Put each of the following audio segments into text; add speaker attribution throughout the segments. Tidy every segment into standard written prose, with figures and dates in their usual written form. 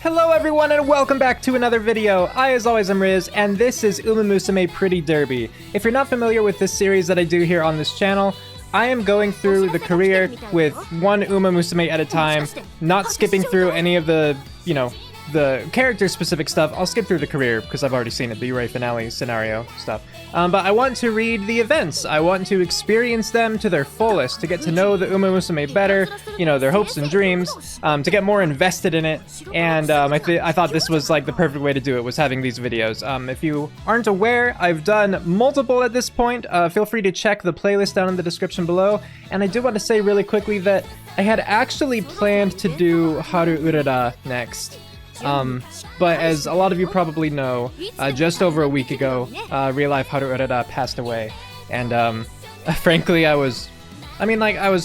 Speaker 1: Hello everyone and welcome back to another video. I as always am Riz and this is Umamusume Pretty Derby. If you're not familiar with this series that I do here on this channel, I am going through the career with one Umamusume at a time, not skipping through any of the, the character-specific stuff. I'll skip through the career because I've already seen it, the URA Finale scenario stuff. But I want to read the events. I want to experience them to their fullest, to get to know the Umamusume better, their hopes and dreams, to get more invested in it. And I thought this was like the perfect way to do it, was having these videos. If you aren't aware, I've done multiple at this point. Feel free to check the playlist down in the description below. And I do want to say really quickly that I had actually planned to do Haru Urara next. But as a lot of you probably know, just over a week ago, real life Haru Urara passed away. And, frankly, I was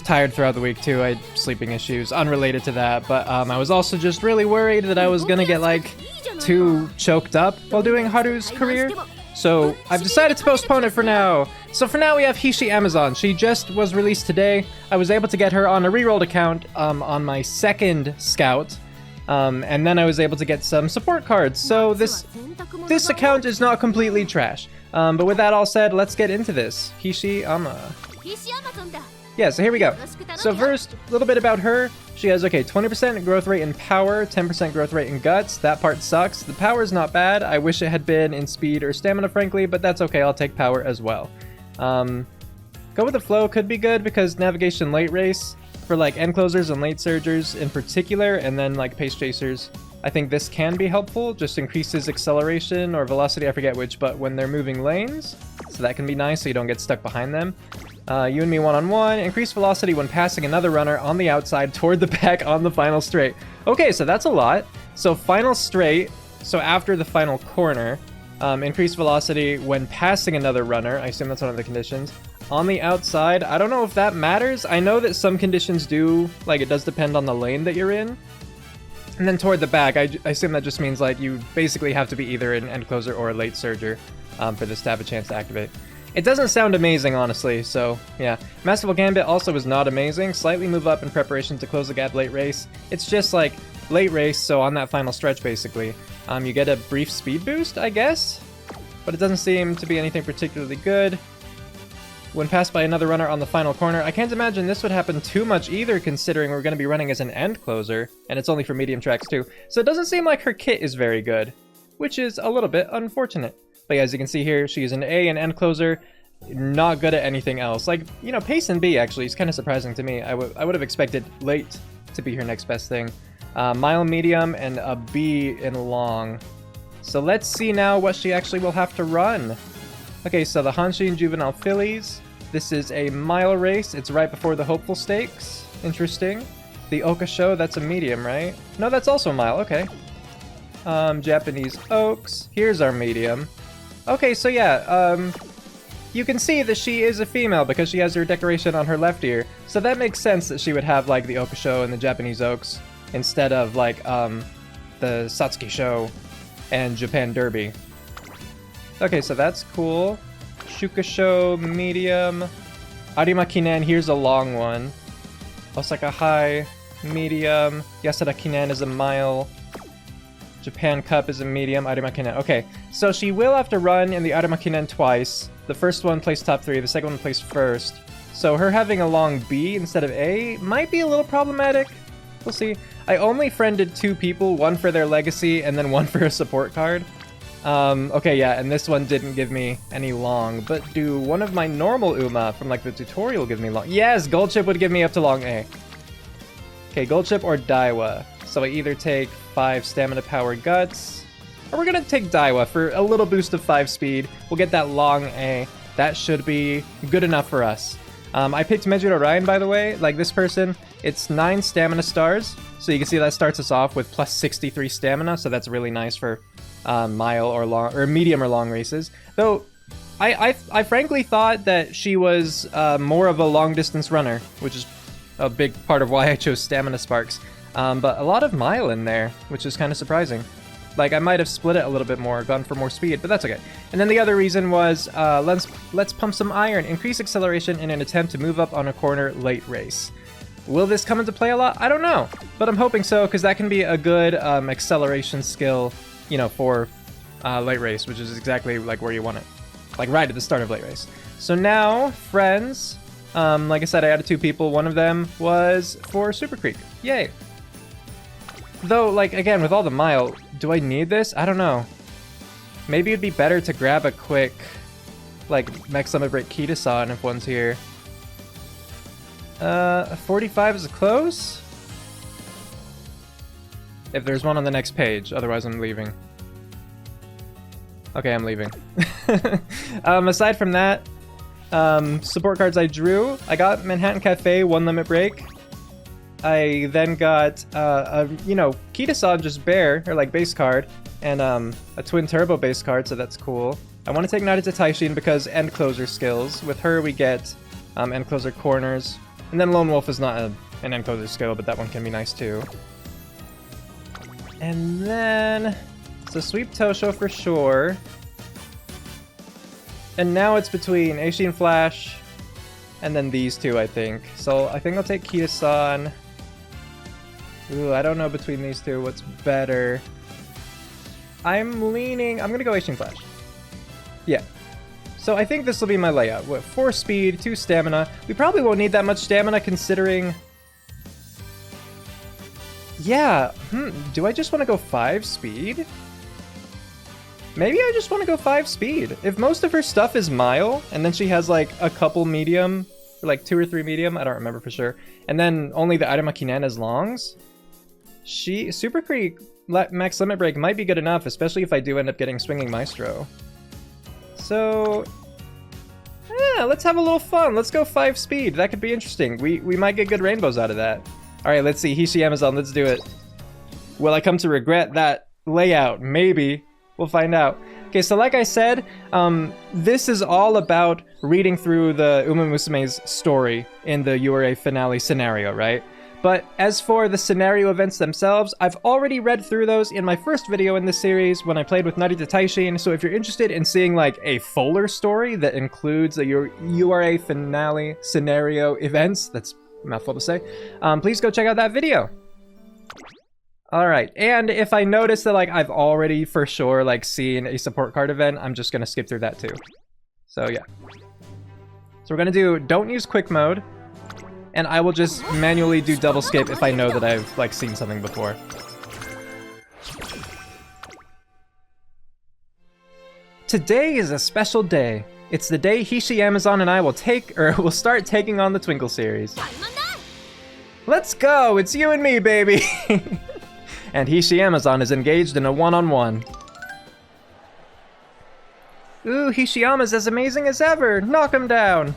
Speaker 1: tired throughout the week too. I had sleeping issues unrelated to that, but, I was also just really worried that I was gonna get, too choked up while doing Haru's career. So I've decided to postpone it for now. So for now we have Hishi Amazon. She just was released today. I was able to get her on a rerolled account, on my second scout. And then I was able to get some support cards, so this account is not completely trash. But with that all said, let's get into this. Hishi Ama. Yeah, so here we go. So first, a little bit about her. She has, 20% growth rate in power, 10% growth rate in guts. That part sucks. The power is not bad. I wish it had been in speed or stamina, frankly, but that's okay. I'll take power as well. Go with the flow could be good because navigation late race. For end closers and late surgers in particular, and then pace chasers, I think this can be helpful. Just increases acceleration or velocity, I forget which, but when they're moving lanes, so that can be nice so you don't get stuck behind them. You and me one-on-one, increase velocity when passing another runner on the outside toward the back on the final straight. Okay, so that's a lot. So final straight, so after the final corner, increase velocity when passing another runner. I assume that's one of the conditions. On the outside, I don't know if that matters. I know that some conditions do, it does depend on the lane that you're in. And then toward the back, I assume that just means you basically have to be either an end closer or a late surger for this to have a chance to activate. It doesn't sound amazing, honestly, so yeah. Masterful Gambit also is not amazing. Slightly move up in preparation to close the gap late race. It's just late race, so on that final stretch basically. You get a brief speed boost, I guess? But it doesn't seem to be anything particularly good. When passed by another runner on the final corner, I can't imagine this would happen too much either, considering we're going to be running as an end closer, and it's only for medium tracks too. So it doesn't seem like her kit is very good, which is a little bit unfortunate. But yeah, as you can see here, she is an A and end closer, not good at anything else. Pace and B actually is kind of surprising to me. I would have expected late to be her next best thing. Mile medium and a B in long. So let's see now what she actually will have to run. Okay, so the Hanshin Juvenile Fillies. This is a mile race. It's right before the hopeful stakes. Interesting. The Oka Sho, that's a medium, right? No, that's also a mile. Okay. Japanese Oaks. Here's our medium. Okay, so yeah, you can see that she is a female because she has her decoration on her left ear. So that makes sense that she would have the Oka Sho and the Japanese Oaks instead of the Satsuki Sho and Japan Derby. Okay, so that's cool. Shuka Sho, medium. Arima Kinen, here's a long one. Osaka Hai, medium. Yasuda Kinen is a mile. Japan Cup is a medium. Arima Kinen. Okay, so she will have to run in the Arima Kinen twice. The first one placed top 3, the second one placed first. So her having a long B instead of A might be a little problematic. We'll see. I only friended 2 people, one for their legacy and then one for a support card. Okay, yeah, and this one didn't give me any long, but do one of my normal Uma from the tutorial give me long? Yes, Gold Chip would give me up to long A. Okay, Gold Chip or Daiwa. So I either take 5 stamina power guts, or we're gonna take Daiwa for a little boost of 5 speed. We'll get that long A. That should be good enough for us. I picked Mejiro Ryan, by the way. This person, it's 9 stamina stars, so you can see that starts us off with plus 63 stamina, so that's really nice for mile or long or medium or long races. Though I frankly thought that she was more of a long distance runner, which is a big part of why I chose stamina sparks. But a lot of mile in there, which is kind of surprising. I might have split it a little bit more, gone for more speed, but that's okay. And then the other reason was let's pump some iron, increase acceleration in an attempt to move up on a corner late race. Will this come into play a lot? I don't know, but I'm hoping so, because that can be a good acceleration skill, you know, for late race, which is exactly like where you want it, like right at the start of late race. So now, friends, like I said, I added 2 people. One of them was for Super Creek. Yay! Though, like, again, with all the mile, do I need this? I don't know. Maybe it'd be better to grab a quick, like, Mech Summit Break Kitasan if one's here. 45 is close? If there's one on the next page, otherwise I'm leaving. Okay, I'm leaving. Aside from that, support cards I drew. I got Manhattan Cafe, 1 limit break. I then got, you know, Kitasan just bare, or like base card, and a Twin Turbo base card, so that's cool. I want to take Narita Taishin because end closer skills. With her, we get end closer corners. And then Lone Wolf is not an end closer skill, but that one can be nice too. And then it's a Sweep Tosho for sure. And now it's between Aishin Flash and then these 2, I think. So I think I'll take Kitasan. Ooh, I don't know between these 2 what's better. I'm gonna go Aishin Flash. Yeah. So I think this will be my layout. With 4 speed, 2 stamina. We probably won't need that much stamina considering... Yeah, do I just want to go 5 speed? Maybe I just want to go 5 speed. If most of her stuff is mile, and then she has like a couple medium, or like 2 or 3 medium, I don't remember for sure, and then only the Arima Kinen as longs, Super Creek Max Limit Break might be good enough, especially if I do end up getting Swinging Maestro. So, yeah, let's have a little fun. Let's go 5 speed. That could be interesting. We might get good rainbows out of that. Alright, let's see. Hishi Amazon, let's do it. Will I come to regret that layout? Maybe. We'll find out. Okay, so like I said, this is all about reading through the Umamusume's story in the URA Finale scenario, right? But as for the scenario events themselves, I've already read through those in my first video in this series when I played with Narita Taishin, so if you're interested in seeing like a fuller story that includes the URA Finale scenario events, that's a mouthful to say, please go check out that video. Alright, and if I notice that like I've already for sure like seen a support card event, I'm just gonna skip through that too. So yeah. So we're gonna do don't use quick mode. And I will just manually do double skip if I know that I've, like, seen something before. Today is a special day. It's the day Hishi Amazon and I will start taking on the Twinkle series. Let's go! It's you and me, baby! And Hishi Amazon is engaged in a one-on-one. Ooh, Hishiyama's as amazing as ever! Knock him down!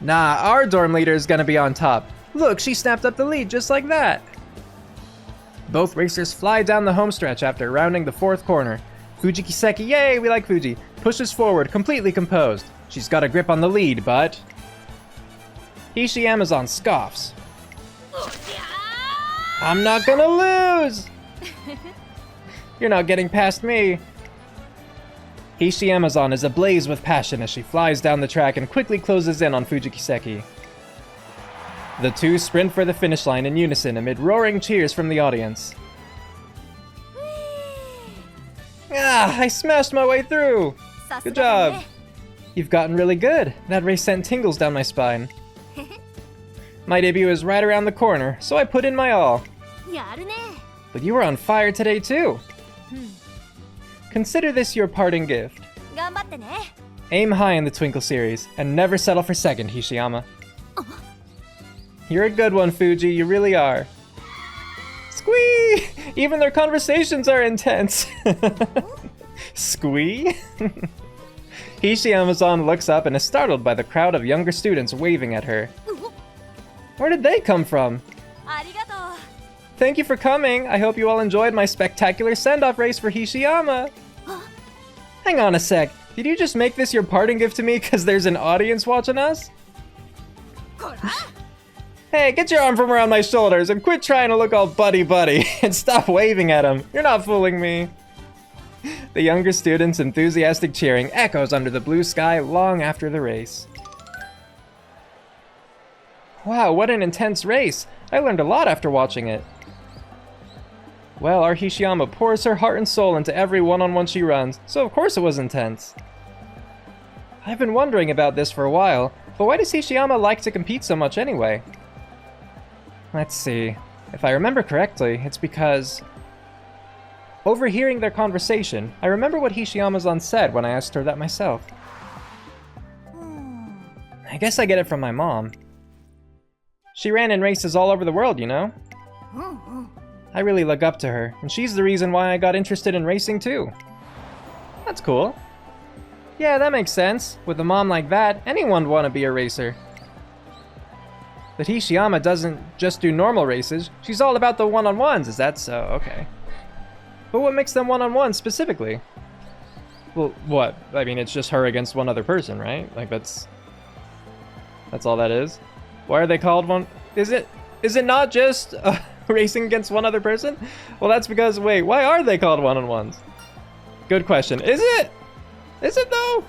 Speaker 1: Nah, our dorm leader is gonna be on top. Look, she snapped up the lead just like that. Both racers fly down the home stretch after rounding the 4th corner. Fuji Kiseki, yay, we like Fuji, pushes forward, completely composed. She's got a grip on the lead, but... Hishi Amazon scoffs. I'm not gonna lose! You're not getting past me. Hishi Amazon is ablaze with passion as she flies down the track and quickly closes in on Fuji Kiseki. The two sprint for the finish line in unison amid roaring cheers from the audience. Ah, I smashed my way through! Good job! You've gotten really good. That race sent tingles down my spine. My debut is right around the corner, so I put in my all. But you were on fire today too. Consider this your parting gift. Aim high in the Twinkle series, and never settle for second, Hishiyama. You're a good one, Fuji, you really are. Squee! Even their conversations are intense. Squee? Hishi Amazon looks up and is startled by the crowd of younger students waving at her. Where did they come from? Thank you for coming. I hope you all enjoyed my spectacular send-off race for Hishiyama. Hang on a sec. Did you just make this your parting gift to me because there's an audience watching us? Hey, get your arm from around my shoulders and quit trying to look all buddy-buddy and stop waving at him. You're not fooling me. The younger students' enthusiastic cheering echoes under the blue sky long after the race. Wow, what an intense race! I learned a lot after watching it. Well, our Hishiyama pours her heart and soul into every one-on-one she runs, so of course it was intense. I've been wondering about this for a while, but why does Hishiyama like to compete so much anyway? Let's see. If I remember correctly, it's because... Overhearing their conversation, I remember what Hishiyama-san said when I asked her that myself. I guess I get it from my mom. She ran in races all over the world, you know? I really look up to her, and she's the reason why I got interested in racing too. That's cool. Yeah, that makes sense. With a mom like that, anyone would want to be a racer. But Hishiyama doesn't just do normal races, she's all about the one-on-ones, is that so? Okay. But what makes them one-on-one specifically? Well, what? I mean, it's just her against one other person, right? Like, that's all that is? Why are they called one? Is it not just racing against one other person? Well, that's because, wait, why are they called one-on-ones? Good question. Is it? Is it though?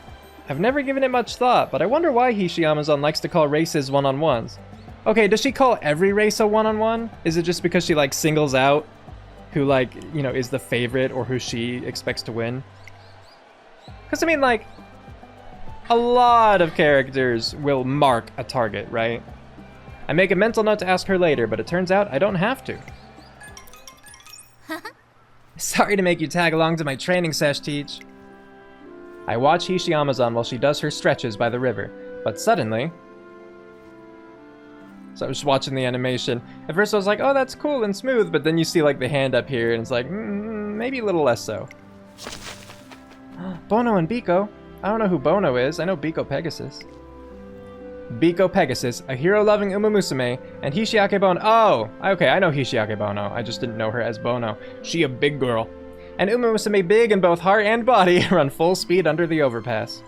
Speaker 1: I've never given it much thought, but I wonder why Hishiyama-san likes to call races one-on-ones. Okay, does she call every race a one-on-one? Is it just because she, like, singles out who, like, you know, is the favorite or who she expects to win? Because, I mean, like, a lot of characters will mark a target, right? I make a mental note to ask her later, but it turns out I don't have to. Sorry to make you tag along to my training sesh, Teach. I watch Hishiyama-san while she does her stretches by the river, but suddenly... So I was just watching the animation. At first I was like, oh, that's cool and smooth, but then you see like the hand up here, and it's like, maybe a little less so. Bono and Biko. I don't know who Bono is, I know Biko Pegasus. Biko Pegasus, a hero-loving Umamusume, and Hishiake Bono. Oh, okay, I know Hishiake Bono. I just didn't know her as Bono. She a big girl. And Umamusume big in both heart and body run full speed under the overpass.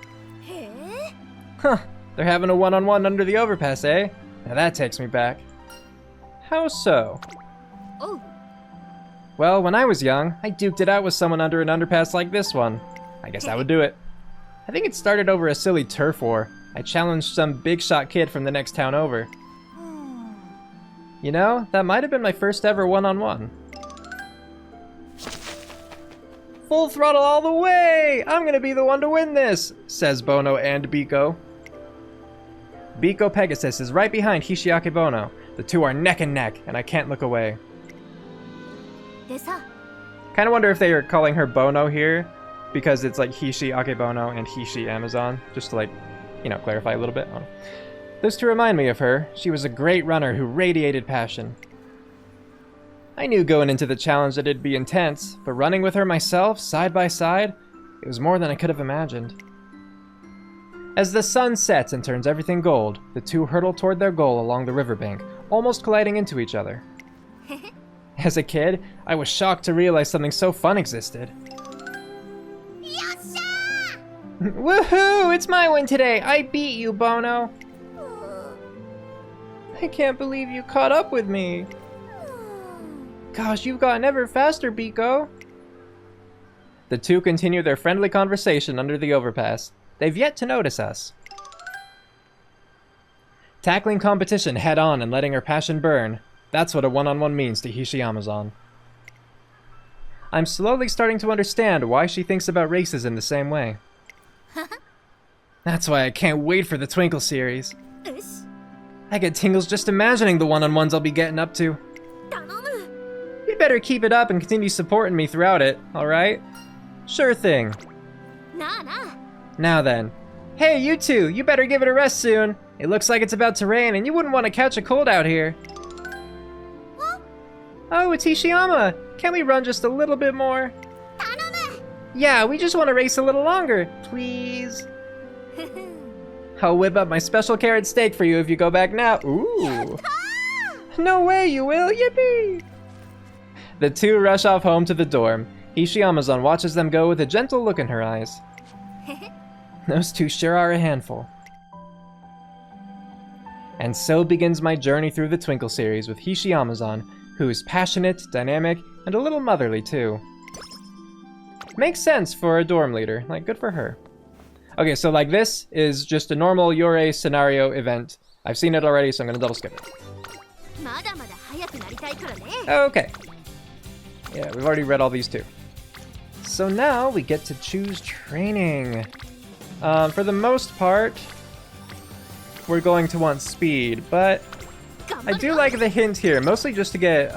Speaker 1: Huh, they're having a one-on-one under the overpass, eh? Now that takes me back. How so? Oh. Well, when I was young, I duked it out with someone under an underpass like this one. I guess that would do it. I think it started over a silly turf war. I challenged some big shot kid from the next town over. You know, that might have been my first ever one-on-one. Full throttle all the way! I'm gonna be the one to win this, says Bono and Biko. Biko Pegasus is right behind Hishiake Bono. The two are neck and neck, and I can't look away. Kinda wonder if they are calling her Bono here, because it's like Hishi Akebono and Hishi Amazon, just to like, you know, clarify a little bit. This to remind me of her, she was a great runner who radiated passion. I knew going into the challenge that it'd be intense, but running with her myself, side by side, it was more than I could have imagined. As the sun sets and turns everything gold, the two hurtle toward their goal along the riverbank, almost colliding into each other. As a kid, I was shocked to realize something so fun existed. Woohoo! It's my win today! I beat you, Bono! I can't believe you caught up with me! Gosh, you've gotten ever faster, Biko! The two continue their friendly conversation under the overpass. They've yet to notice us. Tackling competition head-on and letting her passion burn, that's what a one-on-one means to Hishiyama-san. I'm slowly starting to understand why she thinks about races in the same way. That's why I can't wait for the Twinkle series. I get tingles just imagining the one-on-ones I'll be getting up to. You'd better keep it up and continue supporting me throughout it, alright? Sure thing. Now then. Hey, you two, you better give it a rest soon. It looks like it's about to rain and you wouldn't want to catch a cold out here. Oh, it's Hishiyama. Can we run just a little bit more? Yeah, we just want to race a little longer, please. I'll whip up my special carrot steak for you if you go back now. Ooh. No way you will, yippee! The two rush off home to the dorm. Hishiyama-san watches them go with a gentle look in her eyes. Those two sure are a handful. And so begins my journey through the Twinkle series with Hishiyama-san, who is passionate, dynamic, and a little motherly too. Makes sense for a dorm leader, like good for her. Okay, so like this is just a normal URA scenario event. I've seen it already, so I'm gonna double skip it. Okay. Yeah, we've already read all these too. So now we get to choose training. For the most part, we're going to want speed, but I do like the hint here, mostly just to get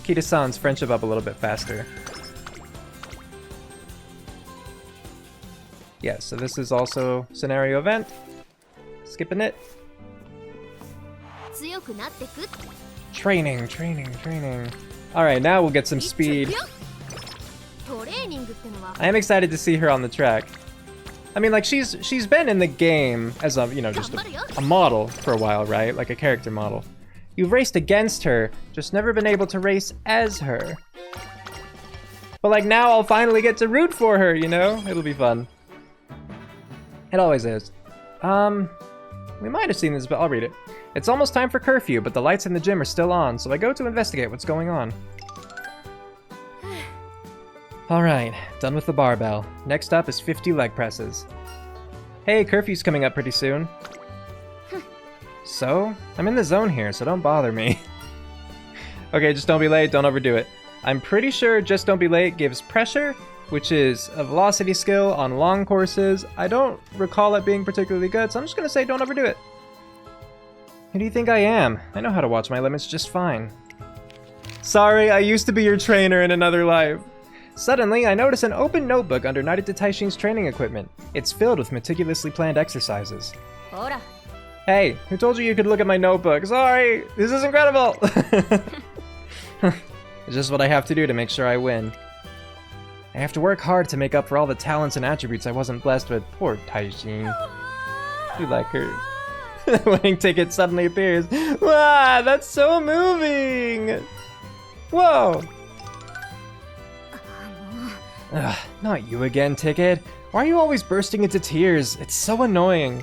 Speaker 1: Kita-san's friendship up a little bit faster. Yeah, so this is also scenario event. Skipping it. Training. Alright, now we'll get some speed. I am excited to see her on the track. I mean, like, she's been in the game as a, you know, just a model for a while, right? Like a character model. You've raced against her, just never been able to race as her. But like now I'll finally get to root for her, you know? It'll be fun. It always is. We might have seen this, but I'll read it. It's almost time for curfew, but the lights in the gym are still on, so I go to investigate what's going on. Alright, done with the barbell. Next up is 50 leg presses. Hey, curfew's coming up pretty soon. So? I'm in the zone here, so don't bother me. Okay, just don't be late, don't overdo it. I'm pretty sure just don't be late gives pressure, which is a velocity skill on long courses. I don't recall it being particularly good, so I'm just gonna say don't overdo it. Who do you think I am? I know how to watch my limits just fine. Sorry, I used to be your trainer in another life. Suddenly, I notice an open notebook under Narita Taishin's training equipment. It's filled with meticulously planned exercises. Hey, who told you could look at my notebook? Sorry, this is incredible! It's just what I have to do to make sure I win. I have to work hard to make up for all the talents and attributes I wasn't blessed with. Poor Taishin. You like her. The winning ticket suddenly appears. Wow, that's so moving! Whoa! Ugh, not you again, Ticket. Why are you always bursting into tears? It's so annoying.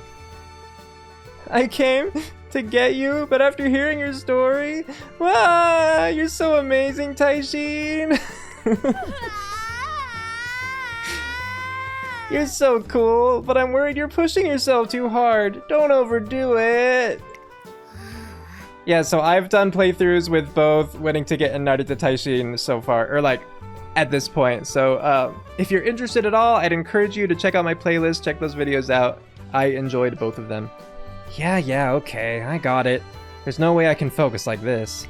Speaker 1: I came to get you, but after hearing your story, wow, you're so amazing, Taishin. You're so cool, but I'm worried you're pushing yourself too hard. Don't overdo it. Yeah, so I've done playthroughs with both Winning Ticket and Narita Taishin so far, or like, at this point. So if you're interested at all, I'd encourage you to check out my playlist, check those videos out. I enjoyed both of them. Yeah, okay, I got it. There's no way I can focus like this.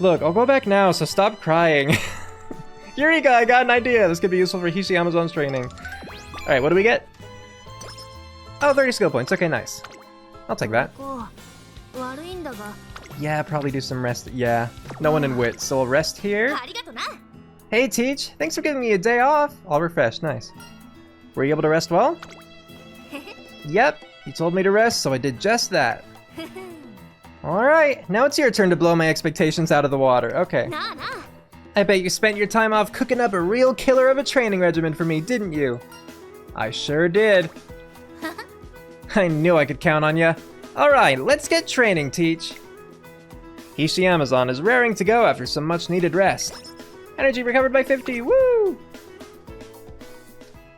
Speaker 1: Look, I'll go back now, so stop crying. Eureka, I got an idea! This could be useful for Hishi Amazon's training. Alright, what do we get? Oh, 30 skill points, okay, nice. I'll take that. Yeah, probably do some rest. Yeah, no one in wit, so I'll rest here. Hey, Teach, thanks for giving me a day off. All refreshed, nice. Were you able to rest well? Yep, you told me to rest, so I did just that. Alright, now it's your turn to blow my expectations out of the water. Okay. I bet you spent your time off cooking up a real killer of a training regimen for me, didn't you? I sure did. I knew I could count on ya. Alright, let's get training, Teach. Hishi Amazon is raring to go after some much-needed rest. Energy recovered by 50, woo!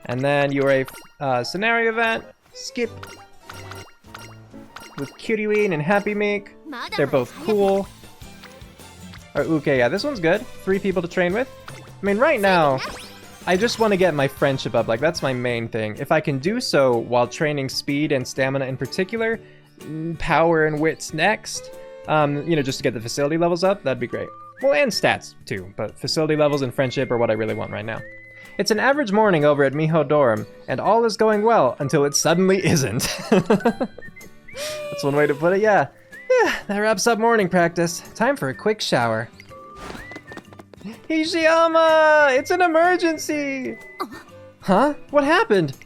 Speaker 1: And then URA scenario event, skip. With Cutie and Happy Meek. They're both cool. Or Uke, yeah, this one's good. 3 people to train with. I mean, right now, I just want to get my friendship up. Like, that's my main thing. If I can do so while training speed and stamina in particular, power and wits next, you know, just to get the facility levels up, that'd be great. Well, and stats, too, but facility levels and friendship are what I really want right now. It's an average morning over at Miho Dorm, and all is going well until it suddenly isn't. That's one way to put it, yeah. That wraps up morning practice. Time for a quick shower. Hishiyama! It's an emergency! Huh? What happened?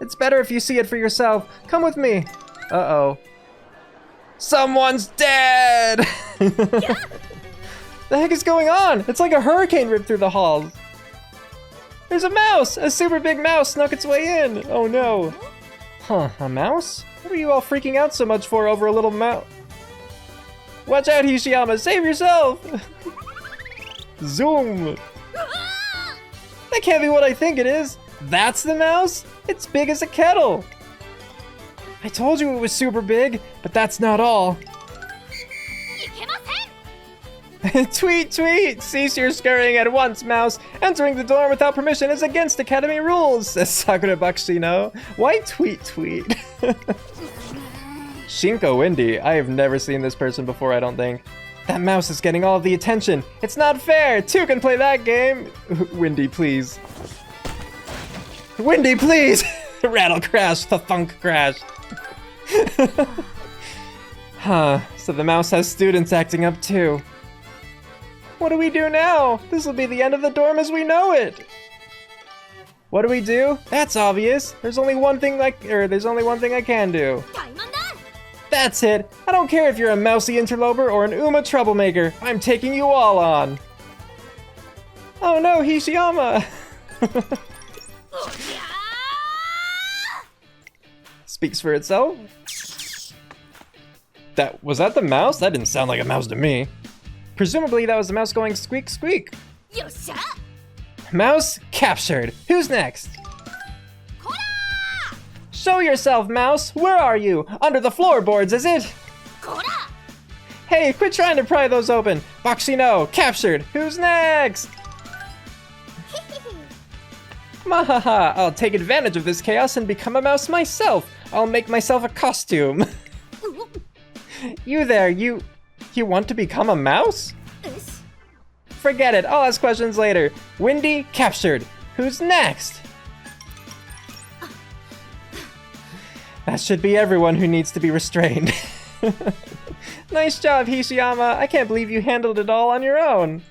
Speaker 1: It's better if you see it for yourself. Come with me. Uh-oh. Someone's dead! The heck is going on? It's like a hurricane ripped through the halls. There's a mouse! A super big mouse snuck its way in! Oh no. Huh, a mouse? What are you all freaking out so much for over a little mouse? Watch out, Hishiyama! Save yourself! Zoom! That can't be what I think it is! That's the mouse? It's big as a kettle! I told you it was super big, but that's not all. Tweet, tweet! Cease your scurrying at once, Mouse! Entering the dorm without permission is against Academy rules, says Sakura Bakshino. Why tweet, tweet? Shinko Windy. I have never seen this person before, I don't think. That mouse is getting all of the attention. It's not fair! Two can play that game! Windy, please. Windy, please! Rattle crash, the thunk crash. Huh, so the mouse has students acting up too. What do we do now? This will be the end of the dorm as we know it. What do we do? That's obvious. There's only one thing I can do. That's it. I don't care if you're a mousy interloper or an Uma troublemaker. I'm taking you all on. Oh no, Hishiyama. Speaks for itself. Was that the mouse? That didn't sound like a mouse to me. Presumably that was the mouse going squeak squeak. Mouse captured. Who's next? Show yourself, Mouse. Where are you? Under the floorboards, is it? Hey, quit trying to pry those open. Bakshino, captured. Who's next? Mahaha, I'll take advantage of this chaos and become a mouse myself. I'll make myself a costume. You there, you want to become a mouse? Forget it, I'll ask questions later. Windy, captured. Who's next? That should be everyone who needs to be restrained. Nice job, Hishiyama. I can't believe you handled it all on your own.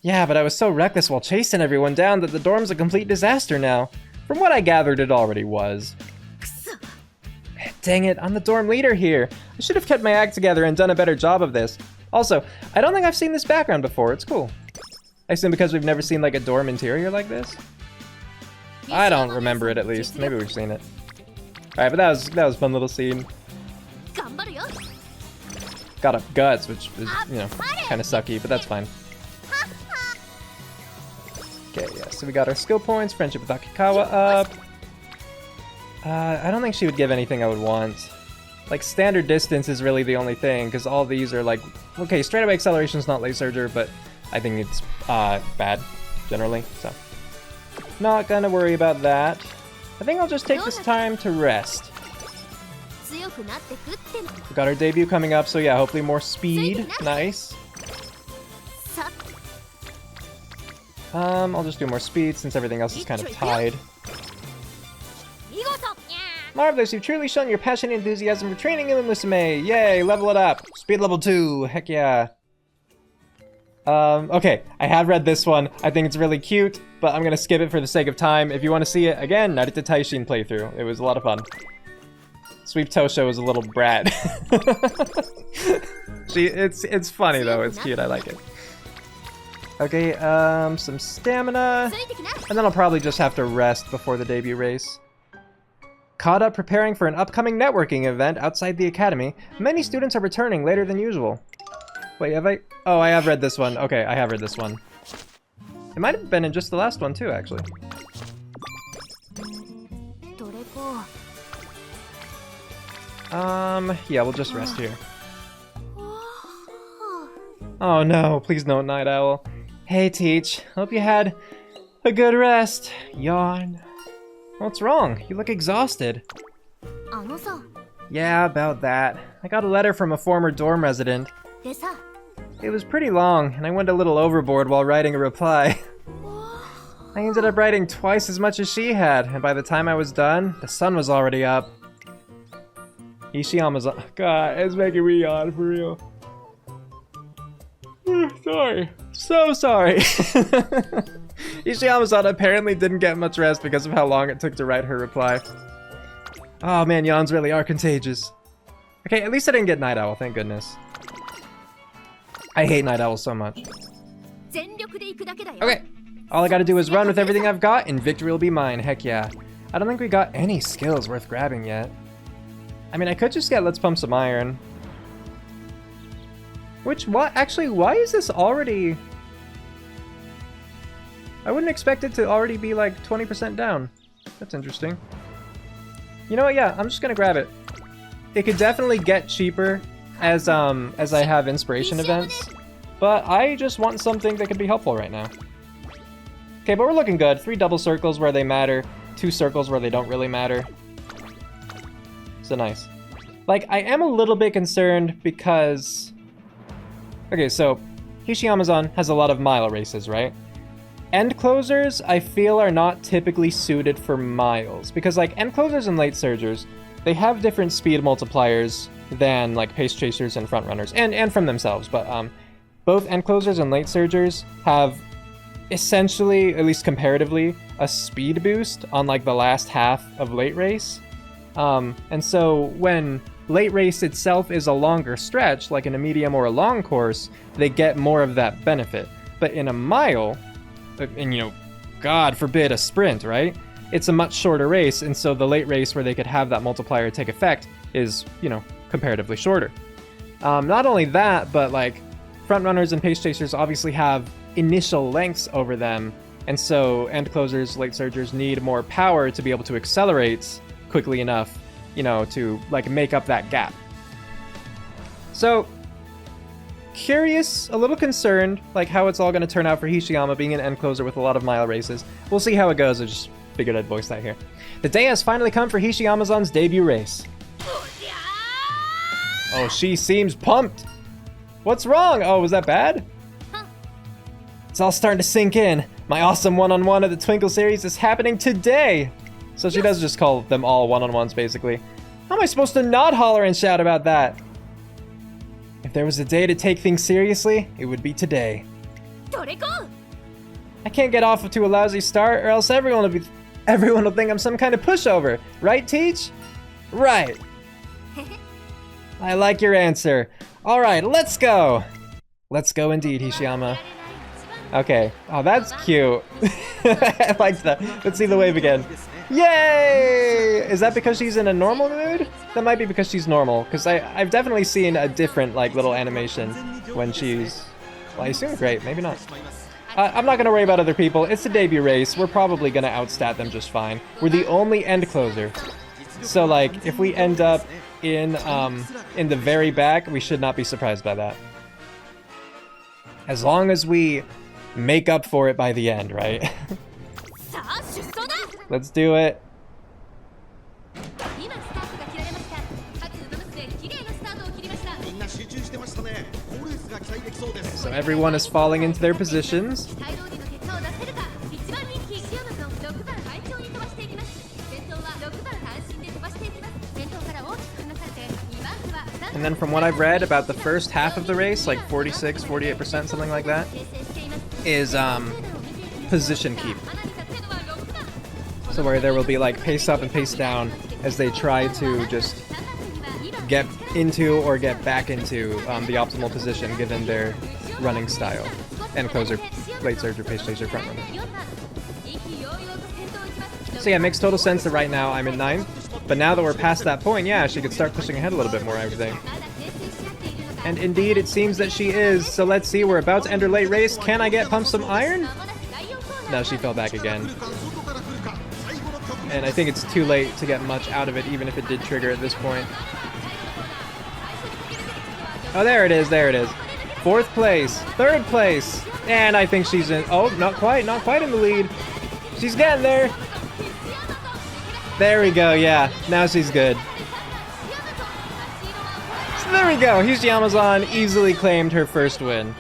Speaker 1: Yeah, but I was so reckless while chasing everyone down that the dorm's a complete disaster now. From what I gathered, it already was. Dang it, I'm the dorm leader here. I should have kept my act together and done a better job of this. Also, I don't think I've seen this background before. It's cool. I assume because we've never seen like a dorm interior like this? I don't remember it at least. Maybe we've seen it. Alright, but that was a fun little scene. Got up guts, which is, you know, kind of sucky, but that's fine. Okay, yeah, so we got our skill points, friendship with Akikawa up. I don't think she would give anything I would want. Like, standard distance is really the only thing, because all these are like, okay, straight away acceleration is not laser surger, but I think it's bad, generally, so. Not gonna worry about that. I think I'll just take this time to rest. We got our debut coming up, so yeah, hopefully more speed. Nice. I'll just do more speed since everything else is kind of tied. Marvelous, you've truly shown your passion and enthusiasm for training Umamusume. Yay, level it up. Speed level 2, heck yeah. Okay, I have read this one. I think it's really cute, but I'm gonna skip it for the sake of time. If you want to see it, again, Narita Taishin playthrough. It was a lot of fun. Sweep Tosho is a little brat. It's funny though, it's cute, I like it. Okay, some stamina, and then I'll probably just have to rest before the debut race. Caught up preparing for an upcoming networking event outside the academy, many students are returning later than usual. Wait, have I? Oh, I have read this one. Okay, I have read this one. It might have been in just the last one too, actually. Yeah, we'll just rest here. Oh no, please no, Night Owl. Hey, Teach. Hope you had a good rest. Yawn. What's wrong? You look exhausted. Yeah, about that. I got a letter from a former dorm resident. It was pretty long, and I went a little overboard while writing a reply. I ended up writing twice as much as she had, and by the time I was done, the sun was already up. Ishiyama's on. God, it's making me yawn for real. Sorry. So sorry. Ishiyama-san apparently didn't get much rest because of how long it took to write her reply. Oh man, yawns really are contagious. Okay, at least I didn't get Night Owl, thank goodness. I hate Night Owl so much. Okay, all I gotta do is run with everything I've got and victory will be mine, heck yeah. I don't think we got any skills worth grabbing yet. I mean, I could just get Let's Pump Some Iron. Which, what? Actually, why is this already... I wouldn't expect it to already be like 20% down. That's interesting. You know what? Yeah, I'm just gonna grab it. It could definitely get cheaper as I have inspiration events, but I just want something that could be helpful right now. Okay, but we're looking good. 3 double circles where they matter, 2 circles where they don't really matter. So nice. Like, I am a little bit concerned because... Okay, so Hishi Amazon has a lot of mile races, right? End closers, I feel, are not typically suited for miles, because like end closers and late surgers, they have different speed multipliers than like pace chasers and front runners, and from themselves, but both end closers and late surgers have essentially, at least comparatively, a speed boost on like the last half of late race. And so when late race itself is a longer stretch, like in a medium or a long course, they get more of that benefit. But in a mile, and you know, God forbid a sprint, right? It's a much shorter race, and so the late race where they could have that multiplier take effect is, you know, comparatively shorter. Not only that, but like front runners and pace chasers obviously have initial lengths over them, and so end closers, late surgers need more power to be able to accelerate quickly enough, you know, to like make up that gap. So curious, a little concerned, like how it's all going to turn out for Hishiyama being an end closer with a lot of mile races. We'll see how it goes. I just figured I'd voice that here. The day has finally come for Hishi Amazon's debut race. Oh, she seems pumped. What's wrong? Oh, was that bad? It's all starting to sink in. My awesome one-on-one of the Twinkle series is happening today. So she does just call them all one-on-ones, basically. How am I supposed to not holler and shout about that? If there was a day to take things seriously, it would be today. I can't get off to a lousy start, or else everyone will think I'm some kind of pushover. Right, Teach? Right. I like your answer. All right, let's go. Let's go indeed, Hishiyama. Okay. Oh, that's cute. I liked that. Let's see the wave again. Yay! Is that because she's in a normal mood? That might be because she's normal, because I've definitely seen a different like little animation when she's... Well, I assume great, maybe not. I'm not going to worry about other people. It's the debut race. We're probably going to outstat them just fine. We're the only end closer. So like, if we end up in the very back, we should not be surprised by that. As long as we make up for it by the end, right? Let's do it. So everyone is falling into their positions. And then from what I've read about the first half of the race, like 46, 48%, something like that, is position keep. So where there will be like pace up and pace down as they try to just get into or get back into the optimal position given their running style. End closer, late surger, pace chaser, front runner. So yeah, it makes total sense that right now I'm in 9th, but now that we're past that point, yeah, she could start pushing ahead a little bit more, I would think. And indeed, it seems that she is, so let's see, we're about to enter late race. Can I get Pump Some Iron? No, she fell back again. And I think it's too late to get much out of it, even if it did trigger at this point. Oh, there it is, there it is. 4th place, 3rd place, and I think she's in, oh, not quite in the lead. She's getting there. There we go, yeah, now she's good. So there we go, Hishi Amazon easily claimed her first win.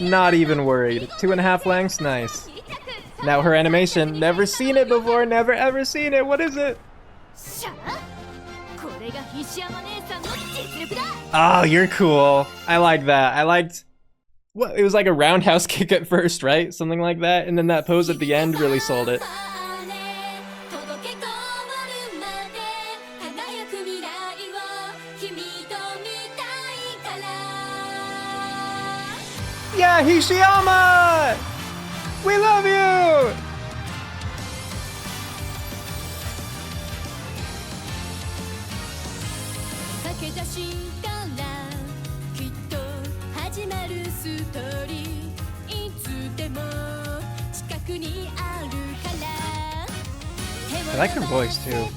Speaker 1: Not even worried. 2.5 lengths, nice. Now her animation, never seen it before, never ever seen it, what is it? Oh, you're cool. I like that. I liked... What? It was like a roundhouse kick at first, right? Something like that. And then that pose at the end really sold it. Yeah, Hishiyama! We love you! I like her voice too.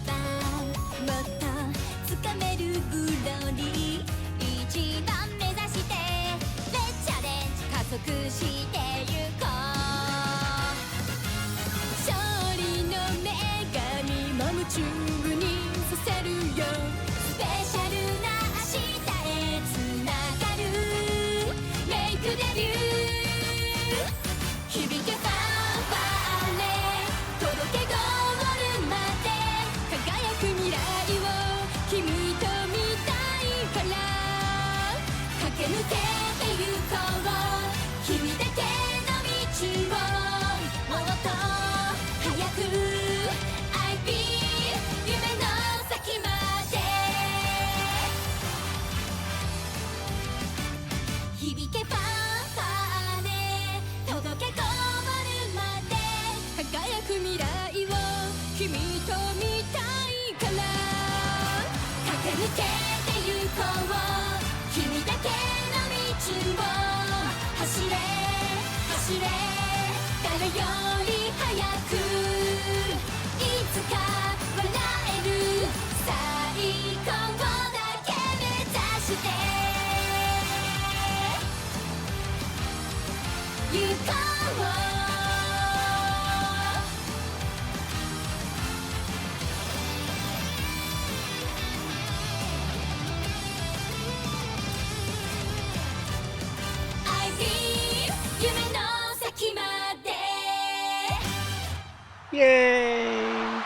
Speaker 1: Yay!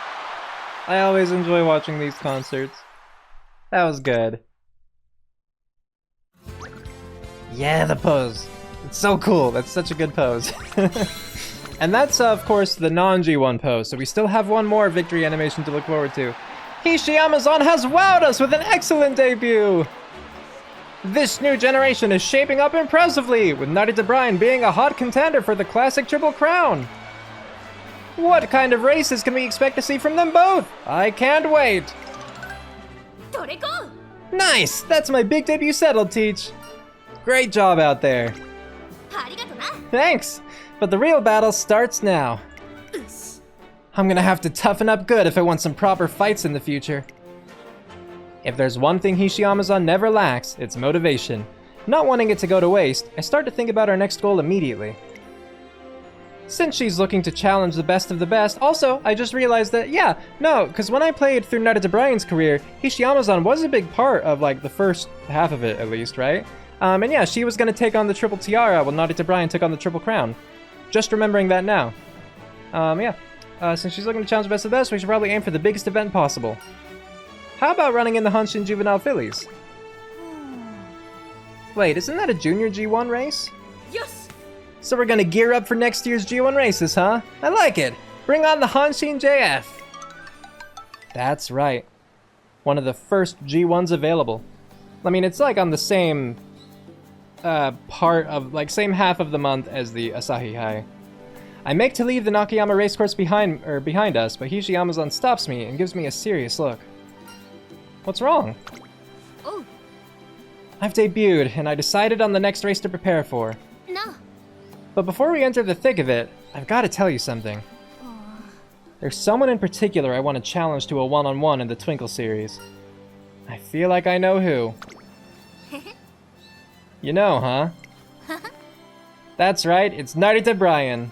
Speaker 1: I always enjoy watching these concerts. That was good. Yeah, the pose. It's so cool. That's such a good pose. And that's, of course, the non-G1 pose, so we still have one more victory animation to look forward to. Hishi Amazon has wowed us with an excellent debut! This new generation is shaping up impressively, with Narita Bryan being a hot contender for the classic Triple Crown. What kind of races can we expect to see from them both? I can't wait! Nice! That's my big debut settled, Teach! Great job out there! Thanks! But the real battle starts now. I'm gonna have to toughen up good if I want some proper fights in the future. If there's one thing Hishi Amazon never lacks, it's motivation. Not wanting it to go to waste, I start to think about our next goal immediately. Since she's looking to challenge the best of the best, also, I just realized that, because when I played through Narita Bryan's career, Hishi Amazon was a big part of, like, the first half of it, at least, right? And yeah, she was gonna take on the Triple Tiara while Narita Bryan took on the Triple Crown. Just remembering that now. Since she's looking to challenge the best of the best, we should probably aim for the biggest event possible. How about running in the Hanshin Juvenile Fillies? Wait, isn't that a Junior G1 race?
Speaker 2: Yes!
Speaker 1: So we're gonna gear up for next year's G1 races, huh? I like it! Bring on the Hanshin JF! That's right. One of the first G1s available. I mean, it's like on the same same half of the month as the Osaka Hai. I make to leave the Nakayama racecourse behind us, but Hishi Amazon stops me and gives me a serious look. What's wrong?
Speaker 2: Oh.
Speaker 1: I've debuted, and I decided on the next race to prepare for.
Speaker 2: No.
Speaker 1: But before we enter the thick of it, I've got to tell you something. There's someone in particular I want to challenge to a one-on-one in the Twinkle series. I feel like I know who. You know, huh? That's right, it's Narita Bryan.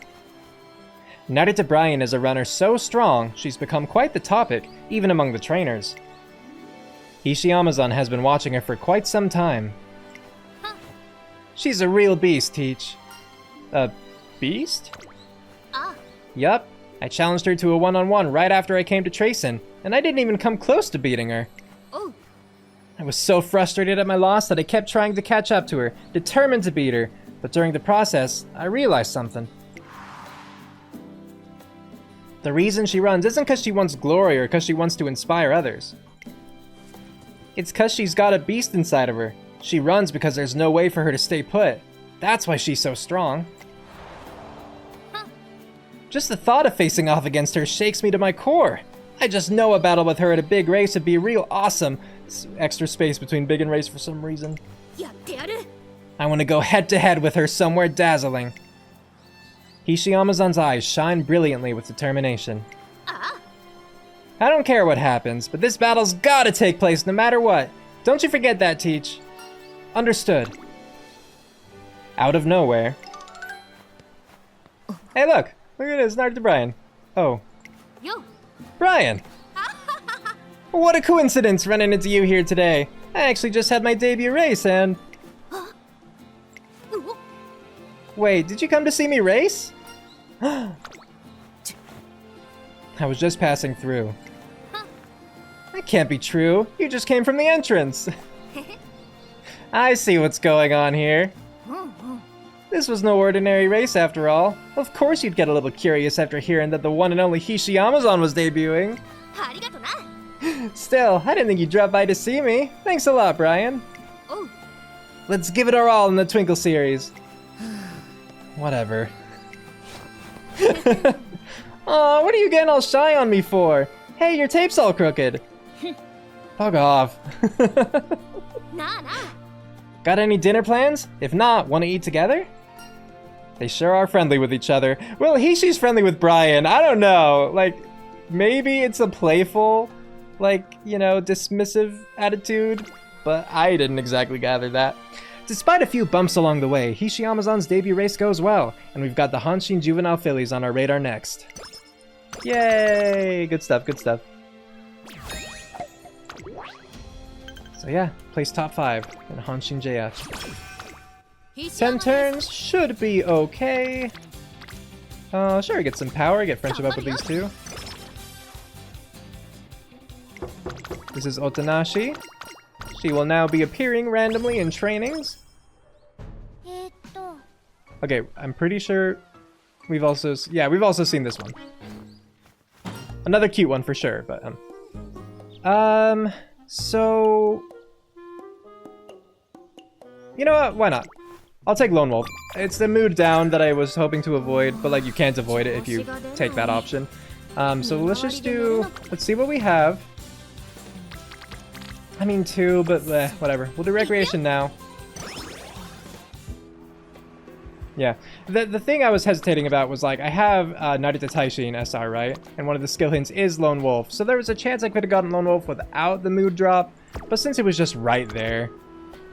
Speaker 1: Narita Bryan is a runner so strong, she's become quite the topic, even among the trainers. Hishi Amazon has been watching her for quite some time. She's a real beast, Teach. A beast? Yup. I challenged her to a one-on-one right after I came to Tracin, and I didn't even come close to beating her.
Speaker 2: Oh.
Speaker 1: I was so frustrated at my loss that I kept trying to catch up to her, determined to beat her, but during the process, I realized something. The reason she runs isn't because she wants glory or because she wants to inspire others. It's because she's got a beast inside of her. She runs because there's no way for her to stay put. That's why she's so strong. Just the thought of facing off against her shakes me to my core. I just know a battle with her at a big race would be real awesome. Extra space between big and race for some reason. I want to go head to head with her somewhere dazzling. Hishi Amazon's eyes shine brilliantly with determination. I don't care what happens, but this battle's gotta take place no matter what. Don't you forget that, Teach. Understood. Out of nowhere. Hey, look at this, Nard to Brian. Oh.
Speaker 2: Yo.
Speaker 1: Brian! What a coincidence running into you here today. I actually just had my debut race and... Wait, did you come to see me race? I was just passing through. That can't be true. You just came from the entrance. I see what's going on here. This was no ordinary race after all. Of course you'd get a little curious after hearing that the one and only Hishi was debuting. Still, I didn't think you'd drop by to see me. Thanks a lot, Brian. Let's give it our all in the Twinkle series. Whatever. Aw, what are you getting all shy on me for? Hey, your tape's all crooked. Fuck off. Got any dinner plans? If not, wanna eat together? They sure are friendly with each other. Well, Hishi's friendly with Brian. I don't know. Like, maybe it's a playful, like, you know, dismissive attitude, but I didn't exactly gather that. Despite a few bumps along the way, Hishi debut race goes well, and we've got the Hanshin Juvenile Fillies on our radar next. Yay! Good stuff, good stuff. So yeah, place top 5 in Hanshin JF. 10 turns should be okay. Sure, get some power, get friendship up with these two. This is Otanashi. She will now be appearing randomly in trainings. Okay, I'm pretty sure we've also seen this one. Another cute one for sure, but so you know what? Why not? I'll take Lone Wolf. It's the mood down that I was hoping to avoid, but like you can't avoid it if you take that option. So let's see what we have. I mean 2, but whatever. We'll do Recreation now. Yeah. The thing I was hesitating about was like, I have Narita Taishi in SR, right? And one of the skill hints is Lone Wolf. So there was a chance I could have gotten Lone Wolf without the mood drop. But since it was just right there,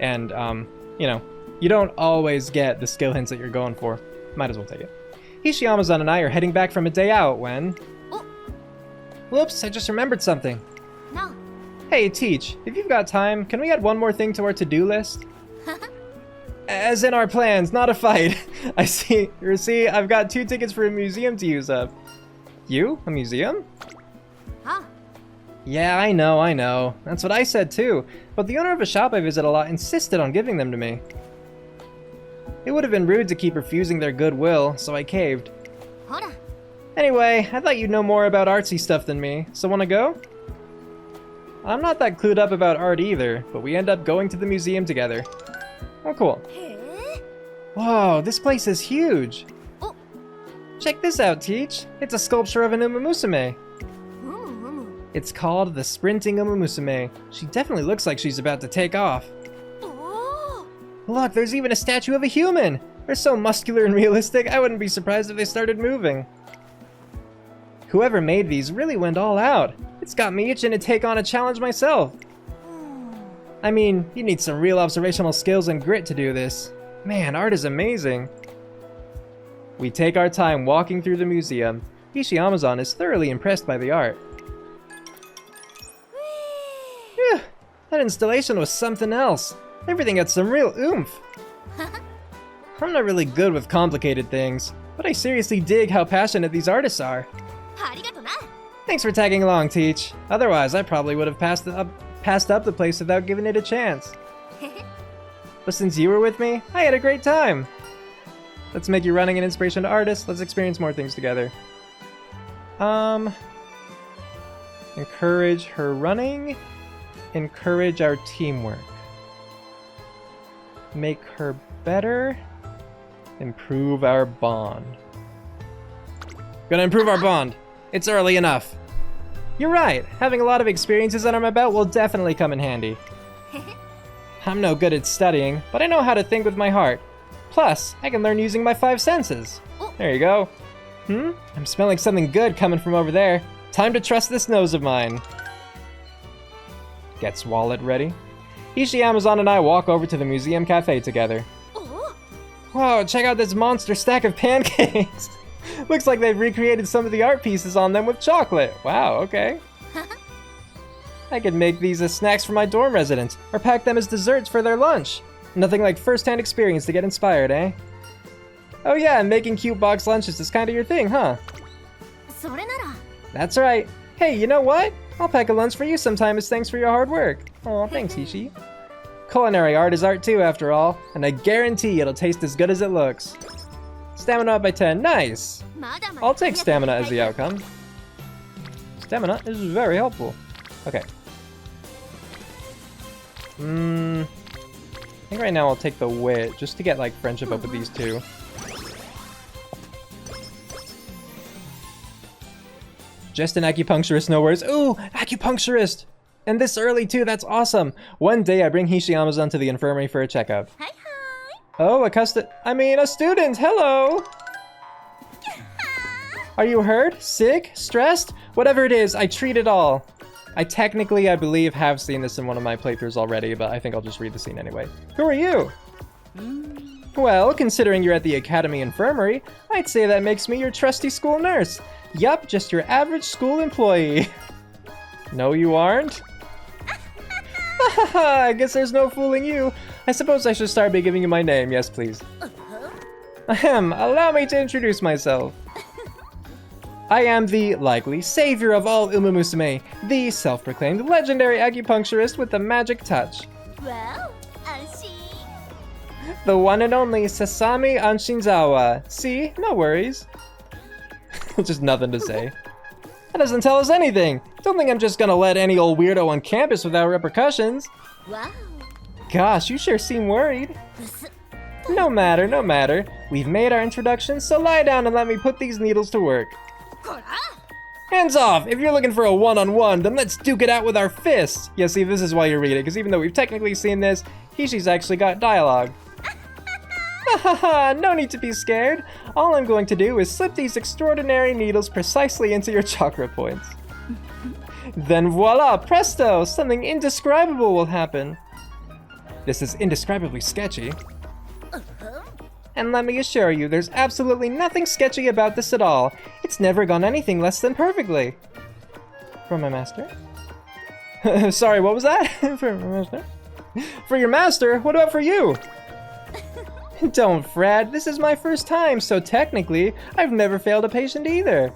Speaker 1: and, you know, you don't always get the skill hints that you're going for, might as well take it. Hishi and I are heading back from a day out when... Whoops, I just remembered something.
Speaker 2: No.
Speaker 1: Hey, Teach, if you've got time, can we add one more thing to our to-do list? As in our plans, not a fight. I see. You see, I've got 2 tickets for a museum to use up. You? A museum?
Speaker 2: Huh?
Speaker 1: Yeah, I know. That's what I said too. But the owner of a shop I visit a lot insisted on giving them to me. It would have been rude to keep refusing their goodwill, so I caved. Anyway, I thought you'd know more about artsy stuff than me, so wanna go? I'm not that clued up about art either, but we end up going to the museum together. Oh, cool. Whoa, this place is huge. Check this out, Teach. It's a sculpture of an Umamusume. It's called the Sprinting Umamusume. She definitely looks like she's about to take off. Look, there's even a statue of a human. They're so muscular and realistic, I wouldn't be surprised if they started moving. Whoever made these really went all out. It's got me itching to take on a challenge myself. I mean, you need some real observational skills and grit to do this. Man, art is amazing. We take our time walking through the museum. Hishi is thoroughly impressed by the art. Phew, that installation was something else. Everything had some real oomph. I'm not really good with complicated things, but I seriously dig how passionate these artists are. Thanks for tagging along, Teach. Otherwise, I probably would have passed up the place without giving it a chance. But since you were with me, I had a great time. Let's make you running an inspiration to artists. Let's experience more things together. Encourage her running. Encourage our teamwork. Make her better. Improve our bond. Gonna improve our bond. It's early enough. You're right. Having a lot of experiences under my belt will definitely come in handy. I'm no good at studying, but I know how to think with my heart. Plus, I can learn using my 5 senses. There you go. I'm smelling something good coming from over there. Time to trust this nose of mine. Gets wallet ready. Hishi, Amazon, and I walk over to the museum cafe together.
Speaker 2: Oh,
Speaker 1: Whoa, check out this monster stack of pancakes. Looks like they've recreated some of the art pieces on them with chocolate. Wow, okay. I could make these as snacks for my dorm residents, or pack them as desserts for their lunch. Nothing like first-hand experience to get inspired, eh? Oh yeah, making cute box lunches is kind of your thing, huh?
Speaker 2: それなら
Speaker 1: That's right. Hey, you know what? I'll pack a lunch for you sometime as thanks for your hard work. Aw, thanks, Hishi. Culinary art is art too, after all, and I guarantee it'll taste as good as it looks. Stamina up by 10. Nice!
Speaker 2: まだまだ
Speaker 1: I'll take stamina as the outcome. Stamina is very helpful. Okay. I think right now I'll take the wit, just to get, like, friendship up with these two. Just an acupuncturist, no worries. Ooh, acupuncturist! And this early too, that's awesome! One day I bring Hishi Amazon to the infirmary for a checkup.
Speaker 2: Hi, hi.
Speaker 1: Oh, a student, hello! Are you hurt? Sick? Stressed? Whatever it is, I treat it all. I believe, have seen this in one of my playthroughs already, but I think I'll just read the scene anyway. Who are you? Well, considering you're at the Academy Infirmary, I'd say that makes me your trusty school nurse. Yup, just your average school employee. No, you aren't? I guess there's no fooling you. I suppose I should start by giving you my name. Yes, please. Ahem, allow me to introduce myself. I am the likely savior of all Umamusume, the self-proclaimed legendary acupuncturist with the magic touch.
Speaker 2: Well, Hanshin.
Speaker 1: The one and only Sasami Anshinzawa. See? No worries. Just nothing to say. That doesn't tell us anything. Don't think I'm just gonna let any old weirdo on campus without repercussions.
Speaker 2: Wow.
Speaker 1: Gosh, you sure seem worried. No matter, no matter. We've made our introduction, so lie down and let me put these needles to work. Hands off! If you're looking for a one-on-one, then let's duke it out with our fists! Yeah, see, this is why you read it, because even though we've technically seen this, Hishi's actually got dialogue. Hahaha, no need to be scared. All I'm going to do is slip these extraordinary needles precisely into your chakra points. Then voila, presto, something indescribable will happen. This is indescribably sketchy. And let me assure you, there's absolutely nothing sketchy about this at all. It's never gone anything less than perfectly. For my master? Sorry, what was that? For my master? For your master? What about for you? Don't fret, this is my first time, so technically, I've never failed a patient either.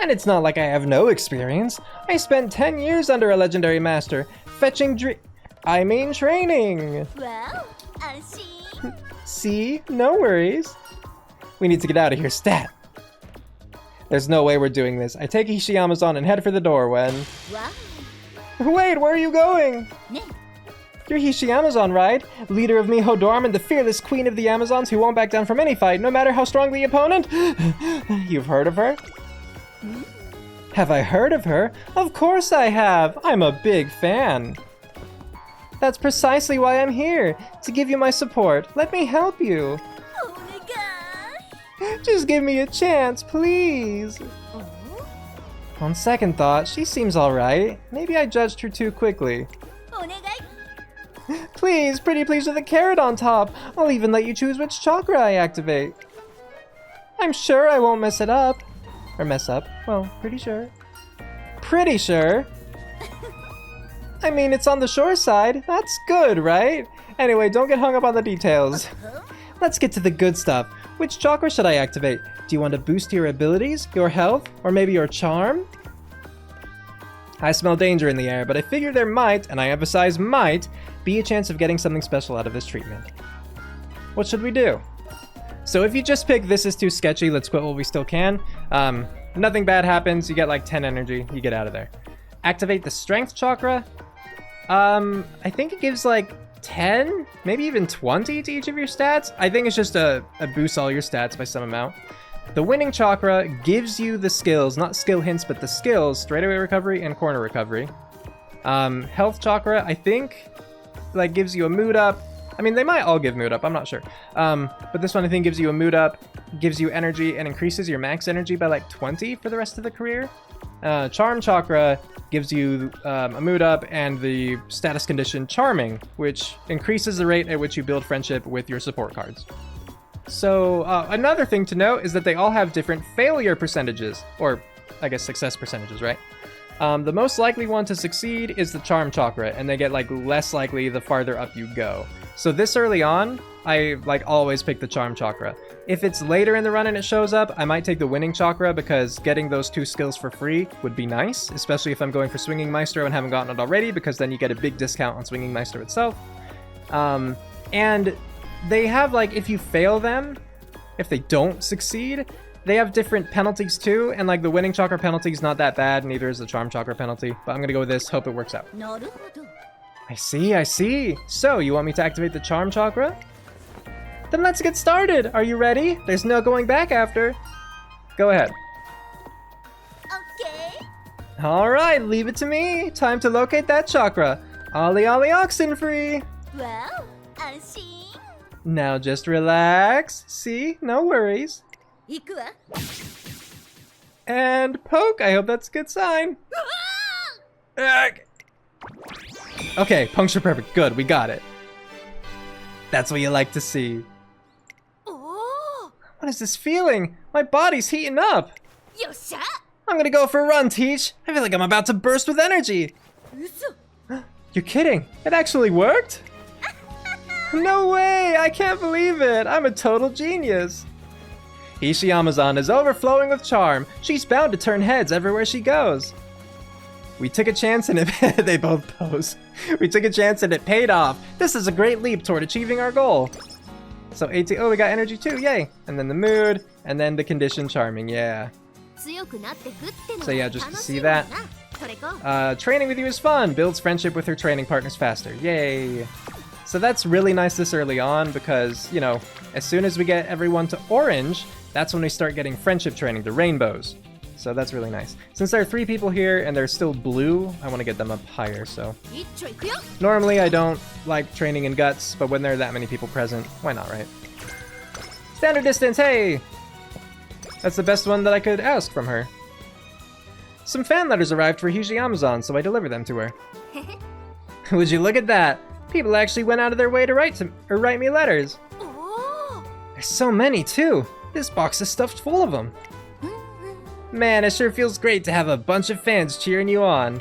Speaker 1: And it's not like I have no experience. I spent 10 years under a legendary master, fetching training.
Speaker 2: Well, Hanshin.
Speaker 1: See? No worries. We need to get out of here, stat. There's no way we're doing this. I take Hishi Amazon and head for the door when...
Speaker 2: Wow.
Speaker 1: Wait, where are you going?
Speaker 2: Ne.
Speaker 1: You're Hishi Amazon, right? Leader of Miho Dorm and the fearless queen of the Amazons who won't back down from any fight, no matter how strong the opponent? You've heard of her? Have I heard of her? Of course I have! I'm a big fan. That's precisely why I'm here, to give you my support. Let me help you.
Speaker 2: Oh my god.
Speaker 1: Just give me a chance, please. On second thought, she seems alright. Maybe I judged her too quickly. Please, pretty please with a carrot on top. I'll even let you choose which chakra I activate. I'm sure I won't mess it up. Or mess up. Well, pretty sure. Pretty sure? I mean, it's on the shore side. That's good, right? Anyway, don't get hung up on the details. Let's get to the good stuff. Which chakra should I activate? Do you want to boost your abilities, your health, or maybe your charm? I smell danger in the air, but I figure there might, and I emphasize might, be a chance of getting something special out of this treatment. What should we do? So if you just pick this is too sketchy, let's quit while we still can. Nothing bad happens, you get like 10 energy, you get out of there. Activate the strength chakra. I think it gives like 10, maybe even 20 to each of your stats. I think it's just a boost all your stats by some amount. The winning chakra gives you the skills, not skill hints, but the skills, straightaway recovery and corner recovery. Health chakra, I think, like gives you a mood up. I mean, they might all give mood up, I'm not sure. But this one I think gives you a mood up, gives you energy, and increases your max energy by like 20 for the rest of the career. Charm Chakra gives you a mood up and the status condition Charming, which increases the rate at which you build friendship with your support cards. So another thing to note is that they all have different failure percentages, or I guess success percentages, right? The most likely one to succeed is the Charm Chakra, and they get like less likely the farther up you go. So this early on, I like always pick the Charm Chakra. If it's later in the run and it shows up, I might take the Winning Chakra because getting those 2 skills for free would be nice, especially if I'm going for Swinging Maestro and haven't gotten it already, because then you get a big discount on Swinging Maestro itself. And they have like, if you fail them, if they don't succeed, they have different penalties too, and like the Winning Chakra penalty is not that bad, neither is the Charm Chakra penalty, but I'm gonna go with this, hope it works out. I see. So, you want me to activate the Charm Chakra? Then let's get started! Are you ready? There's no going back after. Go ahead.
Speaker 2: Okay.
Speaker 1: Alright, leave it to me! Time to locate that chakra! Ollie ollie oxen free!
Speaker 2: Well, Hanshin.
Speaker 1: Now just relax. See? No worries.
Speaker 2: 行くわ。
Speaker 1: And poke! I hope that's a good sign. Ugh. Okay, puncture perfect. Good, we got it. That's what you like to see.
Speaker 2: Oh.
Speaker 1: What is this feeling? My body's heating up.
Speaker 2: よっしゃ。
Speaker 1: I'm gonna go for a run, Teach. I feel like I'm about to burst with energy.
Speaker 2: 嘘。
Speaker 1: You're kidding. It actually worked? No way! I can't believe it. I'm a total genius. Hishi Amazon is overflowing with charm. She's bound to turn heads everywhere she goes. We took a chance and it they both pose. We took a chance and it paid off. This is a great leap toward achieving our goal. So 18, oh, we got energy too, yay. And then the mood, and then the condition charming, yeah. So yeah, just to see that. Training with you is fun. Builds friendship with her training partners faster, yay. So that's really nice this early on because, you know, as soon as we get everyone to orange, that's when we start getting friendship training, the rainbows. So that's really nice. Since there are 3 people here and they're still blue, I want to get them up higher, so. Normally I don't like training in guts, but when there are that many people present, why not, right? Standard distance, hey! That's the best one that I could ask from her. Some fan letters arrived for Hishi Amazon, so I delivered them to her. Would you look at that? People actually went out of their way to write me letters. There's so many, too. This box is stuffed full of them. Man, it sure feels great to have a bunch of fans cheering you on.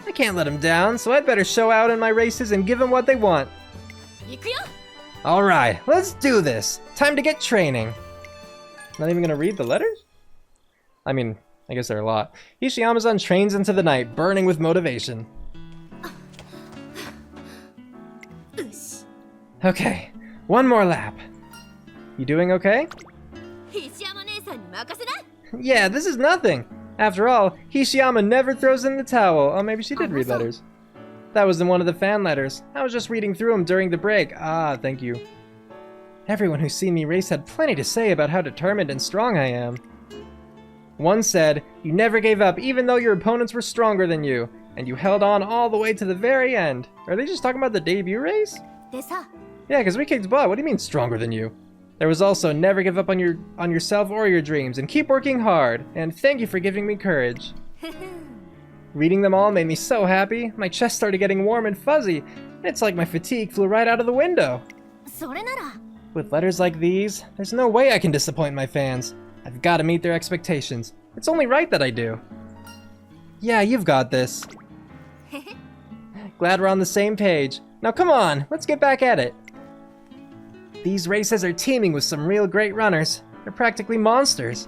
Speaker 1: I can't let them down, so I'd better show out in my races and give them what they want. Alright, let's do this. Time to get training. Not even gonna read the letters? I mean, I guess there are a lot. Hishi Amazon trains into the night, burning with motivation. Okay, one more lap. You doing okay? Yeah, this is nothing. After all, Hishiyama never throws in the towel. Oh, maybe she did read letters. That was in one of the fan letters. I was just reading through them during the break. Ah, thank you. Everyone who's seen me race had plenty to say about how determined and strong I am. One said, you never gave up even though your opponents were stronger than you, and you held on all the way to the very end. Are they just talking about the debut race? Yeah, because we kicked butt. What do you mean stronger than you? There was also never give up on yourself or your dreams, and keep working hard, and thank you for giving me courage. Reading them all made me so happy. My chest started getting warm and fuzzy. It's like my fatigue flew right out of the window. With letters like these, there's no way I can disappoint my fans. I've got to meet their expectations. It's only right that I do. Yeah, you've got this. Glad we're on the same page. Now come on, let's get back at it. These races are teeming with some real great runners. They're practically monsters.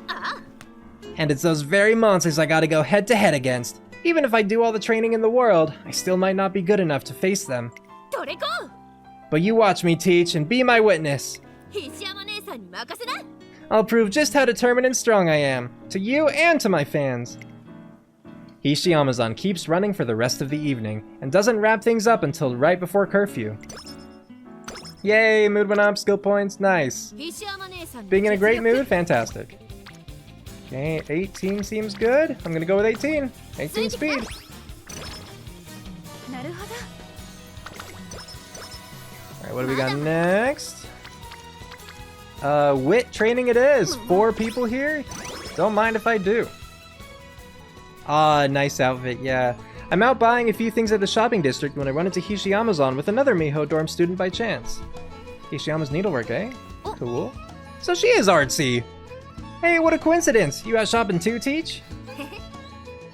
Speaker 1: And it's those very monsters I gotta go head to head against. Even if I do all the training in the world, I still might not be good enough to face them. But you watch me teach and be my witness. I'll prove just how determined and strong I am, to you and to my fans. Hishi Amazon keeps running for the rest of the evening, and doesn't wrap things up until right before curfew. Yay, mood went up, skill points, nice. Being in a great mood, fantastic. Okay, 18 seems good. I'm gonna go with 18. 18 speed. Alright, what do we got next? Wit training it is. 4 people here. Don't mind if I do. Ah, nice outfit, yeah. I'm out buying a few things at the shopping district when I run into Hishiyama's with another Miho dorm student by chance. Hishiyama's needlework, eh? Cool. So she is artsy! Hey, what a coincidence! You out shopping too, Teach?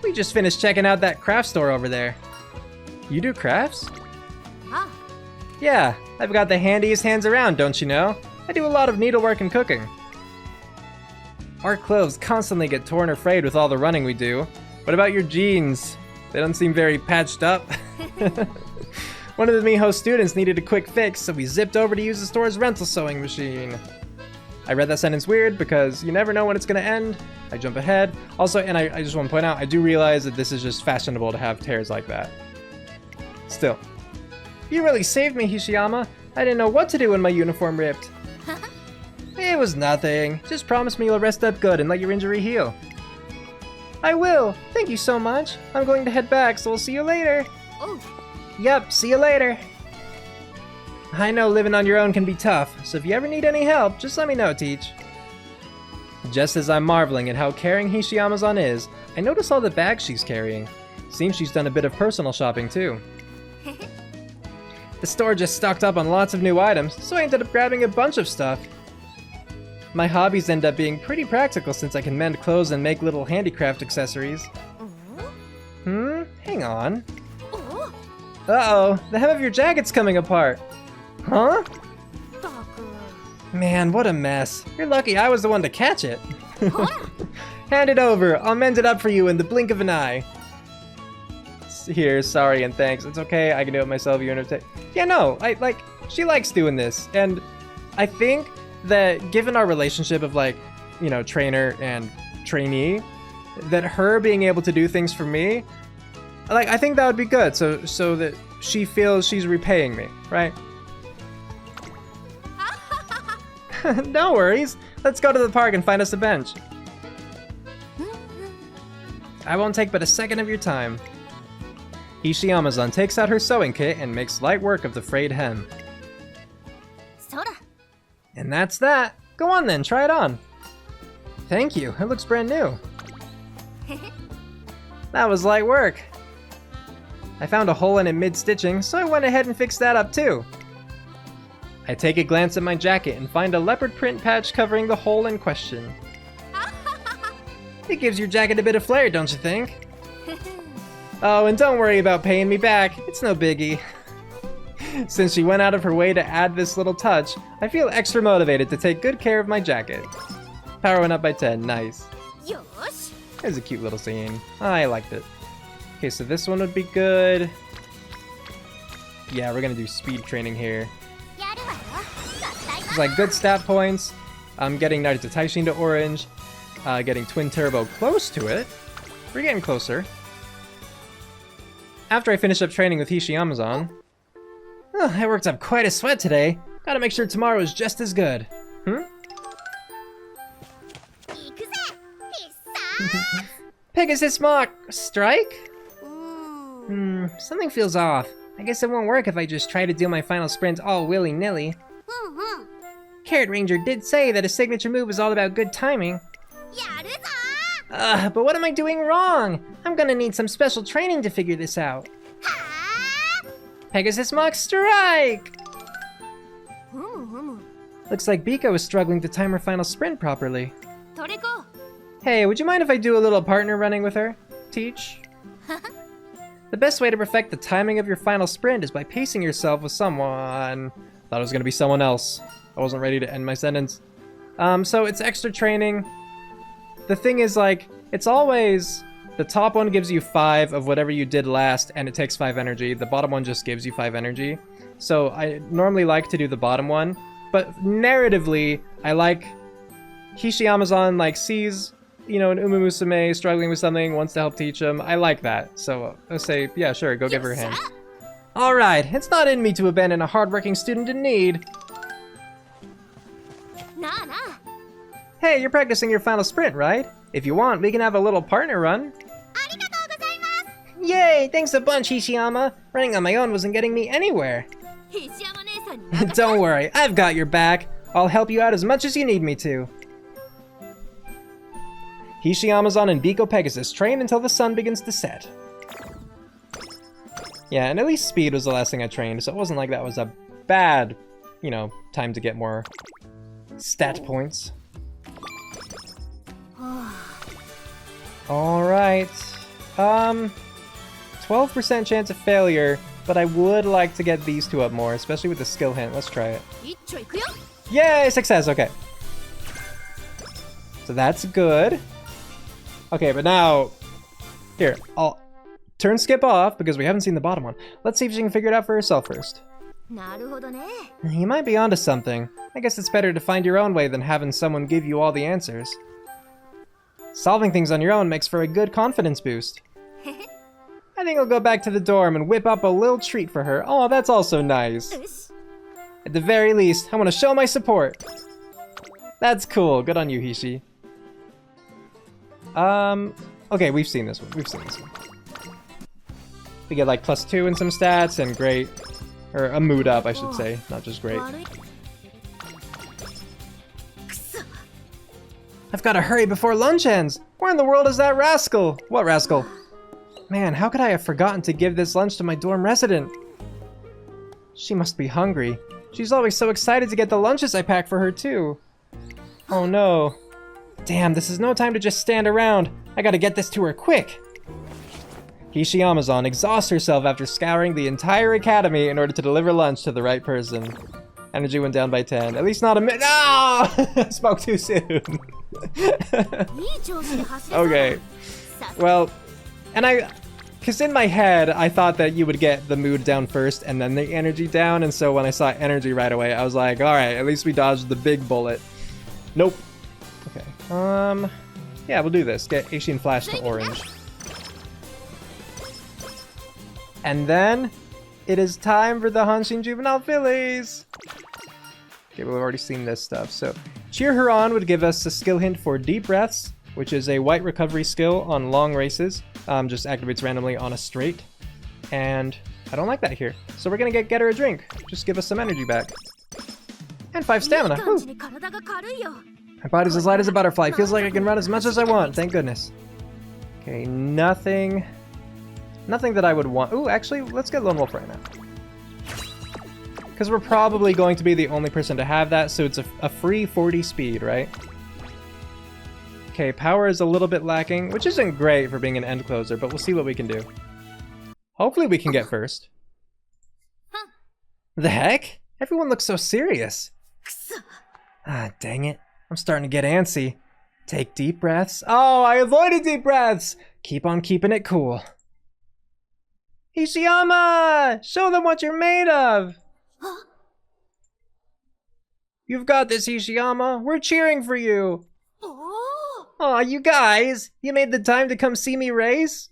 Speaker 1: We just finished checking out that craft store over there. You do crafts?
Speaker 2: Ah.
Speaker 1: Yeah, I've got the handiest hands around, don't you know? I do a lot of needlework and cooking. Our clothes constantly get torn or frayed with all the running we do. What about your jeans? They don't seem very patched up. One of the Miho students needed a quick fix, so we zipped over to use the store's rental sewing machine. I read that sentence weird because you never know when it's gonna end. I jump ahead. Also, and I just want to point out, I do realize that this is just fashionable to have tears like that. Still. You really saved me, Hishiyama. I didn't know what to do when my uniform ripped. It was nothing. Just promise me you'll rest up good and let your injury heal. I will. Thank you so much. I'm going to head back, so we'll see you later.
Speaker 2: Oh.
Speaker 1: Yep, see you later. I know living on your own can be tough, so if you ever need any help, just let me know, Teach. Just as I'm marveling at how caring Hishiyama's is, I notice all the bags she's carrying. Seems she's done a bit of personal shopping too. The store just stocked up on lots of new items, so I ended up grabbing a bunch of stuff. My hobbies end up being pretty practical since I can mend clothes and make little handicraft accessories. Hang on.
Speaker 2: Oh.
Speaker 1: Uh-oh, the hem of your jacket's coming apart. Huh? Man, what a mess. You're lucky I was the one to catch it. Hand it over. I'll mend it up for you in the blink of an eye. Here, sorry and thanks. It's okay, I can do it myself, you entertain. Yeah, no, she likes doing this. And I think that given our relationship of trainer and trainee, that her being able to do things for me, I think that would be good. So that she feels she's repaying me, right? No worries. Let's go to the park and find us a bench. I won't take but a second of your time. Hishiyama takes out her sewing kit and makes light work of the frayed hem.
Speaker 2: Soda.
Speaker 1: And that's that. Go on then, try it on. Thank you, it looks brand new. That was light work. I found a hole in it mid-stitching, so I went ahead and fixed that up too. I take a glance at my jacket and find a leopard print patch covering the hole in question. It gives your jacket a bit of flair, don't you think? Oh, and don't worry about paying me back, it's no biggie. Since she went out of her way to add this little touch, I feel extra motivated to take good care of my jacket. Power went up by 10, nice.
Speaker 2: Yosh.
Speaker 1: It was a cute little scene. I liked it. Okay, so this one would be good. Yeah, we're gonna do speed training here. It's like good stat points. I'm getting Naruto Taishin to orange. Getting Twin Turbo close to it. We're getting closer. After I finish up training with Hishiyama, oh, I worked up quite a sweat today. Gotta make sure tomorrow is just as good. Pegasus Mock! Strike? Something feels off. I guess it won't work if I just try to do my final sprint all willy-nilly. Carrot Ranger did say that a signature move is all about good timing. But what am I doing wrong? I'm gonna need some special training to figure this out. Pegasus Mock Strike! Looks like Biko is struggling to time her final sprint properly. Hey, would you mind if I do a little partner running with her? Teach? The best way to perfect the timing of your final sprint is by pacing yourself with someone. Thought it was gonna be someone else. I wasn't ready to end my sentence. So it's extra training. The thing is, it's always... The top one gives you 5 of whatever you did last, and it takes 5 energy. The bottom one just gives you 5 energy. So I normally like to do the bottom one. But narratively, I like... Hishiyama sees, an Umamusume struggling with something, wants to help teach him. I like that. So I'll say, yeah, sure, go give her a hand. Alright, it's not in me to abandon a hardworking student in need. Hey, you're practicing your final sprint, right? If you want, we can have a little partner run. Yay! Thanks a bunch, Hishiyama. Running on my own wasn't getting me anywhere. Don't worry, I've got your back. I'll help you out as much as you need me to. Hishi Amazon and Biko Pegasus train until the sun begins to set. Yeah, and at least speed was the last thing I trained, so it wasn't like that was a bad, you know, time to get more stat points. Alright. 12% chance of failure, but I would like to get these two up more, especially with the skill hint. Let's try it. Yay! Success! Okay. So that's good. Okay, but now... Here, I'll turn skip off, because we haven't seen the bottom one. Let's see if she can figure it out for herself first. You might be onto something. I guess it's better to find your own way than having someone give you all the answers. Solving things on your own makes for a good confidence boost. I think I'll go back to the dorm and whip up a little treat for her. Oh, that's also nice. At the very least, I want to show my support. That's cool. Good on you, Hishi. Okay, we've seen this one. We get like +2 in some stats and great. Or a mood up, I should say, not just great. I've got to hurry before lunch ends! Where in the world is that rascal? What rascal? Man, how could I have forgotten to give this lunch to my dorm resident? She must be hungry. She's always so excited to get the lunches I pack for her, too. Oh no. Damn, this is no time to just stand around. I gotta get this to her quick. Hishi Amazon exhausts herself after scouring the entire academy in order to deliver lunch to the right person. Energy went down by 10. At least not a minute. No! Spoke too soon. Okay. Well, and because in my head, I thought that you would get the mood down first and then the energy down. And so when I saw energy right away, I was like, all right, at least we dodged the big bullet. Nope. Okay. Yeah, we'll do this. Get Asian Flash to orange. And then it is time for the Hanshin Juvenile Fillies. Okay, we've already seen this stuff. So, Cheer Her On would give us a skill hint for Deep Breaths, which is a white recovery skill on long races. Just activates randomly on a straight. And I don't like that here. So we're gonna get her a drink. Just give us some energy back. And 5 stamina. Woo. My body's as light as a butterfly. Feels like I can run as much as I want. Thank goodness. Okay, nothing that I would want. Ooh, actually, let's get Lone Wolf right now. Because we're probably going to be the only person to have that, so it's a free 40 speed, right? Okay, power is a little bit lacking, which isn't great for being an end closer, but we'll see what we can do. Hopefully we can get first. The heck? Everyone looks so serious. Ah, dang it. I'm starting to get antsy. Take deep breaths. Oh, I avoided deep breaths! Keep on keeping it cool. Ishiyama! Show them what you're made of! You've got this, Ishiyama! We're cheering for you! Aw, you guys! You made the time to come see me race?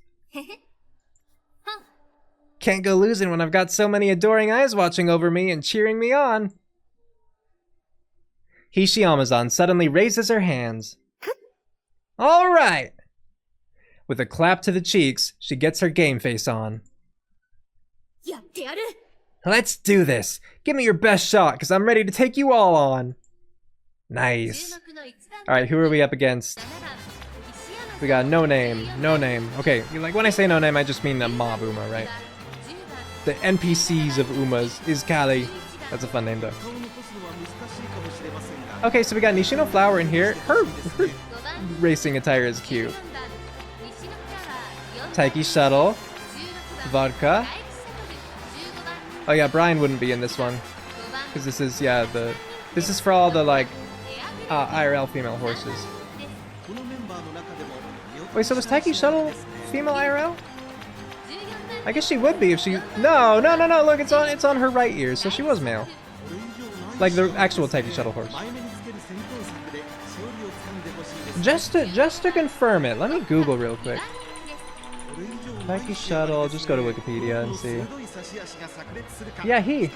Speaker 1: Can't go losing when I've got so many adoring eyes watching over me and cheering me on. Hishi Amazon suddenly raises her hands. Alright! With a clap to the cheeks, she gets her game face on. Let's do this! Give me your best shot, because I'm ready to take you all on! Nice. Alright, who are we up against? We got No Name, No Name. Okay, like when I say No Name, I just mean the mob Uma, right? The NPCs of Umas is Kali. That's a fun name though. Okay, so we got Nishino Flower in here. Her racing attire is cute. Taiki Shuttle. Vodka. Oh yeah, Brian wouldn't be in this one. Because this is, yeah, this is for all the, like, IRL female horses. Wait, so was Taiki Shuttle female IRL? I guess she would be if she... No, look, it's on her right ear, so she was male. Like the actual Taiki Shuttle horse. Just to confirm it, let me Google real quick. Taiki Shuttle, just go to Wikipedia and see. Yeah, he.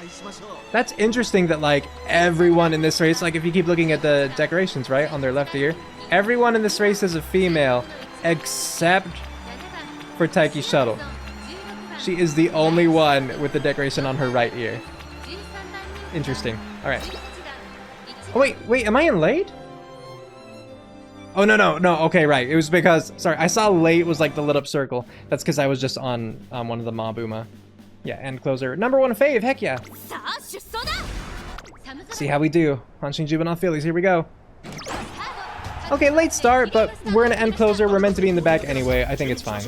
Speaker 1: That's interesting that, like, everyone in this race, like, if you keep looking at the decorations, right, on their left ear, everyone in this race is a female, except for Taiki Shuttle. She is the only one with the decoration on her right ear. Interesting. Alright. Oh, wait, am I in late? Oh, no. Okay, right. It was because, sorry, I saw late was like the lit up circle. That's because I was just on one of the Mabuma. Yeah, end closer. Number 1 fave, heck yeah. See how we do. Hanshin Juvenile Fillies, here we go. Okay, late start, but we're in an end closer. We're meant to be in the back anyway. I think it's fine.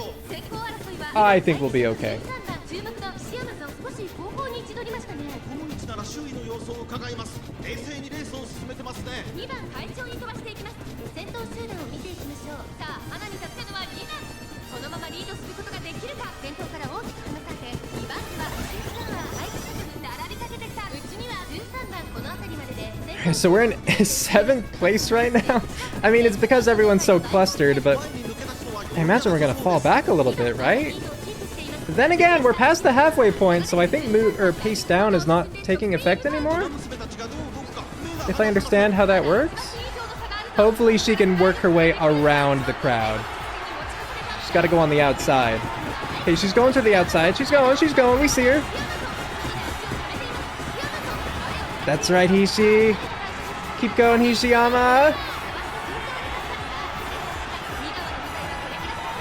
Speaker 1: I think we'll be okay. So we're in 7th place right now? I mean, it's because everyone's so clustered, but I imagine we're gonna fall back a little bit, right? But then again, we're past the halfway point, so I think pace down is not taking effect anymore? If I understand how that works? Hopefully she can work her way around the crowd. She's gotta go on the outside. Okay, she's going to the outside. She's going, we see her. That's right, Hishi. Keep going, Hishiyama.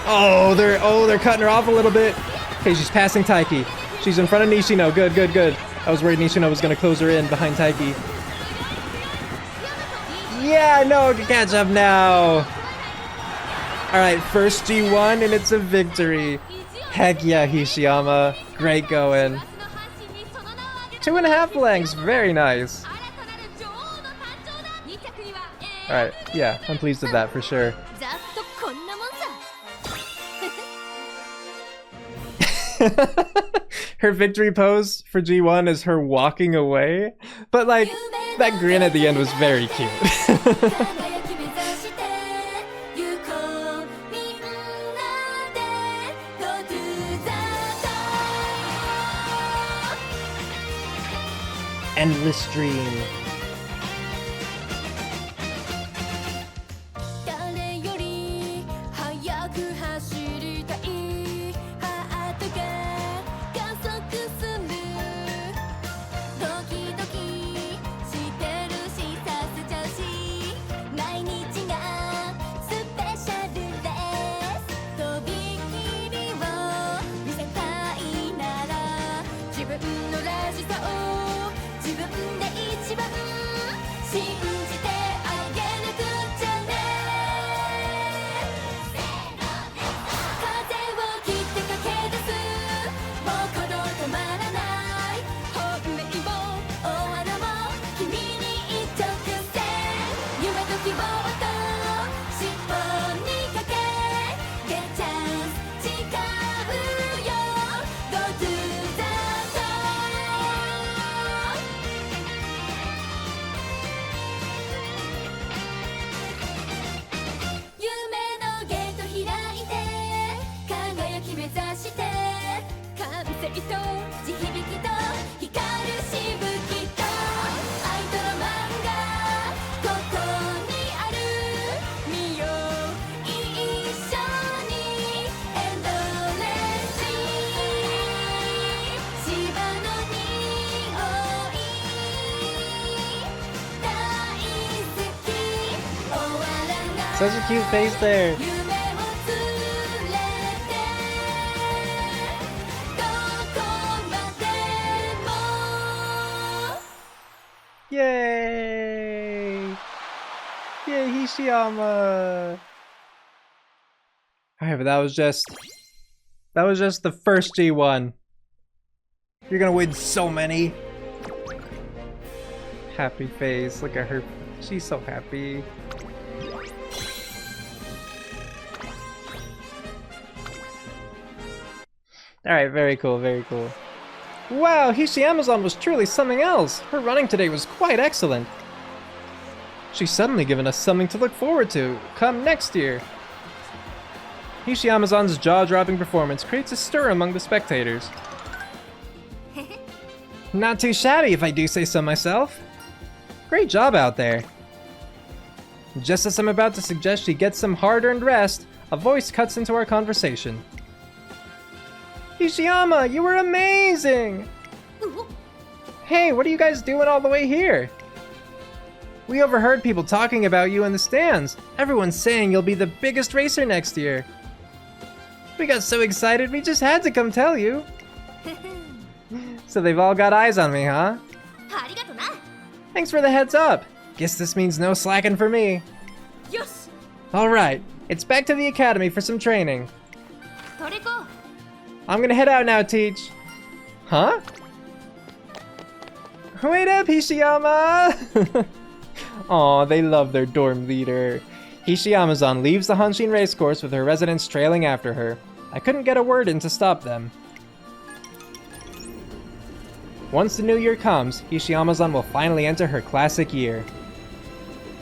Speaker 1: Oh, they're cutting her off a little bit. Okay, she's passing Taiki. She's in front of Nishino. Good. I was worried Nishino was gonna close her in behind Taiki. Yeah, no, catch up now. All right, first G1 and it's a victory. Heck yeah, Hishiyama. Great going. 2.5 lengths, very nice. Alright, yeah, I'm pleased with that for sure. Her victory pose for G1 is her walking away, but like, that grin at the end was very cute. Endless dream. Such a cute face there. Yay! Yay, Hishiyama! Alright, but that was just the first G1. You're gonna win so many. Happy face, look at her. She's so happy. Alright, very cool, very cool. Wow, Hishiyama was truly something else! Her running today was quite excellent. She's suddenly given us something to look forward to, come next year. Hishiyama-san's jaw-dropping performance creates a stir among the spectators. Not too shabby if I do say so myself. Great job out there. Just as I'm about to suggest she get some hard-earned rest, a voice cuts into our conversation. Hishiyama, you were amazing! Hey, what are you guys doing all the way here? We overheard people talking about you in the stands. Everyone's saying you'll be the biggest racer next year. We got so excited, we just had to come tell you. So they've all got eyes on me, huh? Thanks for the heads up. Guess this means no slacking for me.
Speaker 2: Yes.
Speaker 1: Alright, it's back to the academy for some training. I'm gonna head out now, Teach. Huh? Wait up, Hishiyama! Aw, they love their dorm leader. Hishiyama-san leaves the Hanshin racecourse with her residents trailing after her. I couldn't get a word in to stop them. Once the new year comes, Hishiyama-san will finally enter her classic year.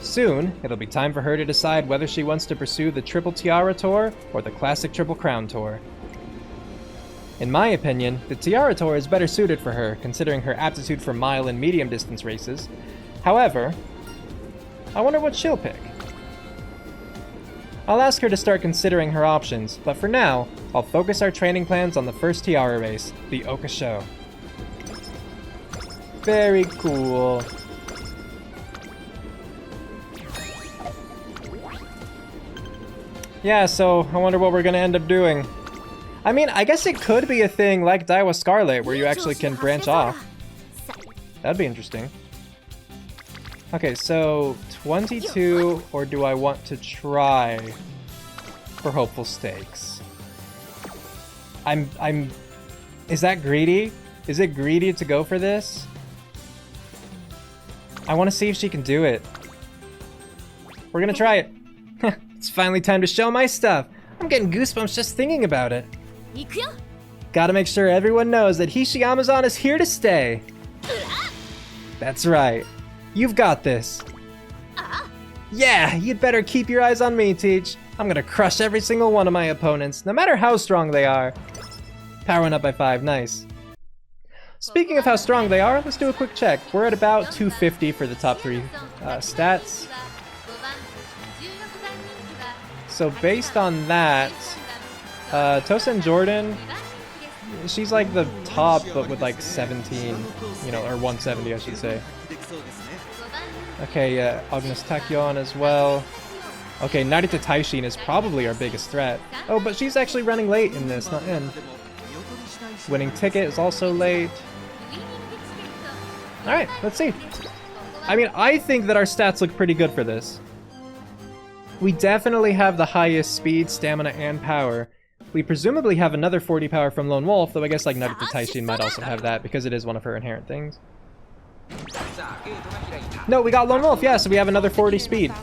Speaker 1: Soon, it'll be time for her to decide whether she wants to pursue the Triple Tiara Tour or the Classic Triple Crown Tour. In my opinion, the Tiara Tour is better suited for her, considering her aptitude for mile and medium distance races. However, I wonder what she'll pick. I'll ask her to start considering her options, but for now, I'll focus our training plans on the first Tiara race, the Oka Sho. Very cool. Yeah, so I wonder what we're gonna end up doing. I mean, I guess it could be a thing like Daiwa Scarlet, where you actually can branch off. That'd be interesting. Okay, so 22, or do I want to try for Hopeful Stakes? Is that greedy? Is it greedy to go for this? I want to see if she can do it. We're gonna try it. It's finally time to show my stuff. I'm getting goosebumps just thinking about it. Gotta make sure everyone knows that Hishiyama-san is here to stay. That's right. You've got this. Yeah, you'd better keep your eyes on me, Teach. I'm gonna crush every single one of my opponents, no matter how strong they are. Power went up by 5, nice. Speaking of how strong they are, let's do a quick check. We're at about 250 for the top 3 stats. So based on that, Tosa and Jordan, she's like the top, but with like 17, you know, or 170, I should say. Okay, Agnes Tachyon as well. Okay, Narita Taishin is probably our biggest threat. Oh, but she's actually running late in this, not in. Winning Ticket is also late. Alright, let's see. I mean, I think that our stats look pretty good for this. We definitely have the highest speed, stamina, and power. We presumably have another 40 power from Lone Wolf, though I guess like Narita Taishin might also have that because it is one of her inherent things. No, we got Lone Wolf, yeah, so we have another 40 speed.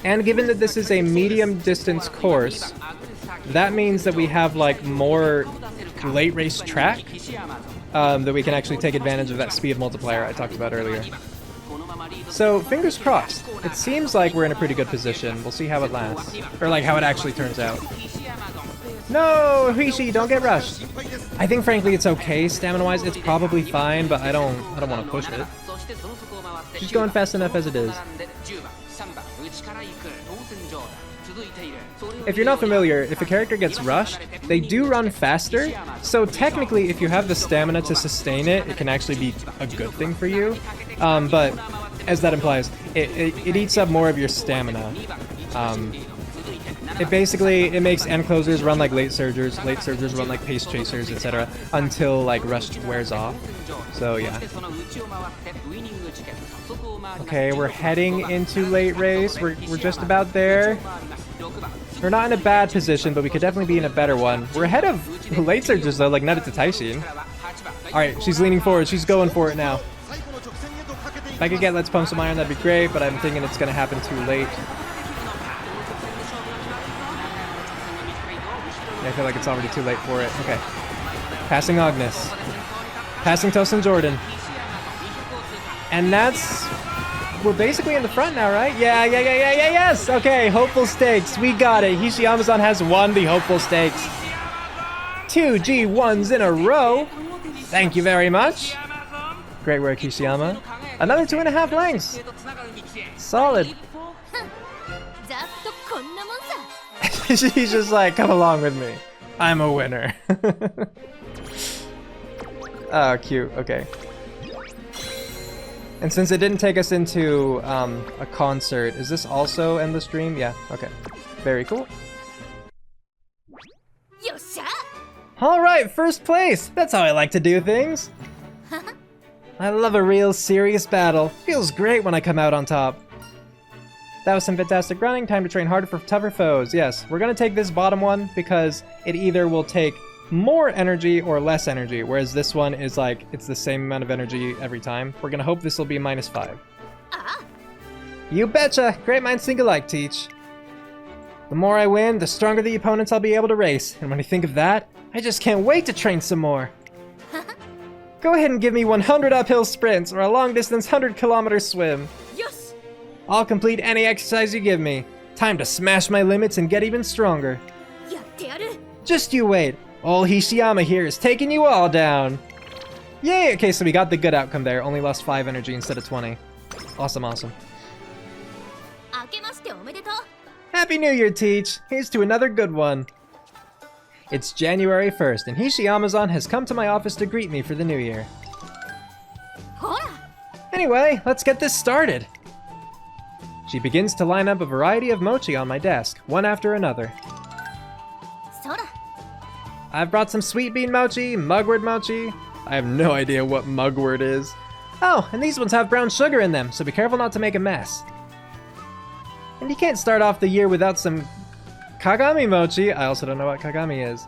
Speaker 1: And given that this is a medium distance course, that means that we have like more late race track, that we can actually take advantage of that speed multiplier I talked about earlier. So, fingers crossed. It seems like we're in a pretty good position. We'll see how it lasts. Or like how it actually turns out. No, Hishi, don't get rushed. I think frankly it's okay stamina-wise. It's probably fine, but I don't want to push it. She's going fast enough as it is. If you're not familiar, if a character gets rushed, they do run faster, so technically if you have the stamina to sustain it, it can actually be a good thing for you. But as that implies, it eats up more of your stamina. It makes end closers run like late surgers run like pace chasers, etc. until like rush wears off. So yeah. Okay, we're heading into late race. We're just about there. We're not in a bad position, but we could definitely be in a better one. We're ahead of late surgers though, like Narita Taishin. Alright, she's leaning forward. She's going for it now. If I could get Let's Pump Some Iron, that'd be great, but I'm thinking it's going to happen too late. Yeah, I feel like it's already too late for it. Okay. Passing Agnes. Passing Tosin Jordan. And that's... We're basically in the front now, right? Yes! Okay, Hopeful Stakes. We got it. Hishiyama-san has won the Hopeful Stakes. 2 G1s in a row. Thank you very much. Great work, Hishiyama. Another 2.5 lengths. Solid. She's just like, come along with me. I'm a winner. Oh, cute. Okay. And since it didn't take us into a concert, is this also end the stream? Yeah, okay. Very cool.
Speaker 2: Yosha!
Speaker 1: Alright, first place! That's how I like to do things! I love a real serious battle. Feels great when I come out on top. That was some fantastic running. Time to train harder for tougher foes. Yes, we're gonna take this bottom one because it either will take more energy or less energy, whereas this one is like, it's the same amount of energy every time. We're gonna hope this will be -5. You betcha! Great minds think alike, Teach. The more I win, the stronger the opponents I'll be able to race. And when I think of that, I just can't wait to train some more. Go ahead and give me 100 uphill sprints or a long distance 100-kilometer swim.
Speaker 2: Yes!
Speaker 1: I'll complete any exercise you give me. Time to smash my limits and get even stronger. Just you wait. Old Hishiyama here is taking you all down. Yay! Okay, so we got the good outcome there. Only lost 5 energy instead of 20. Awesome, awesome. Happy New Year, Teach! Here's to another good one. It's January 1st, and Hishiyama-san has come to my office to greet me for the new year. Anyway, let's get this started. She begins to line up a variety of mochi on my desk, one after another. I've brought some sweet bean mochi, mugwort mochi. I have no idea what mugwort is. Oh, and these ones have brown sugar in them, so be careful not to make a mess. And you can't start off the year without some Kagami mochi. I also don't know what Kagami is.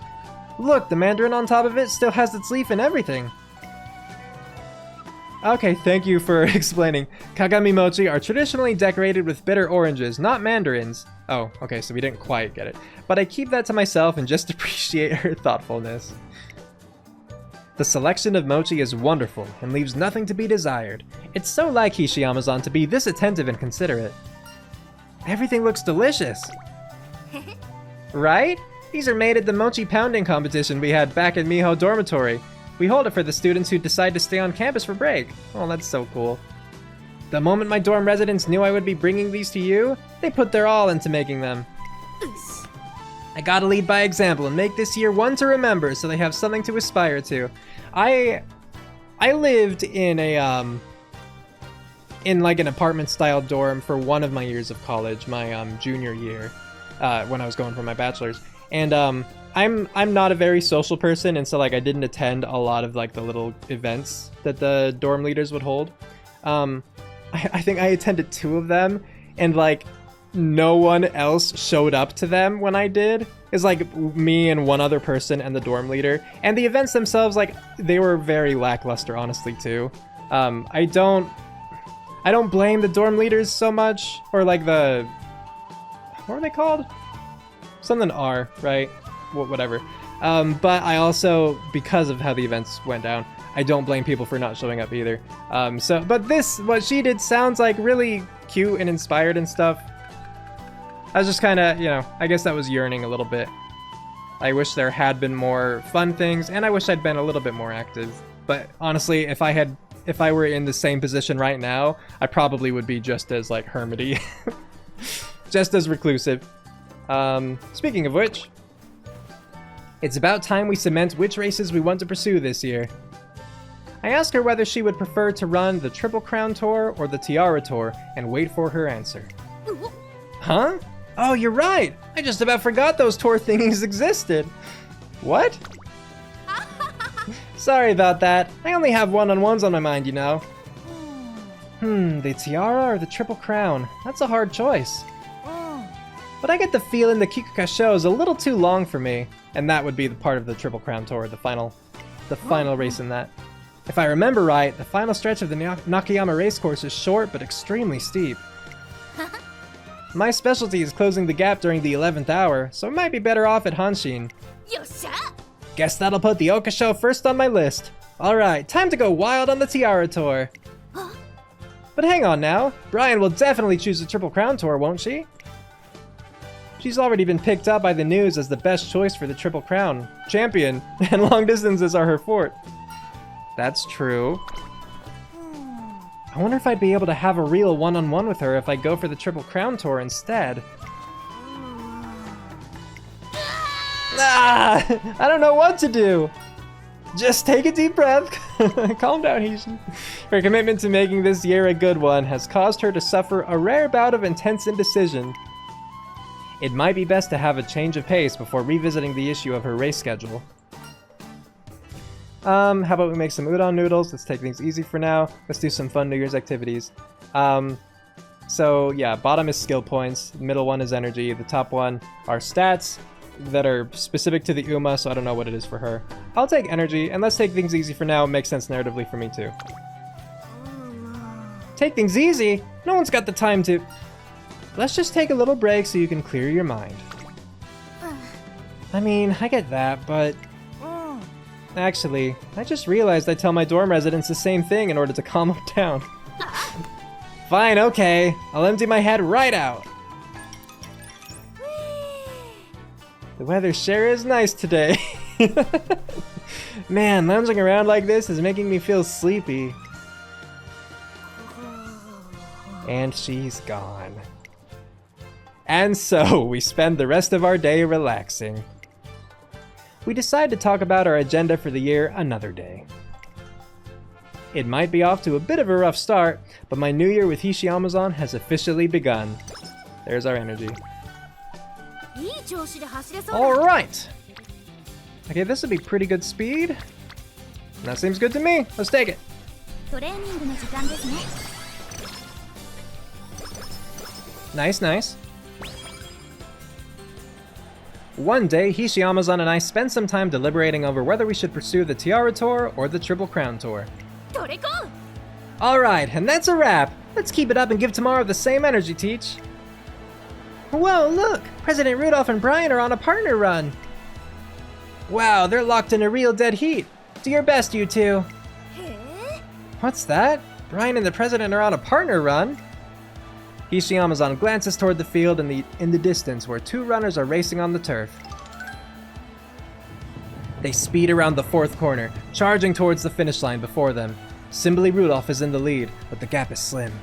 Speaker 1: Look, the mandarin on top of it still has its leaf and everything. Okay, thank you for explaining. Kagami mochi are traditionally decorated with bitter oranges, not mandarins. Oh, okay, so we didn't quite get it. But I keep that to myself and just appreciate her thoughtfulness. The selection of mochi is wonderful and leaves nothing to be desired. It's so like Hishiyama-san to be this attentive and considerate. Everything looks delicious. Right? These are made at the mochi pounding competition we had back at Miho Dormitory. We hold it for the students who decide to stay on campus for break. Oh, that's so cool. The moment my dorm residents knew I would be bringing these to you, they put their all into making them. I gotta lead by example and make this year one to remember so they have something to aspire to. I lived in a, in like an apartment style dorm for one of my years of college, my junior year, when I was going for my bachelor's. And I'm not a very social person, and so like I didn't attend a lot of like the little events that the dorm leaders would hold. I think I attended 2 of them, and like no one else showed up to them when I did. It's like me and one other person and the dorm leader. And the events themselves, like, they were very lackluster, honestly, too. I don't blame the dorm leaders so much, or like the, what are they called? Something R, right? Whatever. But I also, because of how the events went down, I don't blame people for not showing up either. But this, what she did sounds like really cute and inspired and stuff. I was just kind of, you know, I guess that was yearning a little bit. I wish there had been more fun things, and I wish I'd been a little bit more active. But honestly, if I were in the same position right now, I probably would be just as, like, hermity. Just as reclusive. Speaking of which, it's about time we cement which races we want to pursue this year. I asked her whether she would prefer to run the Triple Crown Tour or the Tiara Tour, and wait for her answer. Huh? Oh, you're right! I just about forgot those tour thingies existed! What? Sorry about that. I only have one-on-ones on my mind, you know. The Tiara or the Triple Crown? That's a hard choice. But I get the feeling the Shuka Sho is a little too long for me, and that would be the part of the Triple Crown Tour, the final race in that. If I remember right, the final stretch of the Nakayama racecourse is short but extremely steep. My specialty is closing the gap during the 11th hour, so I might be better off at Hanshin. Guess that'll put the Oka Sho first on my list. Alright, time to go wild on the Tiara Tour. But hang on now, Brian will definitely choose the Triple Crown Tour, won't she? She's already been picked up by the news as the best choice for the Triple Crown champion, and long distances are her forte. That's true. I wonder if I'd be able to have a real one-on-one with her if I go for the Triple Crown Tour instead. Ah! I don't know what to do! Just take a deep breath. Calm down, Hishi. Her commitment to making this year a good one has caused her to suffer a rare bout of intense indecision. It might be best to have a change of pace before revisiting the issue of her race schedule. How about we make some udon noodles? Let's take things easy for now. Let's do some fun New Year's activities. So yeah, bottom is skill points, middle one is energy, the top one are stats that are specific to the Uma, so I don't know what it is for her. I'll take energy, and let's take things easy for now. It makes sense narratively for me too. Take things easy? No one's got the time to... Let's just take a little break so you can clear your mind. I mean, I get that, but... Actually, I just realized I tell my dorm residents the same thing in order to calm them down. Fine, okay. I'll empty my head right out. The weather sure is nice today. Man, lounging around like this is making me feel sleepy. And she's gone. And so, we spend the rest of our day relaxing. We decide to talk about our agenda for the year another day. It might be off to a bit of a rough start, but my new year with Hishi Amazon has officially begun. There's our energy. Alright! Okay, this would be pretty good speed. That seems good to me. Let's take it. Nice, nice. One day, Hishi Amazon and I spent some time deliberating over whether we should pursue the Tiara Tour or the Triple Crown Tour. Alright, and that's a wrap. Let's keep it up and give tomorrow the same energy, Teach. Whoa, look! President Rudolph and Brian are on a partner run. Wow, they're locked in a real dead heat. Do your best, you two. What's that? Brian and the President are on a partner run? Hishi Amazon glances toward the field in the distance where two runners are racing on the turf. They speed around the fourth corner, charging towards the finish line before them. Simbly Rudolph is in the lead, but the gap is slim.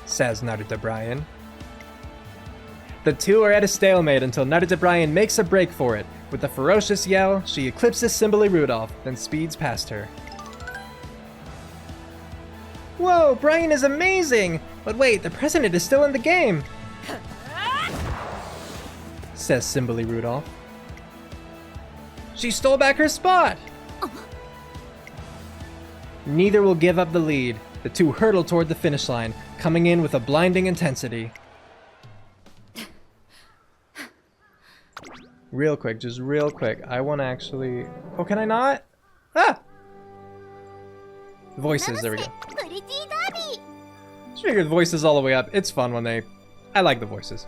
Speaker 1: Says Narita Brian. The two are at a stalemate until Narita Brian makes a break for it. With a ferocious yell, she eclipses Simbly Rudolph, then speeds past her. Whoa, Brian is amazing! But wait, the President is still in the game! Says Simbly Rudolph. She stole back her spot! Neither will give up the lead. The two hurtle toward the finish line, coming in with a blinding intensity. Real quick, just real quick. I want to actually... Oh, can I not? Ah! Voices, there we go. Just figured voices all the way up. It's fun when they... I like the voices.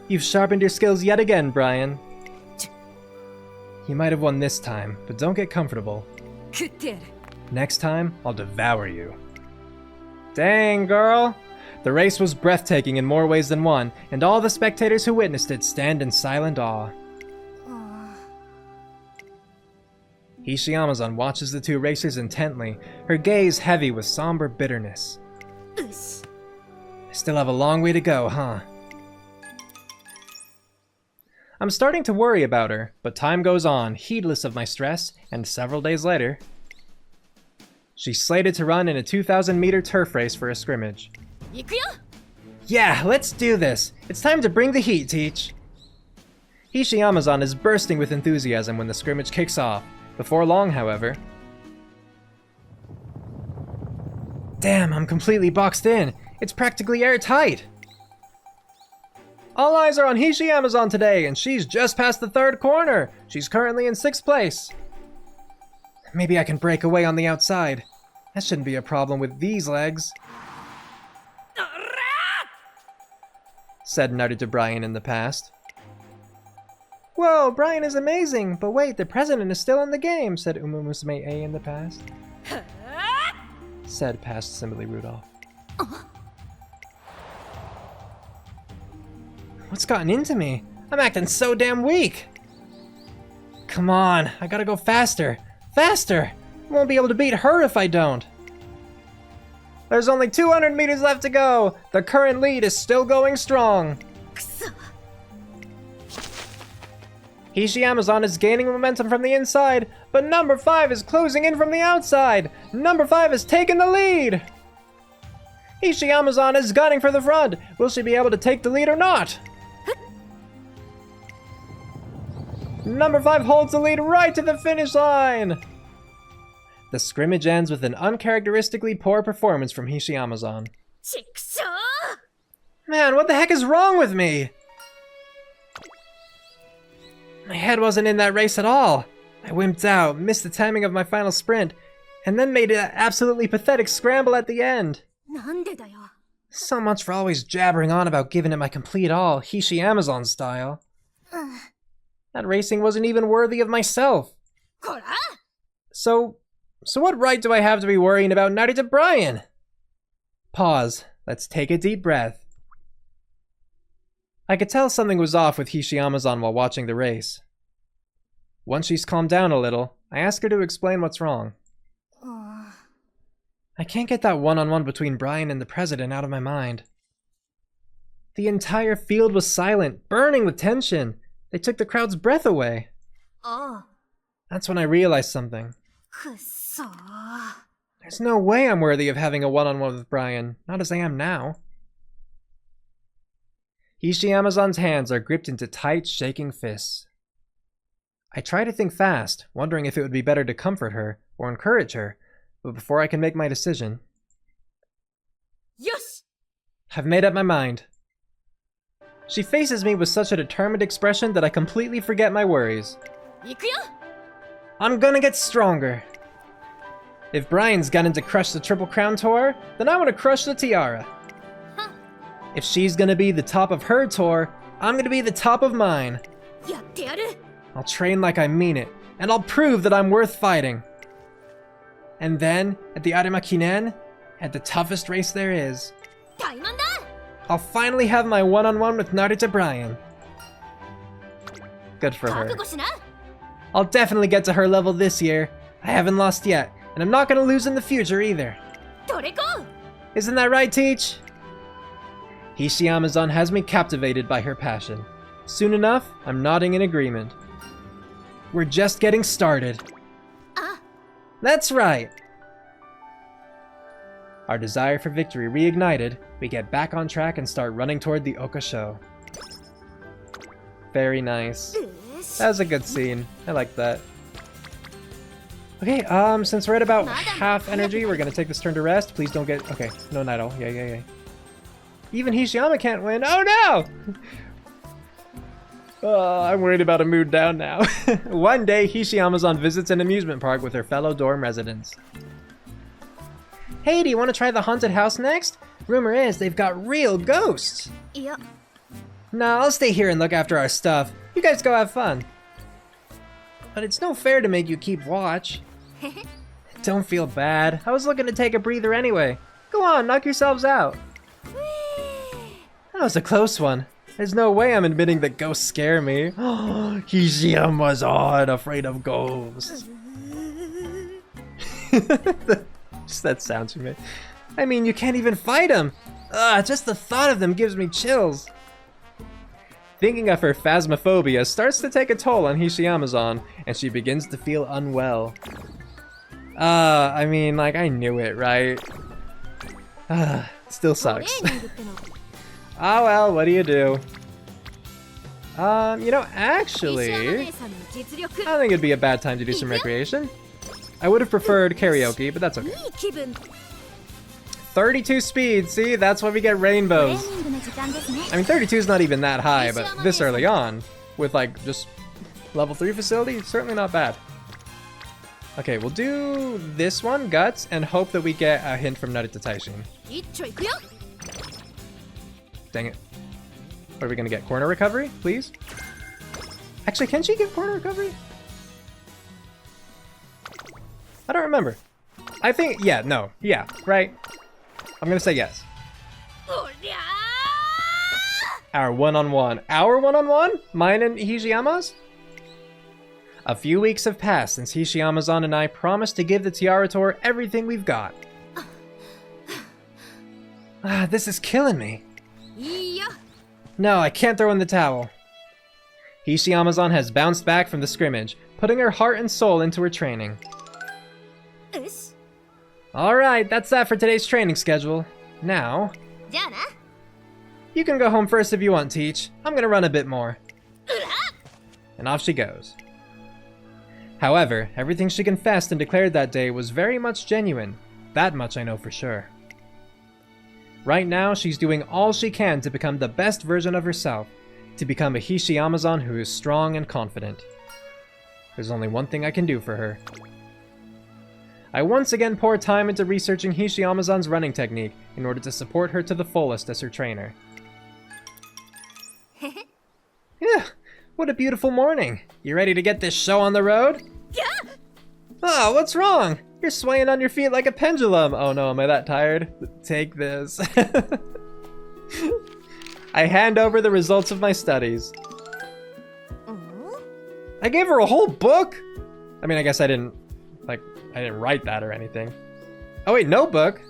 Speaker 1: You've sharpened your skills yet again, Brian. You might have won this time, but don't get comfortable. Next time, I'll devour you. Dang, girl! The race was breathtaking in more ways than one, and all the spectators who witnessed it stand in silent awe. Hishi Amazon watches the two racers intently, her gaze heavy with somber bitterness. I still have a long way to go, huh? I'm starting to worry about her, but time goes on, heedless of my stress, and several days later... She's slated to run in a 2,000-meter turf race for a scrimmage. Yeah, let's do this! It's time to bring the heat, Teach! Hishi Amazon is bursting with enthusiasm when the scrimmage kicks off. Before long, however... Damn, I'm completely boxed in! It's practically airtight! All eyes are on Hishi Amazon today, and she's just past the third corner! She's currently in 6th place. Maybe I can break away on the outside. That shouldn't be a problem with these legs. Said Narita Brian in the past. Whoa, Brian is amazing, but wait, the President is still in the game, said Umamusume A in the past. Said past Simbly Rudolph. What's gotten into me? I'm acting so damn weak. Come on, I gotta go faster. Faster! I won't be able to beat her if I don't. There's only 200 meters left to go. The current lead is still going strong. Hishi Amazon is gaining momentum from the inside, but number 5 is closing in from the outside. Number 5 has taken the lead. Hishi Amazon is gunning for the front. Will she be able to take the lead or not? Number 5 holds the lead right to the finish line. The scrimmage ends with an uncharacteristically poor performance from Hishi Amazon. Man, what the heck is wrong with me? My head wasn't in that race at all. I wimped out, missed the timing of my final sprint, and then made an absolutely pathetic scramble at the end. So much for always jabbering on about giving it my complete all, Hishi Amazon style. That racing wasn't even worthy of myself. So what right do I have to be worrying about Narita Bryan? Pause. Let's take a deep breath. I could tell something was off with Hishi Amazon while watching the race. Once she's calmed down a little, I ask her to explain what's wrong. I can't get that one-on-one between Bryan and the president out of my mind. The entire field was silent, burning with tension. They took the crowd's breath away. That's when I realized something. There's no way I'm worthy of having a one-on-one with Bryan, not as I am now. Hishi Amazon's hands are gripped into tight, shaking fists. I try to think fast, wondering if it would be better to comfort her or encourage her, but before I can make my decision...
Speaker 2: Yes!
Speaker 1: I've made up my mind. She faces me with such a determined expression that I completely forget my worries. I'm gonna get stronger. If Bryan's gunning to crush the Triple Crown tour, then I want to crush the tiara. If she's gonna be the top of her tour, I'm gonna be the top of mine. I'll train like I mean it, and I'll prove that I'm worth fighting. And then, at the Arima Kinen, at the toughest race there is, I'll finally have my one-on-one with Narita Bryan. Good for her. I'll definitely get to her level this year. I haven't lost yet, and I'm not gonna lose in the future either. Isn't that right, Teach? Hishi Amazon has me captivated by her passion. Soon enough, I'm nodding in agreement. We're just getting started. That's right! Our desire for victory reignited, we get back on track and start running toward the Oka Sho. Very nice. That was a good scene. I like that. Okay, since we're at about half energy, we're gonna take this turn to rest. Please don't get... Okay, no Nido. Yeah. Even Hishiyama can't win. Oh no! I'm worried about a mood down now. One day, Hishi Amazon visits an amusement park with her fellow dorm residents. Hey, do you want to try the haunted house next? Rumor is they've got real ghosts.
Speaker 2: Yeah.
Speaker 1: Nah, I'll stay here and look after our stuff. You guys go have fun. But it's no fair to make you keep watch. Don't feel bad. I was looking to take a breather anyway. Go on, knock yourselves out. That was a close one. There's no way I'm admitting that ghosts scare me. Hishi was odd, afraid of ghosts. Just that sound to me. I mean, you can't even fight them. Just the thought of them gives me chills. Thinking of her phasmophobia starts to take a toll on Hishi Amazon, and she begins to feel unwell. I mean, like, I knew it, right? Still sucks. Ah, well, what do you do? You know, actually, I don't think it'd be a bad time to do some recreation. I would have preferred karaoke, but that's okay. 32 speed, see? That's why we get rainbows. I mean, 32 is not even that high, but this early on, with like just level 3 facility, certainly not bad. Okay, we'll do this one, Guts, and hope that we get a hint from Narita Taishin. Dang it. What are we gonna get? Corner recovery, please? Actually, can she give corner recovery? I don't remember. I think, yeah, no, yeah, right? I'm gonna say yes. Our one-on-one. Our one-on-one? Mine and Hishiyama's? A few weeks have passed since Hishiyama-san and I promised to give the Tiara Tour everything we've got. This is killing me. No, I can't throw in the towel. Hishi Amazon has bounced back from the scrimmage, putting her heart and soul into her training.
Speaker 2: よし
Speaker 1: Alright, that's that for today's training schedule. Now,
Speaker 2: じゃあな
Speaker 1: you can go home first if you want, Teach. I'm gonna run a bit more. And off she goes. However, everything she confessed and declared that day was very much genuine. That much I know for sure. Right now, she's doing all she can to become the best version of herself, to become a Hishi Amazon who is strong and confident. There's only one thing I can do for her. I once again pour time into researching Hishi Amazon's running technique in order to support her to the fullest as her trainer. Yeah, what a beautiful morning. You ready to get this show on the road?
Speaker 2: Yeah.
Speaker 1: Oh, what's wrong? You're swaying on your feet like a pendulum. Oh no, am I that tired? Take this. I hand over the results of my studies. I gave her a whole book? I mean, I guess I didn't write that or anything. Oh wait, notebook?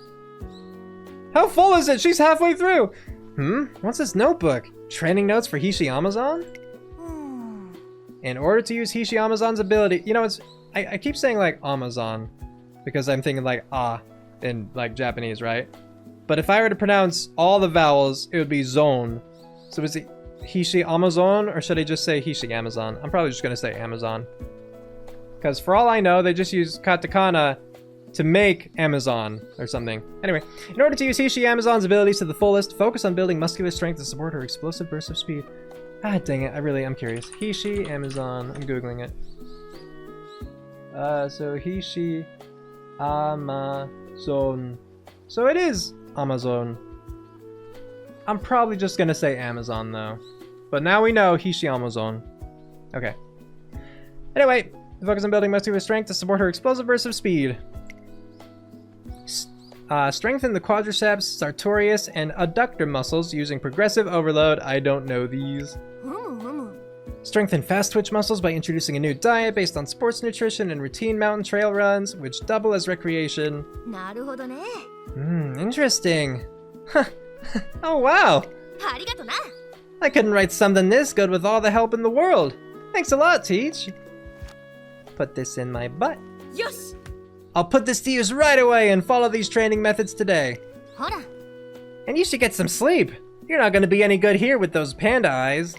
Speaker 1: How full is it? She's halfway through. What's this notebook? Training notes for Hishi Amazon? In order to use Hishi Amazon's ability, you know, I keep saying like Amazon because I'm thinking like in like Japanese, right? But if I were to pronounce all the vowels, it would be zone. So is it Hishi Amazon or should I just say Hishi Amazon? I'm probably just gonna say Amazon. Because for all I know, they just use katakana to make Amazon or something. Anyway, in order to use Hishi Amazon's abilities to the fullest, focus on building muscular strength to support her explosive bursts of speed. Ah, dang it, I'm curious. Hishi Amazon, I'm googling it. So Hishi Amazon. So it is Amazon. I'm probably just gonna say Amazon though. But now we know Hishi Amazon. Okay. Anyway, focus on building muscular strength to support her explosive bursts of speed. Strengthen the quadriceps, sartorius, and adductor muscles using progressive overload. I don't know these. Strengthen fast twitch muscles by introducing a new diet based on sports nutrition and routine mountain trail runs, which double as recreation.
Speaker 2: なるほどね
Speaker 1: Interesting. Oh wow.
Speaker 2: ありがとな
Speaker 1: I couldn't write something this good with all the help in the world. Thanks a lot, Teach. Put this in my butt.
Speaker 2: よし
Speaker 1: I'll put this to use right away and follow these training methods today.
Speaker 2: ほら
Speaker 1: And you should get some sleep. You're not going to be any good here with those panda eyes.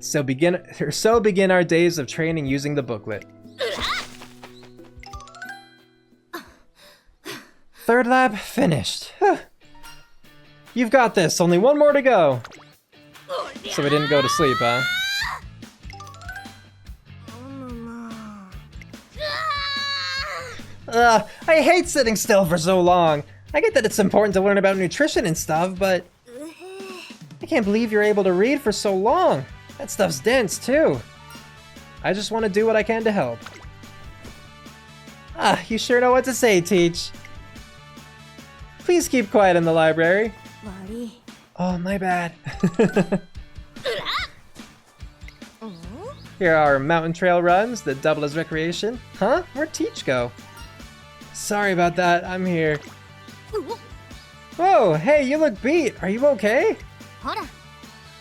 Speaker 1: So begin our days of training using the booklet. Third lab finished. You've got this. Only one more to go. So we didn't go to sleep, huh? I hate sitting still for so long. I get that it's important to learn about nutrition and stuff, but I can't believe you're able to read for so long. That stuff's dense, too. I just want to do what I can to help. You sure know what to say, Teach. Please keep quiet in the library.
Speaker 2: 悪い
Speaker 1: Oh, my bad. Here are mountain trail runs that double as recreation. Huh? Where'd Teach go? Sorry about that, I'm here. Whoa, hey, you look beat. Are you okay?
Speaker 2: ほら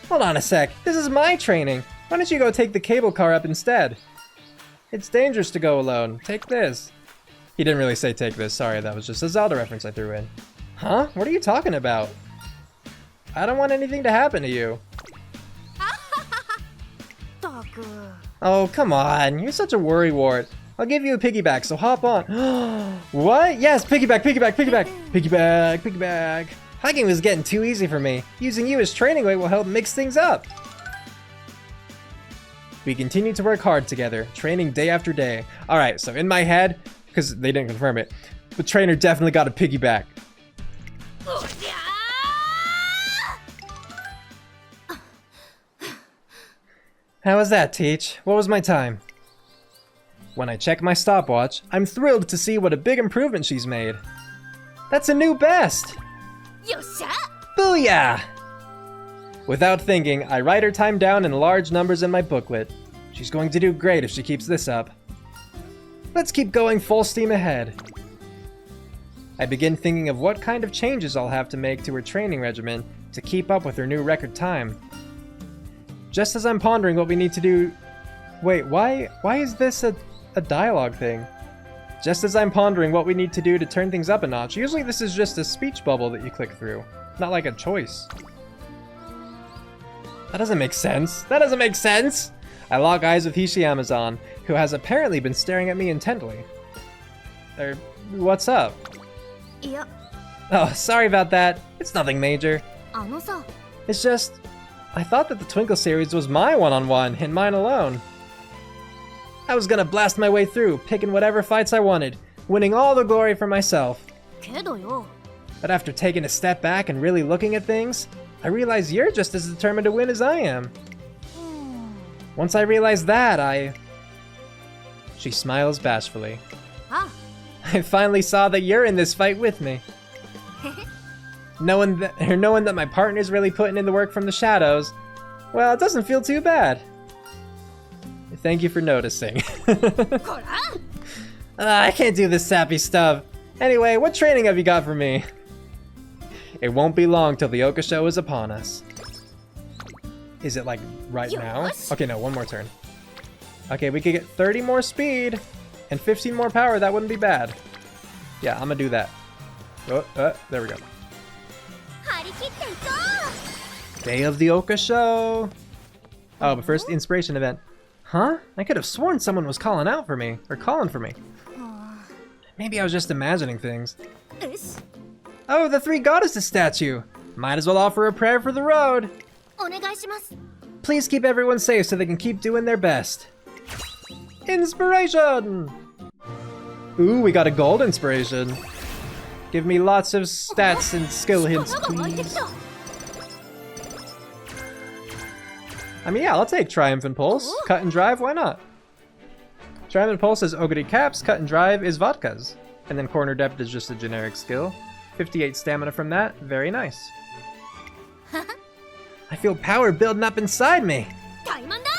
Speaker 1: Hold on a sec. This is my training. Why don't you go take the cable car up instead? It's dangerous to go alone. Take this. He didn't really say take this. Sorry, that was just a Zelda reference I threw in. Huh? What are you talking about? I don't want anything to happen to you.
Speaker 2: ったく
Speaker 1: Oh, come on. You're such a worrywart. I'll give you a piggyback, so hop on. What? Yes, piggyback, piggyback, piggyback. Piggyback, piggyback. Hiking was getting too easy for me. Using you as training weight will help mix things up. We continue to work hard together, training day after day. Alright, so in my head, because they didn't confirm it, the trainer definitely got a piggyback. How was that, Teach? What was my time? When I check my stopwatch, I'm thrilled to see what a big improvement she's made. That's a new best!
Speaker 2: よっしゃ
Speaker 1: Booyah! Without thinking, I write her time down in large numbers in my booklet. She's going to do great if she keeps this up. Let's keep going full steam ahead. I begin thinking of what kind of changes I'll have to make to her training regimen to keep up with her new record time. Just as I'm pondering what we need to do... Wait, why is this a dialogue thing? Just as I'm pondering what we need to do to turn things up a notch. Usually this is just a speech bubble that you click through. Not like a choice. That doesn't make sense. That doesn't make sense! I lock eyes with Hishi Amazon, who has apparently been staring at me intently. What's up?
Speaker 2: Yeah.
Speaker 1: Oh, sorry about that. It's nothing major.
Speaker 2: あのさ、
Speaker 1: It's just... I thought that the Twinkle series was my one-on-one, and mine alone. I was gonna blast my way through, picking whatever fights I wanted, winning all the glory for myself.
Speaker 2: けどよ。
Speaker 1: But after taking a step back and really looking at things, I realized you're just as determined to win as I am. Once I realized that, She smiles bashfully.
Speaker 2: あ、
Speaker 1: I finally saw that you're in this fight with me. Knowing that my partner's really putting in the work from the shadows, well, it doesn't feel too bad. Thank you for noticing.
Speaker 2: こら。
Speaker 1: I can't do this sappy stuff. Anyway, what training have you got for me? It won't be long till the Oka Sho is upon us. Is it like right now? Okay, no, one more turn. Okay, we could get 30 more speed and 15 more power. That wouldn't be bad. Yeah, I'm gonna do that. Oh, there we go.
Speaker 2: 張り切っていこう。
Speaker 1: Day of the Oka Sho. Oh, but first the inspiration event. Huh? I could have sworn someone was calling out for me, or calling for me. Maybe I was just imagining things.
Speaker 2: よし。
Speaker 1: Oh, the three goddesses statue! Might as well offer a prayer for the road.
Speaker 2: お願いします。
Speaker 1: Please keep everyone safe so they can keep doing their best. Inspiration! Ooh, we got a gold inspiration. Give me lots of stats and skill hints,
Speaker 2: 力が湧いてき
Speaker 1: please.
Speaker 2: た。
Speaker 1: I mean, yeah, I'll take Triumphant Pulse. Cut and Drive, why not? Triumphant Pulse is Ogre Caps, Cut and Drive is Vodka's. And then Corner Depth is just a generic skill. 58 stamina from that, very nice. I feel power building up inside me.
Speaker 2: タイマンだ。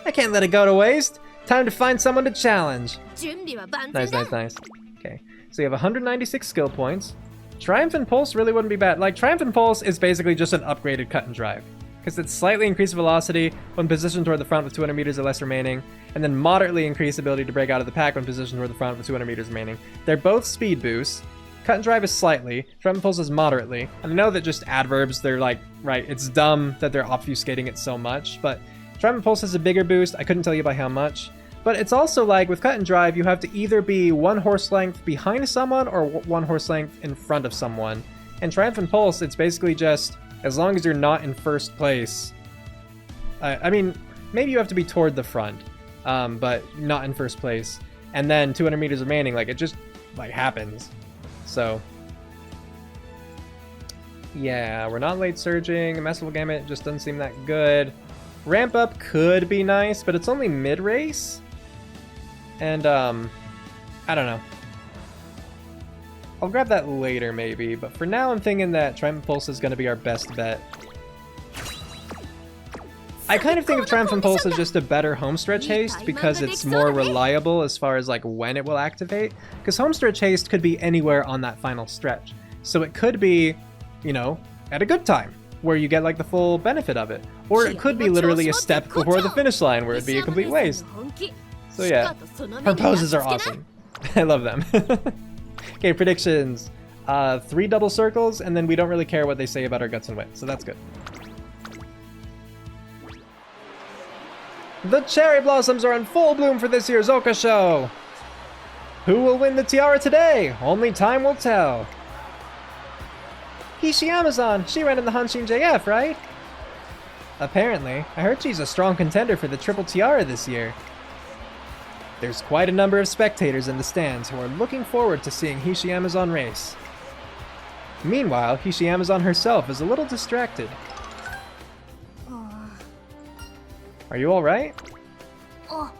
Speaker 1: I can't let it go to waste. Time to find someone to challenge.
Speaker 2: 準備は万
Speaker 1: Nice,
Speaker 2: 全
Speaker 1: nice,
Speaker 2: だ。
Speaker 1: nice. Okay, so you have 196 skill points. Triumphant Pulse really wouldn't be bad. Like, Triumphant Pulse is basically just an upgraded Cut and Drive. Because it's slightly increased velocity when positioned toward the front with 200 meters or less remaining, and then moderately increased ability to break out of the pack when positioned toward the front with 200 meters remaining. They're both speed boosts. Cut and Drive is slightly, Triumphant Pulse is moderately. And I know that just adverbs, they're like, right, it's dumb that they're obfuscating it so much, but Triumphant Pulse has a bigger boost, I couldn't tell you by how much. But it's also like, with Cut and Drive, you have to either be one horse length behind someone or one horse length in front of someone. And Triumphant Pulse, it's basically just, as long as you're not in first place. I mean, maybe you have to be toward the front, but not in first place. And then 200 meters remaining, like, it just, like, happens. So, yeah, we're not late surging. Masterful Gamut just doesn't seem that good. Ramp up could be nice, but it's only mid-race. And, I don't know. I'll grab that later, maybe, but for now I'm thinking that Triumphant Pulse is going to be our best bet. I kind of think of Triumphant Pulse as just a better homestretch haste because it's more reliable as far as like when it will activate. Because homestretch haste could be anywhere on that final stretch. So it could be, you know, at a good time where you get like the full benefit of it. Or it could be literally a step before the finish line where it'd be a complete waste. So yeah, her poses are awesome. I love them. Okay, predictions. 3 double circles, and then we don't really care what they say about our guts and wit, so that's good. The cherry blossoms are in full bloom for this year's Oka Sho. Who will win the tiara today? Only time will tell. Hishi Amazon, she ran in the Hanshin JF, right? Apparently. I heard she's a strong contender for the triple tiara this year. There's quite a number of spectators in the stands who are looking forward to seeing Hishi Amazon race. Meanwhile, Hishi Amazon herself is a little distracted. Are you alright?
Speaker 2: Oh.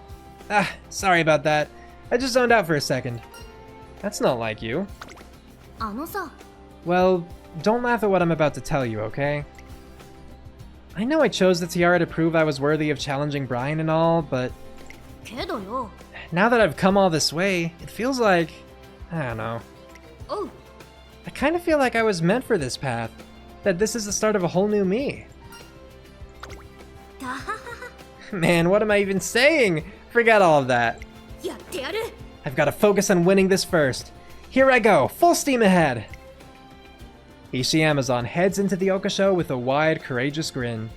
Speaker 1: Ah, sorry about that. I just zoned out for a second. That's not like you.
Speaker 2: あのさ。
Speaker 1: Well, don't laugh at what I'm about to tell you, okay? I know I chose the tiara to prove I was worthy of challenging Brian and all, but
Speaker 2: けどよ。
Speaker 1: now that I've come all this way, it feels like... I don't know.
Speaker 2: おう。
Speaker 1: I kind of feel like I was meant for this path. That this is the start of a whole new me.
Speaker 2: だはは。
Speaker 1: Man, what am I even saying? Forget all of that.
Speaker 2: やってやる
Speaker 1: I've got to focus on winning this first. Here I go, full steam ahead. Hishi Amazon heads into the Oka Sho with a wide, courageous grin.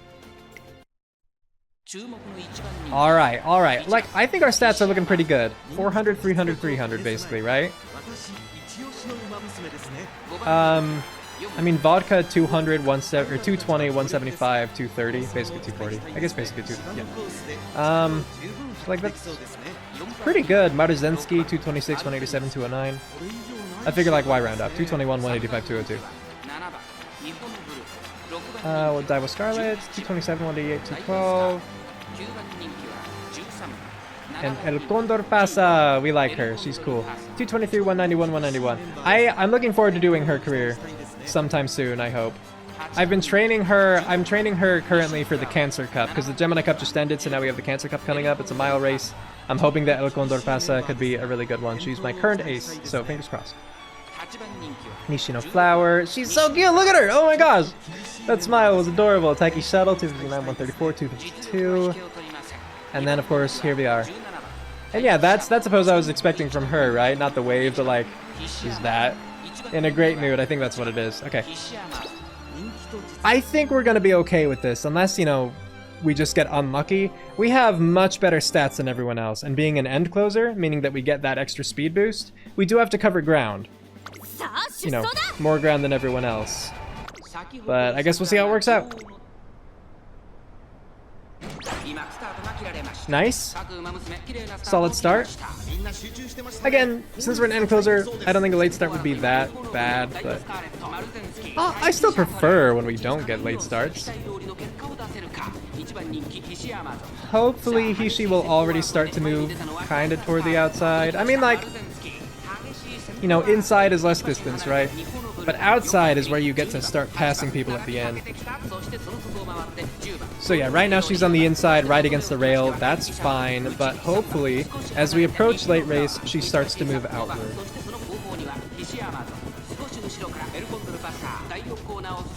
Speaker 1: Alright. Like, I think our stats are looking pretty good. 400, 300, 300, basically, right? I mean, vodka 200, 220, 175, 230, basically 240. I guess basically 2, yeah. Like that's pretty good. Maruzensky 226, 187, 209. I figure like why round up? 221, 185, 202. We'll die with Scarlet, 227, 188, 212. And El Condor Pasa, we like her, she's cool. 223, 191, 191. I'm looking forward to doing her career sometime soon, I hope. I'm training her currently for the Cancer Cup, because the Gemini Cup just ended, so now we have the Cancer Cup coming up. It's a mile race. I'm hoping that El Condor Pasa could be a really good one. She's my current ace, so fingers crossed. Nishino Flower, she's so cute, look at her! Oh my gosh! That smile was adorable. Taiki Shuttle, 259, 134, 252. And then, of course, here we are. And yeah, that's a pose I was expecting from her, right? Not the wave, but like, she's that. In a great mood, I think that's what it is. Okay. I think we're gonna be okay with this, unless, you know, we just get unlucky. We have much better stats than everyone else, and being an end closer, meaning that we get that extra speed boost, we do have to cover ground. You know, more ground than everyone else. But I guess we'll see how it works out. Nice. Solid start. Again, since we're an end closer, I don't think a late start would be that bad, but I still prefer when we don't get late starts. Hopefully Hishi will already start to move kind of toward the outside. I mean, like, you know, inside is less distance, right? But outside is where you get to start passing people at the end. So yeah, right now she's on the inside, right against the rail. That's fine, but hopefully, as we approach late race, she starts to move outward.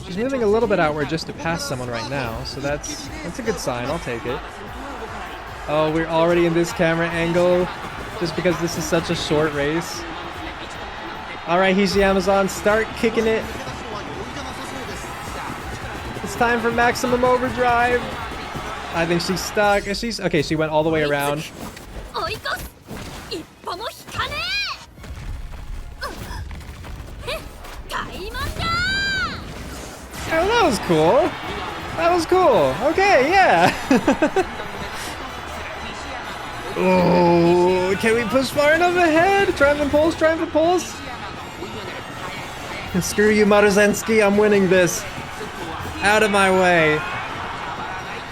Speaker 1: She's moving a little bit outward just to pass someone right now, so that's a good sign. I'll take it. Oh, we're already in this camera angle, just because this is such a short race. Alright, Hishi Amazon, start kicking it. It's time for maximum overdrive. I think she's stuck. Is she? Okay, she went all the way around. Oh, that was cool. That was cool. Okay, yeah. Oh, can we push far enough ahead? Triumphant pulse, triumphant pulse. Screw you, Maruzensky, I'm winning this. Out of my way.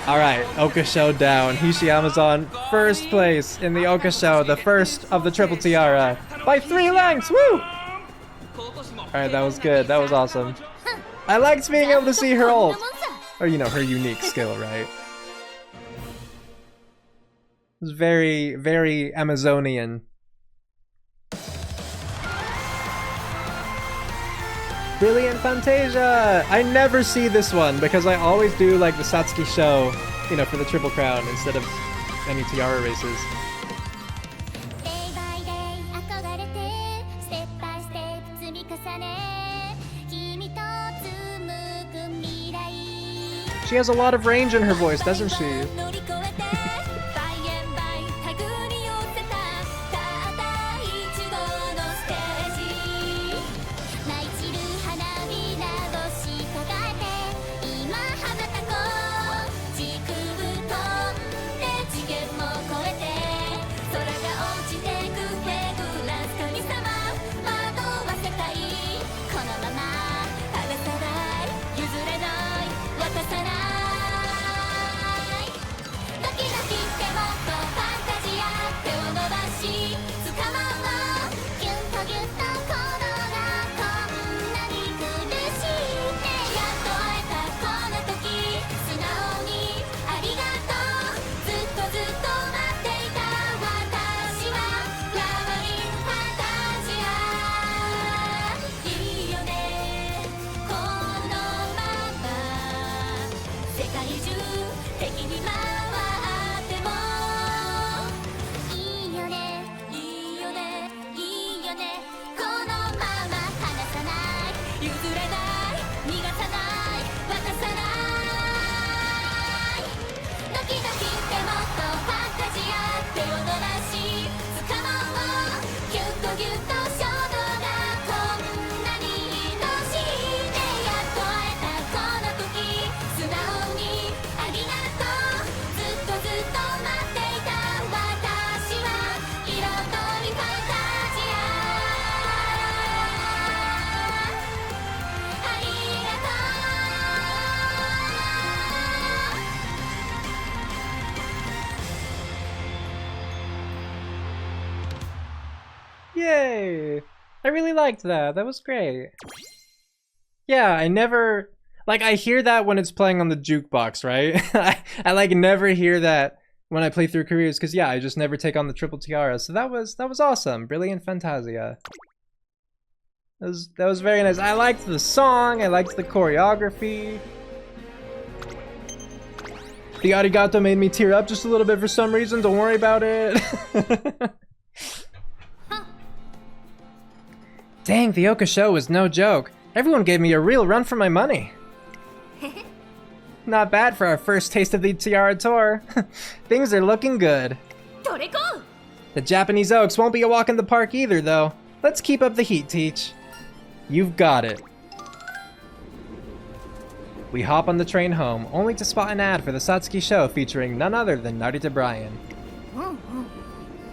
Speaker 1: Alright, Oka Sho down. Hishi Amazon, first place in the Oka Sho, the first of the Triple Tiara. By 3 lengths, woo! Alright, that was good, that was awesome. I liked being able to see her ult. Or, you know, her unique skill, right? It was very, very Amazonian. Brilliant Phantasia! I never see this one because I always do like the Satsuki Sho, you know, for the Triple Crown instead of any Tiara races. She has a lot of range in her voice, doesn't she? Yay! I really liked that. That was great. Yeah, I never... Like, I hear that when it's playing on the jukebox, right? I like never hear that when I play through careers, because yeah, I just never take on the triple tiara. So that was awesome. Brilliant Phantasia. That was very nice. I liked the song. I liked the choreography. The arigato made me tear up just a little bit for some reason. Don't worry about it. Dang, the Oka Sho was no joke. Everyone gave me a real run for my money. Not bad for our first taste of the Tiara Tour. Things are looking good. The Japanese Oaks won't be a walk in the park either, though. Let's keep up the heat, Teach. You've got it. We hop on the train home, only to spot an ad for the Satsuki show featuring none other than Narita Bryan.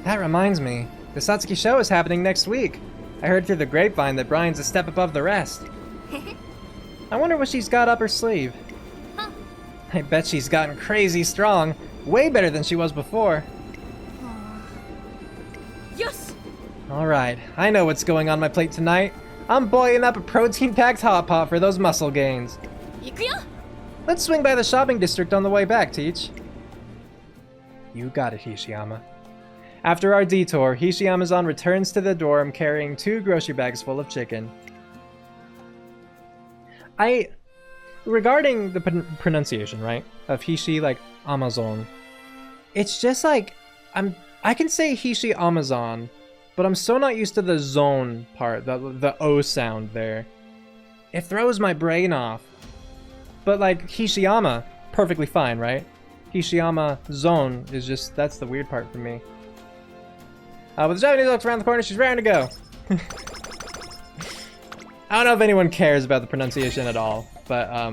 Speaker 1: That reminds me, the Satsuki show is happening next week. I heard through the grapevine that Bryan's a step above the rest. I wonder what she's got up her sleeve. I bet she's gotten crazy strong, way better than she was before.
Speaker 2: Yes.
Speaker 1: Alright, I know what's going on my plate tonight. I'm boiling up a protein-packed hot pot for those muscle gains. Let's swing by the shopping district on the way back, Teach. You got it, Hishiyama. After our detour, Hishiyama-san returns to the dorm carrying 2 grocery bags full of chicken. Regarding the pronunciation, right, of Hishi, like, Amazon, it's just like, I can say Hishi Amazon, but I'm so not used to the zone part, the O sound there. It throws my brain off. But like, Hishiyama, perfectly fine, right? Hishiyama zone is just, that's the weird part for me. But the Japanese looks around the corner, she's raring to go. I don't know if anyone cares about the pronunciation at all, but I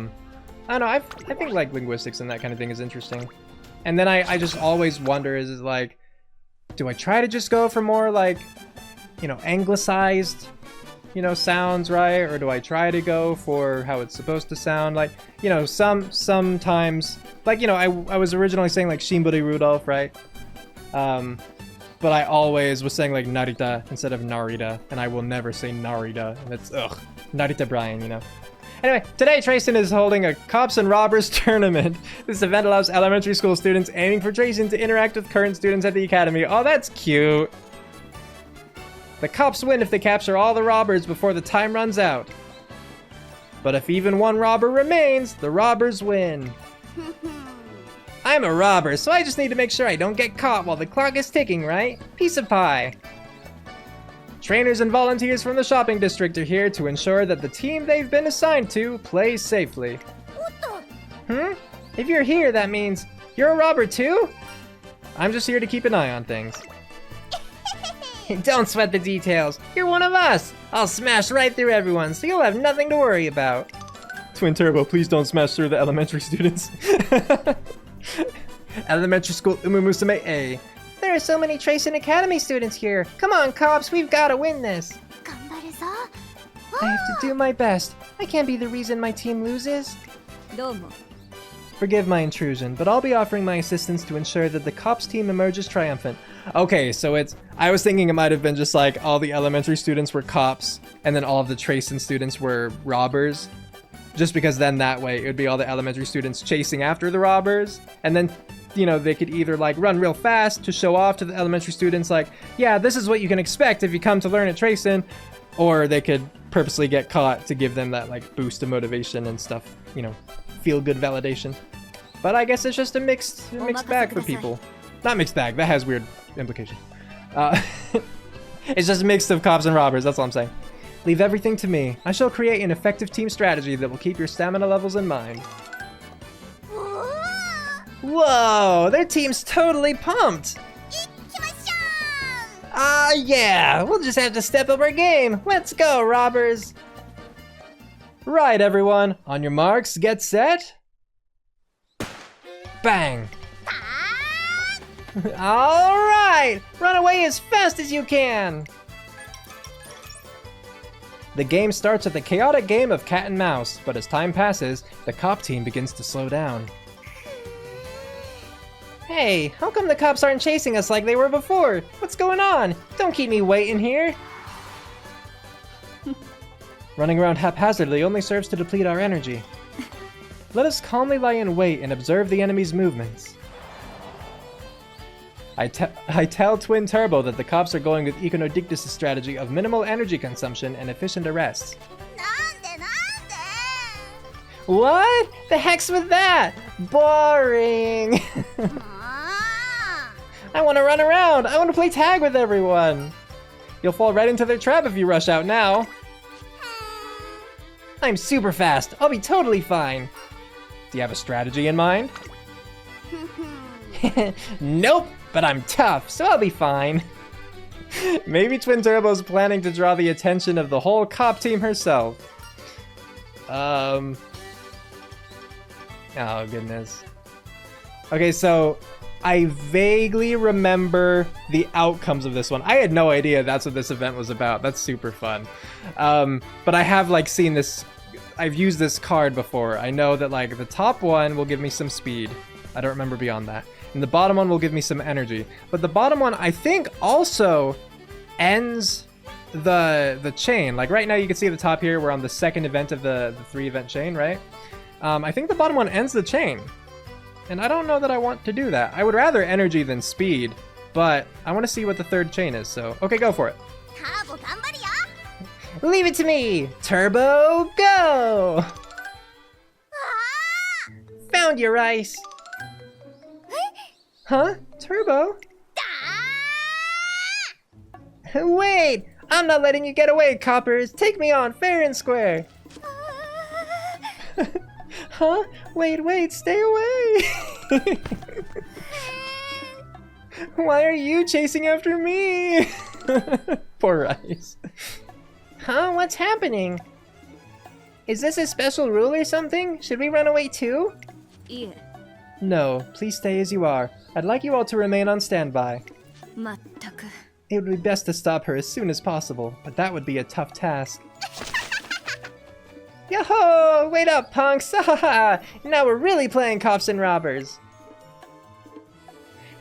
Speaker 1: don't know, I think like linguistics and that kind of thing is interesting. And then I just always wonder, is like, do I try to just go for more like, you know, anglicized, you know, sounds, right? Or do I try to go for how it's supposed to sound? Like, you know, sometimes, like, you know, I was originally saying like Shimburi Rudolph, right? But I always was saying like Narita instead of Narita, and I will never say Narita, and it's, ugh, Narita Bryan, you know? Anyway, today Tracen is holding a Cops and Robbers tournament. This event allows elementary school students aiming for Tracen to interact with current students at the academy. Oh, that's cute. The cops win if they capture all the robbers before the time runs out. But if even one robber remains, the robbers win. I'm a robber, so I just need to make sure I don't get caught while the clock is ticking, right? Piece of pie. Trainers and volunteers from the shopping district are here to ensure that the team they've been assigned to plays safely. If you're here, that means you're a robber too? I'm just here to keep an eye on things. Don't sweat the details. You're one of us. I'll smash right through everyone, so you'll have nothing to worry about. Twin Turbo, please don't smash through the elementary students. Elementary school Umamusume A. There are so many Tracen Academy students here. Come on, cops, we've got to win this. I have to do my best. I can't be the reason my team loses. Forgive my intrusion, but I'll be offering my assistance to ensure that the cops team emerges triumphant. Okay, so I was thinking it might have been just like all the elementary students were cops and then all of the Tracen students were robbers. Just because then that way it would be all the elementary students chasing after the robbers, and then, you know, they could either like run real fast to show off to the elementary students like, yeah, this is what you can expect if you come to learn at Tracen, or they could purposely get caught to give them that like boost of motivation and stuff, you know, feel good validation. But I guess it's just a mixed bag for people. Not mixed bag, that has weird implications. It's just a mix of cops and robbers, that's all I'm saying. Leave everything to me. I shall create an effective team strategy that will keep your stamina levels in mind. Whoa, their team's totally pumped! Ah, yeah, we'll just have to step up our game. Let's go, robbers! Right, everyone, on your marks, get set. Bang! All right, run away as fast as you can! The game starts with a chaotic game of cat and mouse, but as time passes, the cop team begins to slow down. Hey, how come the cops aren't chasing us like they were before? What's going on? Don't keep me waiting here. Running around haphazardly only serves to deplete our energy. Let us calmly lie in wait and observe the enemy's movements. I tell Twin Turbo that the cops are going with Iconodictus' strategy of minimal energy consumption and efficient arrests. What? The heck's with that? Boring! I want to run around! I want to play tag with everyone! You'll fall right into their trap if you rush out now. I'm super fast. I'll be totally fine. Do you have a strategy in mind? Nope, but I'm tough, so I'll be fine. Maybe Twin Turbo's planning to draw the attention of the whole cop team herself. Oh, goodness. Okay, so I vaguely remember the outcomes of this one. I had no idea that's what this event was about. That's super fun. But I have, like, seen this. I've used this card before. I know that, like, the top one will give me some speed. I don't remember beyond that. And the bottom one will give me some energy. But the bottom one, I think, also ends the chain. Like, right now you can see at the top here, we're on the second event of the 3-event chain, right? I think the bottom one ends the chain. And I don't know that I want to do that. I would rather energy than speed, but I want to see what the third chain is, so okay, go for it. Leave it to me! Turbo, go! Found your ice! Huh? Turbo? Wait! I'm not letting you get away, coppers! Take me on fair and square! Huh? Wait, stay away! Why are you chasing after me? Poor Ice. Huh? What's happening? Is this a special rule or something? Should we run away too?
Speaker 3: Yeah.
Speaker 1: No, please stay as you are. I'd like you all to remain on standby. It would be best to stop her as soon as possible, but that would be a tough task. Yo-ho! Wait up, punks! Now we're really playing cops and robbers.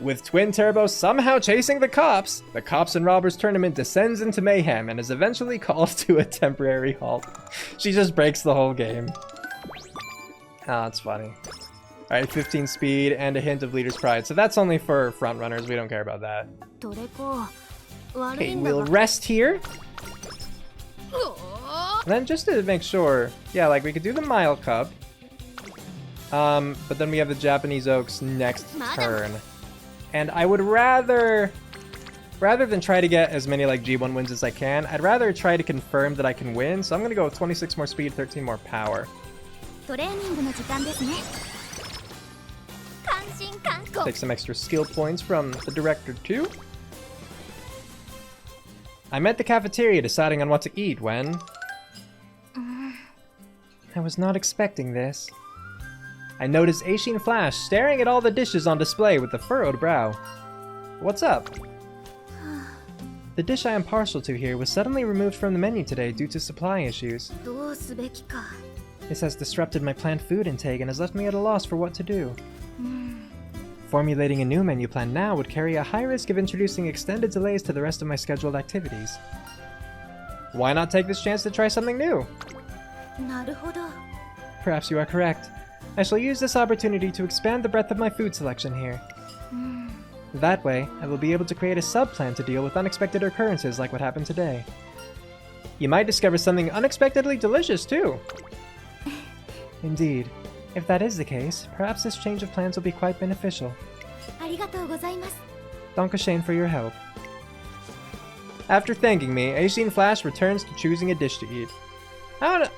Speaker 1: With Twin Turbo somehow chasing the cops and robbers tournament descends into mayhem and is eventually called to a temporary halt. She just breaks the whole game. Oh, that's funny. Alright, 15 speed and a hint of leader's pride. So that's only for front runners. We don't care about that. Okay, we'll rest here. And then just to make sure, yeah, like we could do the Mile Cup. But then we have the Japanese Oaks next turn. And I would rather than try to get as many like G1 wins as I can, I'd rather try to confirm that I can win. So I'm gonna go with 26 more speed, 13 more power. Take some extra skill points from the director too. I'm at the cafeteria deciding on what to eat when... I was not expecting this. I noticed Aishin Flash staring at all the dishes on display with a furrowed brow. What's up? The dish I am partial to here was suddenly removed from the menu today due to supply issues. This has disrupted my planned food intake and has left me at a loss for what to do. Formulating a new menu plan now would carry a high risk of introducing extended delays to the rest of my scheduled activities. Why not take this chance to try something new? Perhaps you are correct. I shall use this opportunity to expand the breadth of my food selection here. That way, I will be able to create a sub-plan to deal with unexpected occurrences like what happened today. You might discover something unexpectedly delicious, too. Indeed. If that is the case, perhaps this change of plans will be quite beneficial. Danke for your help. After thanking me, Aishin Flash returns to choosing a dish to eat. I don't know.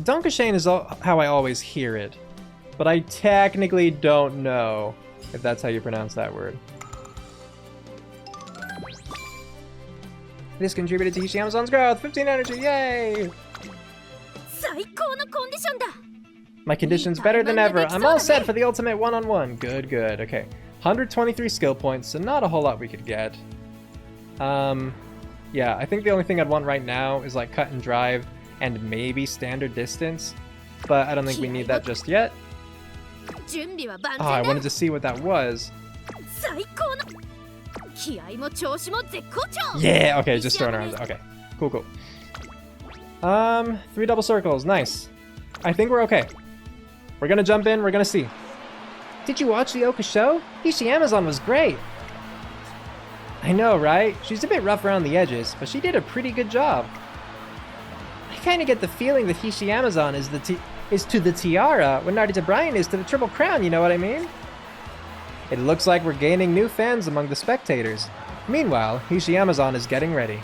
Speaker 1: Danke is how I always hear it, but I technically don't know if that's how you pronounce that word. This contributed to Hishi Amazon's growth. 15 energy, yay! My condition's better than ever. I'm all set for the ultimate one-on-one. Good, good. Okay. 123 skill points, so not a whole lot we could get. Yeah, I think the only thing I'd want right now is like cut and drive and maybe standard distance, but I don't think we need that just yet. Oh, I wanted to see what that was. Yeah, okay, just throwing around. Okay, cool, cool. 3 double circles, nice. I think we're okay. We're gonna jump in, we're gonna see. Did you watch the Oka Sho? Hishi Amazon was great. I know, right? She's a bit rough around the edges, but she did a pretty good job. I kinda get the feeling that Hishi Amazon is to the tiara what Narita Bryan is to the Triple Crown, you know what I mean? It looks like we're gaining new fans among the spectators. Meanwhile, Hishi Amazon is getting ready.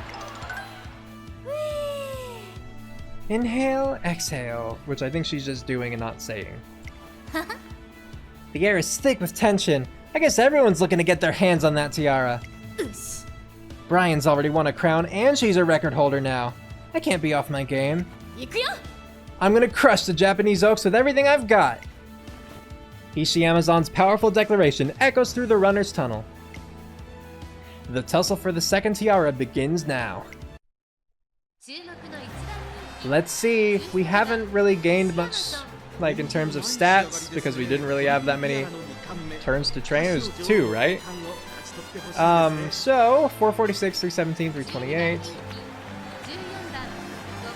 Speaker 1: Inhale, exhale, which I think she's just doing and not saying. The air is thick with tension. I guess everyone's looking to get their hands on that tiara. Brian's already won a crown and she's a record holder now. I can't be off my game. I'm gonna crush the Japanese Oaks with everything I've got. Hishi Amazon's powerful declaration echoes through the runner's tunnel. The tussle for the second tiara begins now. Let's see, we haven't really gained much, like in terms of stats, because we didn't really have that many turns to train. It was 2, right? So 446, 317, 328.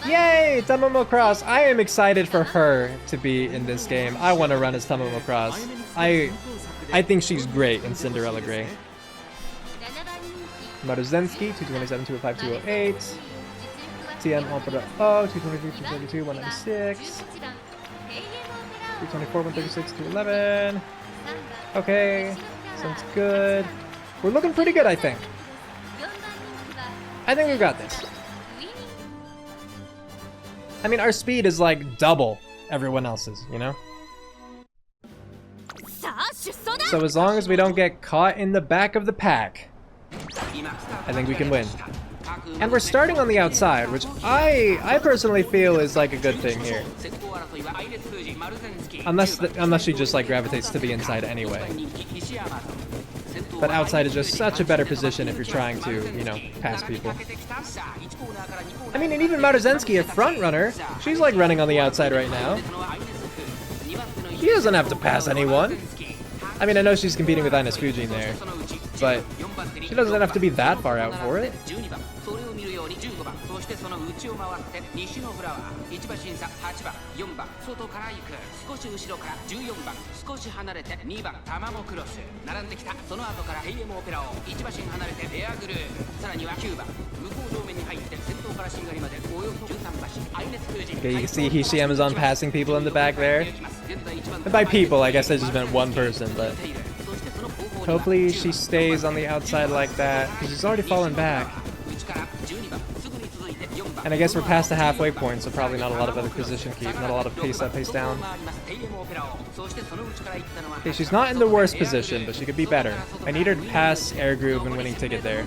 Speaker 1: Yay, Tamomo Cross! I am excited for her to be in this game. I want to run as Tamomo Cross. I think she's great in Cinderella Grey. Maruzensky, 227, 205, 208. TM Opera O, 223, 232, 196. 324, 136, 211. Okay, sounds good. We're looking pretty good, I think. I think we've got this. I mean, our speed is like double everyone else's, you know? So as long as we don't get caught in the back of the pack, I think we can win. And we're starting on the outside, which I personally feel is like a good thing here. Unless she just like gravitates to the inside anyway. But outside is just such a better position if you're trying to, you know, pass people. I mean, and even Maruzensky, a front runner, she's like running on the outside right now. She doesn't have to pass anyone. I mean, I know she's competing with Ines Fujin there, but she doesn't have to be that far out for it. Okay, you can see Hishi Amazon passing people in the back there. And by people, I guess I just meant one person, but hopefully she stays on the outside like that, because she's already fallen back. And I guess we're past the halfway point, so probably not a lot of other position keep, not a lot of pace up, pace down. Okay, she's not in the worst position, but she could be better. I need her to pass Air Groove and winning ticket there.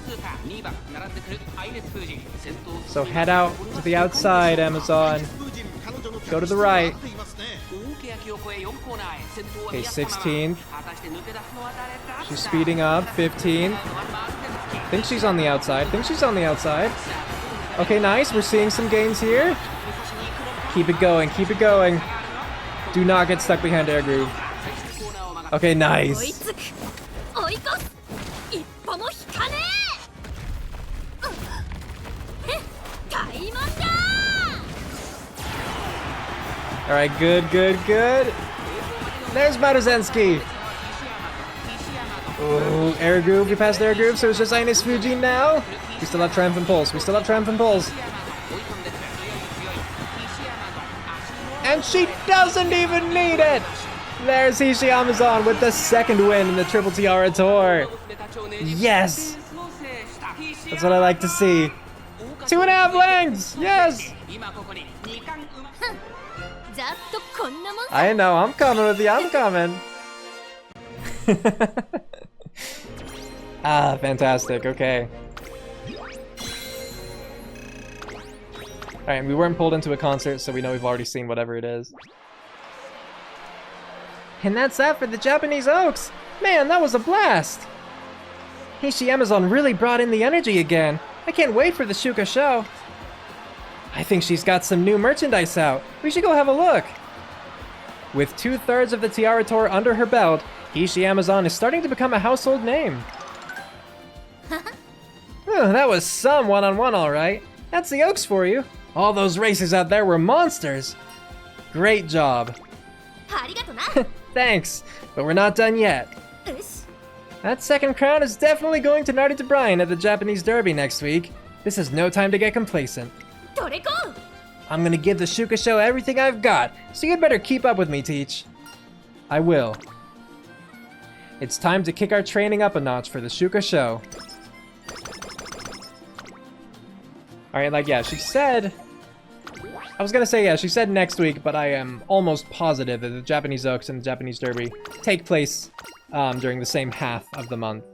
Speaker 1: So head out to the outside, Amazon. Go to the right. Okay, 16th. She's speeding up, 15th. Think she's on the outside, think she's on the outside. Okay, nice. We're seeing some gains here. Keep it going. Keep it going. Do not get stuck behind Air Groove. Okay, nice. Alright, good, good, good. There's Maruzensky. Ooh, Air Groove. We passed Air Groove, so it's just Ines Fujin now. We still have Triumphant Pulse. We still have Triumphant Pulse. And she doesn't even need it! There's Hishi Amazon with the second win in the Triple Tiara Tour. Yes! That's what I like to see. 2.5 lengths! Yes! I know, I'm coming with you, I'm coming. Ah, fantastic, okay. Alright, we weren't pulled into a concert, so we know we've already seen whatever it is. And that's that for the Japanese Oaks! Man, that was a blast! Hishi Amazon really brought in the energy again. I can't wait for the Shuka Sho. I think she's got some new merchandise out. We should go have a look. With 2/3 of the Tiara Tour under her belt, Hishi Amazon is starting to become a household name. That was some one-on-one, all right. That's the Oaks for you. All those racers out there were monsters. Great job. Thanks, but we're not done yet. That second crown is definitely going to Narita Bryan at the Japanese Derby next week. This is no time to get complacent. I'm gonna give the Shuka Sho everything I've got, so you'd better keep up with me, Teach. I will. It's time to kick our training up a notch for the Shuka Sho. Alright, like, yeah, she said... I was gonna say, yeah, she said next week, but I am almost positive that the Japanese Oaks and the Japanese Derby take place during the same half of the month.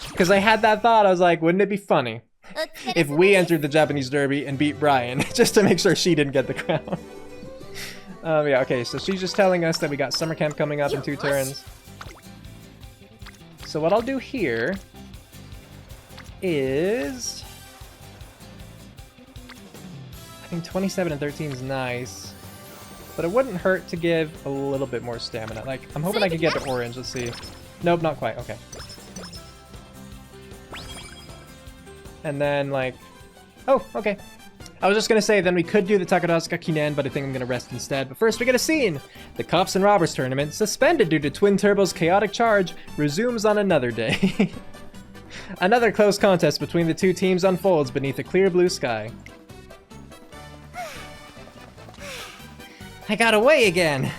Speaker 1: Because I had that thought, I was like, wouldn't it be funny if we entered the Japanese Derby and beat Bryan, just to make sure she didn't get the crown. Yeah, okay, so she's just telling us that we got summer camp coming up in 2 turns. So what I'll do here is... I think 27 and 13 is nice, but it wouldn't hurt to give a little bit more stamina. Like, I'm hoping I could get to orange, let's see. Nope, not quite, okay. And then, like... Oh, okay. I was just gonna say, then we could do the Osaka Kinen, but I think I'm gonna rest instead. But first, we get a scene! The Cops and Robbers tournament, suspended due to Twin Turbo's chaotic charge, resumes on another day. Another close contest between the two teams unfolds beneath a clear blue sky. I got away again!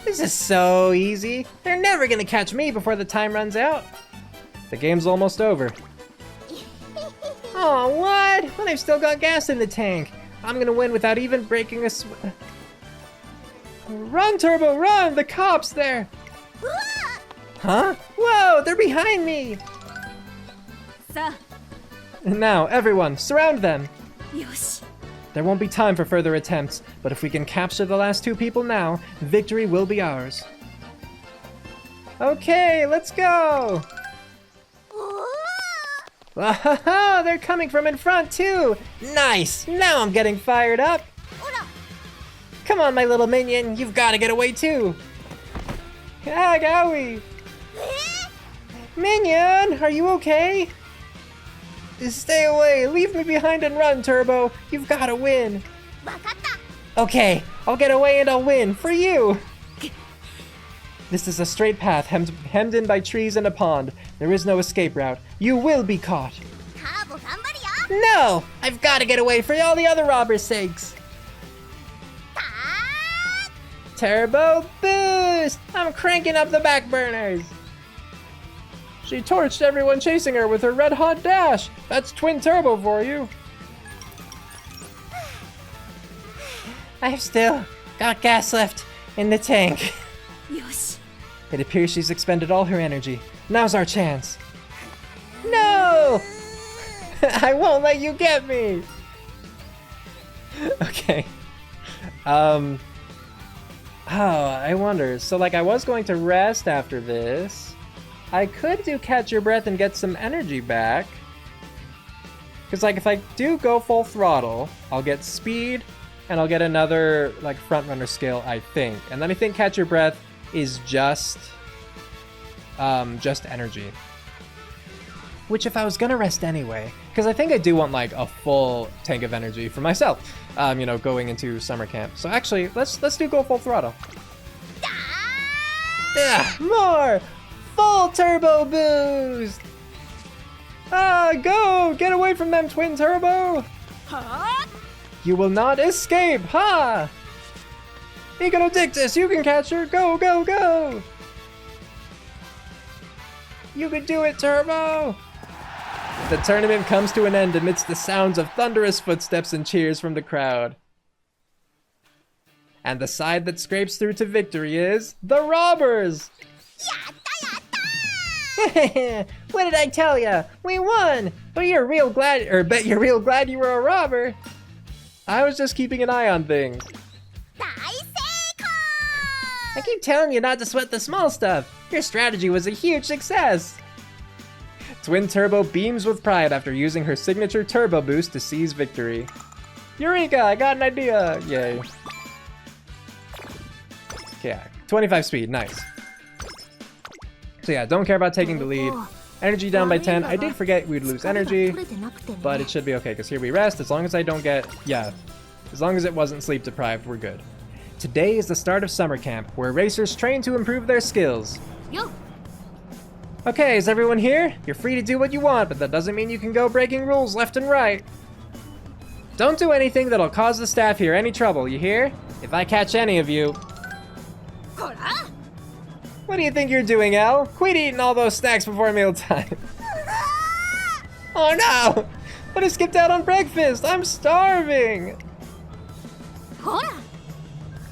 Speaker 1: This is so easy! They're never gonna catch me before the time runs out! The game's almost over. Oh, what? But I've still got gas in the tank. I'm gonna win without even breaking a sweat. Run, Turbo, run! The cops there! Huh? Whoa, they're behind me! Now, everyone, surround them! There won't be time for further attempts, but if we can capture the last 2 people now, victory will be ours. Okay, let's go! Oh, they're coming from in front too! Nice! Now I'm getting fired up! Come on, my little minion, you've got to get away too! Ah, Gowie! Minion, are you okay? Stay away, leave me behind and run, Turbo! You've got to win! Okay, I'll get away and I'll win, for you! This is a straight path hemmed in by trees and a pond. There is no escape route. You will be caught. No! I've got to get away for all the other robbers' sakes. Turbo boost! I'm cranking up the back burners. She torched everyone chasing her with her red-hot dash. That's Twin Turbo for you. I've still got gas left in the tank. It appears she's expended all her energy. Now's our chance. No! I won't let you get me! Okay. Oh, I wonder. So, like, I was going to rest after this. I could do Catch Your Breath and get some energy back. Because, like, if I do go full throttle, I'll get speed, and I'll get another, like, front runner skill, I think. And then I think Catch Your Breath is just energy. Which if I was gonna rest anyway, because I think I do want like a full tank of energy for myself, you know, going into summer camp. So actually, let's do go full throttle. More! Full turbo boost! Go! Get away from them, Twin Turbo! You will not escape, ha! Econodictus, you can catch her! Go, go, go! You can do it, Turbo! The tournament comes to an end amidst the sounds of thunderous footsteps and cheers from the crowd. And the side that scrapes through to victory is the Robbers! What did I tell ya? We won! But you're real glad, or bet you're real glad you were a robber! I was just keeping an eye on things. I keep telling you not to sweat the small stuff. Your strategy was a huge success. Twin Turbo beams with pride after using her signature turbo boost to seize victory. Eureka! I got an idea! Yay. Okay, yeah, 25 speed, nice. So yeah, don't care about taking the lead. Energy down by 10. I did forget we'd lose energy, but it should be okay, because here we rest. As long as I don't get, yeah, as long as it wasn't sleep deprived, we're good. Today is the start of summer camp, where racers train to improve their skills. Okay, is everyone here? You're free to do what you want, but that doesn't mean you can go breaking rules left and right. Don't do anything that'll cause the staff here any trouble, you hear? If I catch any of you... What do you think you're doing, Elle? Quit eating all those snacks before mealtime. Oh no! But I skipped out on breakfast! I'm starving!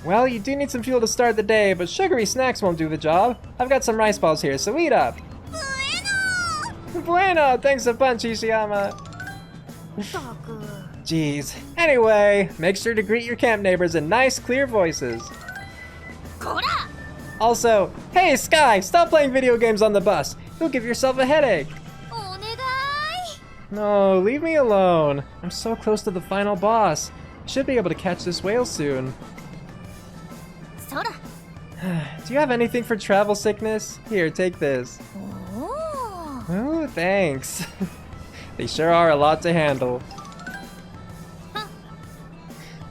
Speaker 1: Well, you do need some fuel to start the day, but sugary snacks won't do the job. I've got some rice balls here, so eat up. Bueno! Thanks a bunch, Ishiyama. Jeez. Anyway, make sure to greet your camp neighbors in nice, clear voices. Also, hey Sky, stop playing video games on the bus. You'll give yourself a headache. No, leave me alone. I'm so close to the final boss. I should be able to catch this whale soon. Do you have anything for travel sickness? Here, take this. Oh, thanks. They sure are a lot to handle.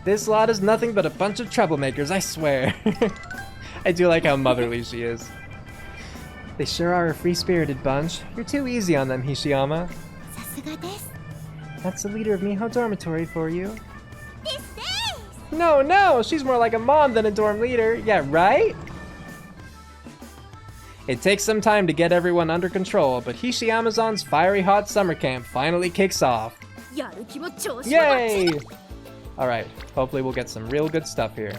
Speaker 1: This lot is nothing but a bunch of troublemakers, I swear. I do like how motherly she is. They sure are a free-spirited bunch. You're too easy on them, Hishiyama. That's the leader of Miho Dormitory for you. No, she's more like a mom than a dorm leader. Yeah, right? It takes some time to get everyone under control, but Hishiyamazon's fiery hot summer camp finally kicks off. Yay! Alright, hopefully we'll get some real good stuff here.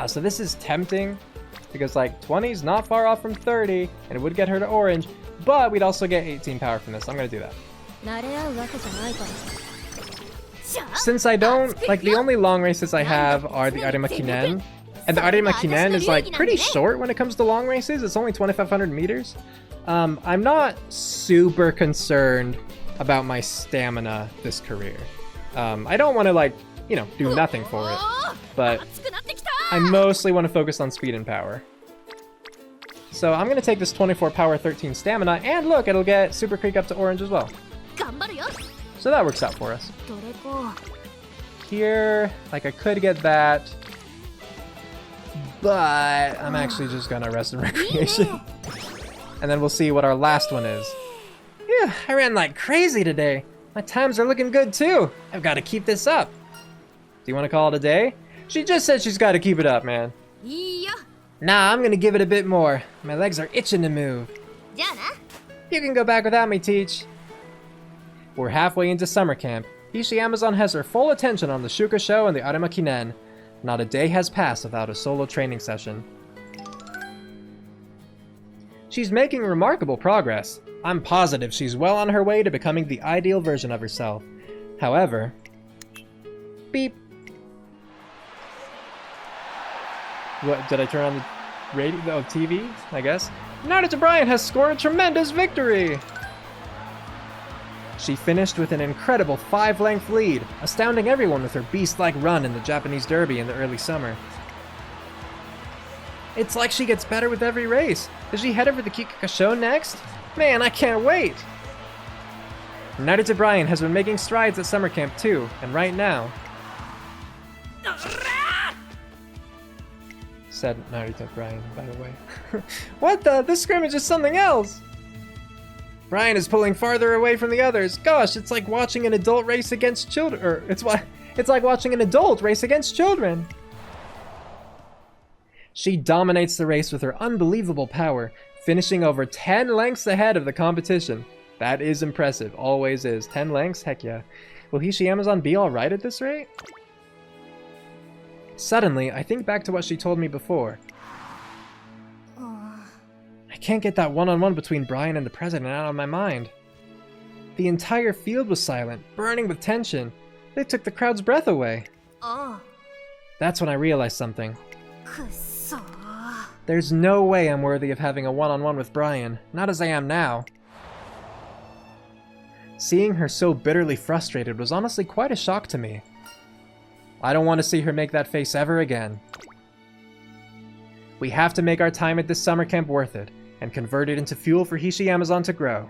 Speaker 1: So this is tempting, because like 20's not far off from 30, and it would get her to orange, but we'd also get 18 power from this. I'm gonna do that. Since I don't, like the only long races I have are the Arima Kinen, and the Arima Kinen is like pretty short when it comes to long races. It's only 2,500 meters. I'm not super concerned about my stamina this career. I don't want to like, you know, do nothing for it, but I mostly want to focus on speed and power. So I'm going to take this 24 power, 13 stamina, and look, it'll get Super Creek up to orange as well. So that works out for us. Here, like I could get that, but I'm actually just going to rest and recreation. And then we'll see what our last one is. Phew, I ran like crazy today. My times are looking good too. I've got to keep this up. Do you want to call it a day? She just said she's got to keep it up, man. Nah, I'm going to give it a bit more. My legs are itching to move. You can go back without me, Teach. We're halfway into summer camp. Hishiyamazon has her full attention on the Shuka Sho and the Arima Kinen. Not a day has passed without a solo training session. She's making remarkable progress. I'm positive she's well on her way to becoming the ideal version of herself. However... Beep. What, did I turn on the radio? Oh, TV, I guess? Naruto Brian has scored a tremendous victory! She finished with an incredible 5-length lead, astounding everyone with her beast-like run in the Japanese Derby in the early summer. It's like she gets better with every race. Is she headed for the Oka Sho next? Man, I can't wait! Naruto Brian has been making strides at summer camp too, and right now... Said Naruto Brian, by the way. What the? This scrimmage is something else! Brian is pulling farther away from the others. Gosh, it's like watching an adult race against children. Or it's like watching an adult race against children. She dominates the race with her unbelievable power, finishing over 10 lengths ahead of the competition. That is impressive, always is. 10 lengths? Heck yeah. Will Hishiyamazon be alright at this rate? Suddenly, I think back to what she told me before. I can't get that one-on-one between Brian and the president out of my mind. The entire field was silent, burning with tension. They took the crowd's breath away. That's when I realized something. There's no way I'm worthy of having a one-on-one with Brian, not as I am now. Seeing her so bitterly frustrated was honestly quite a shock to me. I don't want to see her make that face ever again. We have to make our time at this summer camp worth it, and convert it into fuel for Hishi Amazon to grow.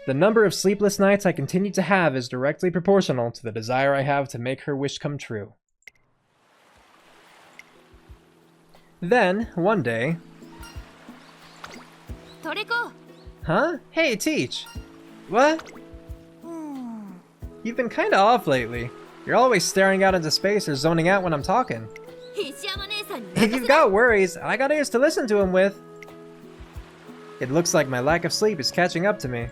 Speaker 1: The number of sleepless nights I continue to have is directly proportional to the desire I have to make her wish come true. Then, one day... Huh? Hey, Teach! What? You've been kinda off lately. You're always staring out into space or zoning out when I'm talking. If you've got worries, I got ears to listen to them with. It looks like my lack of sleep is catching up to me.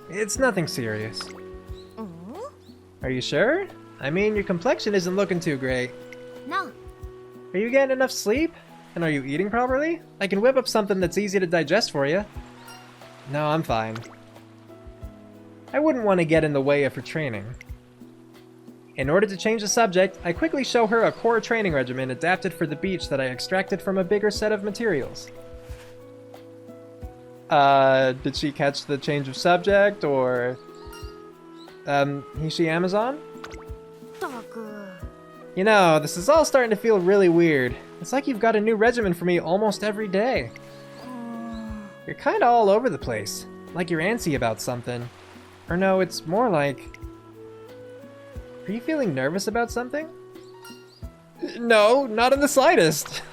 Speaker 1: It's nothing serious. Are you sure? I mean, your complexion isn't looking too great.
Speaker 2: No.
Speaker 1: Are you getting enough sleep? And are you eating properly? I can whip up something that's easy to digest for you. No, I'm fine. I wouldn't want to get in the way of her training. In order to change the subject, I quickly show her a core training regimen adapted for the beach that I extracted from a bigger set of materials. Did she catch the change of subject, or... Hishi Amazon? You know, this is all starting to feel really weird. It's like you've got a new regimen for me almost every day. You're kinda all over the place, like you're antsy about something. Or no, it's more like... Are you feeling nervous about something? No, not in the slightest!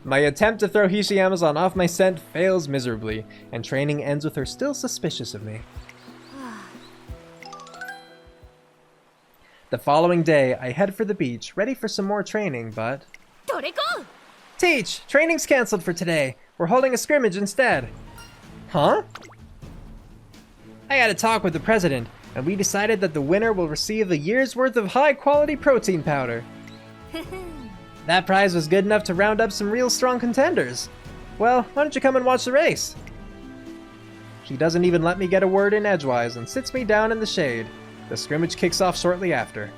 Speaker 1: My attempt to throw Hishi Amazon off my scent fails miserably, and training ends with her still suspicious of me. The following day, I head for the beach, ready for some more training, but... Teach! Training's cancelled for today! We're holding a scrimmage instead! Huh? I had a talk with the president, and we decided that the winner will receive a year's worth of high-quality protein powder. That prize was good enough to round up some real strong contenders. Well, why don't you come and watch the race? She doesn't even let me get a word in edgewise and sits me down in the shade. The scrimmage kicks off shortly after.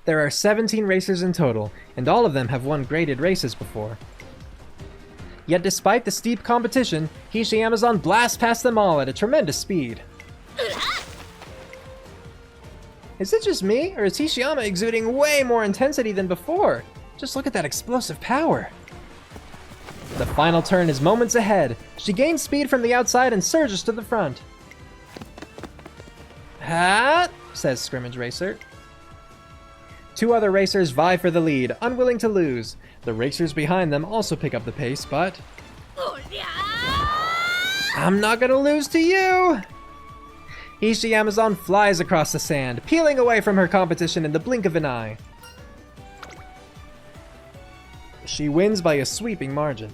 Speaker 1: There are 17 racers in total, and all of them have won graded races before. Yet despite the steep competition, Hishi Amazon blasts past them all at a tremendous speed. Is it just me, or is Hishiyama exuding way more intensity than before? Just look at that explosive power. The final turn is moments ahead. She gains speed from the outside and surges to the front. Ha! Says Scrimmage Racer. Two other racers vie for the lead, unwilling to lose. The racers behind them also pick up the pace, but... I'm not gonna lose to you! Hishi Amazon flies across the sand, peeling away from her competition in the blink of an eye. She wins by a sweeping margin.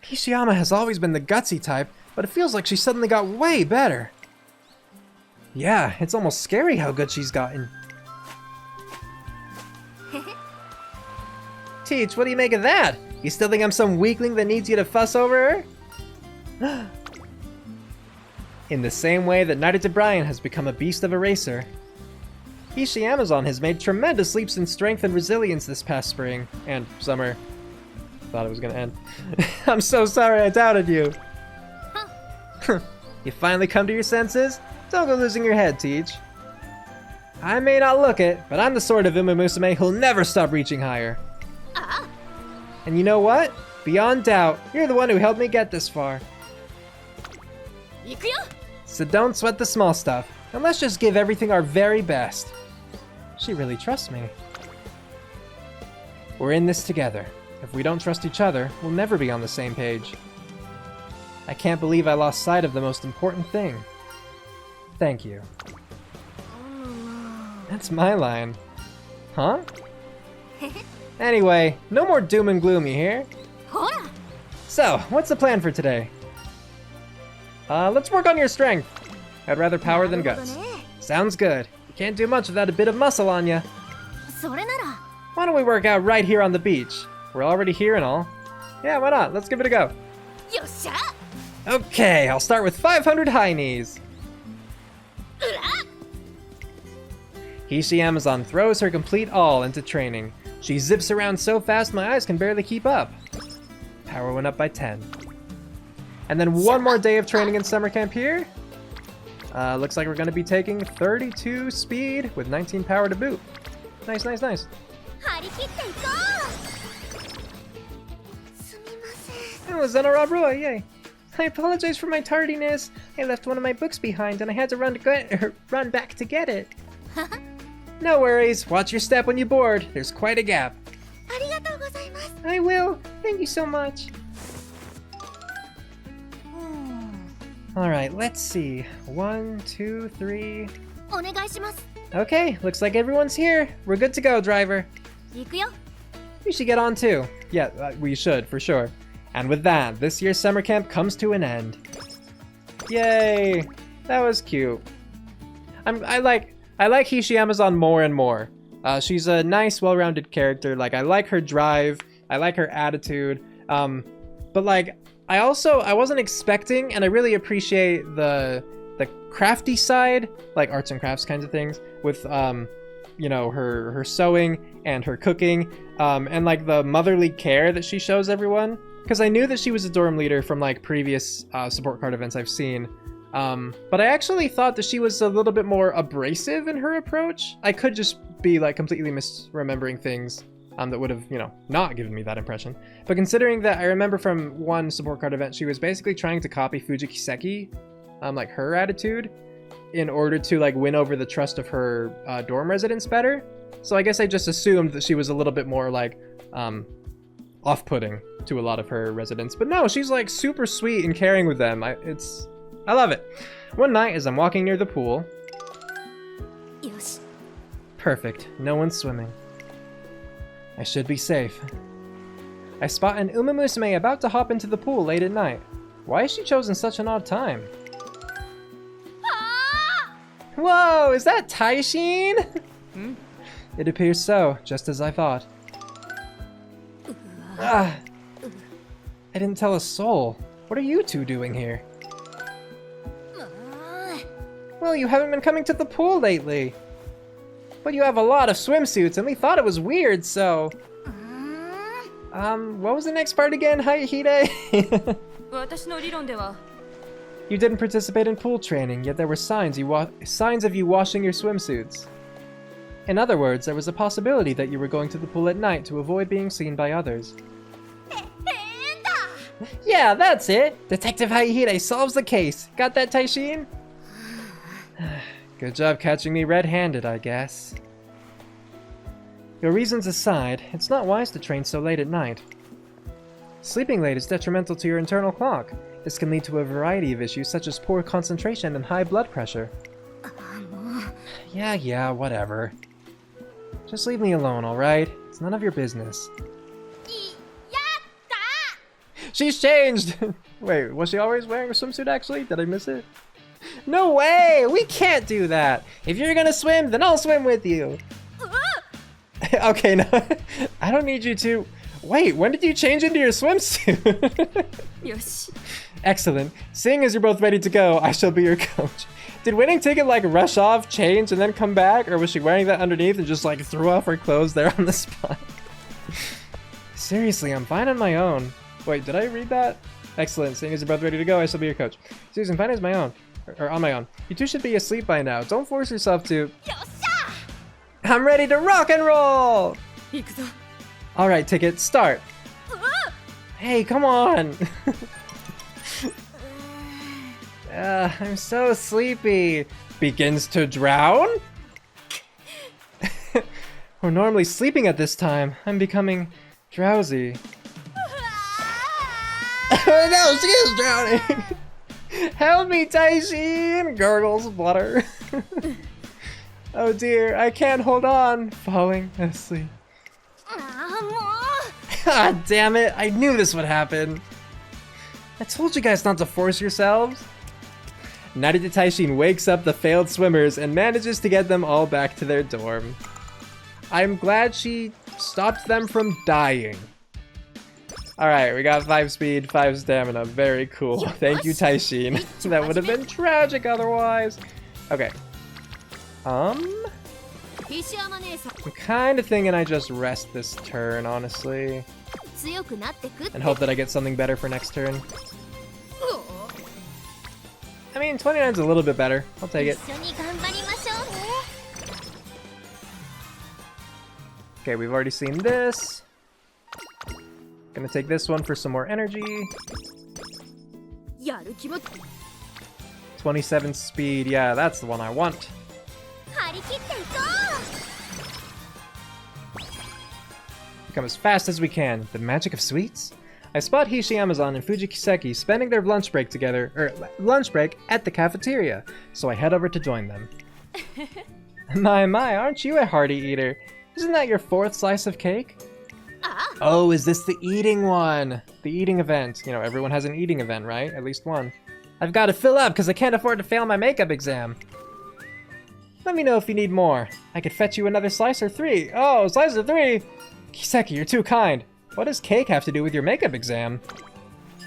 Speaker 1: Hishiyama has always been the gutsy type, but it feels like she suddenly got way better. Yeah, it's almost scary how good she's gotten. Teach, what do you make of that? You still think I'm some weakling that needs you to fuss over her? In the same way that Knighted O'Brien has become a beast of a racer, Hishi Amazon has made tremendous leaps in strength and resilience this past spring and summer. Thought it was gonna end. I'm so sorry I doubted you. You finally come to your senses? Don't go losing your head, Teach. I may not look it, but I'm the sort of Umamusume who'll never stop reaching higher. And you know what? Beyond doubt, you're the one who helped me get this far. So don't sweat the small stuff, and let's just give everything our very best. She really trusts me. We're in this together. If we don't trust each other, we'll never be on the same page. I can't believe I lost sight of the most important thing. Thank you. That's my line. Huh? Anyway, no more doom and gloom, you hear? So, what's the plan for today? Let's work on your strength. I'd rather power than guts. Sounds good. You can't do much without a bit of muscle on ya. Why don't we work out right here on the beach? We're already here and all. Yeah, why not? Let's give it a go. Okay, I'll start with 500 high knees. Hishi Amazon throws her complete all into training. She zips around so fast my eyes can barely keep up. Power went up by 10. And then one more day of training in summer camp here. Looks like we're going to be taking 32 speed with 19 power to boot. Nice, nice, nice.
Speaker 2: 張り切っていこう。すみません。
Speaker 1: Oh, Zenarabua, yay. I apologize for my tardiness. I left one of my books behind and I had to run back to get it. No worries. Watch your step when you board. There's quite a gap.
Speaker 2: ありがとうございます。
Speaker 1: I will. Thank you so much. Alright, let's see. 1, 2, 3.
Speaker 2: お願いします。
Speaker 1: Okay, looks like everyone's here. We're good to go, driver.
Speaker 2: 行くよ。
Speaker 1: We should get on too. Yeah, we should, for sure. And with that, this year's summer camp comes to an end. Yay! That was cute. I like Hishi Amazon more and more. She's a nice, well-rounded character. Like, I like her drive. I like her attitude. But like, I wasn't expecting, and I really appreciate the crafty side, like arts and crafts kinds of things, with you know, her sewing and her cooking, and like the motherly care that she shows everyone. Because I knew that she was a dorm leader from like previous support card events I've seen. But I actually thought that she was a little bit more abrasive in her approach. I could just be like completely misremembering things that would have, you know, not given me that impression. But considering that I remember from one support card event, she was basically trying to copy Fujikiseki, like her attitude, in order to like win over the trust of her dorm residents better. So I guess I just assumed that she was a little bit more like off-putting to a lot of her residents. But no, she's like super sweet and caring with them. I love it. One night as I'm walking near the pool.
Speaker 2: よし。
Speaker 1: Perfect. No one's swimming. I should be safe. I spot an Umamusume about to hop into the pool late at night. Why has she chosen such an odd time? Whoa, is that Taishin? It appears so, just as I thought. I didn't tell a soul. What are you two doing here? Well, you haven't been coming to the pool lately. But you have a lot of swimsuits, and we thought it was weird, so... what was the next part again, Hide? You didn't participate in pool training, yet there were signs of you washing your swimsuits. In other words, there was a possibility that you were going to the pool at night to avoid being seen by others. Yeah, that's it! Detective Haihide solves the case. Got that, Taishin? Good job catching me red-handed, I guess. Your reasons aside, it's not wise to train so late at night. Sleeping late is detrimental to your internal clock. This can lead to a variety of issues such as poor concentration and high blood pressure. Yeah, whatever. Just leave me alone, alright? It's none of your business. She's changed! Wait, was she always wearing a swimsuit actually? Did I miss it? No way! We can't do that! If you're gonna swim, then I'll swim with you! Okay, no. I don't need you to... Wait, when did you change into your swimsuit?
Speaker 2: Yes.
Speaker 1: Excellent. Seeing as you're both ready to go, I shall be your coach. Did Winning Ticket like rush off, change, and then come back? Or was she wearing that underneath and just like threw off her clothes there on the spot? Seriously, I'm fine on my own. Wait, did I read that? Excellent. Seeing as you're both ready to go, I shall be your coach. Seriously, I'm fine as my own. Or on my own. You two should be asleep by now. Don't force yourself to... I'm ready to rock and roll! Alright, Ticket, start. Hey, come on! I'm so sleepy. Begins to drown? We're normally sleeping at this time. I'm becoming drowsy. Oh no, she is drowning! Help me, Taishin! Gurgles blutter. Oh dear, I can't hold on. Falling asleep. Ah, damn it, I knew this would happen. I told you guys not to force yourselves. Narita Taishin wakes up the failed swimmers and manages to get them all back to their dorm. I'm glad she stopped them from dying. Alright, we got 5 speed, 5 stamina. Very cool. Thank you, Taishin. That would have been tragic otherwise. Okay. I'm kind of thinking I just rest this turn, honestly. And hope that I get something better for next turn. mean, 29's a little bit better. I'll take it.
Speaker 2: 一緒に頑張りましょうね
Speaker 1: Okay, we've already seen this. Gonna take this one for some more energy.
Speaker 2: やる気も
Speaker 1: 27 speed, yeah, that's the one I want.
Speaker 2: 張り切っていこ
Speaker 1: Become as fast as we can. The magic of sweets? I spot Hishi, Amazon, and Fujikiseki spending their lunch break together, lunch break at the cafeteria, so I head over to join them. My, aren't you a hearty eater? Isn't that your 4th slice of cake? Oh, is this the eating one? The eating event. You know, everyone has an eating event, right? At least one. I've got to fill up because I can't afford to fail my makeup exam. Let me know if you need more. I could fetch you another slice or 3. Oh, slice or 3? Kiseki, you're too kind. What does cake have to do with your makeup exam?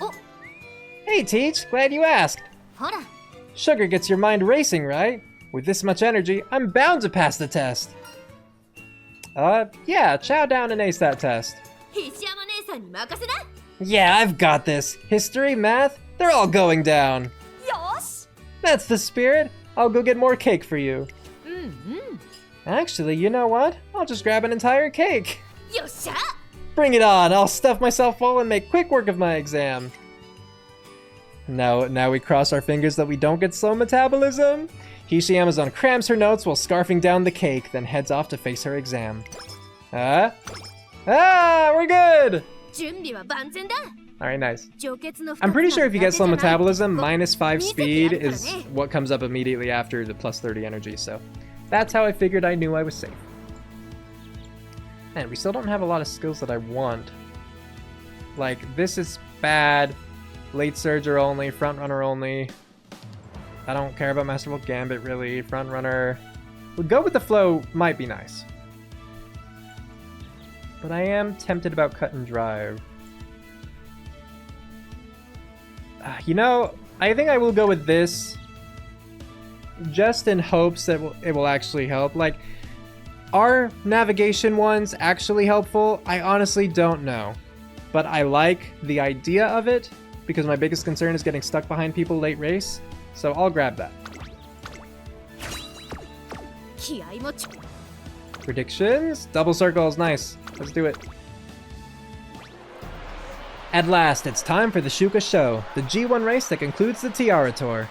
Speaker 2: Oh.
Speaker 1: Hey, Teach, glad you asked.
Speaker 2: ほら
Speaker 1: Sugar gets your mind racing, right? With this much energy, I'm bound to pass the test. Yeah, chow down and ace that test.
Speaker 2: 石山姉さんに任せな
Speaker 1: Yeah, I've got this. History, math, they're all going down.
Speaker 2: よし
Speaker 1: That's the spirit. I'll go get more cake for you. Actually, you know what? I'll just grab an entire cake.
Speaker 2: よっしゃ
Speaker 1: Bring it on. I'll stuff myself full and make quick work of my exam. Now we cross our fingers that we don't get slow metabolism. Hishi Amazon crams her notes while scarfing down the cake, then heads off to face her exam. We're good!
Speaker 2: 準備は万全だ
Speaker 1: Alright, nice.
Speaker 2: 上血の
Speaker 1: I'm pretty sure if you get slow
Speaker 2: 二つだけじゃない
Speaker 1: metabolism, minus 5 speed
Speaker 2: 見せてやるからね
Speaker 1: is what comes up immediately after the plus 30 energy, so that's how I figured I knew I was safe. Man, we still don't have a lot of skills that I want. Like, this is bad. Late Surger only, Front Runner only. I don't care about Masterful Gambit, really. Front Runner. Well, Go with the Flow might be nice. But I am tempted about Cut and Drive. You know, I think I will go with this. Just in hopes that it will actually help. Like, are navigation ones actually helpful? I honestly don't know. But I like the idea of it, because my biggest concern is getting stuck behind people late race. So I'll grab that.
Speaker 2: 気合もち
Speaker 1: Predictions? Double circles, nice. Let's do it. At last, it's time for the Shuka Sho, the G1 race that concludes the Tiara Tour.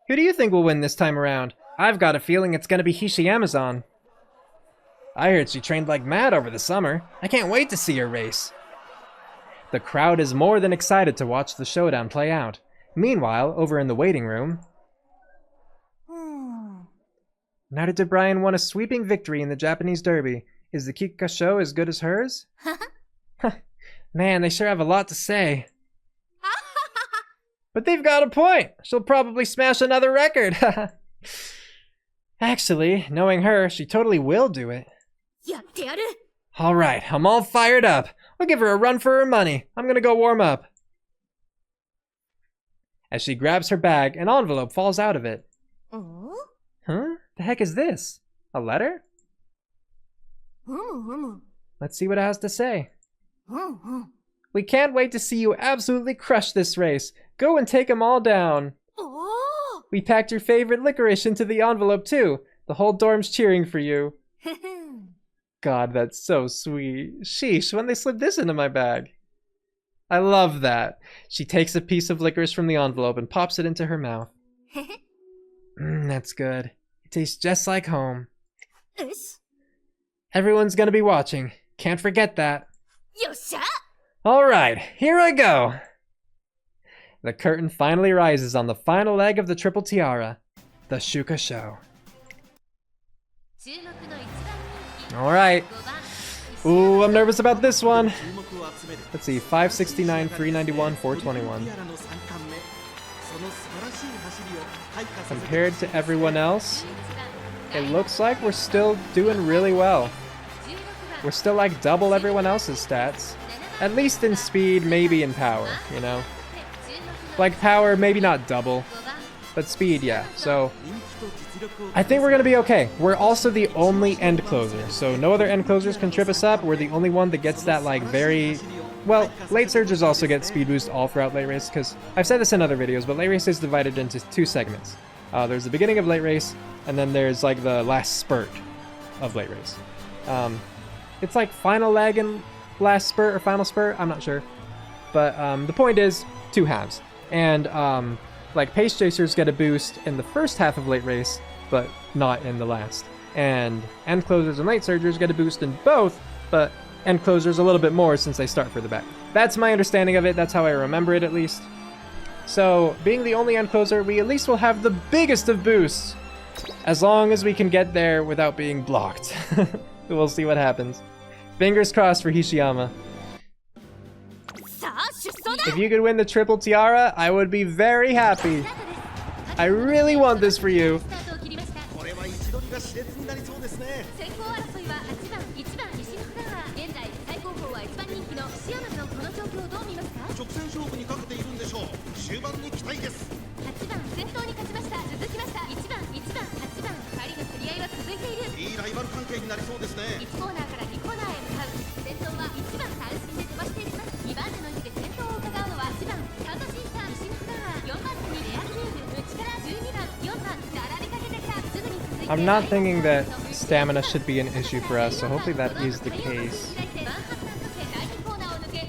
Speaker 1: Who do you think will win this time around? I've got a feeling it's gonna be Hishi Amazon. I heard she trained like mad over the summer. I can't wait to see her race. The crowd is more than excited to watch the showdown play out. Meanwhile, over in the waiting room... Narita Bryan won a sweeping victory in the Japanese Derby. Is the Shuka Sho as good as hers? Man, they sure have a lot to say. But they've got a point. She'll probably smash another record. Actually, knowing her, she totally will do it.
Speaker 2: やってやる
Speaker 1: Alright, I'm all fired up. I'll give her a run for her money. I'm gonna go warm up. As she grabs her bag, an envelope falls out of it. Huh? The heck is this? A letter? Let's see what it has to say. We can't wait to see you absolutely crush this race. Go and take them all down. We packed your favorite licorice into the envelope too. The whole dorm's cheering for you. God, that's so sweet. Sheesh, when they slipped this into my bag. I love that. She takes a piece of licorice from the envelope and pops it into her mouth. That's good. It tastes just like home. Everyone's gonna be watching. Can't forget that.
Speaker 2: よっしゃ
Speaker 1: Alright, here I go. The curtain finally rises on the final leg of the Triple Tiara, the Shuka Sho.
Speaker 2: 注目の一番人気
Speaker 1: Alright.
Speaker 2: 5番
Speaker 1: Ooh, I'm nervous about this one. Let's see, 569, 391, 421. Compared to everyone else, it looks like we're still doing really well. We're still like double everyone else's stats. At least in speed, maybe in power, you know? Like power, maybe not double, but speed, yeah. So I think we're gonna be okay. We're also the only end closer, so no other end closers can trip us up. We're the only one that gets that like very Well, late surgers also get speed boost all throughout late race, because I've said this in other videos, but late race is divided into two segments. There's the beginning of late race, and then there's like the last spurt of late race. It's like final leg and last spurt or final spurt, I'm not sure. But the point is, two halves. And like pace chasers get a boost in the first half of late race, but not in the last. And end closers and late surgers get a boost in both, but end closers a little bit more since they start further back. That's my understanding of it, that's how I remember it at least. So, being the only end closer, we at least will have the biggest of boosts. As long as we can get there without being blocked. We'll see what happens. Fingers crossed for Hishiyama. If you could win the triple tiara, I would be very happy. I really want this for you. I'm not thinking that stamina should be an issue for us, so hopefully that is the case.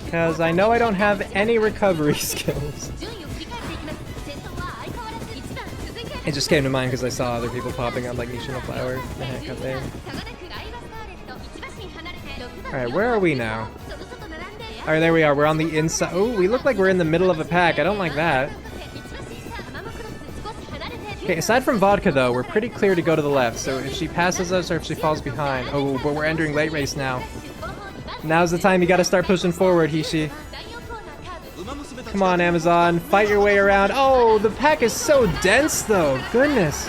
Speaker 1: Because I know I don't have any recovery skills. It just came to mind because I saw other people popping up like Nishino Flower and the heck up there. Alright, where are we now? Alright, there we are. We're on the inside. Oh, we look like we're in the middle of a pack. I don't like that. Okay, aside from vodka though, we're pretty clear to go to the left, so if she passes us or if she falls behind... Oh, but we're entering late race now. Now's the time you gotta start pushing forward, Hishi. Come on, Amazon, fight your way around. Oh, the pack is so dense though, goodness.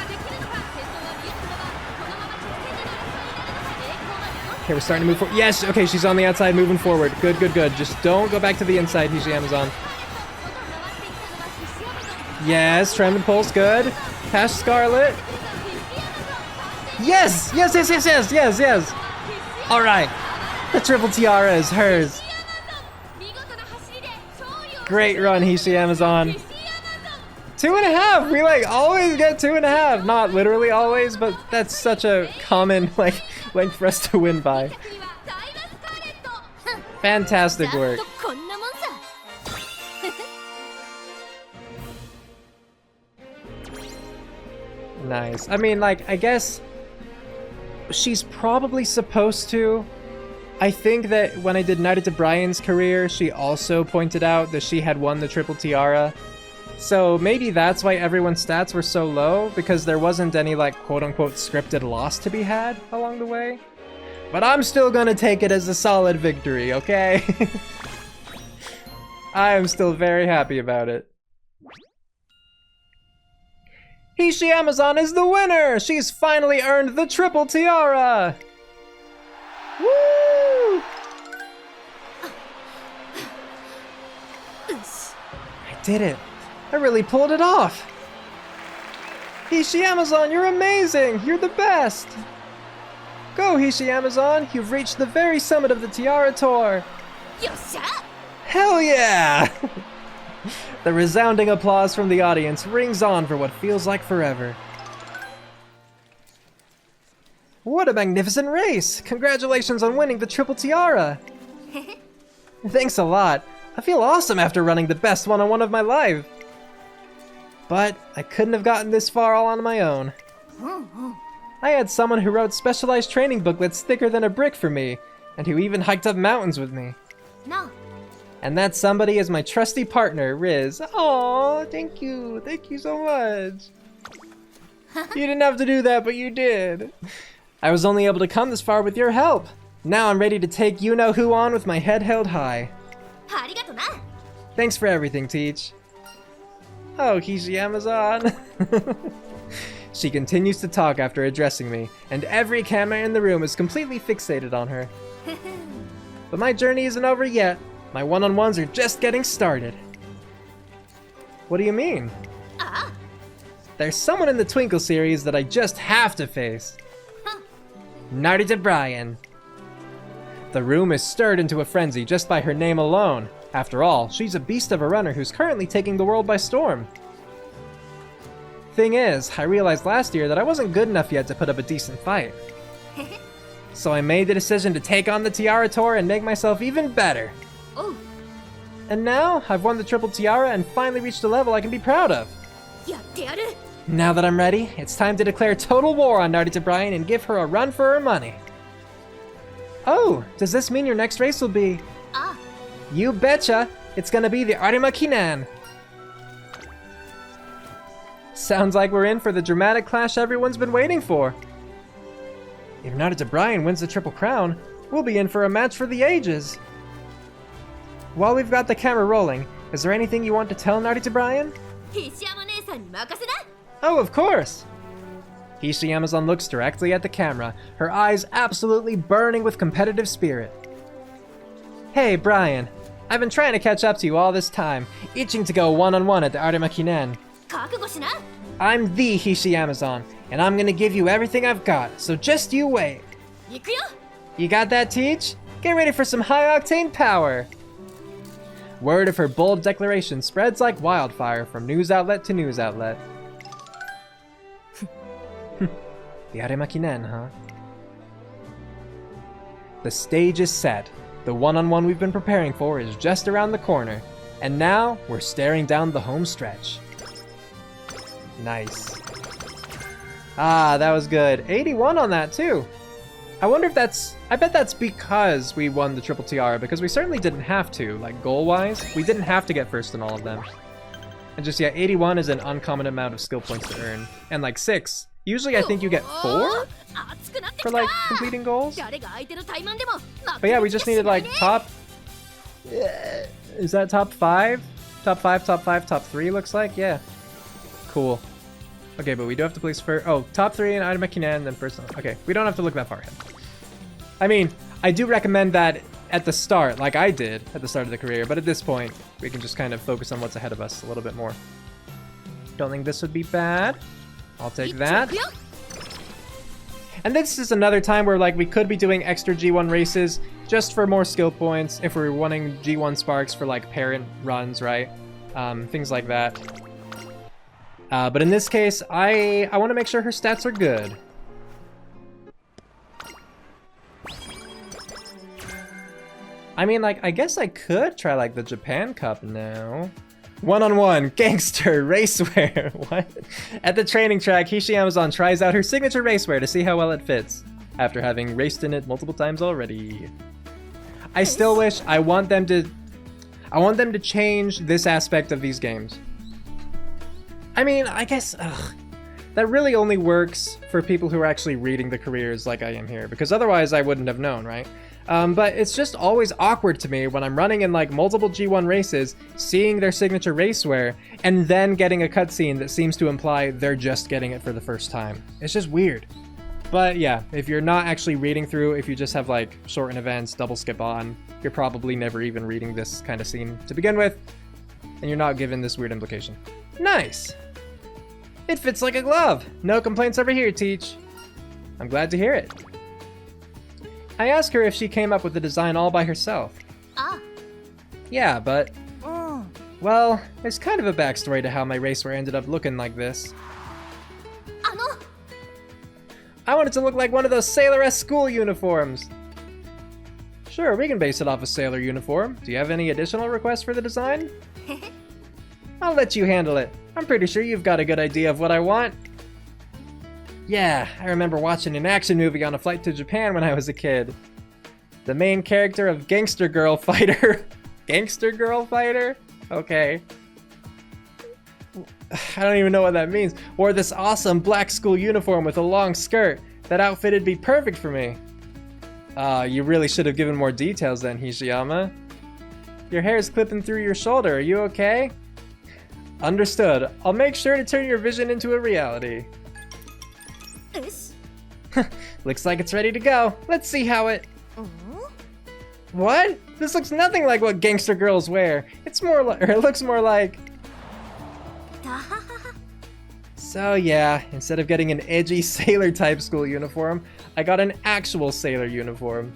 Speaker 1: Okay, we're starting to move forward. Yes, okay, she's on the outside moving forward. Good, good, good. Just don't go back to the inside, Hishi Amazon. Yes, Trend and Pulse, good. Past Scarlet. Yes! Yes, yes, yes, yes, yes, yes! Alright. The triple tiara is hers. Great run, Hishi Amazon. 2.5! We like always get 2.5. Not literally always, but that's such a common like length for us to win by. Fantastic work. Nice. I mean, like, I guess she's probably supposed to. I think that when I did Knighted to Brian's career, she also pointed out that she had won the triple tiara. So maybe that's why everyone's stats were so low, because there wasn't any, like, quote-unquote scripted loss to be had along the way. But I'm still gonna take it as a solid victory, okay? I am still very happy about it. Hishi Amazon is the winner! She's finally earned the triple tiara! Woo! I did it. I really pulled it off. Hishi Amazon, you're amazing! You're the best! Go, Hishi Amazon! You've reached the very summit of the Tiara Tour! Hell yeah! The resounding applause from the audience rings on for what feels like forever. What a magnificent race! Congratulations on winning the triple tiara! Thanks a lot. I feel awesome after running the best one-on-one of my life. But I couldn't have gotten this far all on my own. I had someone who wrote specialized training booklets thicker than a brick for me, and who even hiked up mountains with me. No. And that somebody is my trusty partner, Riz. Aww, thank you. Thank you so much. You didn't have to do that, but you did. I was only able to come this far with your help. Now I'm ready to take you-know-who on with my head held high. Thanks for everything, Teach. Oh, Hishi Amazon. She continues to talk after addressing me, and every camera in the room is completely fixated on her. But my journey isn't over yet. My one-on-ones are just getting started. What do you mean? There's someone in the Twinkle series that I just have to face. Narita Brian. The room is stirred into a frenzy just by her name alone. After all, she's a beast of a runner who's currently taking the world by storm. Thing is, I realized last year that I wasn't good enough yet to put up a decent fight. So I made the decision to take on the Tiara Tour and make myself even better.
Speaker 2: Oh.
Speaker 1: And now, I've won the Triple Tiara and finally reached a level I can be proud of. Now that I'm ready, it's time to declare total war on Narita Bryan and give her a run for her money. Oh, does this mean your next race will be...
Speaker 2: Ah.
Speaker 1: You betcha! It's gonna be the Arima Kinen! Sounds like we're in for the dramatic clash everyone's been waiting for. If Narita Bryan wins the Triple Crown, we'll be in for a match for the ages. While we've got the camera rolling, is there anything you want to tell Narita Bryan? Oh, of course! Hishi Amazon looks directly at the camera, her eyes absolutely burning with competitive spirit. Hey, Bryan. I've been trying to catch up to you all this time, itching to go one-on-one at the Arima Kinen. I'm the Hishi Amazon, and I'm gonna give you everything I've got, so just you wait. You got that, Teach? Get ready for some high-octane power! Word of her bold declaration spreads like wildfire from news outlet to news outlet. The Arima Kinen, huh? The stage is set. The one-on-one we've been preparing for is just around the corner. And now, we're staring down the home stretch. Nice. Ah, that was good. 81 on that, too. I wonder if that's... I bet that's because we won the Triple Tiara, because we certainly didn't have to, like, goal-wise. We didn't have to get first in all of them. And just, yeah, 81 is an uncommon amount of skill points to earn. And, like, 6. Usually I think you get 4 for, like, completing goals. But yeah, we just needed, like, top... Is that top 5? Top 5, top 5, top 3 looks like? Yeah. Cool. Okay, but we do have to place first. Oh, top 3 in Arima Kinen, then first. Okay, we don't have to look that far ahead. I mean, I do recommend that at the start, like I did at the start of the career, but at this point, we can just kind of focus on what's ahead of us a little bit more. Don't think this would be bad. I'll take that. And this is another time where, like, we could be doing extra G1 races just for more skill points if we're wanting G1 sparks for, like, parent runs, right? Things like that. But in this case, I want to make sure her stats are good. I mean, like, I guess I could try, like, the Japan Cup now. One-on-one, gangster, racewear. What? At the training track, Hishi Amazon tries out her signature racewear to see how well it fits, after having raced in it multiple times already. I still wish I want them to change this aspect of these games. I mean, I guess, that really only works for people who are actually reading the careers like I am here, because otherwise I wouldn't have known, right? But it's just always awkward to me when I'm running in, like, multiple G1 races, seeing their signature racewear, and then getting a cutscene that seems to imply they're just getting it for the first time. It's just weird. But yeah, if you're not actually reading through, if you just have, like, shorten events, double skip on, you're probably never even reading this kind of scene to begin with, and you're not given this weird implication. Nice! It fits like a glove! No complaints over here, Teach. I'm glad to hear it. I asked her if she came up with the design all by herself.
Speaker 2: Ah.
Speaker 1: Yeah, but... Well, there's kind of a backstory to how my racewear ended up looking like this. I wanted to look like one of those Sailor-esque school uniforms. Sure, we can base it off a sailor uniform. Do you have any additional requests for the design? I'll let you handle it. I'm pretty sure you've got a good idea of what I want. Yeah, I remember watching an action movie on a flight to Japan when I was a kid. The main character of Gangster Girl Fighter. Gangster Girl Fighter? Okay. I don't even know what that means. Wore this awesome black school uniform with a long skirt. That outfit'd be perfect for me. You really should have given more details then, Hishiyama. Your hair is clipping through your shoulder. Are you okay? Understood. I'll make sure to turn your vision into a reality. Looks like it's ready to go. Let's see how it... What? This looks nothing like what gangster girls wear. It's more like... Or it looks more like... So yeah, instead of getting an edgy sailor type school uniform, I got an actual sailor uniform.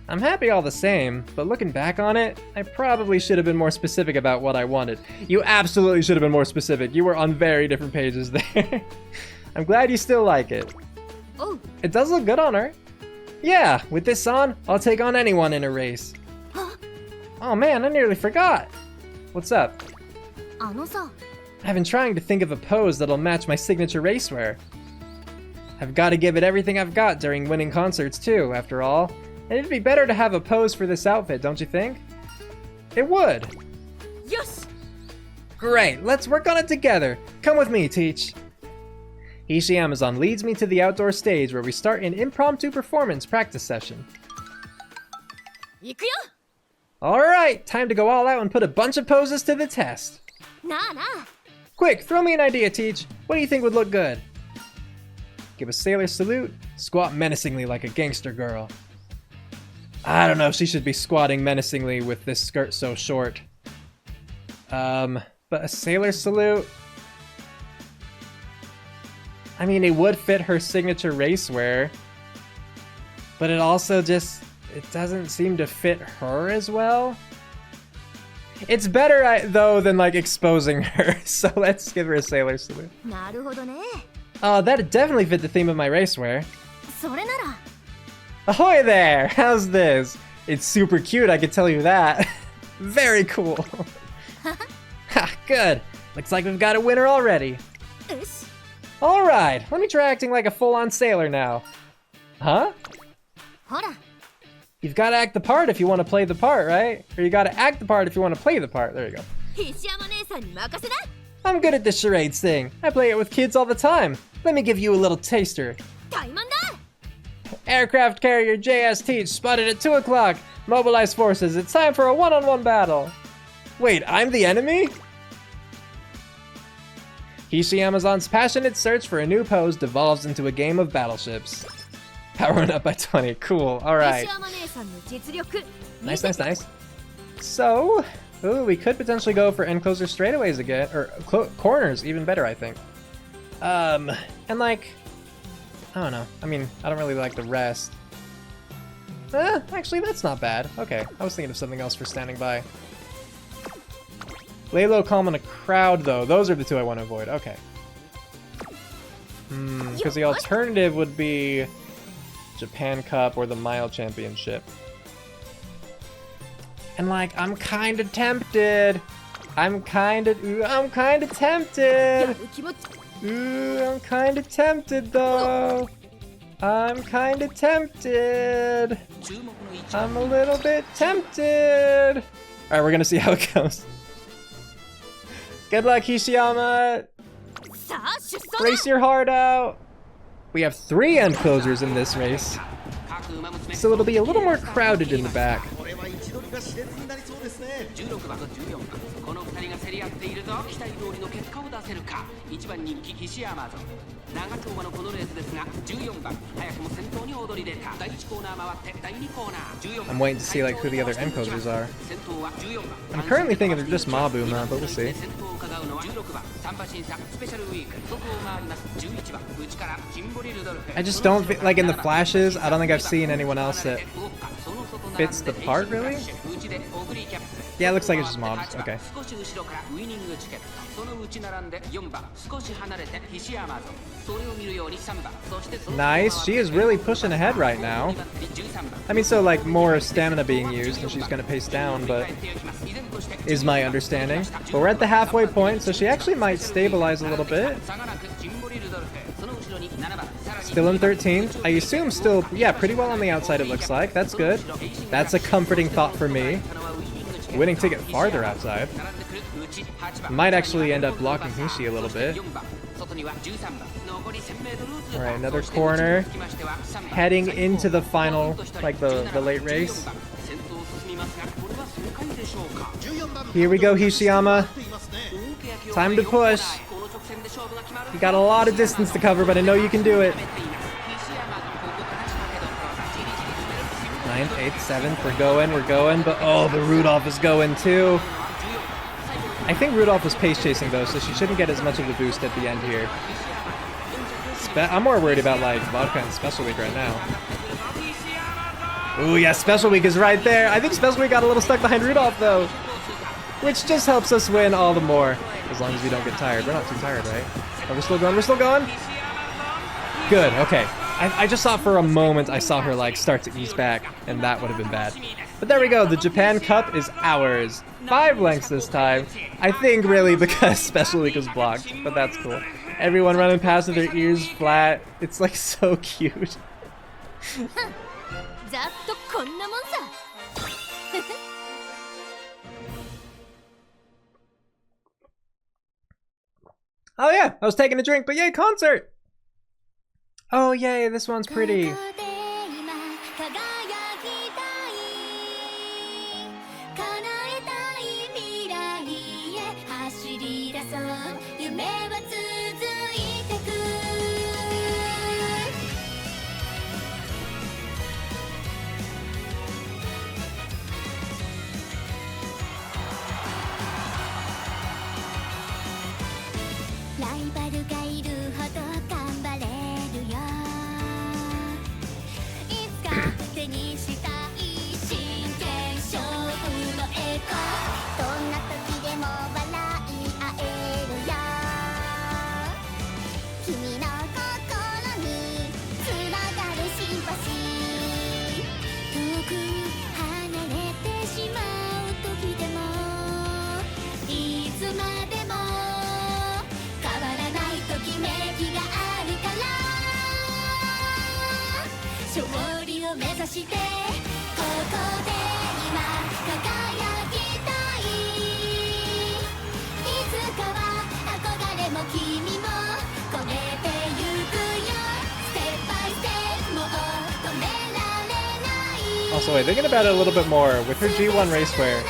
Speaker 1: I'm happy all the same, but looking back on it, I probably should have been more specific about what I wanted. You absolutely should have been more specific. You were on very different pages there. I'm glad you still like it.
Speaker 2: Oh.
Speaker 1: It does look good on her. Yeah, with this on, I'll take on anyone in a race. Oh man, I nearly forgot. What's up? I've been trying to think of a pose that'll match my signature racewear. I've got to give it everything I've got during winning concerts too, after all. And it'd be better to have a pose for this outfit, don't you think? It would.
Speaker 2: Yes.
Speaker 1: Great, let's work on it together. Come with me, Teach. Hishi Amazon leads me to the outdoor stage where we start an impromptu performance practice session. Alright, time to go all out and put a bunch of poses to the test. Quick, throw me an idea, Teach. What do you think would look good? Give a sailor salute, squat menacingly like a gangster girl. I don't know if she should be squatting menacingly with this skirt so short. But a sailor salute? I mean, it would fit her signature racewear, but it also just, it doesn't seem to fit her as well. It's better, though, than, like, exposing her, so let's give her a sailor salute. Oh, that'd definitely fit the theme of my racewear. Ahoy there! How's this? It's super cute, I can tell you that. Very cool. Ha, good. Looks like we've got a winner already. Alright, let me try acting like a full-on sailor now. Huh? You've got to act the part if you want to play the part, right? Or you got to act the part if you want to play the part. There you go. I'm good at this charades thing. I play it with kids all the time. Let me give you a little taster. Aircraft carrier JS Teach spotted at 2 o'clock. Mobilize forces. It's time for a one-on-one battle. Wait, I'm the enemy? Hishi Amazon's passionate search for a new pose devolves into a game of battleships. Powering up by 20. Cool. All right. Nice, nice, nice. So, ooh, we could potentially go for end closer straightaways again, or corners, even better, I think. And like, I don't know. I mean, I don't really like the rest. Actually, that's not bad. Okay, I was thinking of something else for standing by. Lay low, calm in a crowd, though. Those are the two I want to avoid. Okay. Because the alternative would be Japan Cup or the Mile Championship. And like, I'm kind of tempted. I'm kind of tempted. Ooh, I'm kind of tempted though. I'm kind of tempted. I'm a little bit tempted. All right, we're gonna see how it goes. Good luck, Hishiyama. Race your heart out. We have 3 end closers in this race, so it'll be a little more crowded in the back. I'm waiting to see like who the other end closers are. I'm currently thinking they're just Mabuma, but we'll see. I just don't think, like in the flashes, I don't think I've seen anyone else that fits the part really. Yeah, it looks like it's just mobs. Okay. Nice. She is really pushing ahead right now. I mean, so like more stamina being used and she's gonna pace down, but is my understanding. But we're at the halfway point, so she actually might stabilize a little bit. Still in 13th. I assume still, yeah, pretty well on the outside it looks like. That's good. That's a comforting thought for me. Winning ticket farther outside. Might actually end up blocking Hishi a little bit. Alright, another corner. Heading into the final, like the late race. Here we go, Hishiyama. Time to push. You got a lot of distance to cover, but I know you can do it. 9th, 8th, 7th, we're going, but oh, the Rudolph is going too. I think Rudolph was pace chasing though, so she shouldn't get as much of a boost at the end here. I'm more worried about like Vodka and Special Week right now. Ooh, yeah, Special Week is right there. I think Special Week got a little stuck behind Rudolph, though. Which just helps us win all the more. As long as we don't get tired. We're not too tired, right? Oh, we're still going, we're still going? Good, okay. I just thought for a moment I saw her, like, start to ease back, and that would have been bad. But there we go, the Japan Cup is ours. 5 lengths this time. I think, really, because Special Week was blocked, but that's cool. Everyone running past with their ears flat. It's, like, so cute. Oh yeah, I was taking a drink, but yay, concert! Oh yay, this one's pretty. Also, wait, thinking about it a little bit more, with her G1 racewear,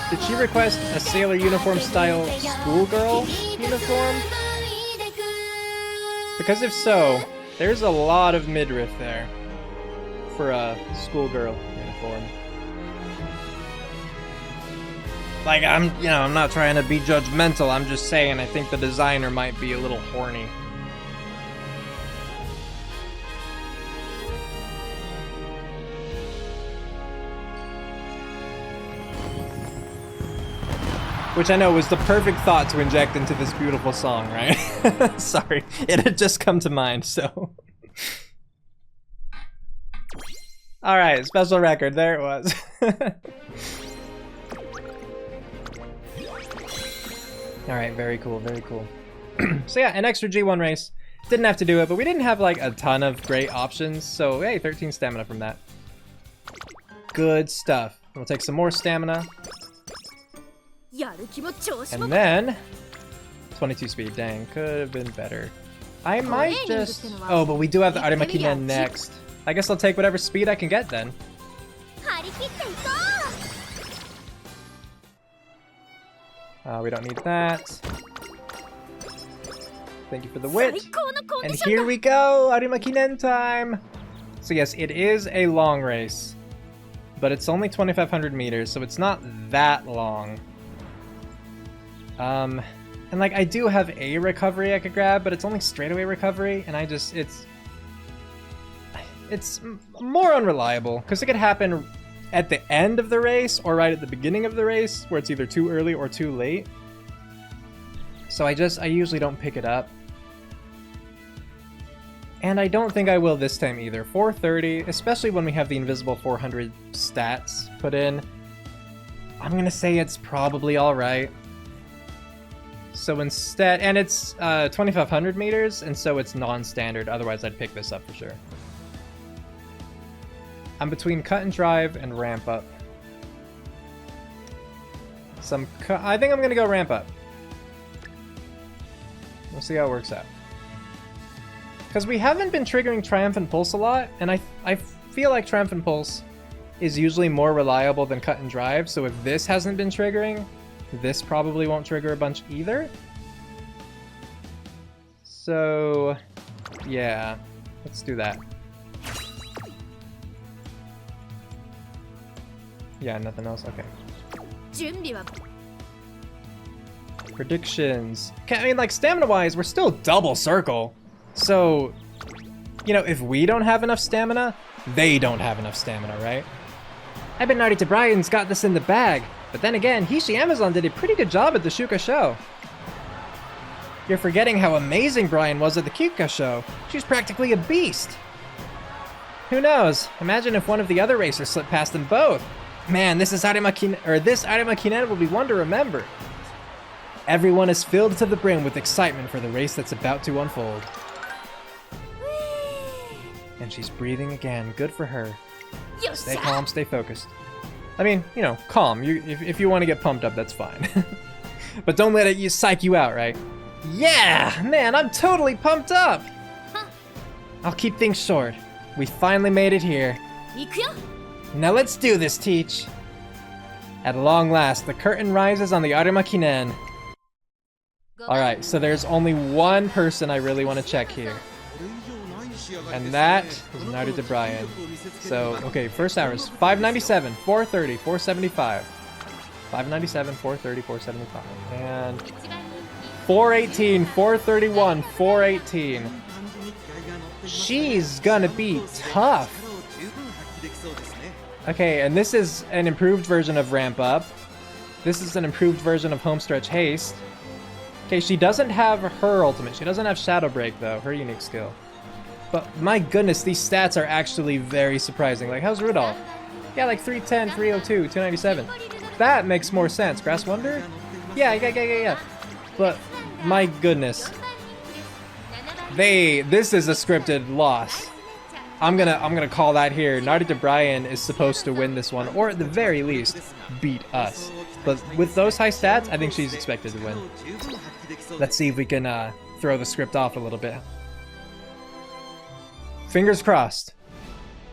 Speaker 1: did she request a sailor uniform style schoolgirl uniform? Because if so, there's a lot of midriff there for a schoolgirl uniform. Like, I'm not trying to be judgmental, I'm just saying I think the designer might be a little horny. Which I know was the perfect thought to inject into this beautiful song, right? Sorry, it had just come to mind, so. Alright, special record, there it was. Alright, very cool, very cool. So yeah, an extra G1 race. Didn't have to do it, but we didn't have like a ton of great options, so hey, 13 stamina from that. Good stuff. We'll take some more stamina. And then 22 speed, dang, could have been better. I might just... Oh, but we do have the Arima Kinen next. I guess I'll take whatever speed I can get then. We don't need that. Thank you for the wit. And here we go, Arima Kinen time. So yes, it is a long race, but it's only 2,500 meters, so it's not that long. And like I do have a recovery I could grab, but it's only straightaway recovery, and it's more unreliable because it could happen at the end of the race or right at the beginning of the race where it's either too early or too late. So I usually don't pick it up. And I don't think I will this time either. 430, especially when we have the invisible 400 stats put in. I'm gonna say it's probably alright. So instead, and it's 2,500 meters, and so it's non-standard, otherwise I'd pick this up for sure. I'm between cut and drive and ramp up. I think I'm gonna go ramp up. We'll see how it works out. Because we haven't been triggering Triumphant Pulse a lot, and I feel like Triumphant Pulse is usually more reliable than cut and drive, so if this hasn't been triggering, this probably won't trigger a bunch either. So, yeah, let's do that. Yeah, nothing else? Okay. Predictions. I mean, like, stamina-wise, we're still double circle. So, you know, if we don't have enough stamina, They don't have enough stamina, right? I bet Narita Bryan's got this in the bag. But then again, Hishi Amazon did a pretty good job at the Shuka Sho. You're forgetting how amazing Bryan was at the Kyuka Sho. She's practically a beast. Who knows? Imagine if one of the other racers slipped past them both. Man, this Arima Kinen will be one to remember. Everyone is filled to the brim with excitement for the race that's about to unfold. And she's breathing again. Good for her. Stay calm, stay focused. I mean, you know, calm. If you want to get pumped up, that's fine. But don't let it psych you out, right? Yeah! Man, I'm totally pumped up! I'll keep things short. We finally made it here. Now let's do this, Teach. At long last, the curtain rises on the Arima Kinen. Alright, so there's only one person I really want to check here. And that is Narita Bryan. So, okay, first hours. 597, 430, 475. 597, 430, 475. And 418, 431, 418. She's gonna be tough. Okay, and this is an improved version of Ramp Up. This is an improved version of Homestretch Haste. Okay, she doesn't have her ultimate. She doesn't have Shadow Break, though, her unique skill. But my goodness, these stats are actually very surprising. Like, how's Rudolph? Yeah, like 310, 302, 297. That makes more sense. Grass Wonder? Yeah. But my goodness. This is a scripted loss. I'm gonna call that here. Narita Bryan is supposed to win this one, or at the very least, beat us. But with those high stats, I think she's expected to win. Let's see if we can throw the script off a little bit. Fingers crossed.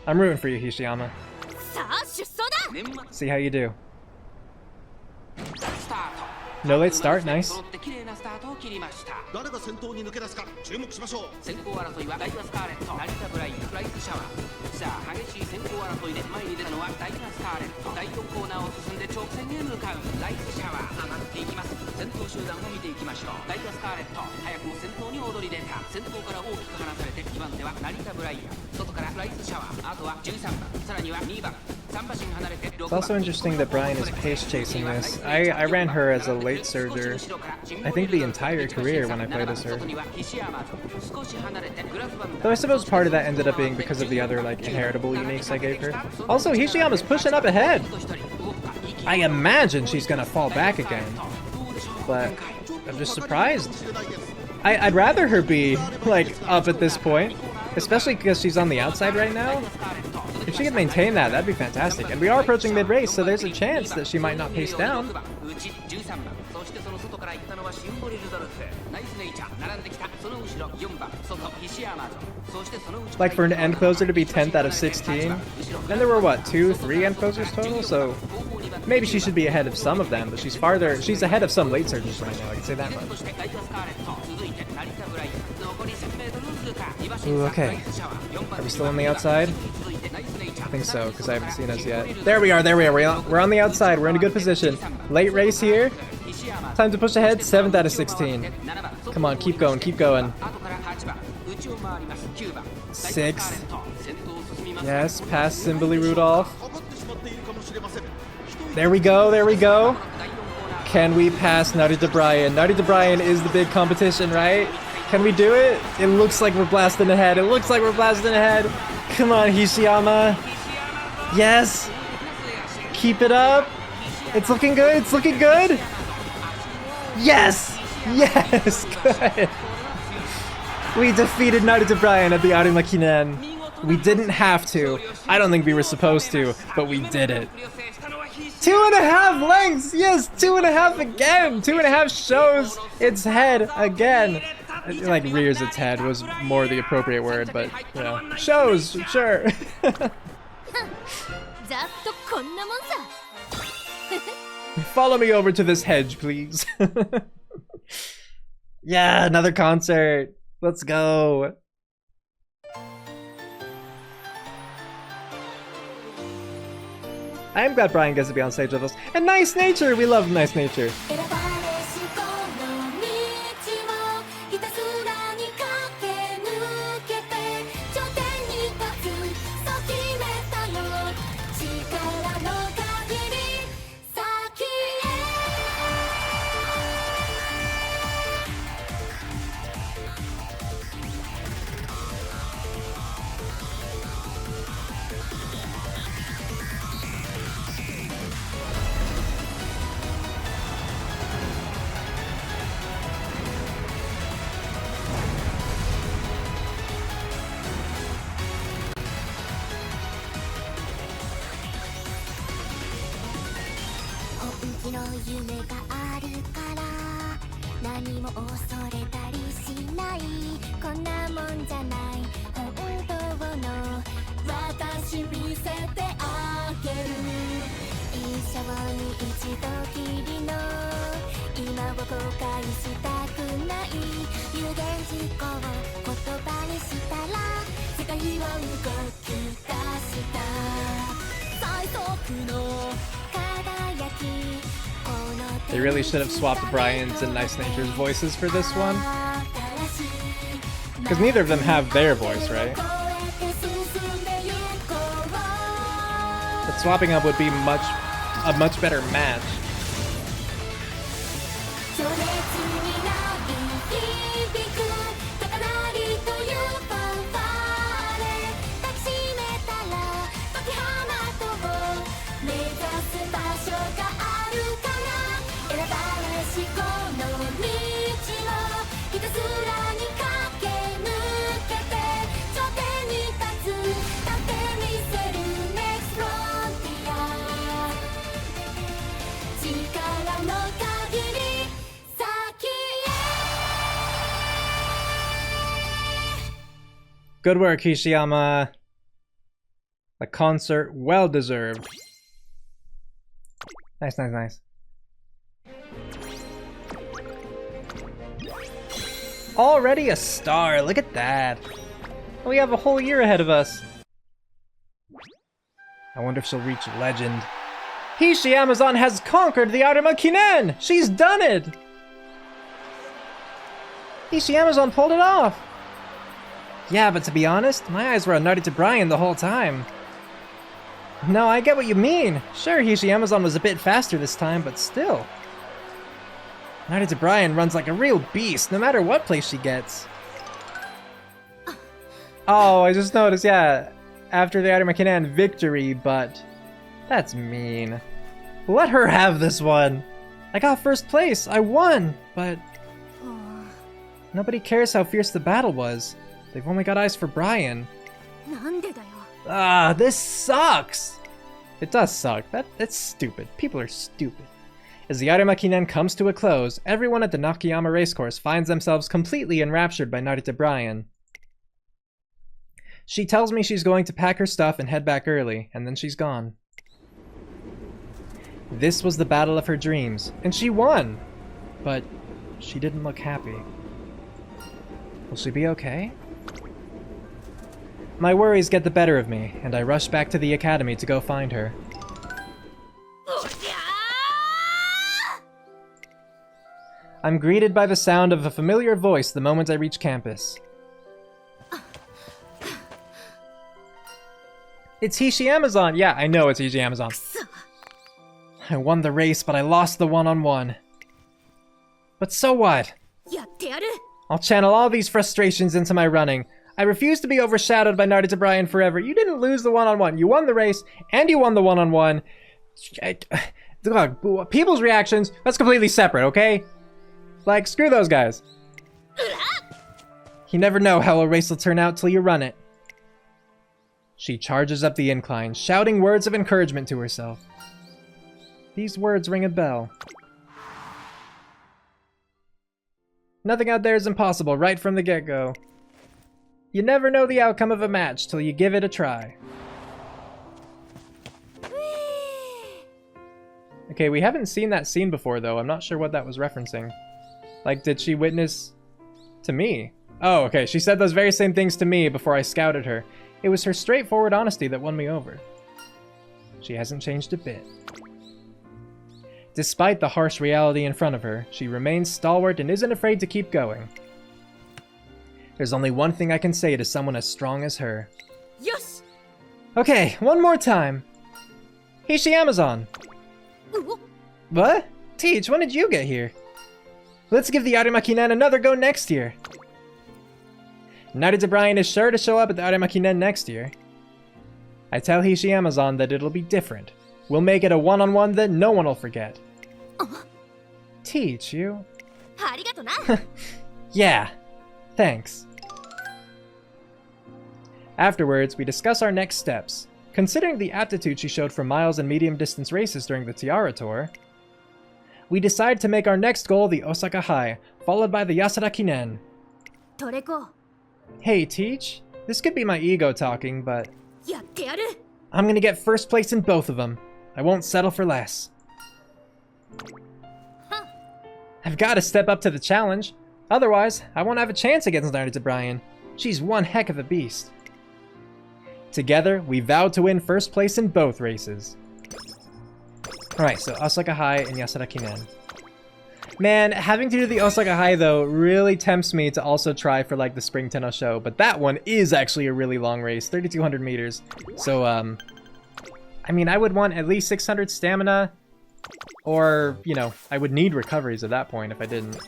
Speaker 1: I'm rooting for you, Hishiyama. See how you do. No late start, nice. It's also interesting that Bryan is pace chasing this. I ran her as a late surger, I think the entire career when I played as her. Though I suppose part of that ended up being because of the other like inheritable uniques I gave her. Also, Hishiyama's pushing up ahead! I imagine she's gonna fall back again, but I'm just surprised. I'd rather her be like up at this point, especially because she's on the outside right now. If she could maintain that, that'd be fantastic. And we are approaching mid-race, so there's a chance that she might not pace down. Like for an end closer to be 10th out of 16, then there were what, 3 end closers total? So maybe she should be ahead of some of them, but she's ahead of some late surges right now, I can say that much. Ooh, okay. Are we still on the outside? I think so, because I haven't seen us yet. There we are, we're on the outside, we're in a good position. Late race here. Time to push ahead, 7th out of 16. Come on, keep going, keep going. 6th. Yes, past Simbali Rudolph. There we go. Can we pass Narita Bryan? Narita Bryan is the big competition, right? Can we do it? It looks like we're blasting ahead. Come on, Hishiyama. Yes. Keep it up. It's looking good. Yes. Good. We defeated Narita Bryan at the Arima Kinen. We didn't have to. I don't think we were supposed to, but we did it. 2.5 lengths. Yes, 2.5 again. 2.5 shows its head again. Like rears its head was more the appropriate word, but you know, shows, sure. Follow me over to this hedge, please. Yeah, another concert. Let's go. I am glad Bryan gets to be on stage with us. And Nice Nature! We love Nice Nature. They really should have swapped Brian's and Nice Nature's voices for this one. Because neither of them have their voice, right? But swapping up would be a much better match. Good work, Hishiyama. A concert well deserved. Nice, nice, nice. Already a star, look at that. We have a whole year ahead of us. I wonder if she'll reach legend. Hishi Amazon has conquered the Arima Kinen! She's done it! Hishi Amazon pulled it off! Yeah, but to be honest, my eyes were on Narita Brian the whole time. No, I get what you mean. Sure, Hishi Amazon was a bit faster this time, but still. Narita Brian runs like a real beast, no matter what place she gets. Oh, I just noticed, yeah. After the Arima Kinen victory, but... That's mean. Let her have this one! I got first place, I won, but... Nobody cares how fierce the battle was. They've only got eyes for Brian. Ah, this sucks! It does suck. That's stupid. People are stupid. As the Arima Kinen comes to a close, everyone at the Nakayama racecourse finds themselves completely enraptured by Narita Brian. She tells me she's going to pack her stuff and head back early, and then she's gone. This was the battle of her dreams, and she won! But she didn't look happy. Will she be okay? My worries get the better of me, and I rush back to the academy to go find her. I'm greeted by the sound of a familiar voice the moment I reach campus. It's Hishi Amazon! Yeah, I know it's Hishi Amazon. I won the race, but I lost the one-on-one. But so what? I'll channel all these frustrations into my running. I refuse to be overshadowed by Narita Brian forever. You didn't lose the one-on-one. You won the race, and you won the one-on-one. People's reactions, that's completely separate, okay? Like, screw those guys. You never know how a race will turn out till you run it. She charges up the incline, shouting words of encouragement to herself. These words ring a bell. Nothing out there is impossible right from the get-go. You never know the outcome of a match till you give it a try. Okay, we haven't seen that scene before though. I'm not sure what that was referencing. Like, did she witness to me? Oh, okay, she said those very same things to me before I scouted her. It was her straightforward honesty that won me over. She hasn't changed a bit. Despite the harsh reality in front of her, she remains stalwart and isn't afraid to keep going. There's only one thing I can say to someone as strong as her. Yes! Okay, one more time. Hishi Amazon. What? Teach, when did you get here? Let's give the Arima Kinen another go next year. Narita Brian is sure to show up at the Arima Kinen next year. I tell Hishi Amazon that it'll be different. We'll make it a one-on-one that no one will forget. Teach, you? Yeah, thanks. Afterwards, we discuss our next steps. Considering the aptitude she showed for miles and medium-distance races during the Tiara Tour, we decide to make our next goal the Osaka Hai, followed by the Yasuda Kinen.
Speaker 2: トレコ
Speaker 1: Hey, Teach. This could be my ego talking, but
Speaker 2: やってやる
Speaker 1: I'm gonna get first place in both of them. I won't settle for less. I've gotta step up to the challenge. Otherwise, I won't have a chance against Narita Bryan. She's one heck of a beast. Together, we vowed to win first place in both races. Alright, so Osaka Hai and Yasuda Kinen. Man, having to do the Osaka Hai though really tempts me to also try for like the Spring Tenno Sho, but that one is actually a really long race, 3,200 meters. So, I mean, I would want at least 600 stamina, or, you know, I would need recoveries at that point if I didn't.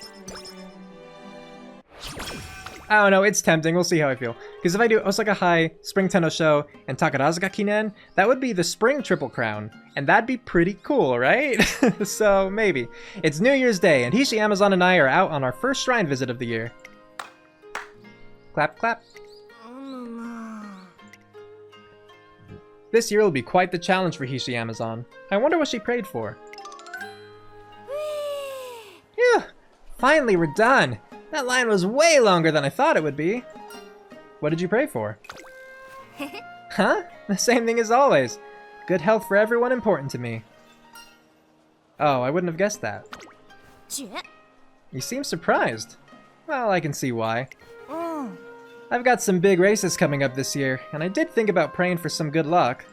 Speaker 1: I don't know, it's tempting, we'll see how I feel. Because if I do Osaka Hai, Spring Tenno Sho, and Takarazuka Kinen, that would be the Spring Triple Crown. And that'd be pretty cool, right? So, maybe. It's New Year's Day, and Hishi, Amazon, and I are out on our first shrine visit of the year. Clap, clap. This year will be quite the challenge for Hishi, Amazon. I wonder what she prayed for. Phew! Finally, we're done! That line was way longer than I thought it would be. What did you pray for? Huh? The same thing as always. Good health for everyone important to me. Oh, I wouldn't have guessed that. You seem surprised. Well, I can see why. I've got some big races coming up this year, and I did think about praying for some good luck.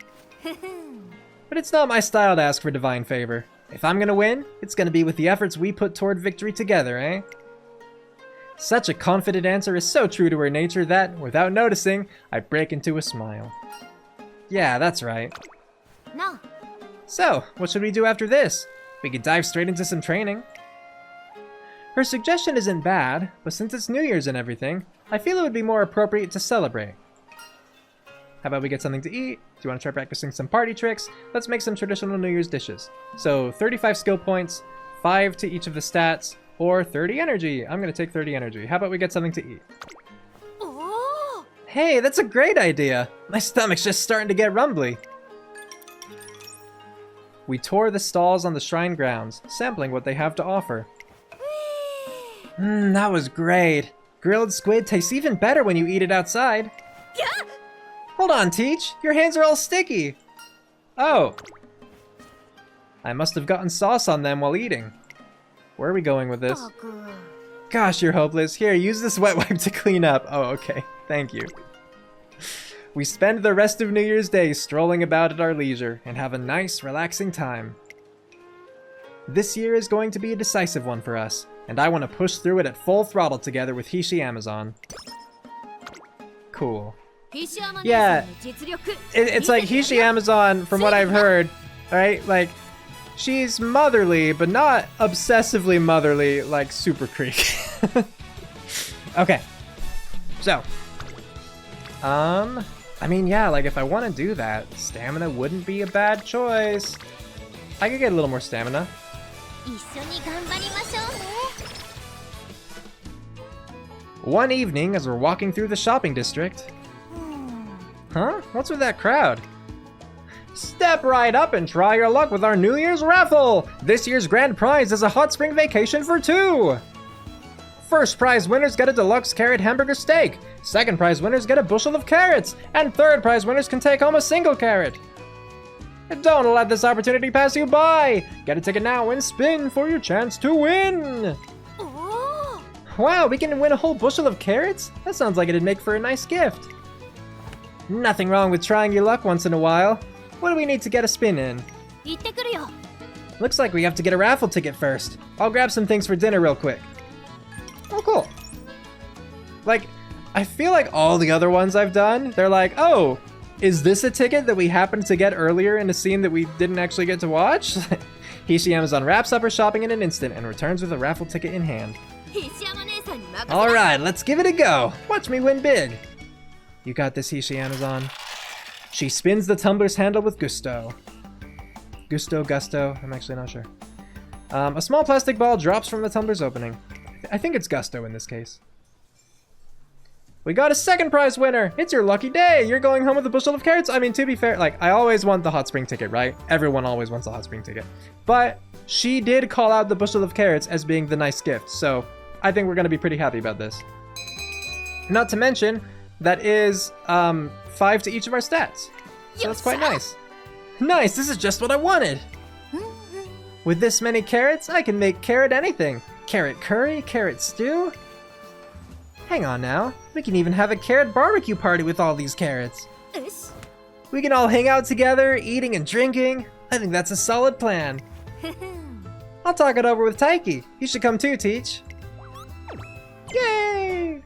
Speaker 1: But it's not my style to ask for divine favor. If I'm gonna win, it's gonna be with the efforts we put toward victory together, eh? Such a confident answer is so true to her nature that, without noticing, I break into a smile. Yeah, that's right.
Speaker 2: No.
Speaker 1: So, what should we do after this? We could dive straight into some training. Her suggestion isn't bad, but since it's New Year's and everything, I feel it would be more appropriate to celebrate. How about we get something to eat? Do you want to try practicing some party tricks? Let's make some traditional New Year's dishes. So, 35 skill points, 5 to each of the stats, or 30 energy. I'm gonna take 30 energy. How about we get something to eat?
Speaker 2: Oh.
Speaker 1: Hey, that's a great idea! My stomach's just starting to get rumbly. We tour the stalls on the shrine grounds, sampling what they have to offer. That was great. Grilled squid tastes even better when you eat it outside.
Speaker 2: Yeah.
Speaker 1: Hold on, Teach. Your hands are all sticky. Oh. I must have gotten sauce on them while eating. Where are we going with this? Gosh, you're hopeless. Here, use this wet wipe to clean up. Oh, okay. Thank you. We spend the rest of New Year's Day strolling about at our leisure and have a nice, relaxing time. This year is going to be a decisive one for us, and I want to push through it at full throttle together with Hishi Amazon. Cool. Yeah, it's like Hishi Amazon, from what I've heard, right? Like, she's motherly, but not obsessively motherly like Super Creek. Okay. So. I mean, yeah, like if I want to do that, stamina wouldn't be a bad choice. I could get a little more stamina. One evening, as we're walking through the shopping district. Huh? What's with that crowd? Step right up and try your luck with our New Year's raffle! This year's grand prize is a hot spring vacation for 2! First prize winners get a deluxe carrot hamburger steak. Second prize winners get a bushel of carrots. And third prize winners can take home a single carrot. Don't let this opportunity pass you by! Get a ticket now and spin for your chance to win!
Speaker 2: Oh.
Speaker 1: Wow, we can win a whole bushel of carrots? That sounds like it'd make for a nice gift. Nothing wrong with trying your luck once in a while. What do we need to get a spin in? Looks like we have to get a raffle ticket first. I'll grab some things for dinner real quick. Oh, cool. Like, I feel like all the other ones I've done, they're like, oh, is this a ticket that we happened to get earlier in a scene that we didn't actually get to watch? Hishi Amazon wraps up her shopping in an instant and returns with a raffle ticket in hand. Alright, let's give it a go. Watch me win big. You got this, Hishi Amazon. She spins the tumbler's handle with gusto. Gusto, I'm actually not sure. A small plastic ball drops from the tumbler's opening. I think it's gusto in this case. We got a second prize winner! It's your lucky day! You're going home with a bushel of carrots! I mean, to be fair, like, I always want the hot spring ticket, right? Everyone always wants a hot spring ticket. But she did call out the bushel of carrots as being the nice gift, so I think we're gonna be pretty happy about this. Not to mention, that is 5 to each of our stats. So that's quite nice. Nice, this is just what I wanted! With this many carrots, I can make carrot anything. Carrot curry, carrot stew. Hang on now, we can even have a carrot barbecue party with all these carrots. We can all hang out together, eating and drinking. I think that's a solid plan. I'll talk it over with Taiki. You should come too, Teach. Yay!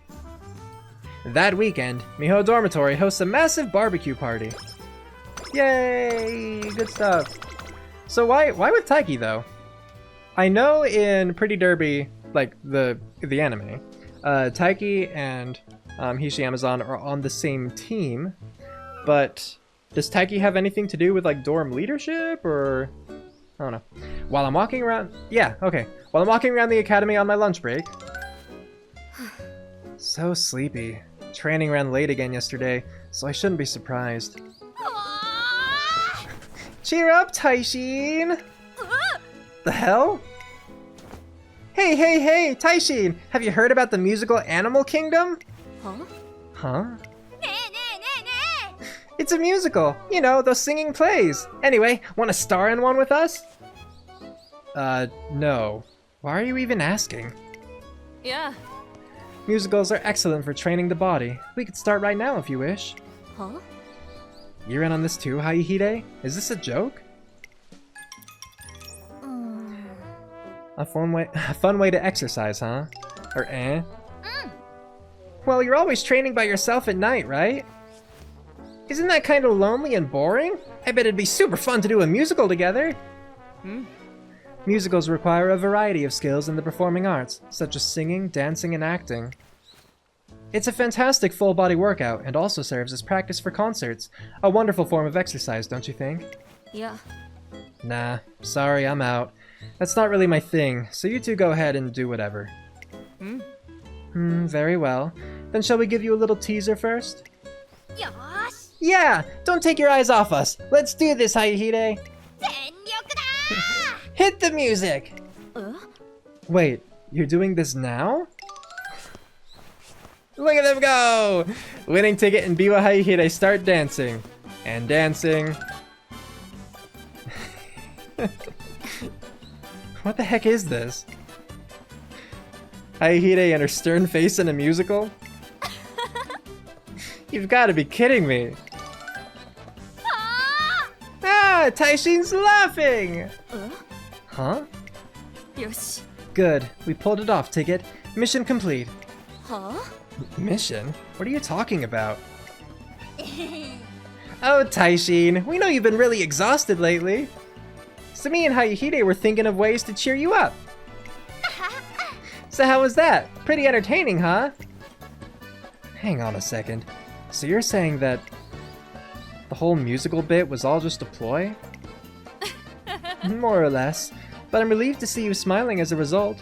Speaker 1: That weekend, Miho Dormitory hosts a massive barbecue party. Yay! Good stuff. So why with Taiki though? I know in Pretty Derby, like the anime, Taiki and Hishi Amazon are on the same team, but does Taiki have anything to do with like dorm leadership or I don't know. While I'm walking around, while I'm walking around the academy on my lunch break. So sleepy. Training ran late again yesterday, so I shouldn't be surprised. Cheer up, Taishin! The hell? Hey, Taishin! Have you heard about the musical Animal Kingdom? Huh? It's a musical! You know, those singing plays! Anyway, wanna star in one with us? No. Why are you even asking?
Speaker 3: Yeah.
Speaker 1: Musicals are excellent for training the body. We could start right now if you wish.
Speaker 3: Huh?
Speaker 1: You're in on this too, Haihide? Is this a joke? A fun way to exercise, huh? Or eh? Well, you're always training by yourself at night, right? Isn't that kind of lonely and boring? I bet it'd be super fun to do a musical together. Musicals require a variety of skills in the performing arts, such as singing, dancing, and acting. It's a fantastic full-body workout and also serves as practice for concerts. A wonderful form of exercise, don't you think?
Speaker 3: Yeah.
Speaker 1: Nah, sorry, I'm out. That's not really my thing, so you two go ahead and do whatever. Very well. Then shall we give you a little teaser first? Yeah! Don't take your eyes off us! Let's do this, Haihide! Hit the music! Wait, you're doing this now? Look at them go! Winning ticket and Biwa Haihide start dancing. And dancing. What the heck is this? Haihide and her stern face in a musical? You've got to be kidding me. Ah, Taishin's laughing! Huh?
Speaker 3: Yoshi.
Speaker 1: Good, we pulled it off, Ticket. Mission complete.
Speaker 3: Huh?
Speaker 1: Mission? What are you talking about? Oh, Taishin, we know you've been really exhausted lately. So me and Haihide were thinking of ways to cheer you up. So how was that? Pretty entertaining, huh? Hang on a second. So you're saying that the whole musical bit was all just a ploy? More or less. But I'm relieved to see you smiling as a result.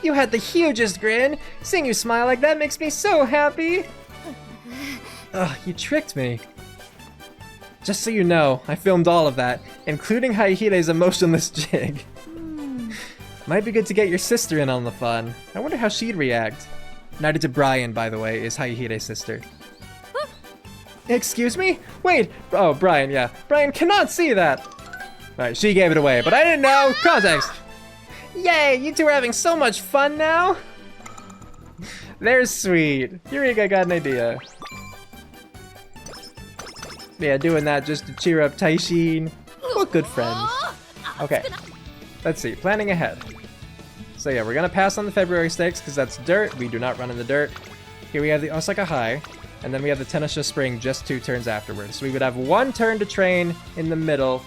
Speaker 1: You had the hugest grin! Seeing you smile like that makes me so happy! Ugh, you tricked me. Just so you know, I filmed all of that, including Haihide's emotionless jig. Might be good to get your sister in on the fun. I wonder how she'd react. Knighted to Brian, by the way, is Haihide's sister. Excuse me? Wait! Oh, Brian, yeah. Brian cannot see that! Alright, she gave it away, but I didn't know! Context! Yay! You two are having so much fun now! They're sweet. Eureka got an idea. Yeah, doing that just to cheer up Taishin. What good friends. Okay. Let's see. Planning ahead. So yeah, we're gonna pass on the February stakes because that's dirt. We do not run in the dirt. Here we have the Osaka Hai, and then we have the Tenno Sho Spring just 2 turns afterwards. So we would have 1 turn to train in the middle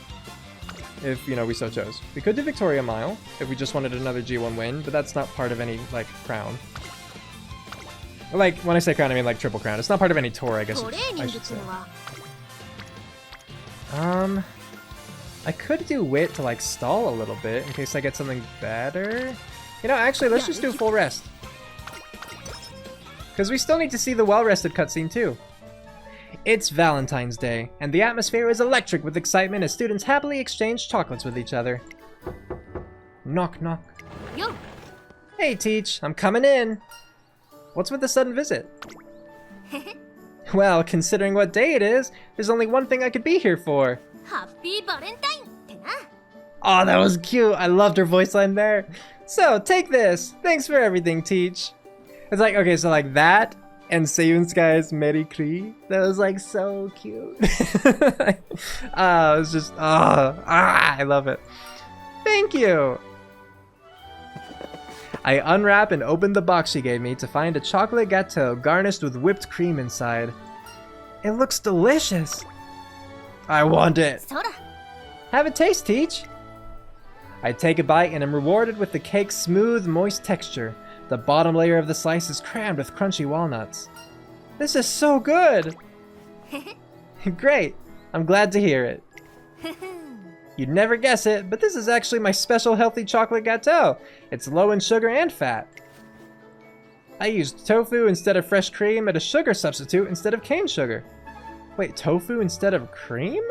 Speaker 1: if, you know, we so chose. We could do Victoria Mile if we just wanted another G1 win, but that's not part of any, like, crown. Like, when I say crown, I mean, like, triple crown. It's not part of any tour, I guess I should say. I could do wit to, like, stall a little bit in case I get something better. You know, actually, let's just do a full rest. because we still need to see the well-rested cutscene too. It's Valentine's Day, and the atmosphere is electric with excitement as students happily exchange chocolates with each other. Knock, knock.
Speaker 3: Yo.
Speaker 1: Hey, Teach, I'm coming in. What's with the sudden visit? Well, considering what day it is, there's only one thing I could be here for.
Speaker 2: Happy Valentine ってな。
Speaker 1: Oh, that was cute. I loved her voice line there. So, take this. Thanks for everything, Teach. It's like, okay, so like that and Seiyun-sky's Meri Kri. That was like so cute. It was just, I love it. Thank you. I unwrap and open the box she gave me to find a chocolate gâteau garnished with whipped cream inside. It looks delicious. I want it.
Speaker 2: そうだ。
Speaker 1: Have a taste, Teach. I take a bite and am rewarded with the cake's smooth, moist texture. The bottom layer of the slice is crammed with crunchy walnuts. This is so good! Great! I'm glad to hear it. You'd never guess it, but this is actually my special healthy chocolate gâteau. It's low in sugar and fat. I used tofu instead of fresh cream and a sugar substitute instead of cane sugar. Wait, tofu instead of cream?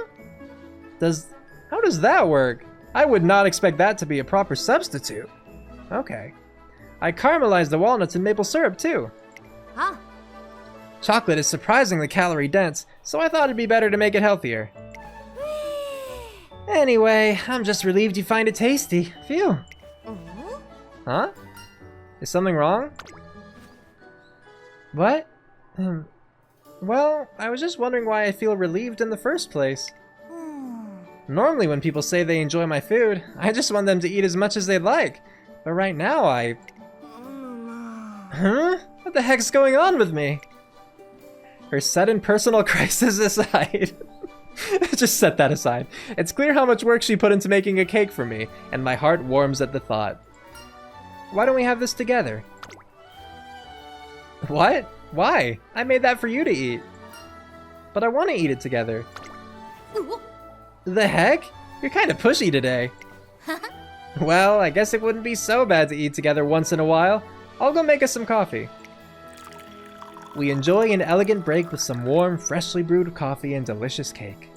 Speaker 1: How does that work? I would not expect that to be a proper substitute. Okay. I caramelized the walnuts in maple syrup too.
Speaker 2: Ah.
Speaker 1: Chocolate is surprisingly calorie dense, so I thought it'd be better to make it healthier. Anyway, I'm just relieved you find it tasty. Phew. Huh? Is something wrong? What? Well, I was just wondering why I feel relieved in the first place. Normally when people say they enjoy my food, I just want them to eat as much as they'd like. But right now Huh? What the heck's going on with me? Her sudden personal crisis aside. Just set that aside. It's clear how much work she put into making a cake for me, and my heart warms at the thought. Why don't we have this together? What? Why? I made that for you to eat. But I want to eat it together. The heck? You're kind of pushy today. Well, I guess it wouldn't be so bad to eat together once in a while. I'll go make us some coffee. We enjoy an elegant break with some warm, freshly brewed coffee and delicious cake.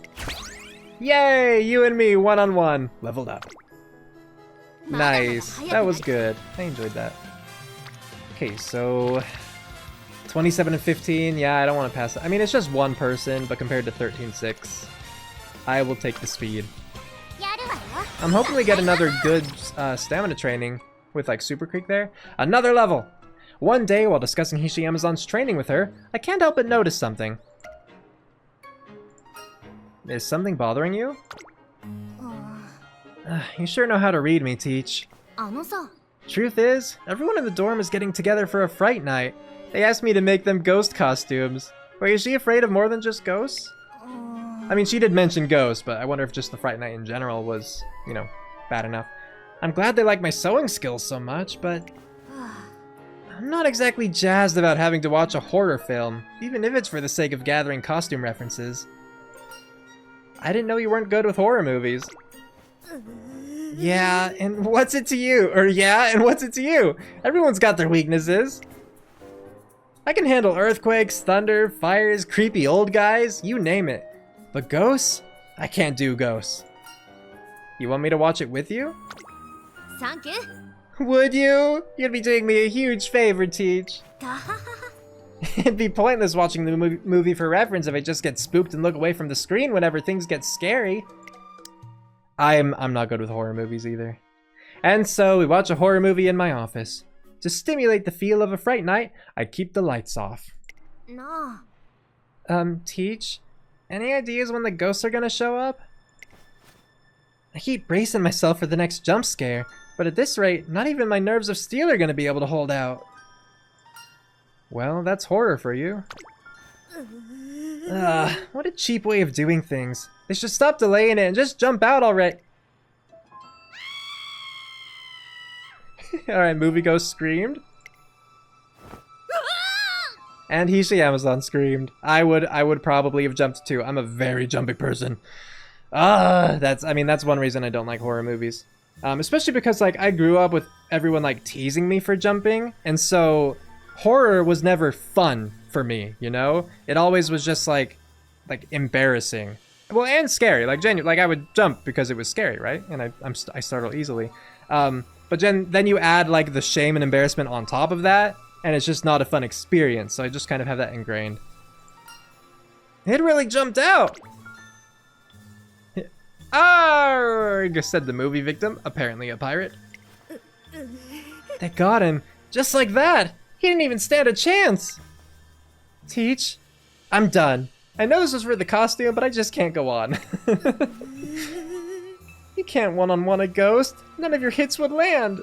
Speaker 1: Yay! You and me, one-on-one. Leveled up. Nice. That was good. I enjoyed that. Okay, so 27 and 15. Yeah, I don't want to pass it. I mean, it's just one person, but compared to 13-6, I will take the speed.
Speaker 2: やるわよ。
Speaker 1: I'm hoping we get another good stamina training with like Super Creek there. Another level! One day, while discussing Hishi Amazon's training with her, I can't help but notice something. Is something bothering you? You sure know how to read me, Teach.
Speaker 2: あのさ。
Speaker 1: Truth is, everyone in the dorm is getting together for a fright night. They asked me to make them ghost costumes. Wait, is she afraid of more than just ghosts? I mean, she did mention ghosts, but I wonder if just the fright night in general was, you know, bad enough. I'm glad they like my sewing skills so much, but I'm not exactly jazzed about having to watch a horror film, even if it's for the sake of gathering costume references. I didn't know you weren't good with horror movies. Yeah, and what's it to you? Or yeah, and what's it to you? Everyone's got their weaknesses. I can handle earthquakes, thunder, fires, creepy old guys, you name it. But ghosts? I can't do ghosts. You want me to watch it with you?
Speaker 2: サンキュー。
Speaker 1: Would you? You'd be doing me a huge favor, Teach. It'd be pointless watching the movie for reference if I just get spooked and look away from the screen whenever things get scary. I'm not good with horror movies either. And so we watch a horror movie in my office. To stimulate the feel of a fright night, I keep the lights off.
Speaker 2: なあ。
Speaker 1: Teach? Any ideas when the ghosts are gonna show up? I keep bracing myself for the next jump scare, but at this rate, not even my nerves of steel are gonna be able to hold out. Well, that's horror for you. What a cheap way of doing things. They should stop delaying it and just jump out already. Alright, movie ghost screamed. And Hishi Amazon screamed. I would probably have jumped too. I'm a very jumpy person. That's one reason I don't like horror movies. Especially because like I grew up with everyone like teasing me for jumping, and so horror was never fun for me, you know? It always was just like embarrassing. Well, and scary, like genuine. Like I would jump because it was scary, right? And I startle easily. But then you add like the shame and embarrassment on top of that, and it's just not a fun experience. So I just kind of have that ingrained. It really jumped out. Arrgh, said the movie victim, apparently a pirate. They got him, just like that. He didn't even stand a chance. Teach, I'm done. I know this was for the costume, but I just can't go on. You can't one-on-one a ghost. None of your hits would land.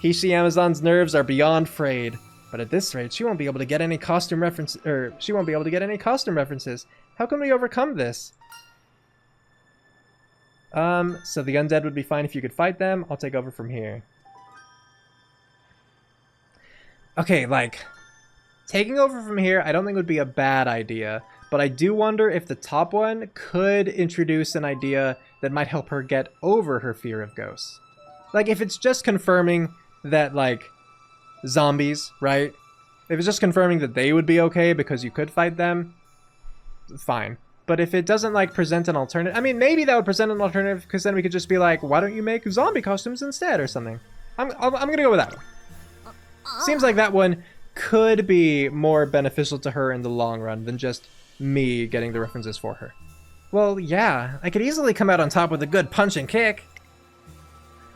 Speaker 1: Hishi Amazon's nerves are beyond frayed, but at this rate, she won't be able to get any costume references. How can we overcome this? So the undead would be fine if you could fight them. I'll take over from here. Okay, like, taking over from here, I don't think would be a bad idea, but I do wonder if the top one could introduce an idea that might help her get over her fear of ghosts. Like, if it's just confirming that, like, zombies, right? If it's just confirming that they would be okay because you could fight them, fine. But if it doesn't, like, present an alternative... I mean, maybe that would present an alternative, because then we could just be like, why don't you make zombie costumes instead, or something? I'm gonna go with that one. Seems like that one could be more beneficial to her in the long run than just me getting the references for her. Well, yeah, I could easily come out on top with a good punch and kick.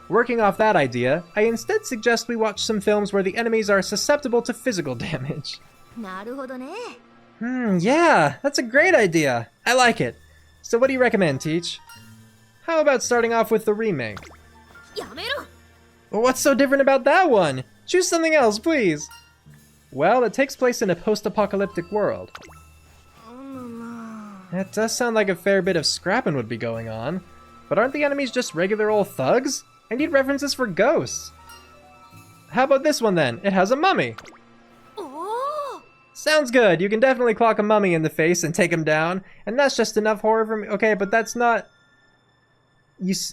Speaker 1: Working off that idea, I instead suggest we watch some films where the enemies are susceptible to physical damage. Yeah, that's a great idea. I like it. So what do you recommend, Teach? How about starting off with the remake? Well, what's so different about that one? Choose something else, please. Well, it takes place in a post-apocalyptic world. That does sound like a fair bit of scrapping would be going on. But aren't the enemies just regular old thugs? I need references for ghosts. How about this one then? It has a mummy. Sounds good. You can definitely clock a mummy in the face and take him down. And that's just enough horror for me. Okay, but that's not...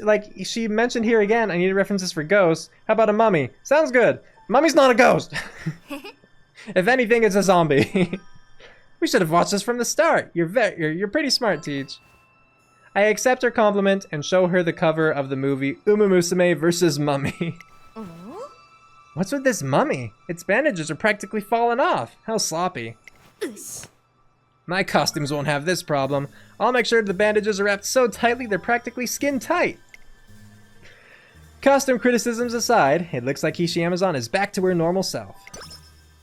Speaker 1: Like, she mentioned here again, I needed references for ghosts. How about a mummy? Sounds good. Mummy's not a ghost. If anything, it's a zombie. We should have watched this from the start. You're pretty smart, Teach. I accept her compliment and show her the cover of the movie Umamusume vs. Mummy. What's with this mummy? Its bandages are practically falling off. How sloppy. My costumes won't have this problem. I'll make sure the bandages are wrapped so tightly they're practically skin tight. Costume criticisms aside, it looks like Hishi Amazon is back to her normal self.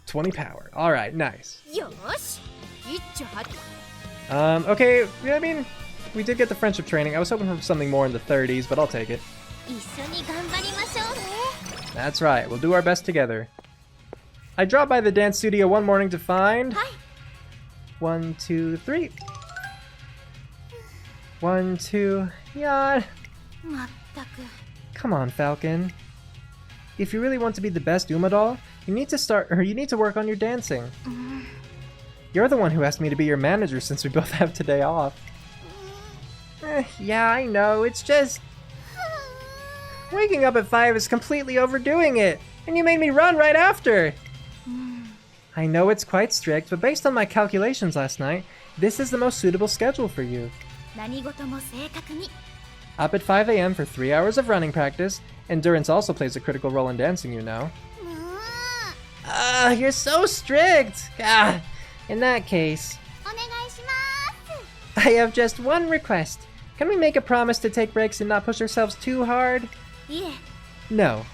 Speaker 1: 20 power. Alright, nice. Okay, I mean, we did get the friendship training. I was hoping for something more in the 30s, but I'll take it. That's right, we'll do our best together. I dropped by the dance studio one morning to find... 1, 2, 3. 1, 2, yawn. Come on, Falcon. If you really want to be the best Uma doll, you need to work on your dancing. You're the one who asked me to be your manager since we both have today off. Yeah, I know, it's just... Waking up at 5 is completely overdoing it, and you made me run right after! I know it's quite strict, but based on my calculations last night, this is the most suitable schedule for you. Up at 5 AM for 3 hours of running practice. Endurance also plays a critical role in dancing, you know. You're so strict! In that case... I have just one request. Can we make a promise to take breaks and not push ourselves too hard? No.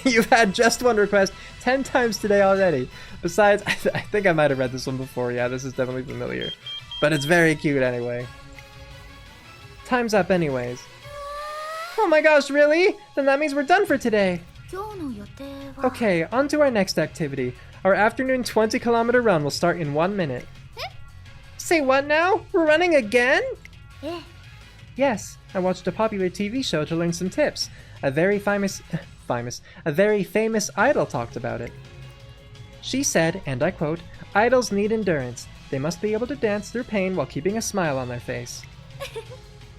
Speaker 1: You've had just one request 10 times today already. Besides, I think I might have read this one before. Yeah, this is definitely familiar. But it's very cute anyway. Time's up anyways. Oh my gosh, really? Then that means we're done for today. Okay, on to our next activity. Our afternoon 20-kilometer run will start in 1 minute. Say what now? We're running again? Yes, I watched a popular TV show to learn some tips. A very famous idol talked about it. She said, and I quote, "Idols need endurance. They must be able to dance through pain while keeping a smile on their face."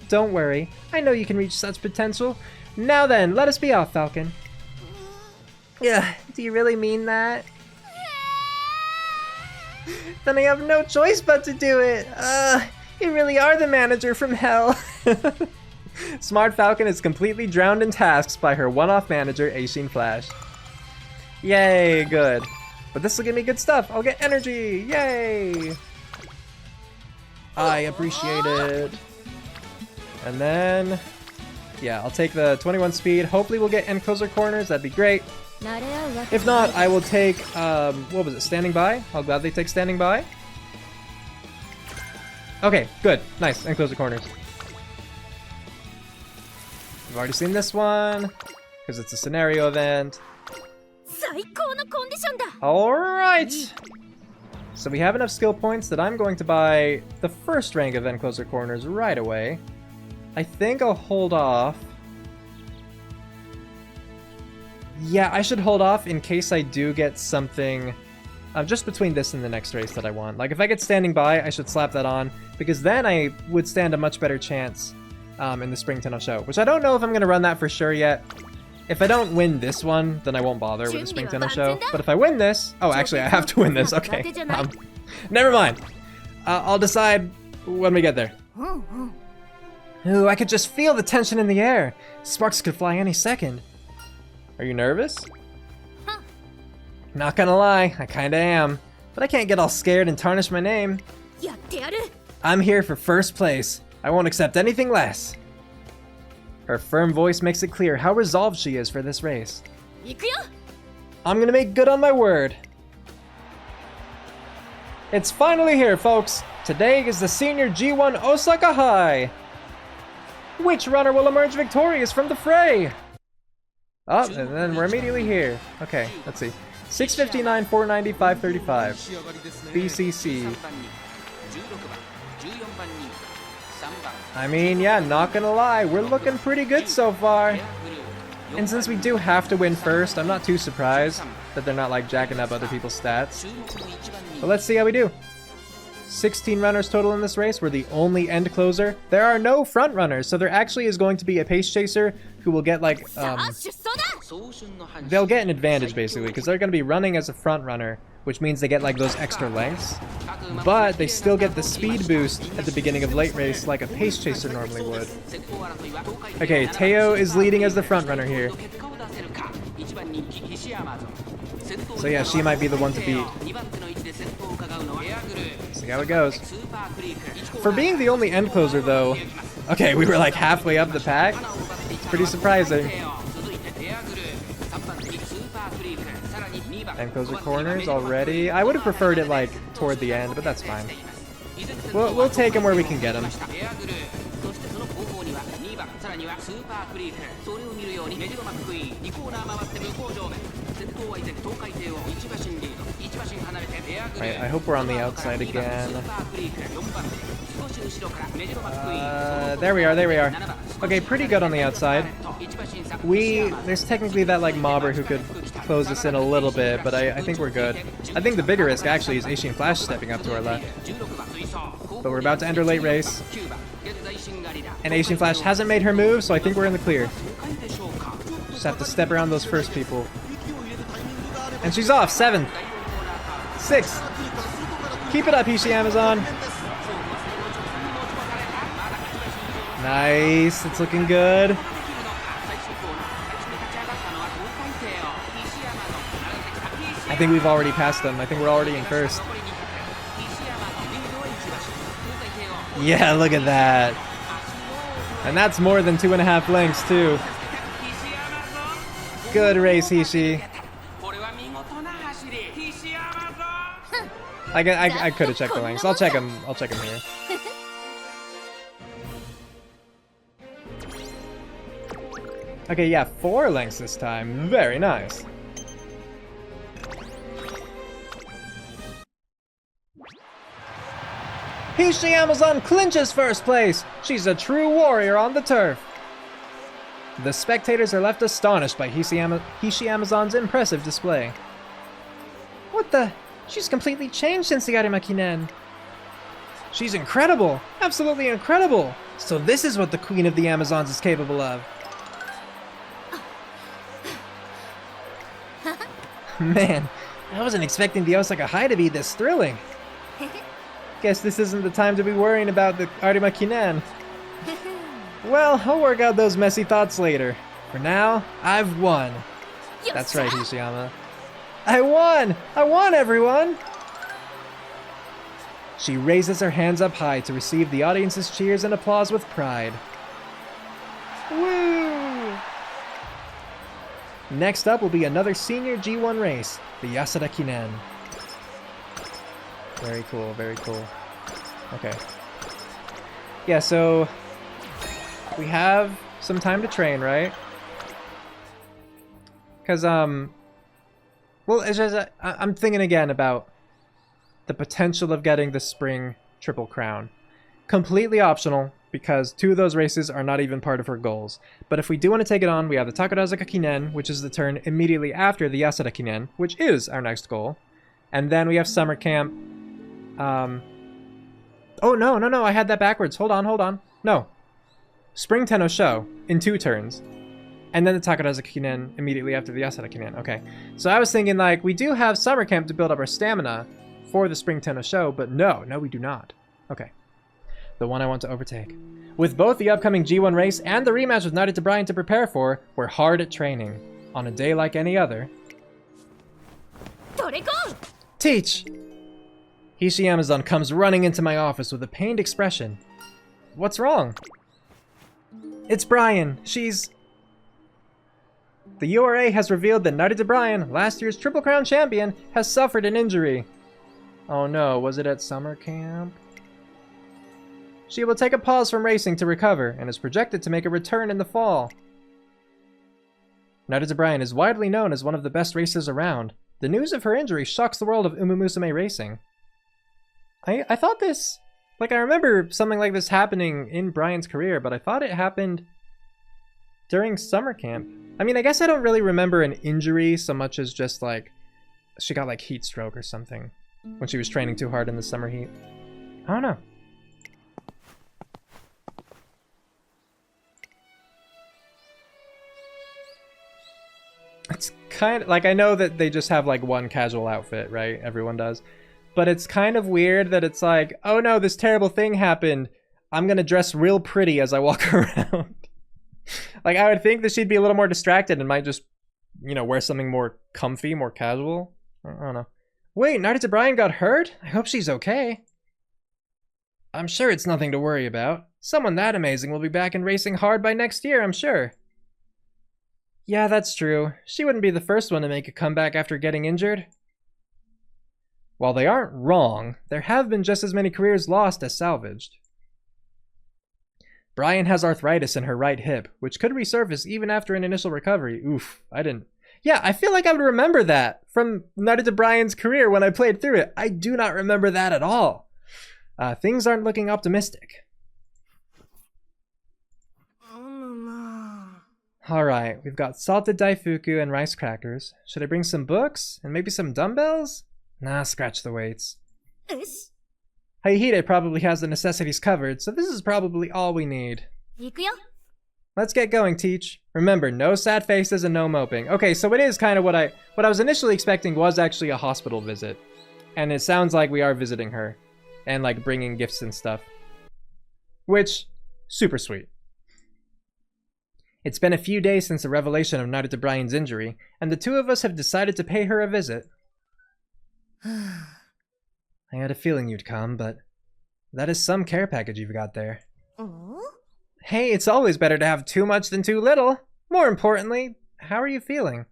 Speaker 1: Don't worry, I know you can reach such potential. Now then, let us be off, Falcon. Yeah, do you really mean that? Then I have no choice but to do it. You really are the manager from hell. Smart Falcon is completely drowned in tasks by her one-off manager, Aishin Flash. Yay, good. But this will give me good stuff. I'll get energy. Yay. I appreciate it. And then, yeah, I'll take the 21 speed. Hopefully we'll get end closer corners. That'd be great. If not, I will take, what was it, standing by? I'll gladly take standing by. Okay, good. Nice, end closer corners. I've already seen this one, because it's a scenario event. Alright! So we have enough skill points that I'm going to buy the first rank of end closer corners right away. I think I'll hold off. Yeah, I should hold off in case I do get something just between this and the next race that I want. Like, if I get standing by, I should slap that on, because then I would stand a much better chance in the Spring Tenno Sho, which I don't know if I'm going to run that for sure yet. If I don't win this one, then I won't bother with the Spring Tenno Sho. But if I win this... Oh, actually, I have to win this. Okay. Never mind. I'll decide when we get there. Ooh, I could just feel the tension in the air. Sparks could fly any second. Are you nervous? Not gonna lie, I kinda am. But I can't get all scared and tarnish my name. I'm here for first place. I won't accept anything less. Her firm voice makes it clear how resolved she is for this race. I'm gonna make good on my word. It's finally here, folks. Today is the senior G1 Osaka Hai. Which runner will emerge victorious from the fray? Oh, and then we're immediately here. Okay, let's see. 659, 490, 535. BCC. I mean, yeah, not gonna lie, we're looking pretty good so far. And since we do have to win first, I'm not too surprised that they're not like jacking up other people's stats. But let's see how we do. 16 runners total in this race. We're the only end closer. There are no front runners, so there actually is going to be a pace chaser who will get like, they'll get an advantage basically, because they're going to be running as a front runner, which means they get like those extra lengths. But they still get the speed boost at the beginning of late race like a pace chaser normally would. Okay, Teo is leading as the front runner here. So yeah, she might be the one to beat. See how it goes. For being the only end closer though, okay, we were like halfway up the pack. Pretty surprising. End closer corners already. I would have preferred it like toward the end, but that's fine. We'll take him where we can get him. Right, I hope we're on the outside again. There we are, there we are. Okay, pretty good on the outside. There's technically that like mobber who could close us in a little bit, but I think we're good. I think the bigger risk actually is Aishin Flash stepping up to our left. But we're about to enter late race. And Aishin Flash hasn't made her move, so I think we're in the clear. Just have to step around those first people. And she's off, 7th. 6th. Keep it up, Hishi Amazon. Nice, it's looking good. I think we've already passed them. I think we're already in first. Yeah, look at that. And that's more than 2.5 lengths, too. Good race, Hishi. I could have checked the lengths. I'll check them here. Okay, yeah, 4 lengths this time. Very nice. Hishi Amazon clinches first place! She's a true warrior on the turf! The spectators are left astonished by Hishi Amazon's impressive display. What the? She's completely changed since the Arima Kinen. She's incredible! Absolutely incredible! So this is what the Queen of the Amazons is capable of. Man, I wasn't expecting the Osaka Hai to be this thrilling. Guess this isn't the time to be worrying about the Arima Kinen. Well, I'll work out those messy thoughts later. For now, I've won. That's right, Hishiyama. I won! I won, everyone! She raises her hands up high to receive the audience's cheers and applause with pride. Woo! Next up will be another senior G1 race, the Yasuda Kinen. Very cool, very cool. Okay. Yeah, so we have some time to train, right? Because, well, it's just, I'm thinking again about the potential of getting the spring triple crown. Completely optional, because 2 of those races are not even part of her goals. But if we do want to take it on, we have the Osaka Kinen, which is the turn immediately after the Yasuda Kinen, which is our next goal. And then we have summer camp. Oh, no, I had that backwards. Hold on. No. Spring Tenno Sho in 2 turns. And then the Osaka Kinen immediately after the Yasuda Kinen. Okay. So I was thinking, like, we do have summer camp to build up our stamina for the Spring Tenno Sho, but no, we do not. Okay. The one I want to overtake. With both the upcoming G1 race and the rematch with Narita Bryan to prepare for, we're hard at training. On a day like any other. Teach! Hishi Amazon comes running into my office with a pained expression. What's wrong? It's Bryan. She's... The URA has revealed that Narita Bryan, last year's Triple Crown champion, has suffered an injury. Oh no, was it at summer camp? She will take a pause from racing to recover, and is projected to make a return in the fall. Narita Bryan is widely known as one of the best racers around. The news of her injury shocks the world of Umamusume racing. I thought this... Like, I remember something like this happening in Bryan's career, but I thought it happened during summer camp. I mean, I guess I don't really remember an injury so much as just, like, she got, like, heat stroke or something when she was training too hard in the summer heat. I don't know. It's kind of, like, I know that they just have, like, one casual outfit, right? Everyone does. But it's kind of weird that it's like, oh no, this terrible thing happened. I'm gonna dress real pretty as I walk around. Like, I would think that she'd be a little more distracted and might just, you know, wear something more comfy, more casual. I don't know. Wait, Narita Bryan got hurt? I hope she's okay. I'm sure it's nothing to worry about. Someone that amazing will be back and racing hard by next year, I'm sure. Yeah, that's true. She wouldn't be the first one to make a comeback after getting injured. While they aren't wrong, there have been just as many careers lost as salvaged. Bryan has arthritis in her right hip, which could resurface even after an initial recovery. Oof, I didn't... Yeah, I feel like I would remember that from Narita Bryan's career when I played through it. I do not remember that at all. Things aren't looking optimistic. Alright, we've got salted daifuku and rice crackers. Should I bring some books? And maybe some dumbbells? Nah, scratch the weights. Haihide probably has the necessities covered, so this is probably all we need. Let's get going, Teach. Remember, no sad faces and no moping. Okay, so it is kind of what I was initially expecting was actually a hospital visit. And it sounds like we are visiting her. And like bringing gifts and stuff. Which, super sweet. It's been a few days since the revelation of Narita Bryan's injury, and the 2 of us have decided to pay her a visit. I had a feeling you'd come, but that is some care package you've got there. Hey, it's always better to have too much than too little. More importantly, how are you feeling?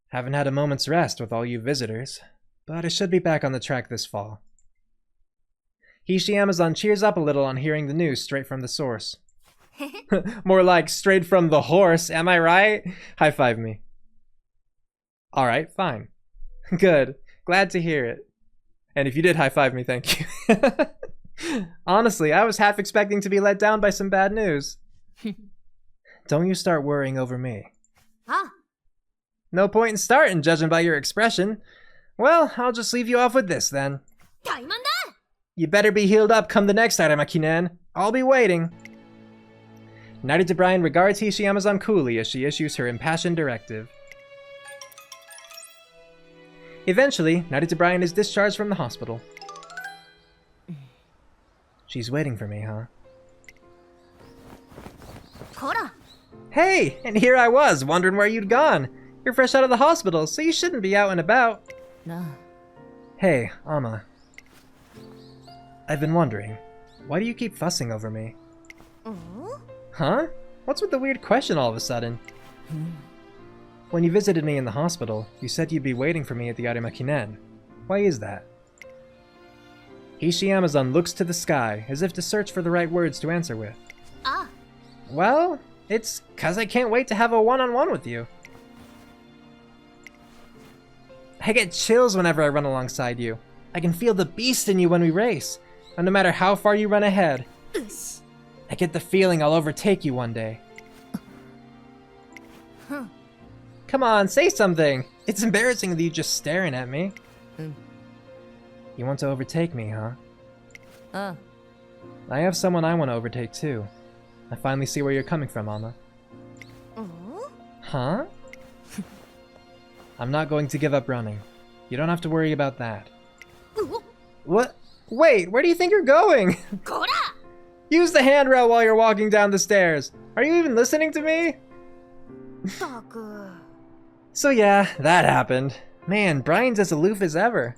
Speaker 1: Haven't had a moment's rest with all you visitors, but I should be back on the track this fall. Hishi Amazon cheers up a little on hearing the news straight from the source. More like straight from the horse, am I right? High five me. Alright, fine. Good. Glad to hear it. And if you did high five me, thank you. Honestly, I was half expecting to be let down by some bad news. Don't you start worrying over me. No point in starting, judging by your expression. Well, I'll just leave you off with this then. You better be healed up come the next Arima Kinen. I'll be waiting. Narita Bryan regards Hishi Amazon coolly as she issues her impassioned directive. Eventually, Narita Bryan is discharged from the hospital. She's waiting for me, huh?
Speaker 2: こら
Speaker 1: Hey! And here I was, wondering where you'd gone. You're fresh out of the hospital, so you shouldn't be out and about.
Speaker 3: なあ
Speaker 1: Hey, Amma. I've been wondering, why do you keep fussing over me?
Speaker 2: うん
Speaker 1: Huh? What's with the weird question all of a sudden? When you visited me in the hospital, you said you'd be waiting for me at the Arima Kinen. Why is that? Hishi Amazon looks to the sky, as if to search for the right words to answer with.
Speaker 2: あ
Speaker 1: Well, it's 'cause I can't wait to have a one-on-one with you. I get chills whenever I run alongside you. I can feel the beast in you when we race. And no matter how far you run ahead,
Speaker 2: よし
Speaker 1: I get the feeling I'll overtake you one day.
Speaker 2: Hmm.
Speaker 1: Come on, say something! It's embarrassing that you're just staring at me.
Speaker 3: Mm.
Speaker 1: You want to overtake me, huh?
Speaker 3: あ
Speaker 1: I have someone I want to overtake too. I finally see where you're coming from, Amma.
Speaker 2: うん
Speaker 1: Huh? I'm not going to give up running. You don't have to worry about that.
Speaker 2: うお
Speaker 1: What? Wait, where do you think you're going?
Speaker 2: こら
Speaker 1: Use the handrail while you're walking down the stairs. Are you even listening to me?
Speaker 2: ったく
Speaker 1: So yeah, that happened. Man, Brian's as aloof as ever.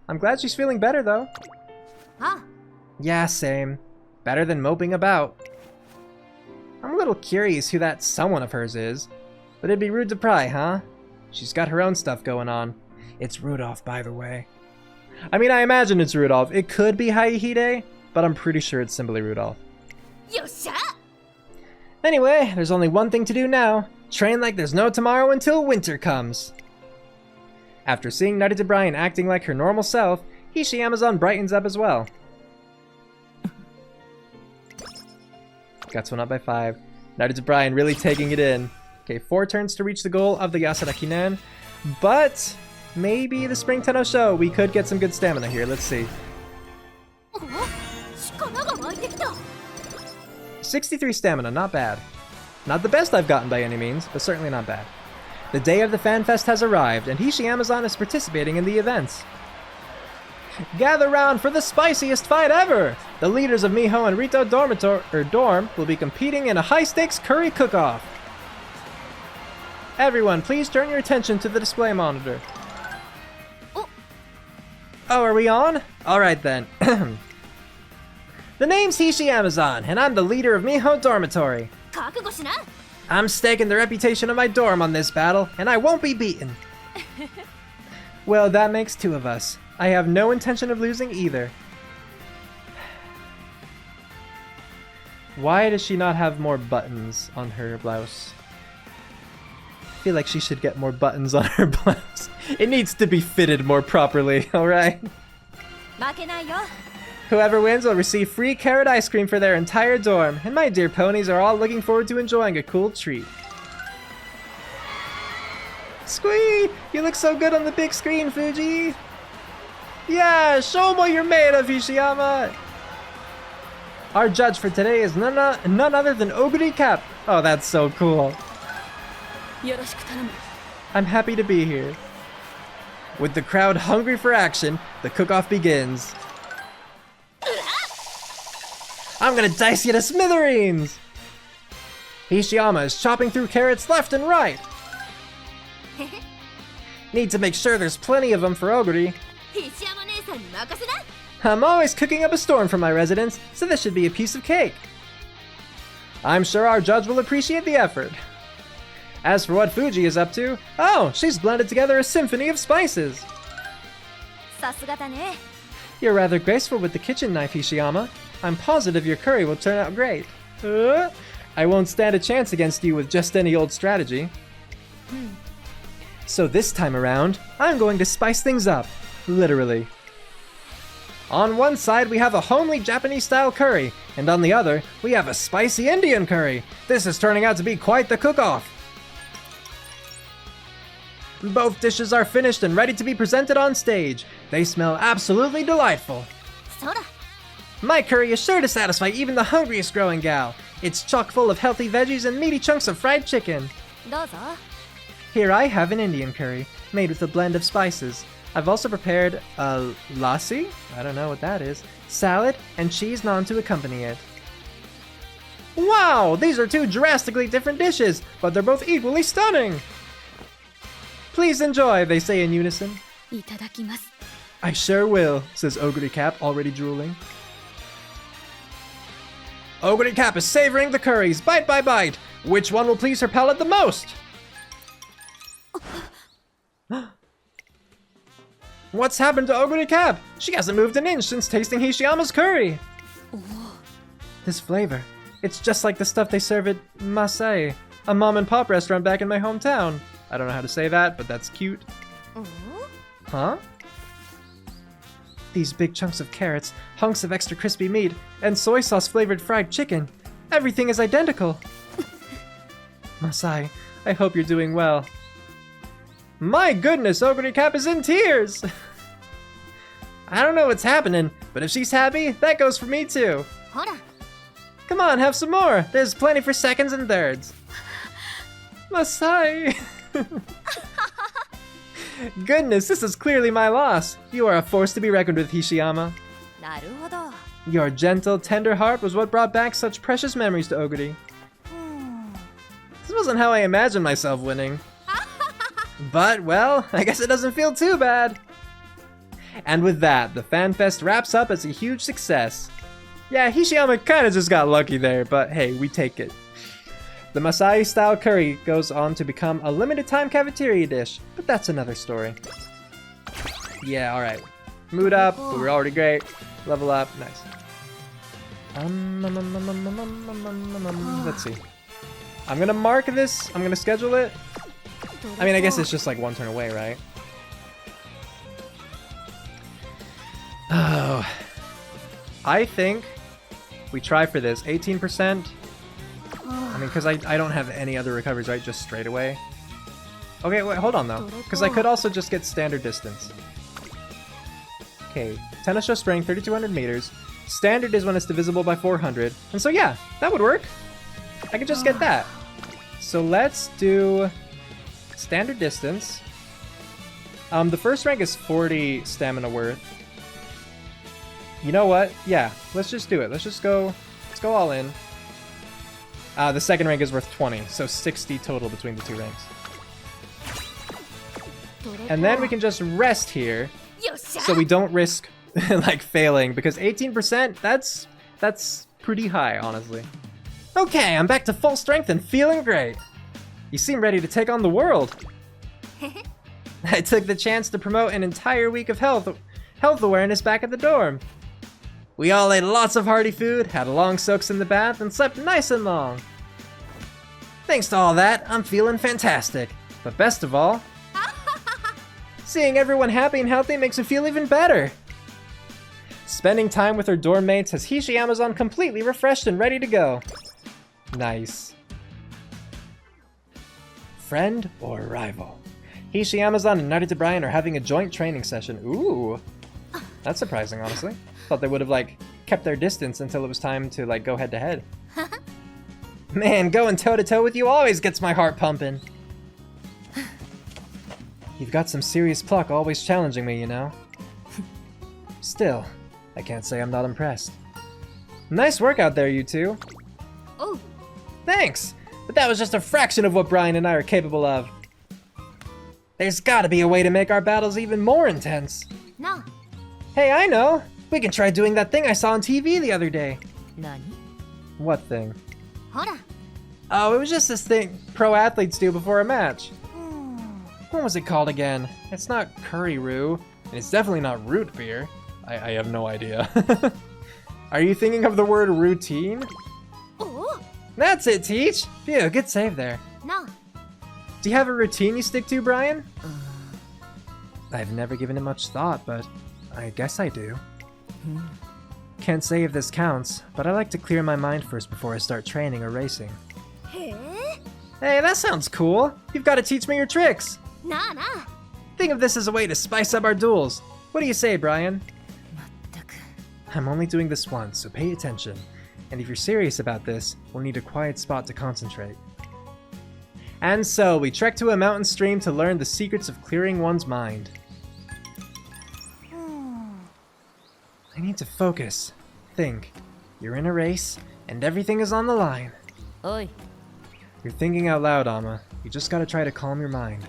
Speaker 1: I'm glad she's feeling better though.
Speaker 2: あ
Speaker 1: Yeah, same. Better than moping about. I'm a little curious who that someone of hers is. But it'd be rude to pry, huh? She's got her own stuff going on. It's Rudolph, by the way. I mean, I imagine it's Rudolph. It could be Haihide, but I'm pretty sure it's simply Rudolph.
Speaker 2: よっしゃ
Speaker 1: Anyway, there's only one thing to do now. Train like there's no tomorrow until winter comes. After seeing Narita Bryan acting like her normal self, Hishi Amazon brightens up as well. Got one up by 5. Narita Bryan really taking it in. Okay, 4 turns to reach the goal of the Yasuda Kinen. But maybe the Spring Tenno Sho. We could get some good stamina here. Let's see.
Speaker 2: お力が湧いてきた
Speaker 1: 63 stamina, not bad. Not the best I've gotten by any means, but certainly not bad. The day of the Fan Fest has arrived, and Hishi Amazon is participating in the events. Gather round for the spiciest fight ever! The leaders of Miho and Rito dorm will be competing in a high-stakes curry cook-off. Everyone, please turn your attention to the display monitor.
Speaker 2: Oh.
Speaker 1: Oh, are we on? Alright then. The name's Hishi Amazon, and I'm the leader of Miho Dormitory.
Speaker 2: 覚悟しな
Speaker 1: I'm staking the reputation of my dorm on this battle, and I won't be beaten. Well, that makes 2 of us. I have no intention of losing either. Why does she not have more buttons on her blouse? I feel like she should get more buttons on her blouse. It needs to be fitted more properly, alright?
Speaker 2: 負けないよ
Speaker 1: Whoever wins will receive free carrot ice cream for their entire dorm, and my dear ponies are all looking forward to enjoying a cool treat. Squee! You look so good on the big screen, Fuji! Yeah, show 'em what you're made of, Ishiyama! Our judge for today is none other than Oguri Cap. Oh, that's so cool.
Speaker 3: よろしく頼む
Speaker 1: I'm happy to be here. With the crowd hungry for action, the cook-off begins. I'm gonna dice you to smithereens! Hishiyama is chopping through carrots left and right. Need to make sure there's plenty of them for Oguri.
Speaker 2: 石山姉さんに任せな
Speaker 1: I'm always cooking up a storm for my residents, so this should be a piece of cake. I'm sure our judge will appreciate the effort. As for what Fuji is up to, oh, she's blended together a symphony of spices.
Speaker 2: さすがだね
Speaker 1: You're rather graceful with the kitchen knife, Hishiyama. I'm positive your curry will turn out great. I won't stand a chance against you with just any old strategy. So this time around, I'm going to spice things up. Literally. On one side, we have a homely Japanese-style curry, and on the other, we have a spicy Indian curry. This is turning out to be quite the cook-off. Both dishes are finished and ready to be presented on stage. They smell absolutely delightful.
Speaker 2: そうだ
Speaker 1: My curry is sure to satisfy even the hungriest growing gal. It's chock full of healthy veggies and meaty chunks of fried chicken.
Speaker 2: どうぞ
Speaker 1: Here I have an Indian curry, made with a blend of spices. I've also prepared a lassi, I don't know what that is, salad, and cheese naan to accompany it. Wow, these are two drastically different dishes, but they're both equally stunning! Please enjoy, they say in unison.
Speaker 3: いただきます.
Speaker 1: I sure will, says Oguri Cap, already drooling. Oguri Cap is savoring the curries, bite by bite. Which one will please her palate the most? What's happened to Oguri Cap? She hasn't moved an inch since tasting Hishiyama's curry. This flavor, it's just like the stuff they serve at Masai, a mom and pop restaurant back in my hometown. I don't know how to say that, but that's cute. Huh? These big chunks of carrots, hunks of extra crispy meat, and soy sauce flavored fried chicken. Everything is identical. Masai, I hope you're doing well. My goodness, Oguri Cap is in tears! I don't know what's happening, but if she's happy, that goes for me too. Come on, have some more. There's plenty for seconds and thirds. Masai! Goodness, this is clearly my loss. You are a force to be reckoned with, Hishiyama.
Speaker 3: なるほど.
Speaker 1: Your gentle, tender heart was what brought back such precious memories to Oguri. This wasn't how I imagined myself winning. But, well, I guess it doesn't feel too bad. And with that, the Fan Fest wraps up as a huge success. Yeah, Hishiyama kinda just got lucky there, but hey, we take it. The Masai-style curry goes on to become a limited-time cafeteria dish, but that's another story. Yeah, alright. Mood up, but we're already great. Level up, nice. Let's see. I'm gonna mark this, I'm gonna schedule it. I mean, I guess it's just like one turn away, right? Oh. I think we try for this. 18%. I mean, because I don't have any other recoveries, right? Just straight away. Okay, wait, hold on though. Because I could also just get standard distance. Okay, Tenno Sho spring, 3,200 meters. Standard is when it's divisible by 400. And so yeah, that would work. I could just get that. So let's do standard distance. The first rank is 40 stamina worth. You know what? Yeah, let's just do it. Let's go all in. The second rank is worth 20, so 60 total between the two ranks. And then we can just rest here, so we don't risk like failing, because 18%, that's pretty high, honestly. Okay, I'm back to full strength and feeling great. You seem ready to take on the world. I took the chance to promote an entire week of health awareness back at the dorm. We all ate lots of hearty food, had long soaks in the bath, and slept nice and long. Thanks to all that, I'm feeling fantastic. But best of all, seeing everyone happy and healthy makes me feel even better. Spending time with her dorm mates has Hishiyama-san completely refreshed and ready to go. Nice. Friend or rival? Hishiyama-san and Narita Brian are having a joint training session. Ooh. That's surprising, honestly. Thought they would have, like, kept their distance until it was time to, like, go head-to-head. Man, going toe-to-toe with you always gets my heart pumping. You've got some serious pluck always challenging me, you know? Still, I can't say I'm not impressed. Nice work out there, you two.
Speaker 3: Oh.
Speaker 1: Thanks! But that was just a fraction of what Brian and I are capable of. There's gotta be a way to make our battles even more intense.
Speaker 3: No.
Speaker 1: Hey, I know! We can try doing that thing I saw on TV the other day.
Speaker 3: Nani?
Speaker 1: What thing?
Speaker 3: Hora.
Speaker 1: Oh, it was just this thing pro athletes do before a match. What was it called again? It's not curry roux, and it's definitely not root beer. I have no idea. Are you thinking of the word routine?
Speaker 3: Oh.
Speaker 1: That's it, Teach! Phew, good save there.
Speaker 3: No.
Speaker 1: Do you have a routine you stick to, Brian? I've never given it much thought, but I guess I do. Can't say if this counts, but I like to clear my mind first before I start training or racing. Hey, that sounds cool! You've got to teach me your tricks!
Speaker 3: Nah.
Speaker 1: Think of this as a way to spice up our duels. What do you say, Brian? I'm only doing this once, so pay attention. And if you're serious about this, we'll need a quiet spot to concentrate. And so, we trek to a mountain stream to learn the secrets of clearing one's mind. I need to focus. Think. You're in a race, and everything is on the line.
Speaker 3: Oi.
Speaker 1: You're thinking out loud, Amma. You just gotta try to calm your mind.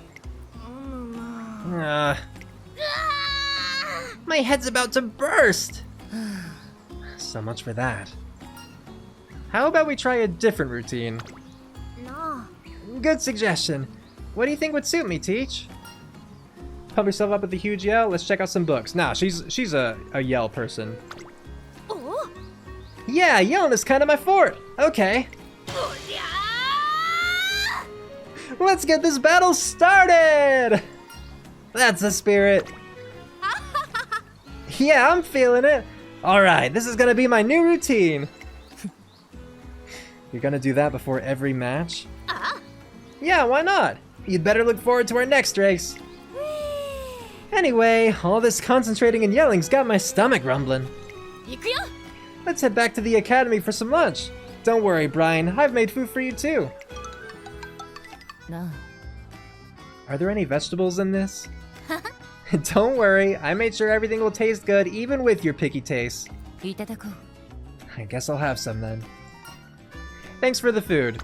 Speaker 1: My head's about to burst! So much for that. How about we try a different routine?
Speaker 2: No.
Speaker 1: Good suggestion. What do you think would suit me, Teach? Pump yourself up with a huge yell. Let's check out some books. Nah, she's a yell person.
Speaker 2: Oh.
Speaker 1: Yeah, yelling is kind of my fort. Okay. Let's get this battle started! That's the spirit. Yeah, I'm feeling it. Alright, this is gonna be my new routine. You're gonna do that before every match? Yeah, why not? You'd better look forward to our next race. Anyway, all this concentrating and yelling's got my stomach rumbling. Let's head back to the academy for some lunch. Don't worry, Brian, I've made food for you too.
Speaker 3: No.
Speaker 1: Are there any vegetables in this? Don't worry, I made sure everything will taste good even with your picky taste. I guess I'll have some then. Thanks for the food.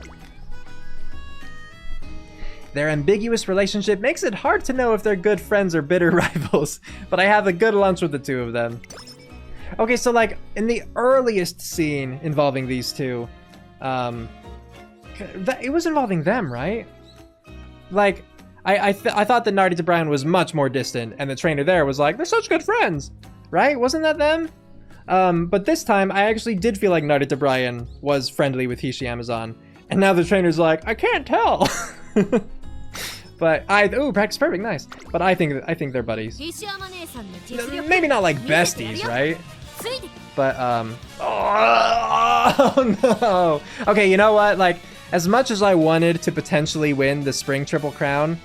Speaker 1: Their ambiguous relationship makes it hard to know if they're good friends or bitter rivals, but I have a good lunch with the two of them. Okay, so like, in the earliest scene involving these two, it was involving them, right? Like, I thought that Nardi to Brian was much more distant, and the trainer there was like, they're such good friends, right? Wasn't that them? But this time, I actually did feel like Nardi to Brian was friendly with Hishi Amazon, and now the trainer's like, I can't tell. But ooh, practice perfect, nice. But I think they're buddies. Maybe not like besties, right? But oh no. Okay, you know what? Like, as much as I wanted to potentially win the Spring Triple Crown,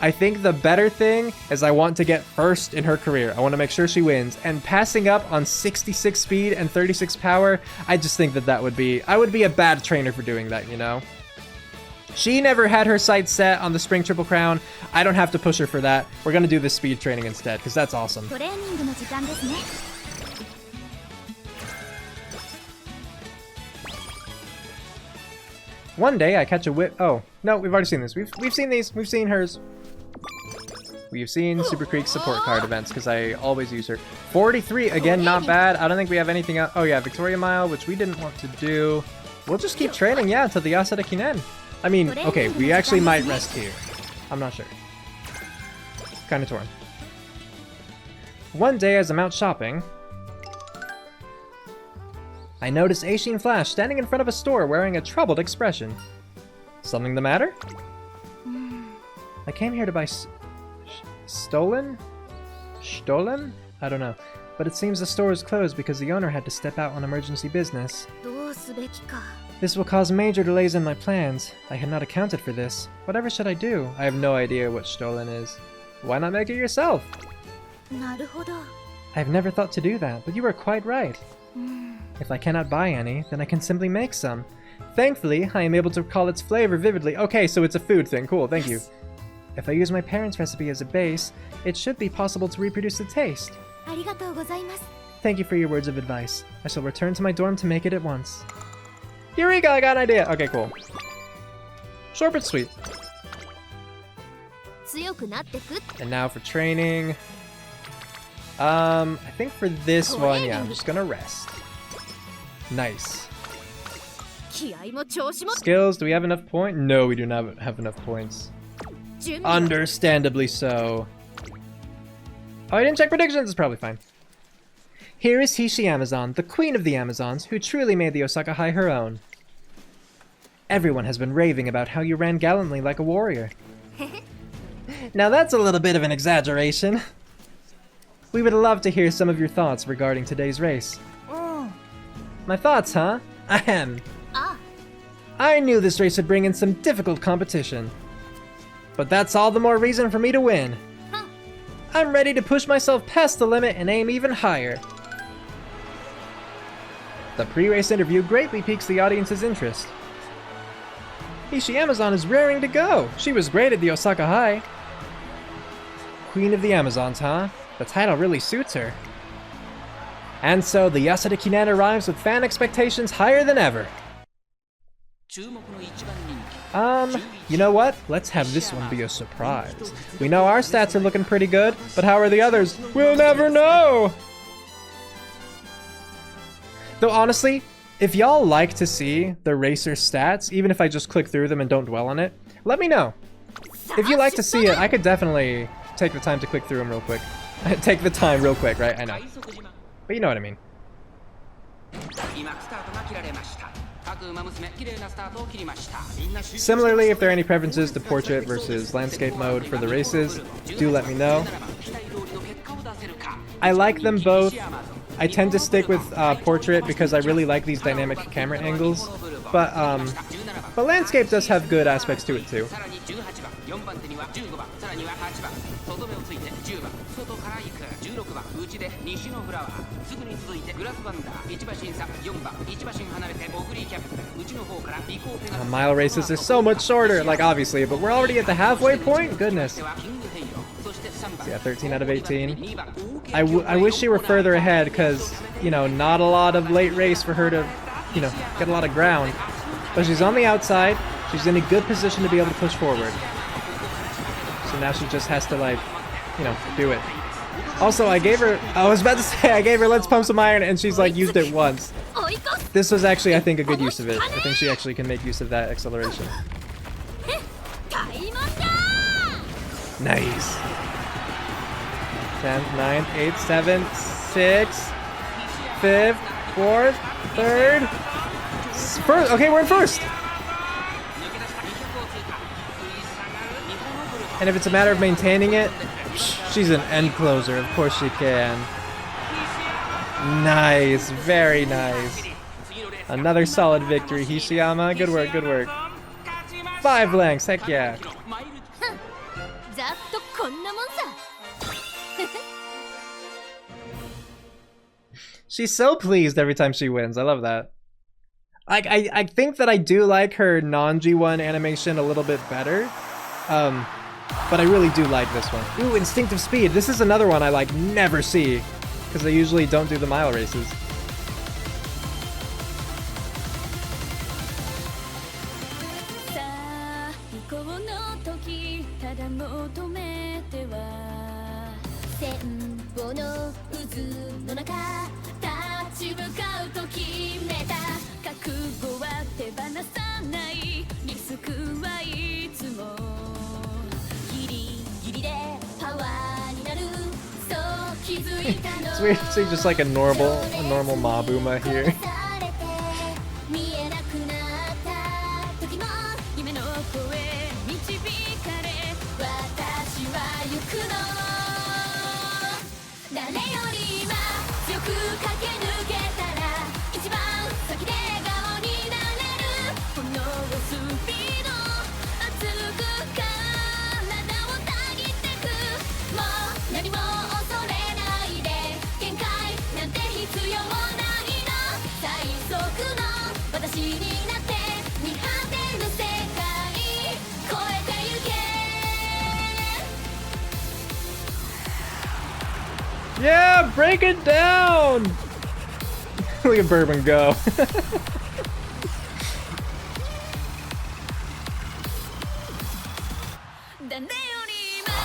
Speaker 1: I think the better thing is I want to get first in her career. I want to make sure she wins. And passing up on 66 speed and 36 power, I just think that I would be a bad trainer for doing that, you know? She never had her sights set on the Spring Triple Crown. I don't have to push her for that. We're gonna do the speed training instead, because that's awesome. One day I catch a whip. Oh, no, we've already seen this. We've seen these. We've seen hers. We've seen Super Creek's support card events, because I always use her. 43, again, not bad. I don't think we have anything else. Oh yeah, Victoria Mile, which we didn't want to do. We'll just keep training, yeah, until the Yasuda Kinen. I mean, okay, we actually might rest here. I'm not sure. Kinda torn. One day as I'm out shopping, I noticed Aishin Flash standing in front of a store wearing a troubled expression. Something the matter? I came here to buy stolen? Stolen? I don't know. But it seems the store is closed because the owner had to step out on emergency business. This will cause major delays in my plans. I had not accounted for this. Whatever should I do? I have no idea what stolen is. Why not make it yourself? I've never thought to do that, but you are quite right. If I cannot buy any, then I can simply make some. Thankfully, I am able to recall its flavor vividly. Okay, so it's a food thing. Cool, thank you. If I use my parents' recipe as a base, it should be possible to reproduce the taste. Thank you for your words of advice. I shall return to my dorm to make it at once. Eureka, I got an idea. Okay, cool. Short but sweet. And now for training. I think for this one, yeah, I'm just gonna rest. Nice. Skills, do we have enough points? No, we do not have enough points. Understandably so. Oh, I didn't check predictions, it's probably fine. Here is Hishi Amazon, the queen of the Amazons, who truly made the Osaka Hai her own. Everyone has been raving about how you ran gallantly like a warrior. Now that's a little bit of an exaggeration. We would love to hear some of your thoughts regarding today's race. My thoughts, huh? Ahem. I knew this race would bring in some difficult competition. But that's all the more reason for me to win. I'm ready to push myself past the limit and aim even higher. The pre-race interview greatly piques the audience's interest. Hishi Amazon is raring to go. She was great at the Osaka Hai. Queen of the Amazons, huh? The title really suits her. And so the Yasuda Kinen arrives with fan expectations higher than ever. You know what? Let's have this one be a surprise. We know our stats are looking pretty good, but how are the others? We'll never know! Though honestly, if y'all like to see the racer stats, even if I just click through them and don't dwell on it, let me know. If you like to see it, I could definitely take the time to click through them real quick. Take the time real quick, right? I know. But you know what I mean. Similarly, if there are any preferences to portrait versus landscape mode for the races, do let me know. I like them both. I tend to stick with portrait because I really like these dynamic camera angles, but landscape does have good aspects to it too. Mile races are so much shorter, like obviously, but we're already at the halfway point? Goodness. Yeah, 13 out of 18. I wish she were further ahead because, you know, not a lot of late race for her to, you know, get a lot of ground. But she's on the outside. She's in a good position to be able to push forward. So now she just has to, like, you know, do it. Also, I was about to say, I gave her Let's Pump Some Iron and she's, like, used it once. This was actually, I think, a good use of it. I think she actually can make use of that acceleration. Nice. 10th, 9th, 8th, 7th, 6th, 5th, 4th, 3rd. First. Okay, we're in first. And if it's a matter of maintaining it, she's an end closer. Of course she can. Nice. Very nice. Another solid victory, Hishiyama. Good work, good work. 5 lengths, heck yeah. She's so pleased every time she wins. I love that. I think that I do like her non-G1 animation a little bit better. But I really do like this one. Ooh, Instinctive Speed. This is another one I like never see because they usually don't do the mile races. It's weird to see just like a normal Mabuma here. Yeah, break it down! Look at Bourbon go.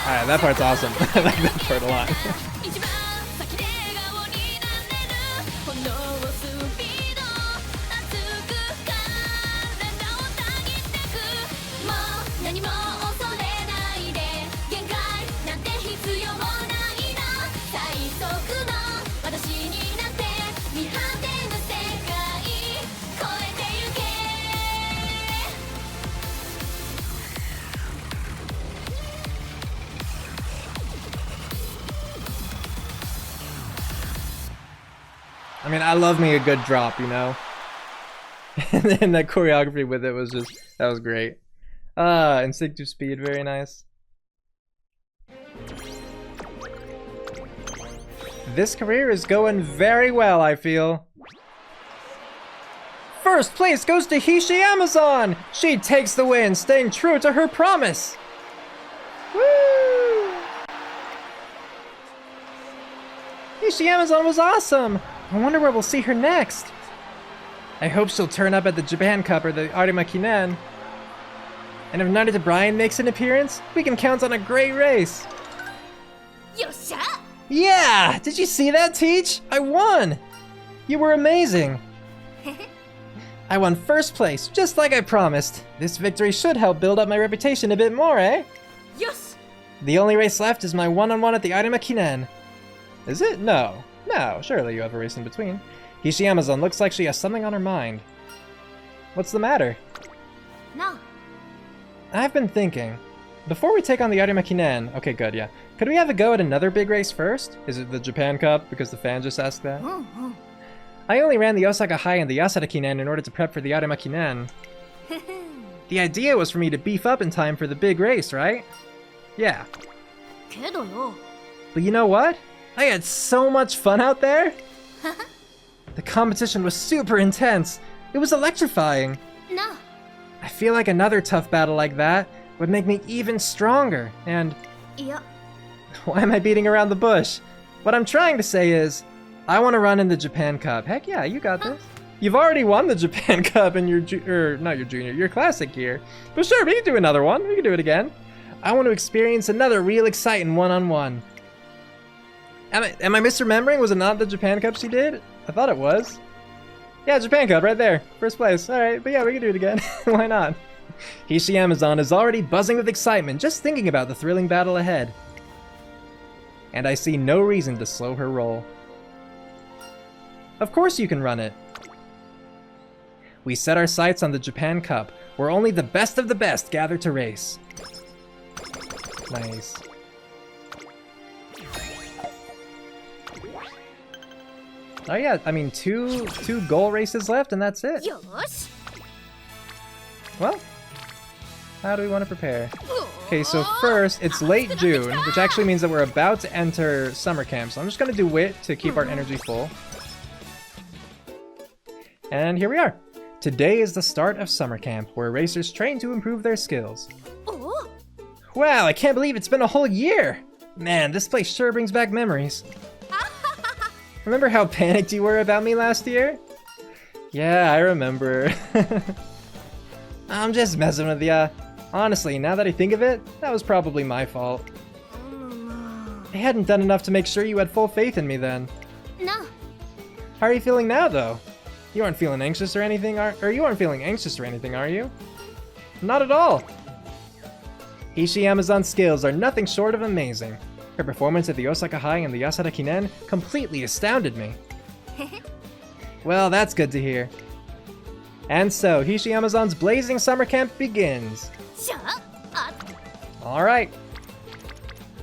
Speaker 1: Alright, that part's awesome. I like that part a lot. I mean, I love me a good drop, you know? And then that choreography with it was just, that was great. Instinctive Speed, very nice. This career is going very well, I feel. First place goes to Hishi Amazon! She takes the win, staying true to her promise! Woo! Hishi Amazon was awesome! I wonder where we'll see her next. I hope she'll turn up at the Japan Cup or the Arima Kinen. And if Narita Brian makes an appearance, we can count on a great race.
Speaker 2: Yosha!
Speaker 1: Yeah! Did you see that, Teach? I won! You were amazing! I won first place, just like I promised. This victory should help build up my reputation a bit more, eh?
Speaker 2: Yes!
Speaker 1: The only race left is my one-on-one at the Arima Kinen. Is it? No. No, surely you have a race in between. Hishi Amazon looks like she has something on her mind. What's the matter?
Speaker 2: No.
Speaker 1: I've been thinking. Before we take on the Arima Kinen, okay, good, yeah. Could we have a go at another big race first? Is it the Japan Cup? Because the fan just asked that. I only ran the Osaka Hai and the Yasuda Kinen in order to prep for the Arima Kinen. The idea was for me to beef up in time for the big race, right? Yeah. But you know what? I had so much fun out there! The competition was super intense. It was electrifying.
Speaker 2: No.
Speaker 1: I feel like another tough battle like that would make me even stronger, and...
Speaker 2: Yeah.
Speaker 1: Why am I beating around the bush? What I'm trying to say is, I want to run in the Japan Cup. Heck yeah, you got this. You've already won the Japan Cup in your not your junior, your classic year. But sure, we can do another one. We can do it again. I want to experience another real exciting one-on-one. Am I misremembering? Was it not the Japan Cup she did? I thought it was. Yeah, Japan Cup, right there. First place. Alright, but yeah, we can do it again. Why not? Hishi Amazon is already buzzing with excitement just thinking about the thrilling battle ahead. And I see no reason to slow her roll. Of course you can run it. We set our sights on the Japan Cup, where only the best of the best gather to race. Nice. Oh yeah, I mean two goal races left and that's it.
Speaker 2: Yosh.
Speaker 1: Well, how do we want to prepare? Okay, so first, it's late June, which actually means that we're about to enter summer camp. So I'm just gonna do Wit to keep our energy full. And here we are. Today is the start of summer camp, where racers train to improve their skills.
Speaker 2: Oh.
Speaker 1: Wow, I can't believe it's been a whole year! Man, this place sure brings back memories. Remember how panicked you were about me last year? Yeah, I remember. I'm just messing with ya. Honestly, now that I think of it, that was probably my fault. I hadn't done enough to make sure you had full faith in me then.
Speaker 2: No.
Speaker 1: How are you feeling now, though? You aren't feeling anxious or anything, you aren't feeling anxious or anything, are you? Not at all. Hishi Amazon's skills are nothing short of amazing. Her performance at the Osaka Hai and the Yasuda Kinen completely astounded me. Well, that's good to hear. And so, Hishi Amazon's blazing summer camp begins. Alright.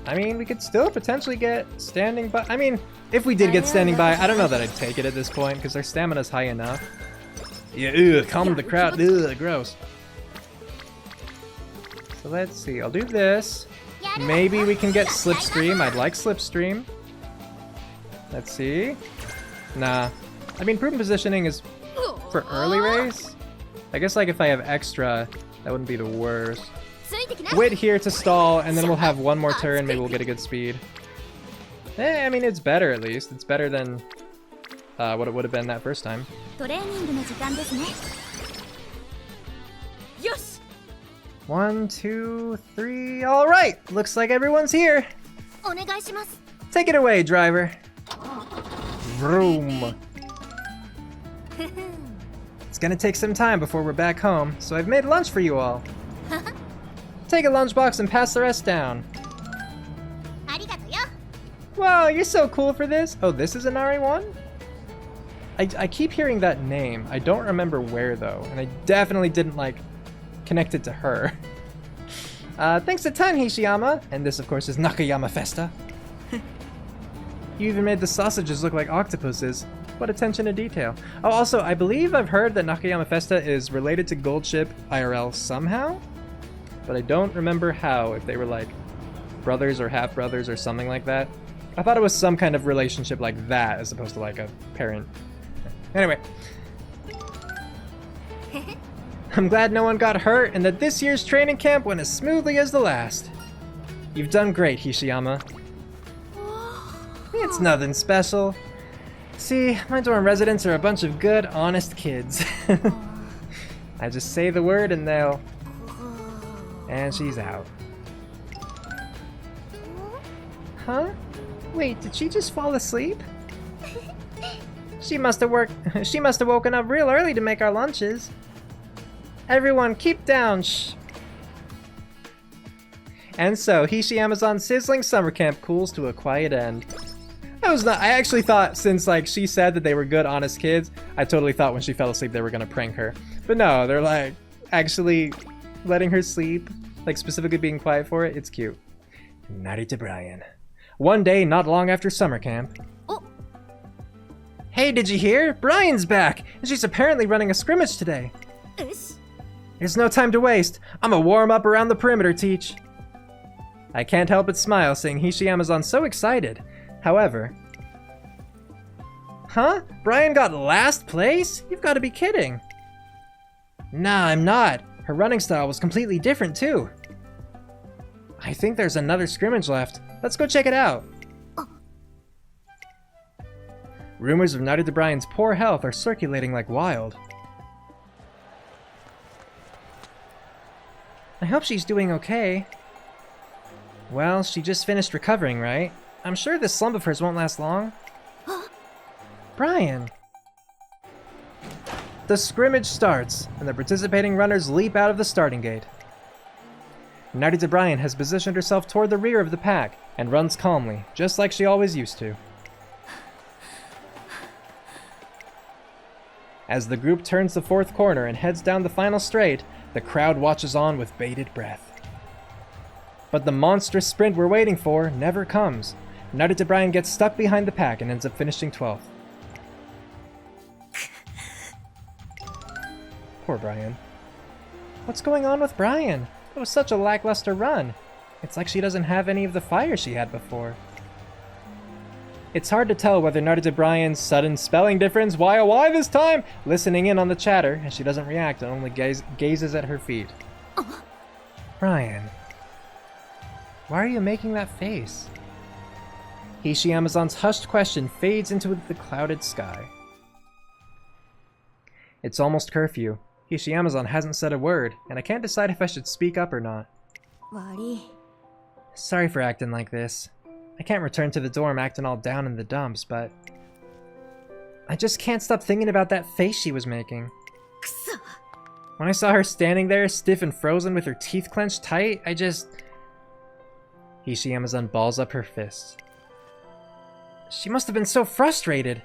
Speaker 1: I mean, we could still potentially get standing by. I mean, if we did get standing by, I don't know that I'd take it at this point, because their stamina's high enough. Yeah, ugh, calm the crowd. Ugh, gross. So let's see, I'll do this. Maybe we can get Slipstream. I'd like Slipstream. Let's see. Nah. I mean, prudent positioning is for early race. I guess like if I have extra, that wouldn't be the worst. Wit here to stall, and then we'll have one more turn. Maybe we'll get a good speed. I mean, it's better at least. It's better than what it would have been that first time.
Speaker 2: Yes.
Speaker 1: 1, 2, 3. All right. Looks like everyone's here. Take it away, driver. Vroom. It's gonna take some time before we're back home, so I've made lunch for you all. Take a lunchbox and pass the rest down. Wow, you're so cool for this. Oh, this is an RE1? I keep hearing that name. I don't remember where though, and I definitely didn't like connect it to her. Thanks a ton, Hishiyama. And this, of course, is Nakayama Festa. You even made the sausages look like octopuses. What attention to detail. Oh, also, I believe I've heard that Nakayama Festa is related to Gold Ship IRL somehow, but I don't remember how, if they were like brothers or half-brothers or something like that. I thought it was some kind of relationship like that as opposed to like a parent. Anyway. I'm glad no one got hurt and that this year's training camp went as smoothly as the last. You've done great, Hishiyama. It's nothing special. See, my dorm residents are a bunch of good, honest kids. I just say the word and they'll... And she's out. Huh? Wait, did she just fall asleep? She must have woken up real early to make our lunches. Everyone, keep down, shh. And so, Hishiyama's sizzling summer camp cools to a quiet end. I actually thought, since like she said that they were good, honest kids, I totally thought when she fell asleep they were gonna prank her. But no, they're like actually letting her sleep, like specifically being quiet for it. It's cute. Narita Brian. One day, not long after summer camp.
Speaker 2: Oh.
Speaker 1: Hey, did you hear? Brian's back, and she's apparently running a scrimmage today. There's no time to waste. I'ma warm up around the perimeter, teach. I can't help but smile seeing Hishiyama's so excited. However... Huh? Brian got last place? You've got to be kidding. Nah, I'm not. Her running style was completely different too. I think there's another scrimmage left. Let's go check it out. Rumors of Narita Brian's poor health are circulating like wild. I hope she's doing okay. Well, she just finished recovering, right? I'm sure this slump of hers won't last long. Brian! The scrimmage starts, and the participating runners leap out of the starting gate. Narita Brian has positioned herself toward the rear of the pack, and runs calmly, just like she always used to. As the group turns the fourth corner and heads down the final straight, the crowd watches on with bated breath. But the monstrous sprint we're waiting for never comes. Narita Brian gets stuck behind the pack and ends up finishing 12th. Poor Brian. What's going on with Brian? It was such a lackluster run. It's like she doesn't have any of the fire she had before. It's hard to tell whether Narita Brian's sudden spelling difference, why this time, listening in on the chatter, as she doesn't react and only gazes at her feet. Brian. Why are you making that face? Hishiyama's hushed question fades into the clouded sky. It's almost curfew. Hishiyama hasn't said a word, and I can't decide if I should speak up or not. Sorry for acting like this. I can't return to the dorm acting all down in the dumps, but... I just can't stop thinking about that face she was making. When I saw her standing there, stiff and frozen with her teeth clenched tight, I just... Hishiyama balls up her fists. She must have been so frustrated.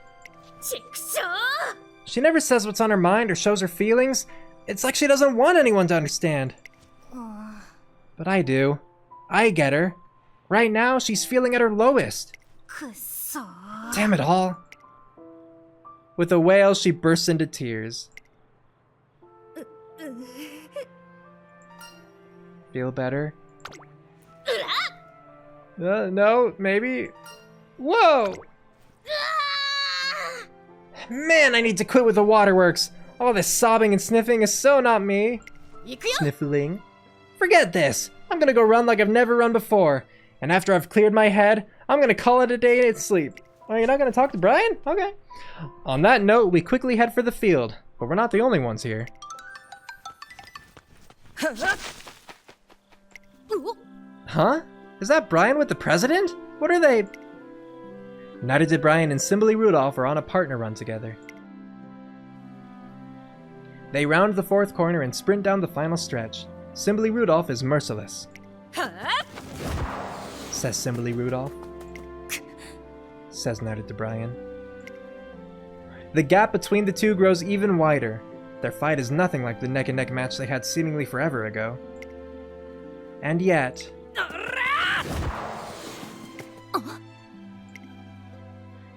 Speaker 1: She never says what's on her mind or shows her feelings. It's like she doesn't want anyone to understand. But I do. I get her. Right now, she's feeling at her lowest. Damn it all. With a wail, she bursts into tears. Feel better? No, maybe? Whoa! Man, I need to quit with the waterworks. All this sobbing and sniffing is so not me. Sniffling. Forget this. I'm gonna go run like I've never run before. And after I've cleared my head, I'm gonna call it a day and sleep. Oh, you're not gonna talk to Brian? Okay. On that note, we quickly head for the field. But we're not the only ones here. Huh? Is that Brian with the president? What are they? Narita Brian and Simbali Rudolph are on a partner run together. They round the fourth corner and sprint down the final stretch. Simbali Rudolph is merciless. Says Simbali Rudolph. Says Narita Brian. The gap between the two grows even wider. Their fight is nothing like the neck-and-neck match they had seemingly forever ago. And yet...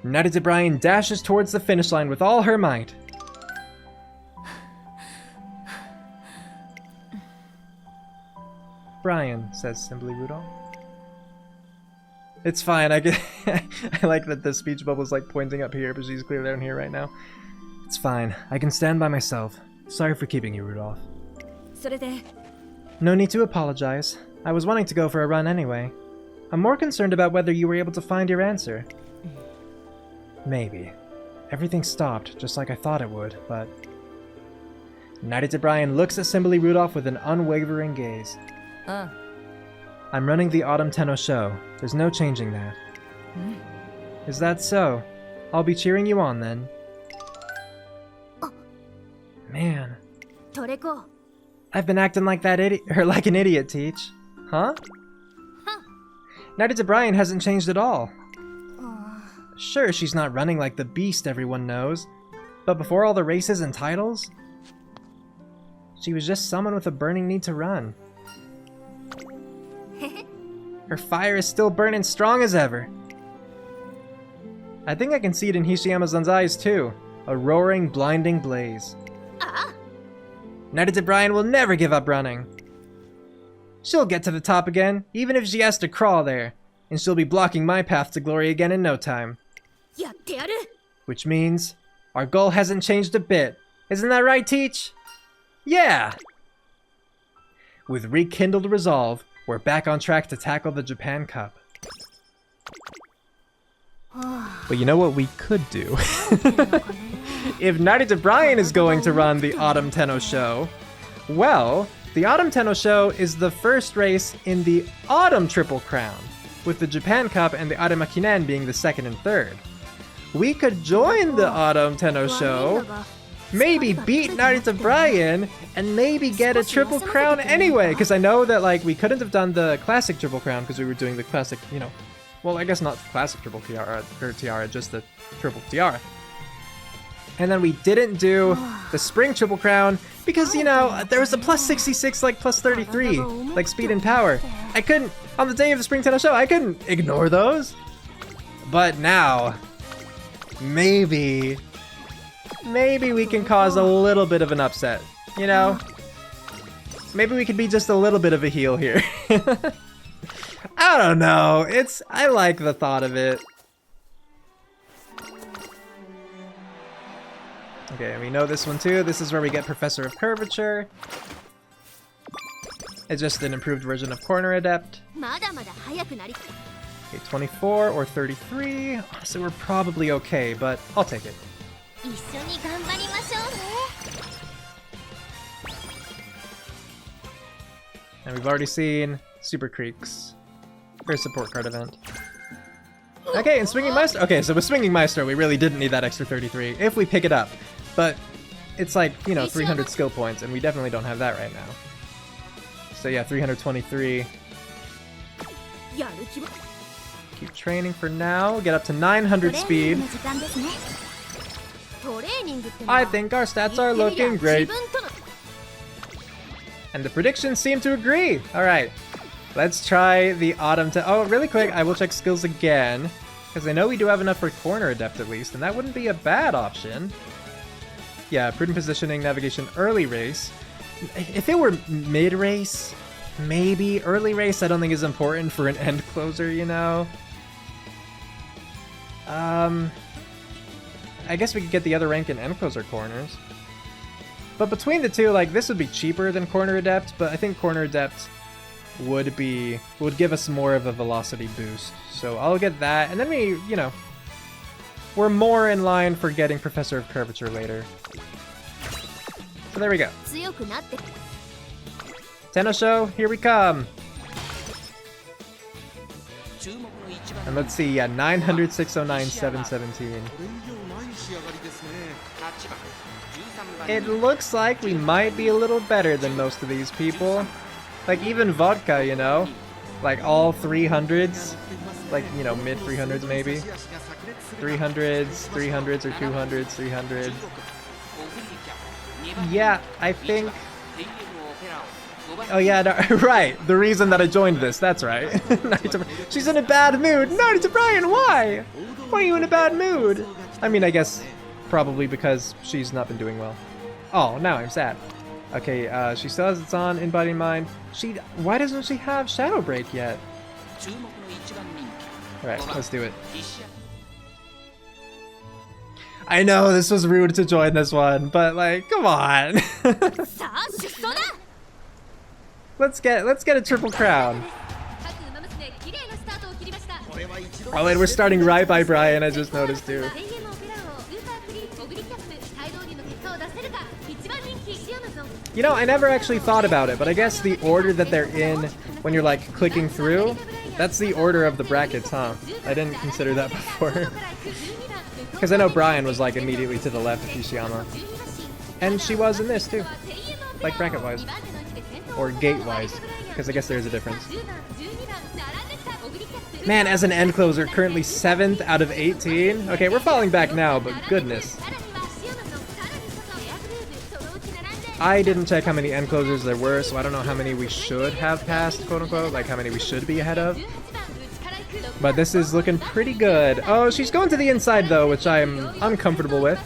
Speaker 1: Narita Brian dashes towards the finish line with all her might. Brian, says Simbali Rudolph. It's fine, I like that the speech bubble's like pointing up here, but she's clear down here right now. It's fine, I can stand by myself. Sorry for keeping you, Rudolph.
Speaker 3: それで
Speaker 1: No need to apologize. I was wanting to go for a run anyway. I'm more concerned about whether you were able to find your answer. Maybe. Everything stopped, just like I thought it would, but... Knighted O'Brien looks at Assembly Rudolph with an unwavering gaze. I'm running the Autumn Tenno Sho. There's no changing that. Is that so? I'll be cheering you on then. Man.
Speaker 2: トレコ
Speaker 1: I've been acting like like an idiot, Teach. Huh? Knighted O'Brien hasn't changed at all. Sure, she's not running like the beast everyone knows, but before all the races and titles, she was just someone with a burning need to run. Her fire is still burning strong as ever. I think I can see it in Hishiyama-san's eyes too. A roaring, blinding blaze. Knighted O'Brien will never give up running. She'll get to the top again, even if she has to crawl there. And she'll be blocking my path to glory again in no time.
Speaker 2: やってやる
Speaker 1: Which means, our goal hasn't changed a bit. Isn't that right, Teach? Yeah! With rekindled resolve, we're back on track to tackle the Japan Cup. But you know what we could do? If Knighted O'Brien is going to run the Autumn Tenno Sho, well, the Autumn Tenno Sho is the first race in the Autumn Triple Crown, with the Japan Cup and the Arima Kinen being the second and third. We could join the Autumn Tenno Sho, maybe beat Knighted O'Brien, and maybe get a Triple Crown anyway, because I know that like we couldn't have done the Classic Triple Crown because we were doing the Classic, you know, well, I guess not Classic Triple Tiara, or Tiara, just the Triple Tiara. And then we didn't do the Spring Triple Crown because, you know, there was a plus 66, like plus 33, like speed and power. I couldn't, on the day of the Spring Tenno Show, I couldn't ignore those. But now, maybe we can cause a little bit of an upset, you know? Maybe we could be just a little bit of a heel here. I don't know, I like the thought of it. Okay, we know this one too. This is where we get Professor of Curvature. It's just an improved version of Corner Adept.
Speaker 2: まだまだ速くなり
Speaker 1: Okay, 24 or 33. So we're probably okay, but I'll take it.
Speaker 2: 一緒に頑張りましょうね
Speaker 1: And we've already seen Super Creeks. First support card event. Okay, and Swinging Maestro. Okay, so with Swinging Maestro, we really didn't need that extra 33 if we pick it up. But it's like, you know, 300 skill points, and we definitely don't have that right now. So yeah, 323.
Speaker 2: やる気は
Speaker 1: Keep training for now. Get up to 900 speed.
Speaker 2: トレーニングってのは
Speaker 1: I think our stats are looking great.
Speaker 2: 自分との
Speaker 1: And the predictions seem to agree. Alright, let's try the Autumn Oh, really quick, I will check skills again. Because I know we do have enough for Corner Adept at least, and that wouldn't be a bad option. Yeah, Prudent Positioning, Navigation, Early Race. If it were mid-race, maybe. Early Race I don't think is important for an end closer, you know? I guess we could get the other rank in end closer corners. But between the two, like, this would be cheaper than Corner Adept, but I think Corner Adept would give us more of a velocity boost. So I'll get that, and then we, you know, we're more in line for getting Professor of Curvature later. So there we go.
Speaker 2: 強くなって
Speaker 1: Tenno Sho, here we come! And let's see, yeah, 900, 609, 717. It looks like we might be a little better than most of these people. Like, even Vodka, you know? Like, all 300s. Like, you know, mid 300s maybe. 300s, 300s or 200s, 300s. Yeah, I think... Oh yeah, no, right. The reason that I joined this, that's right. She's in a bad mood. Knighted O'Brien, why? Why are you in a bad mood? I mean, I guess probably because she's not been doing well. Oh, now I'm sad. Okay, she still has its on in Body and Mind. Why doesn't she have Shadow Break yet? Alright, let's do it. I know this was rude to join this one, but like, come on. Let's get a triple crown. Oh, and we're starting right by Brian, I just noticed too. You know, I never actually thought about it, but I guess the order that they're in when you're like clicking through, that's the order of the brackets, huh? I didn't consider that before. Because I know Brian was like immediately to the left of Hishiyama. And she was in this too. Like bracket-wise. Or gate-wise. Because I guess there's a difference. Man, as an end closer, currently 7th out of 18. Okay, we're falling back now, but goodness. I didn't check how many end closers there were, so I don't know how many we should have passed, quote-unquote. Like how many we should be ahead of. But this is looking pretty good. Oh, she's going to the inside though, which I'm comfortable with.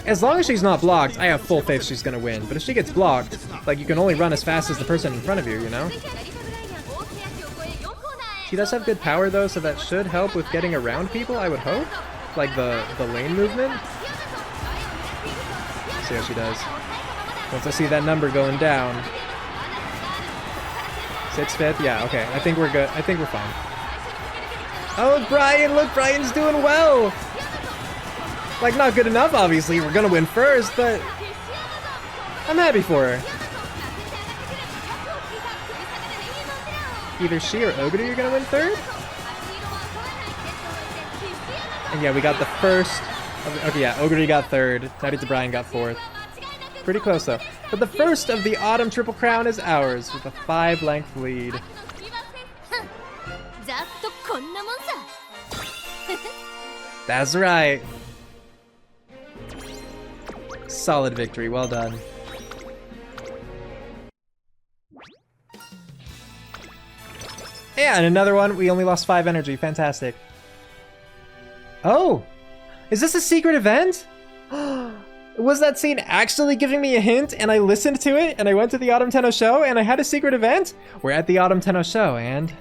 Speaker 1: As long as she's not blocked, I have full faith she's gonna win. But if she gets blocked, like you can only run as fast as the person in front of you, you know? She does have good power though, so that should help with getting around people, I would hope. Like the lane movement. See how she does. Once I see that number going down. 6/5? Yeah, okay. I think we're good. I think we're fine. Oh, Brian! Look, Brian's doing well! Like, not good enough, obviously. We're gonna win first, but I'm happy for her. Either she or Ogre are gonna win third? And yeah, we got the first. Okay, yeah, Ogre got third. Narita Brian got fourth. Pretty close though. But the first of the Autumn Triple Crown is ours with a 5-length lead. That's right. Solid victory, well done. Yeah, and another one. We only lost 5 energy. Fantastic. Oh! Is this a secret event? Was that scene actually giving me a hint and I listened to it and I went to the Autumn Tenno Sho and I had a secret event? We're at the Autumn Tenno Sho and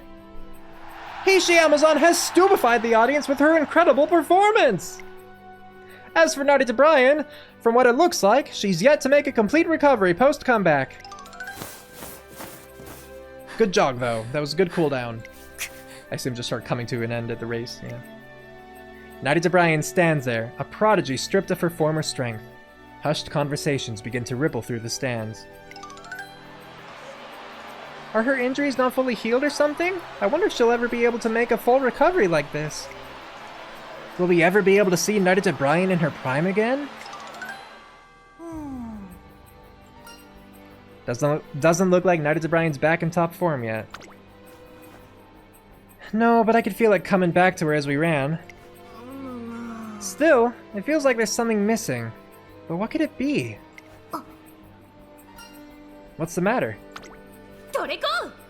Speaker 1: Hishi Amazon has stupefied the audience with her incredible performance! As for Narita Brian, from what it looks like, she's yet to make a complete recovery post-comeback. Good jog though, that was a good cooldown. I assume just start coming to an end at the race, yeah. Narita Brian stands there, a prodigy stripped of her former strength. Hushed conversations begin to ripple through the stands. Are her injuries not fully healed or something? I wonder if she'll ever be able to make a full recovery like this. Will we ever be able to see Narita Brian in her prime again? Doesn't look like Narita Brian's back in top form yet. No, but I could feel it coming back to her as we ran. Still, it feels like there's something missing. But what could it be? What's the matter?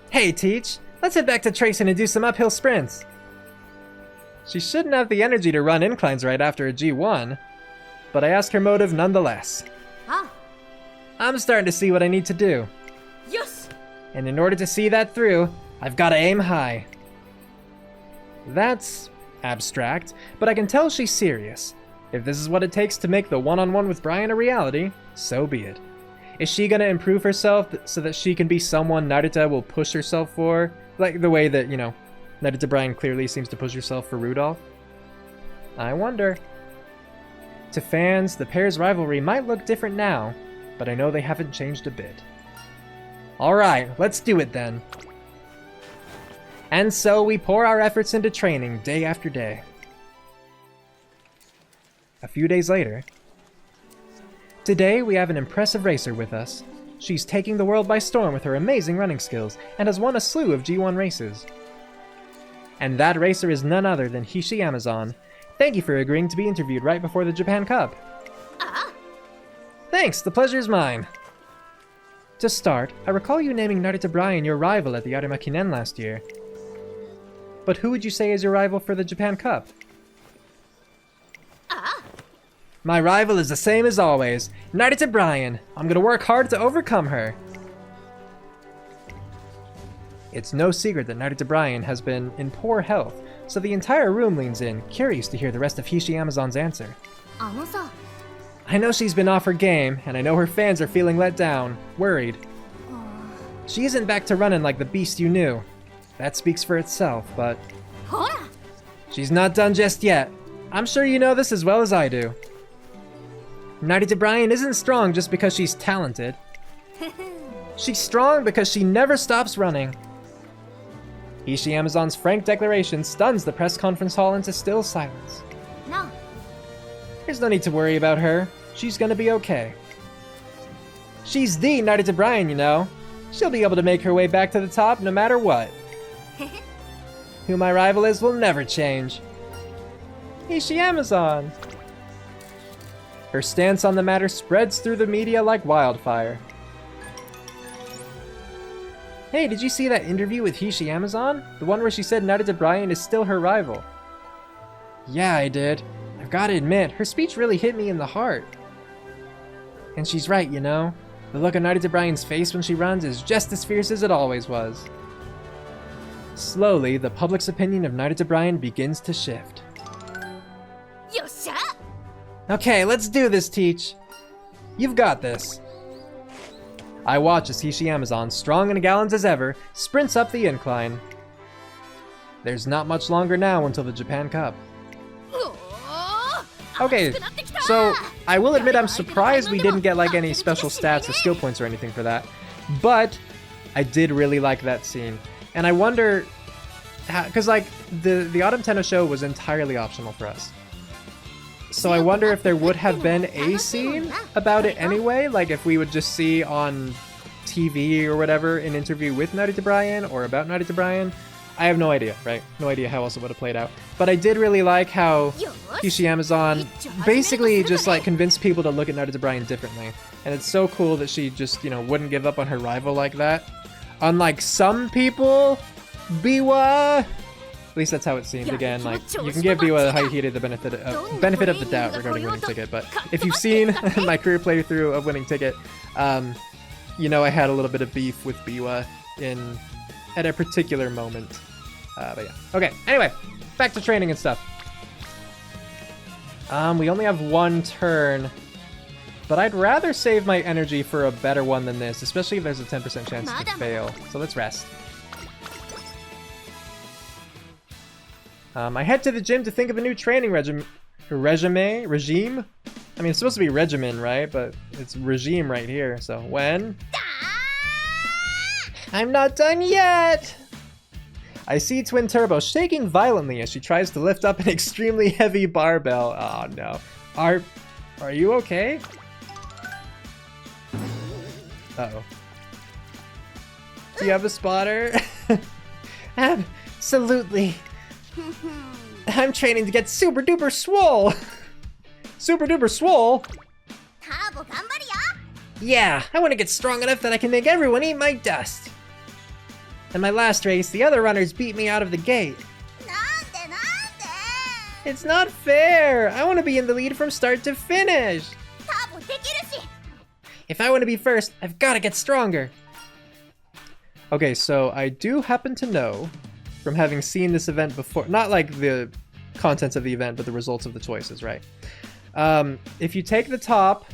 Speaker 1: Hey, Teach! Let's head back to Tracing and do some uphill sprints! She shouldn't have the energy to run inclines right after a G1, but I ask her motive nonetheless. I'm starting to see what I need to do. Yes! And in order to see that through, I've got to aim high. That's abstract, but I can tell she's serious. If this is what it takes to make the one-on-one with Brian a reality, so be it. Is she gonna improve herself so that she can be someone Narita will push herself for? Like the way that, you know, Narita Brian clearly seems to push herself for Rudolph? I wonder. To fans, the pair's rivalry might look different now, but I know they haven't changed a bit. Alright, let's do it then. And so we pour our efforts into training day after day. A few days later, today we have an impressive racer with us. She's taking the world by storm with her amazing running skills and has won a slew of G1 races. And that racer is none other than Hishi Amazon. Thank you for agreeing to be interviewed right before the Japan Cup. Thanks, the pleasure is mine. To start, I recall you naming Narita Brian your rival at the Arima Kinen last year. But who would you say is your rival for the Japan Cup? My rival is the same as always, Narita Brian. I'm gonna work hard to overcome her. It's no secret that Narita Brian has been in poor health, so the entire room leans in, curious to hear the rest of Hishi Amazon's answer. I know she's been off her game, and I know her fans are feeling let down, worried. She isn't back to running like the beast you knew. That speaks for itself, but she's not done just yet. I'm sure you know this as well as I do. Narita Bryan isn't strong just because she's talented. She's strong because she never stops running. Hishi Amazon's frank declaration stuns the press conference hall into still silence.
Speaker 2: No.
Speaker 1: There's no need to worry about her. She's gonna be okay. She's the Narita Bryan, you know. She'll be able to make her way back to the top no matter what. Who my rival is will never change. Hishi Amazon. Her stance on the matter spreads through the media like wildfire. Hey, did you see that interview with Hishi Amazon? The one where she said Narita Bryan is still her rival. Yeah, I did. I've gotta admit, her speech really hit me in the heart. And she's right, you know. The look on Narita Bryan's face when she runs is just as fierce as it always was. Slowly, the public's opinion of Narita Bryan begins to shift.
Speaker 2: Yosha!
Speaker 1: Okay, let's do this, Teach. You've got this. I watch as Hishi Amazon, strong and gallant as ever, sprints up the incline. There's not much longer now until the Japan Cup. Okay, so I will admit I'm surprised we didn't get like any special stats or skill points or anything for that, but I did really like that scene. And I wonder, because like the Autumn Tenno Sho was entirely optional for us. So I wonder if there would have been a scene about it anyway, like if we would just see on TV or whatever an interview with Narita Bryan or about Narita Bryan. I have no idea, right? No idea how else it would have played out. But I did really like how Hishi Amazon basically just like convinced people to look at Narita Bryan differently. And it's so cool that she just, you know, wouldn't give up on her rival like that. Unlike some people, Biwa, at least that's how it seemed. Again, like you can give Biwa Haihide the benefit of the doubt regarding Winning Ticket, but if you've seen my career playthrough of Winning Ticket, you know I had a little bit of beef with Biwa at a particular moment. But yeah. Okay, anyway, back to training and stuff. We only have one turn, but I'd rather save my energy for a better one than this, especially if there's a 10% chance to fail. So let's rest. I head to the gym to think of a new training regime. I mean, it's supposed to be regimen, right? But it's regime right here. So when? I'm not done yet! I see Twin Turbo shaking violently as she tries to lift up an extremely heavy barbell. Oh no. Are you okay? Uh-oh. Do you have a spotter? Absolutely. I'm training to get super duper swole! Super duper swole? Yeah, I want to get strong enough that I can make everyone eat my dust. In my last race, the other runners beat me out of the gate. It's not fair! I want to be in the lead from start to finish! If I want to be first, I've got to get stronger! Okay, so I do happen to know, from having seen this event before, not like the contents of the event, but the results of the choices, right? If you take the top,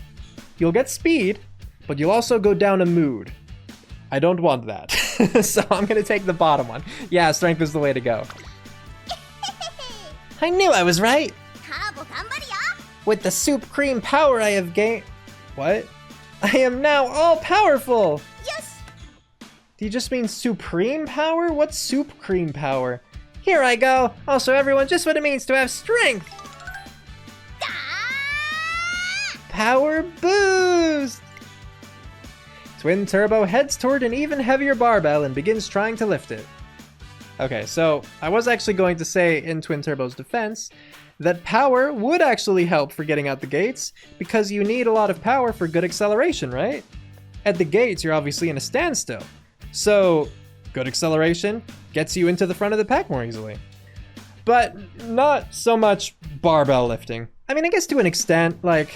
Speaker 1: you'll get speed, but you'll also go down a mood. I don't want that. So I'm gonna take the bottom one. Yeah, strength is the way to go. I knew I was right! With the soup cream power I have gained... What? I am now all-powerful!
Speaker 2: Yes!
Speaker 1: Do you just mean supreme power? What's soup cream power? Here I go! I'll show everyone just what it means to have strength! Power boost! Twin Turbo heads toward an even heavier barbell and begins trying to lift it. Okay, so I was actually going to say in Twin Turbo's defense that power would actually help for getting out the gates because you need a lot of power for good acceleration, right? At the gates, you're obviously in a standstill. So, good acceleration gets you into the front of the pack more easily. But not so much barbell lifting. I mean, I guess to an extent, like,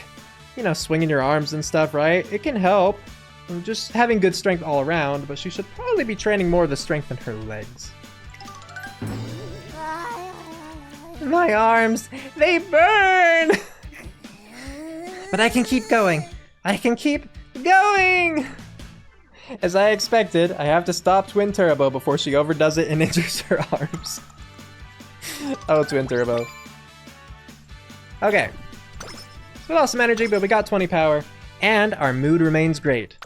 Speaker 1: you know, swinging your arms and stuff, right? It can help. And just having good strength all around, but she should probably be training more of the strength in her legs. My arms, they burn! But I can keep going. I can keep going! As I expected, I have to stop Twin Turbo before she overdoes it and injures her arms. Oh, Twin Turbo. Okay. We lost some energy, but we got 20 power. And our mood remains great.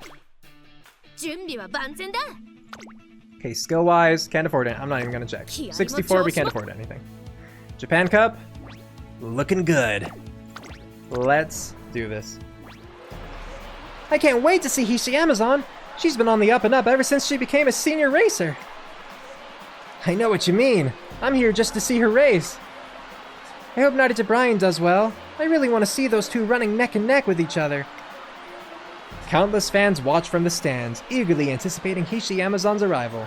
Speaker 1: Okay, skill-wise, can't afford it. I'm not even gonna check. 64, we can't afford anything. Japan Cup, looking good. Let's do this. I can't wait to see Hishi Amazon. She's been on the up and up ever since she became a senior racer. I know what you mean. I'm here just to see her race. I hope Narita Bryan does well. I really want to see those two running neck and neck with each other. Countless fans watch from the stands, eagerly anticipating Hishi Amazon's arrival.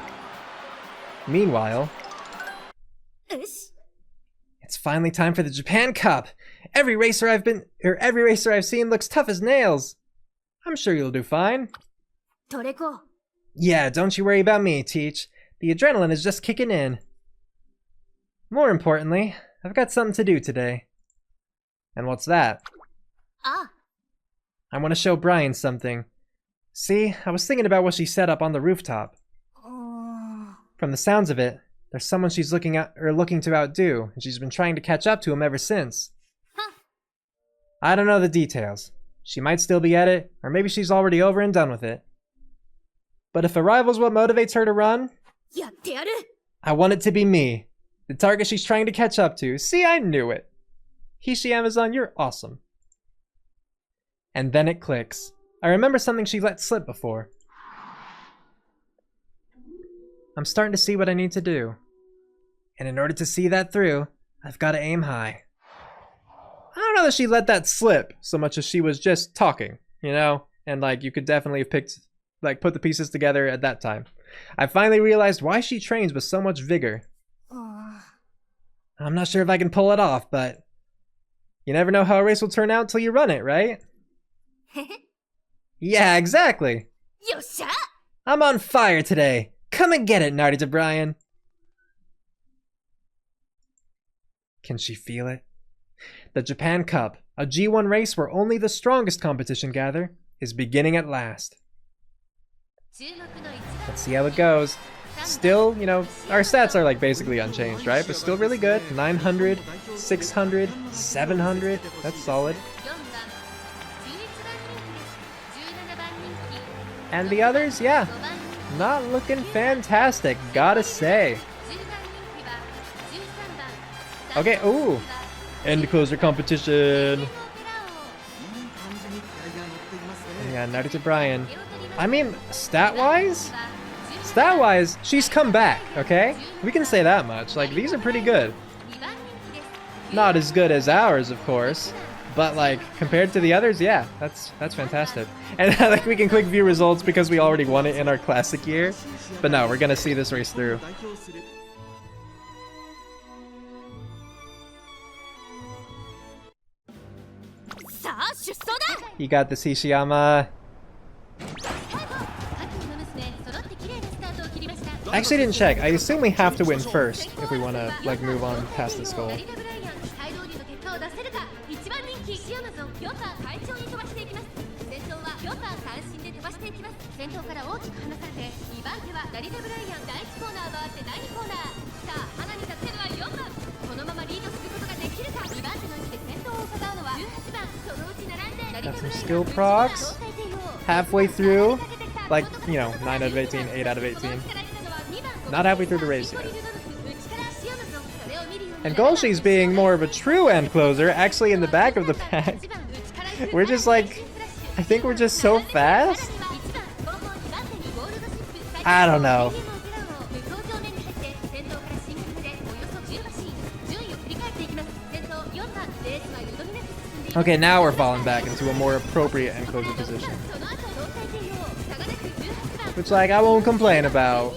Speaker 1: Meanwhile, it's finally time for the Japan Cup. Every racer I've seen looks tough as nails. I'm sure you'll do fine. Yeah, don't you worry about me, Teach. The adrenaline is just kicking in. More importantly, I've got something to do today. And what's that? I want to show Brian something. See, I was thinking about what she set up on the rooftop. From the sounds of it, there's someone she's looking to outdo, and she's been trying to catch up to him ever since. I don't know the details. She might still be at it, or maybe she's already over and done with it. But if a rival's what motivates her to run, I want it to be me. The target she's trying to catch up to. See, I knew it. Hishi Amazon, you're awesome. And then it clicks. I remember something she let slip before. I'm starting to see what I need to do. And in order to see that through, I've got to aim high. I don't know that she let that slip so much as she was just talking, you know? And like, you could definitely have put the pieces together at that time. I finally realized why she trains with so much vigor. I'm not sure if I can pull it off, but you never know how a race will turn out till you run it, right? Yeah, exactly. I'm on fire today. Come and get it, Narita Bryan. Can she feel it? The Japan Cup, a G1 race where only the strongest competition gather, is beginning at last. Let's see how it goes. Still, you know, our stats are like basically unchanged, right? But still really good. 900, 600, 700. That's solid. And the others, yeah, not looking fantastic, gotta say. Okay, ooh. End closer competition. Yeah, Narita Bryan. I mean, stat-wise, she's come back, okay? We can say that much. Like, these are pretty good. Not as good as ours, of course. But, like, compared to the others, yeah, that's fantastic. And, like, we can quick view results because we already won it in our classic year. But no, we're gonna see this race through. You got this, Hishiyama. I actually didn't check. I assume we have to win first if we want to, like, move on past this goal. Got some skill procs. Halfway through. Like, you know, 9 out of 18, 8 out of 18. Not halfway through the race yet. And Golshi's being more of a true end closer, actually in the back of the pack. We're just like, I think we're just so fast? I don't know. Okay, now we're falling back into a more appropriate end closer position. Which, like, I won't complain about.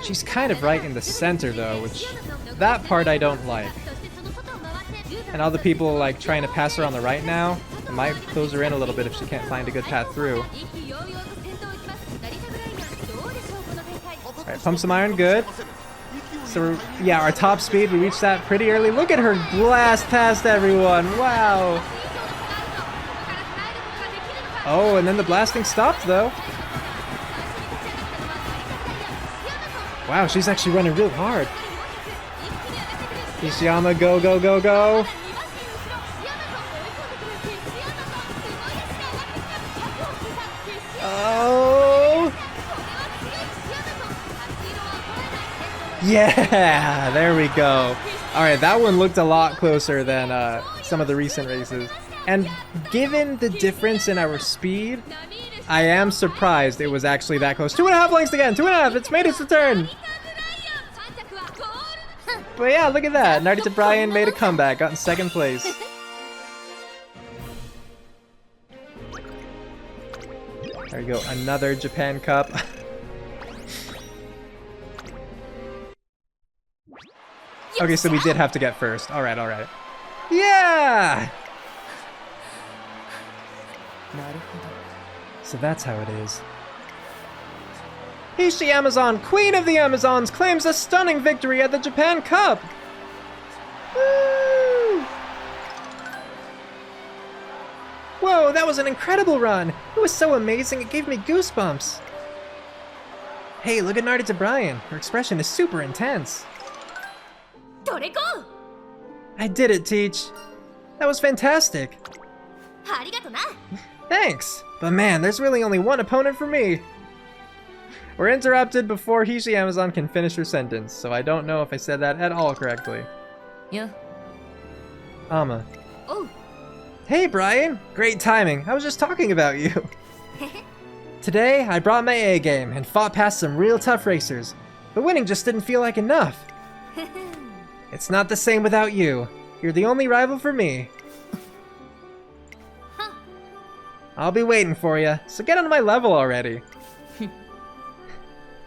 Speaker 1: She's kind of right in the center, though, which, that part I don't like. And all the people, like, trying to pass her on the right now, it might close her in a little bit if she can't find a good path through. Alright, pump some iron, good. So, yeah, our top speed, we reached that pretty early. Look at her blast past everyone. Wow. Oh, and then the blasting stopped, though. Wow, she's actually running real hard. Ishiyama, go, go, go, go. Oh. Yeah, there we go. Alright, that one looked a lot closer than some of the recent races. And given the difference in our speed, I am surprised it was actually that close. 2.5 lengths again, 2.5, it's made its return. But yeah, look at that. Narita Bryan made a comeback, got in 2nd place. There we go, another Japan Cup. Okay, so we did have to get first. Alright, alright. Yeah! So that's how it is. Hishi Amazon, Queen of the Amazons, claims a stunning victory at the Japan Cup! Woo! Whoa, that was an incredible run! It was so amazing, it gave me goosebumps! Hey, look at Narita Bryan. Her expression is super intense. I did it, Teach. That was fantastic. Thanks! But man, there's really only one opponent for me. We're interrupted before Hishi Amazon can finish her sentence, so I don't know if I said that at all correctly.
Speaker 3: Yeah.
Speaker 1: Ama.
Speaker 2: Oh.
Speaker 1: Hey, Bryan! Great timing. I was just talking about you. Today, I brought my A game and fought past some real tough racers, but winning just didn't feel like enough. It's not the same without you. You're the only rival for me. I'll be waiting for you, so get on my level already.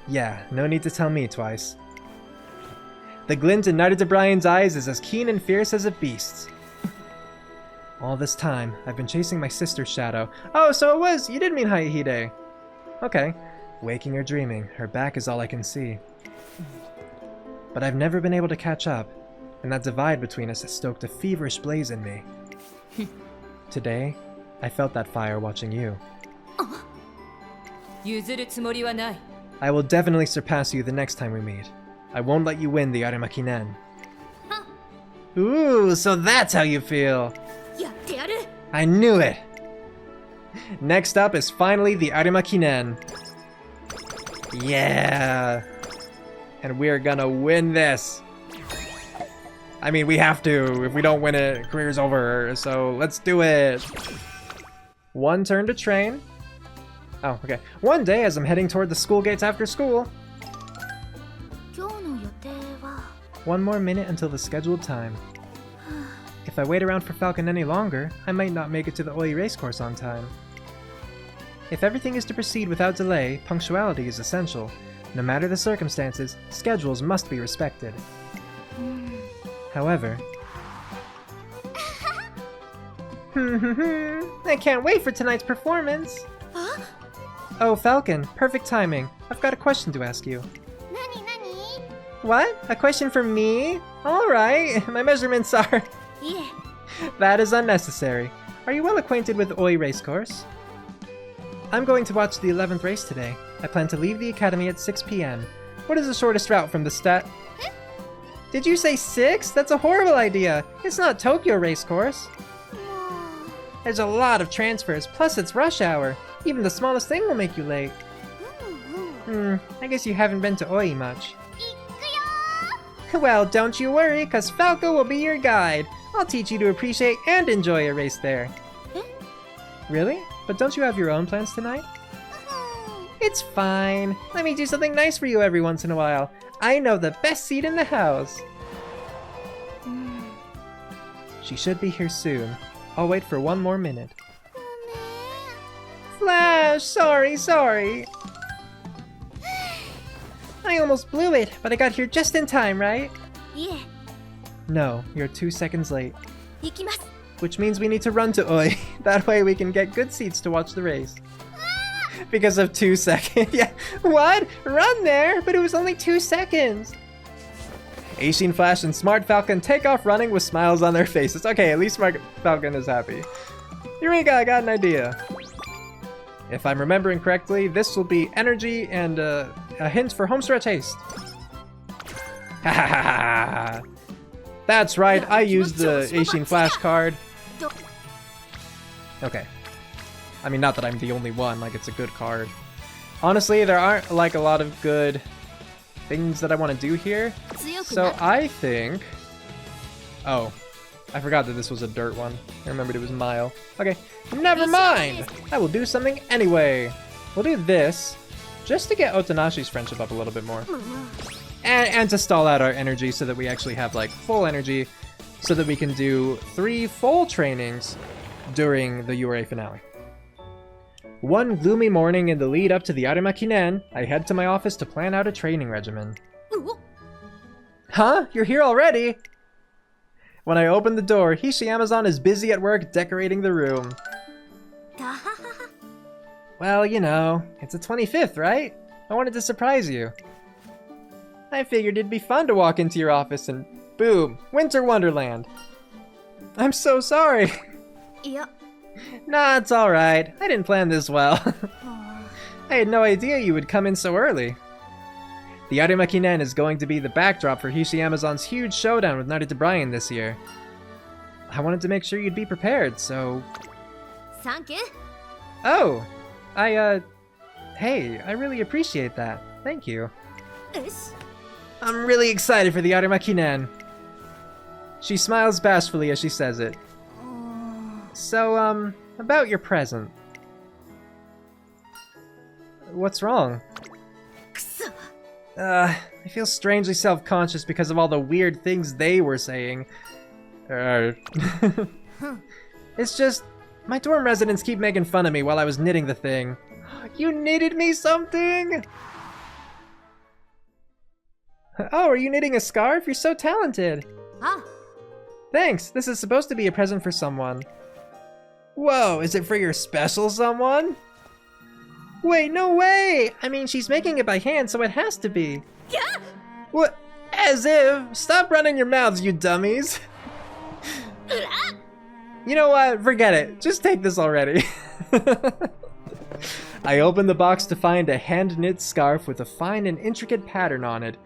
Speaker 1: Yeah, no need to tell me twice. The glint in Narita Bryan's eyes is as keen and fierce as a beast's. All this time, I've been chasing my sister's shadow. Oh, so it was, you did mean Haihide. Okay. Waking or dreaming, her back is all I can see. But I've never been able to catch up, and that divide between us has stoked a feverish blaze in me. Today, I felt that fire watching you. I will definitely surpass you the next time we meet. I won't let you win the Arima Kinen. Ooh, so that's how you feel. I knew it. Next up is finally the Arima Kinen. Yeah. And we're gonna win this. I mean, we have to. If we don't win it, career's over. So let's do it. One turn to train. Oh, okay. One day as I'm heading toward the school gates after school.
Speaker 2: 今日の予定は
Speaker 1: One more minute until the scheduled time. If I wait around for Falcon any longer, I might not make it to the Oi racecourse on time. If everything is to proceed without delay, punctuality is essential. No matter the circumstances, schedules must be respected. However... I can't wait for tonight's performance!
Speaker 2: Huh?
Speaker 1: Oh, Falcon, perfect timing. I've got a question to ask you.
Speaker 2: 何何
Speaker 1: What? A question for me? Alright, my measurements are...
Speaker 2: いえ
Speaker 1: That is unnecessary. Are you well acquainted with Oi Racecourse? I'm going to watch the 11th race today. I plan to leave the academy at 6 p.m. What is the shortest route from the Did you say 6? That's a horrible idea. It's not Tokyo Racecourse. There's a lot of transfers, plus it's rush hour. Even the smallest thing will make you late. I guess you haven't been to Oi much.
Speaker 2: 行くよ
Speaker 1: Well, don't you worry, cause Falco will be your guide. I'll teach you to appreciate and enjoy a race there. Really? But don't you have your own plans tonight? It's fine. Let me do something nice for you every once in a while. I know the best seat in the house. She should be here soon. I'll wait for one more minute. Flash! Sorry. I almost blew it, but I got here just in time, right?
Speaker 2: いえ
Speaker 1: No, you're 2 seconds late.
Speaker 2: 行きます
Speaker 1: Which means we need to run to Oi. That way we can get good seats to watch the race. Because of 2 seconds. Yeah, what? Run there? But it was only 2 seconds. Aishin Flash and Smart Falcon take off running with smiles on their faces. Okay, at least Smart Falcon is happy. Eureka, I got an idea. If I'm remembering correctly, this will be energy and a hint for homestretch haste. Ha ha ha ha! That's right, I used the Aishin Flash card. Okay. I mean, not that I'm the only one, like, it's a good card. Honestly, there aren't, like, a lot of good things that I want to do here. So I think... Oh, I forgot that this was a dirt one. I remembered it was Mile. Okay, never mind! I will do something anyway. We'll do this, just to get Otonashi's friendship up a little bit more. And to stall out our energy so that we actually have, like, full energy, so that we can do 3 full trainings during the URA Finale. One gloomy morning in the lead up to the Arima Kinen, I head to my office to plan out a training regimen. Huh? You're here already? When I open the door, Hishi Amazon is busy at work decorating the room. Well, you know, it's the 25th, right? I wanted to surprise you. I figured it'd be fun to walk into your office and boom, Winter Wonderland. I'm so sorry.
Speaker 2: Yep.
Speaker 1: Nah, it's alright. I didn't plan this well. I had no idea you would come in so early. The Arima Kinen is going to be the backdrop for Hishi Amazon's huge showdown with Narita Bryan this year. I wanted to make sure you'd be prepared, so...
Speaker 2: Thank you.
Speaker 1: Oh! Hey, I really appreciate that. Thank you. I'm really excited for the Arima Kinen. She smiles bashfully as she says it. So, about your present. What's wrong? I feel strangely self-conscious because of all the weird things they were saying. It's just, my dorm residents keep making fun of me while I was knitting the thing. You knitted me something? Oh, are you knitting a scarf? You're so talented.
Speaker 2: Ah.
Speaker 1: Thanks, this is supposed to be a present for someone. Whoa, is it for your special someone? Wait, no way! I mean, she's making it by hand, so it has to be.
Speaker 2: Yeah.
Speaker 1: What? As if? Stop running your mouths, you dummies. You know what? Forget it. Just take this already. I opened the box to find a hand-knit scarf with a fine and intricate pattern on it.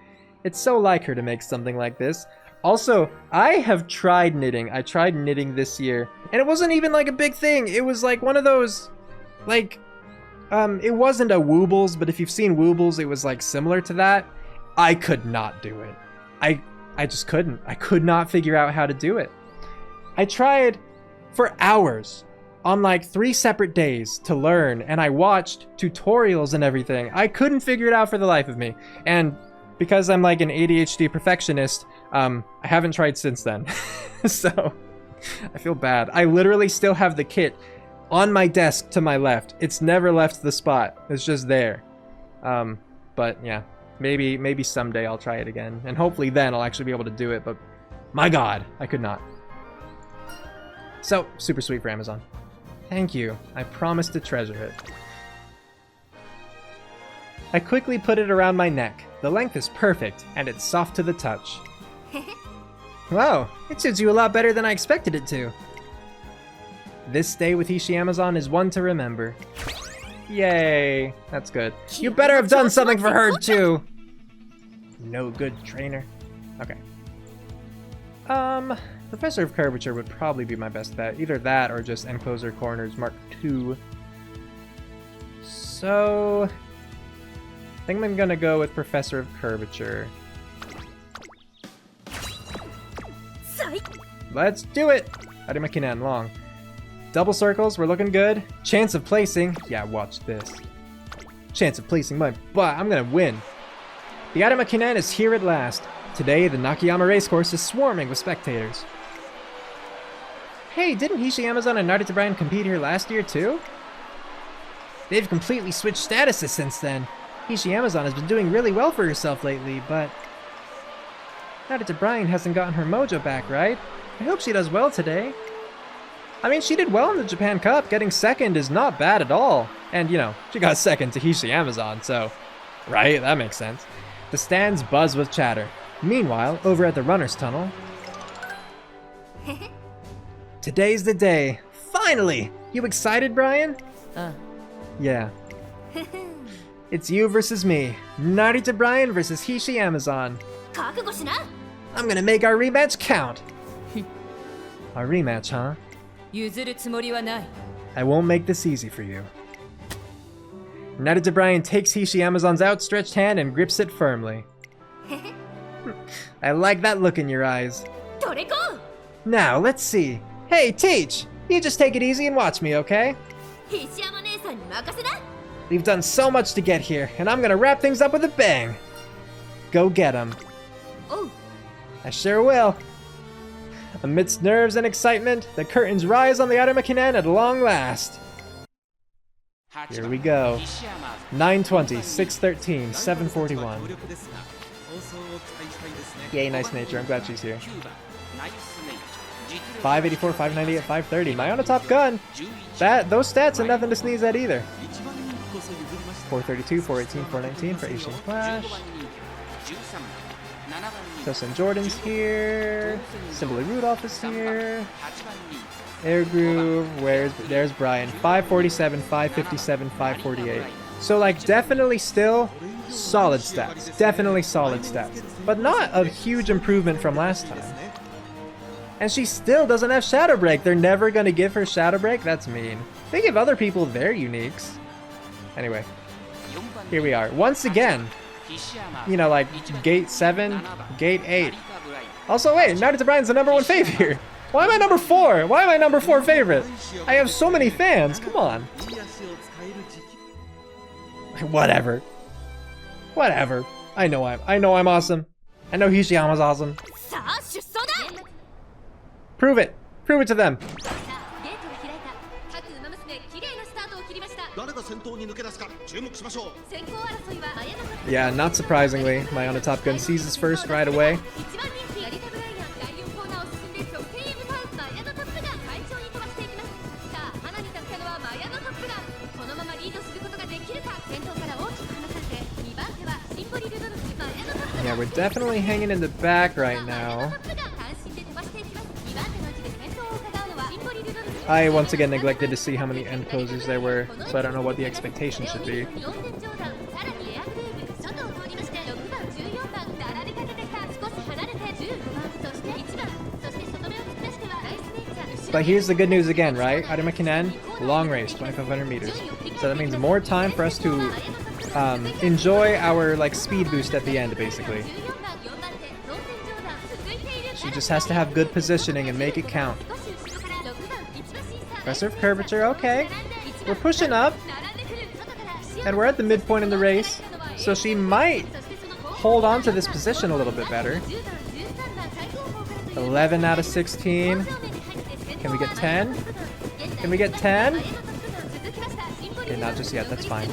Speaker 1: It's so like her to make something like this. Also, I have tried knitting. I tried knitting this year, and it wasn't even like a big thing. It was like one of those, like, it wasn't a Woobles, but if you've seen Woobles, it was like similar to that. I could not do it. I just couldn't. I could not figure out how to do it. I tried for hours on like 3 separate days to learn, and I watched tutorials and everything. I couldn't figure it out for the life of me. And because I'm like an ADHD perfectionist, I haven't tried since then. So I feel bad. I literally still have the kit on my desk to my left. It's never left the spot. It's just there. But yeah, maybe someday I'll try it again, and hopefully then I'll actually be able to do it. But my God, I could not. So super sweet for Amazon. Thank you. I promise to treasure it. I quickly put it around my neck. The length is perfect, and it's soft to the touch. Wow, it suits you a lot better than I expected it to. This day with Hishi Amazon is one to remember. Yay, that's good. You better have done something for her too. No good trainer. Okay. Professor of Curvature would probably be my best bet. Either that or just Enclosure Corners Mark II. So I think I'm gonna go with Professor of Curvature. Let's do it! Arima Kinen, long. Double circles, we're looking good. Chance of placing, yeah, watch this. Chance of placing my butt, I'm gonna win. The Arima Kinen is here at last. Today, the Nakayama racecourse is swarming with spectators. Hey, didn't Hishi Amazon and Narita Bryan compete here last year too? They've completely switched statuses since then. Hishi Amazon has been doing really well for herself lately, but Narita Bryan hasn't gotten her mojo back, right? I hope she does well today. I mean, she did well in the Japan Cup. Getting second is not bad at all. And, you know, she got second to Hishi Amazon, so... Right? That makes sense. The stands buzz with chatter. Meanwhile, over at the runner's tunnel... Today's the day. Finally! You excited, Brian? Yeah. It's you versus me. Narita Brian versus Hishi Amazon. I'm gonna make our rematch count. Our rematch, huh? I won't make this easy for you. Narita Brian takes Hishi Amazon's outstretched hand and grips it firmly. I like that look in your eyes. Now, let's see. Hey, Teach! You just take it easy and watch me, okay? We've done so much to get here, and I'm gonna wrap things up with a bang. Go get 'em. I sure will. Amidst nerves and excitement, the curtains rise on the Arima Kinen at long last. Here we go. 9:20, 6:13, 7:41. Yay, nice nature. I'm glad she's here. 584, 598, 530. My on a top gun. Those stats are nothing to sneeze at either. 432, 418, 419 for Asian Clash. Tosin Jordan's here. Simply Rudolph is here. Air Groove. There's Brian. 547, 557, 548. So like definitely still solid stats. Definitely solid stats. But not a huge improvement from last time. And she still doesn't have Shadow Break. They're never going to give her Shadow Break? That's mean. They give other people their uniques. Anyway. Here we are. Once again. You know, like, Gate 7, Gate 8. Also, wait, Narita Brian's the #1 favorite here. Why am I number 4? Why am I number 4 favorite? I have so many fans. Come on. Whatever. Whatever. I know I'm awesome. I know Hishiyama's awesome. Prove it. Prove it to them. Yeah, not surprisingly, my on a Top Gun seizes first right away. Yeah, we're definitely hanging in the back right now. I once again neglected to see how many end closers there were, so I don't know what the expectation should be. But here's the good news again, right? Arima Kinen, long race, 2,500 meters. So that means more time for us to enjoy our like speed boost at the end, basically. She just has to have good positioning and make it count. Aggressive curvature, okay. We're pushing up. And we're at the midpoint in the race. So she might hold on to this position a little bit better. 11 out of 16. Can we get 10? Can we get 10? Okay, not just yet, that's fine.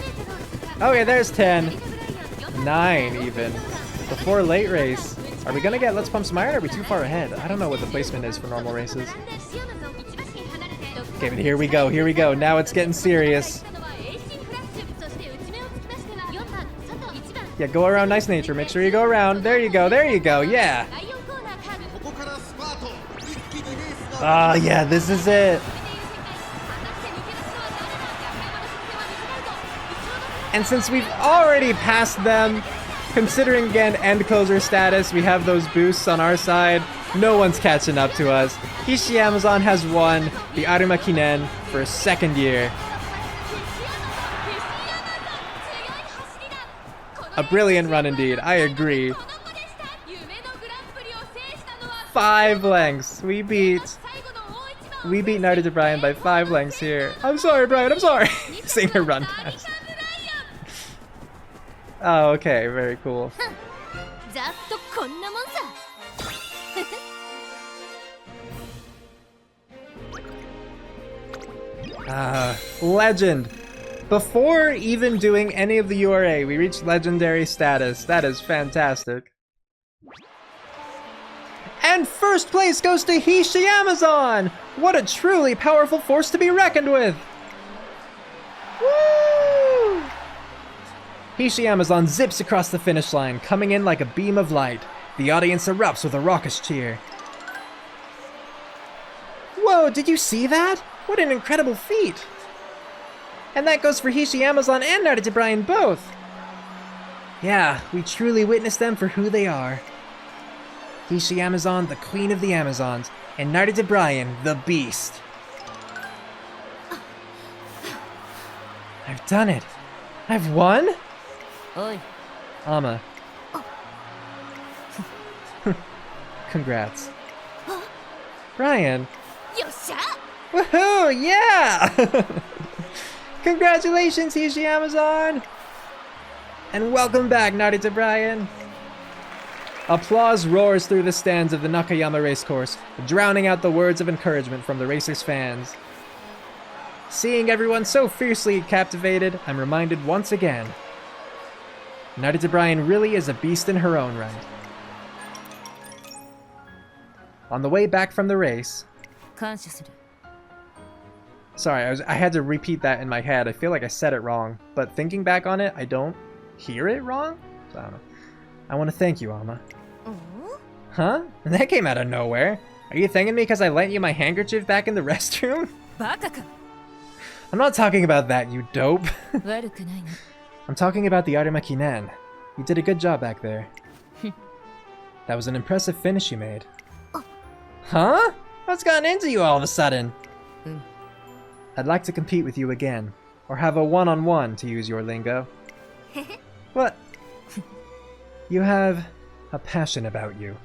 Speaker 1: Okay, there's 10. 9 even. Before late race. Are we gonna get Let's Pump Some Iron or are we too far ahead? I don't know what the placement is for normal races. Okay, but here we go, here we go. Now it's getting serious. Yeah, go around nice nature. Make sure you go around. There you go, yeah. Ah, yeah, this is it. And since we've already passed them, considering again end closer status, we have those boosts on our side. No one's catching up to us. Hishi Amazon has won the Arima Kinen for a second year. A brilliant run indeed, I agree. 5 lengths. We beat Narita Brian by 5 lengths here. I'm sorry, Brian, I'm sorry. Seeing her run past. Oh, okay, very cool. Legend. Before even doing any of the URA, we reached legendary status. That is fantastic. And first place goes to Hishi Amazon! What a truly powerful force to be reckoned with! Woo! Hishi Amazon zips across the finish line, coming in like a beam of light. The audience erupts with a raucous cheer. Whoa, did you see that? What an incredible feat! And that goes for Hishi Amazon and Narita Bryan both! Yeah, we truly witnessed them for who they are. Hishi Amazon, the queen of the Amazons, and Narita Bryan, the beast. I've done it! I've won?
Speaker 3: Oi.
Speaker 1: Ama. Congrats. Bryan. Woohoo! Yeah! Congratulations, Hishi Amazon! And welcome back, Narita Bryan! Applause roars through the stands of the Nakayama racecourse, drowning out the words of encouragement from the racers' fans. Seeing everyone so fiercely captivated, I'm reminded once again, Narita Bryan really is a beast in her own right. On the way back from the race... Sorry, I had to repeat that in my head. I feel like I said it wrong, but thinking back on it, I don't hear it wrong? So I don't know. I want to thank you, Ama. Huh? That came out of nowhere. Are you thanking me because I lent you my handkerchief back in the restroom? I'm not talking about that, you dope. I'm talking about the Arima Kinen. You did a good job back there. That was an impressive finish you made. Huh? What's gotten into you all of a sudden? I'd like to compete with you again. Or have a one-on-one, to use your lingo. What? You have a passion about you.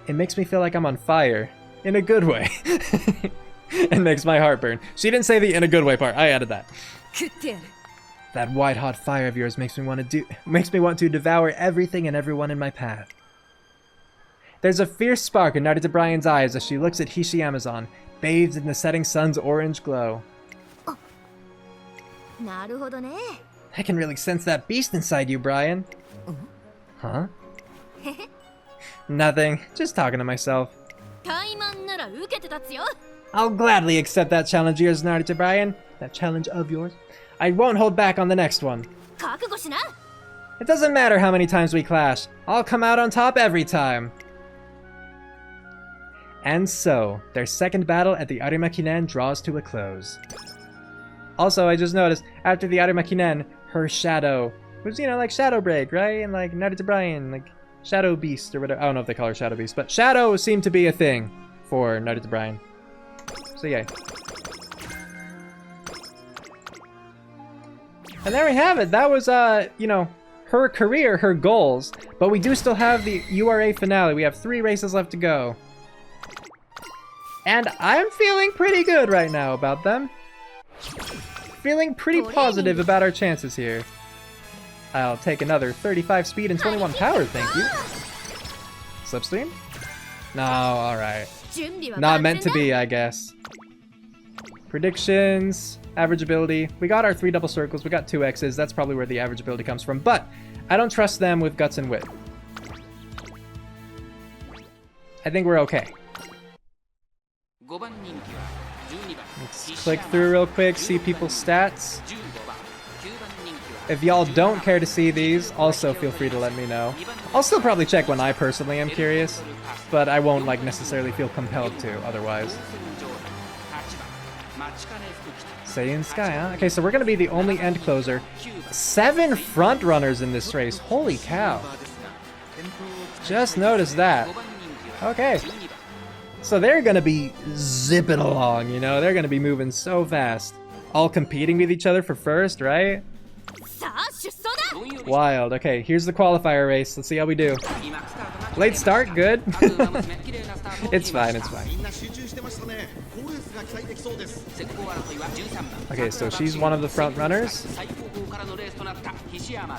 Speaker 1: It makes me feel like I'm on fire. In a good way. It makes my heart burn. She didn't say the in a good way part. I added that. That white-hot fire of yours makes me want to devour everything and everyone in my path. There's a fierce spark in Narita Bryan's eyes as she looks at Hishi Amazon, bathed in the setting sun's orange glow. I can really sense that beast inside you, Bryan. Huh? Nothing. Just talking to myself. I'll gladly accept that challenge of yours, Narita Bryan. That challenge of yours. I won't hold back on the next one. It doesn't matter how many times we clash. I'll come out on top every time. And so, their second battle at the Arima Kinen draws to a close. Also, I just noticed, after the Arima Kinen, her shadow was, you know, like Shadow Break, right? And like Narita Bryan, like Shadow Beast or whatever. I don't know if they call her Shadow Beast, but shadow seemed to be a thing for Narita Bryan. So yay. And there we have it. That was, you know, her career, her goals. But we do still have the URA Finale. We have 3 races left to go. And I'm feeling pretty good right now about them. Feeling pretty positive about our chances here. I'll take another 35 speed and 21 power, thank you. Slipstream? No, alright. Not meant to be, I guess. Predictions, average ability. We got our 3 double circles, we got 2 X's. That's probably where the average ability comes from. But I don't trust them with guts and wit. I think we're okay. Let's click through real quick, see people's stats. If y'all don't care to see these, also feel free to let me know. I'll still probably check when I personally am curious, but I won't like necessarily feel compelled to otherwise. Seiun Sky, huh? Okay, so we're gonna be the only end closer. 7 front runners in this race. Holy cow. Just noticed that. Okay. So they're gonna be zipping along, you know? They're gonna be moving so fast. All competing with each other for first, right? Wild. Okay, here's the qualifier race. Let's see how we do. Late start, good. It's fine, it's fine. Okay, so she's one of the front runners.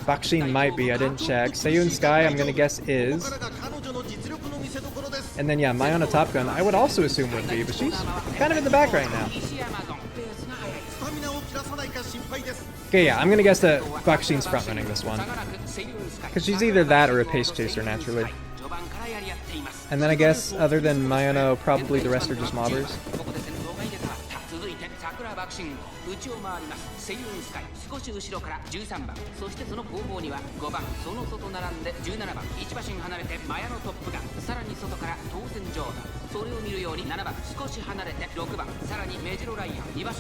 Speaker 1: Bakshin might be, I didn't check. Seiun Sky, I'm gonna guess is. And then yeah, Mayona Top Gun, I would also assume would be, but she's kind of in the back right now. Okay, yeah, I'm gonna guess that Bakshin's front running this one. Because she's either that or a pace chaser, naturally. And then I guess, other than Mayano, probably the rest are just mobbers.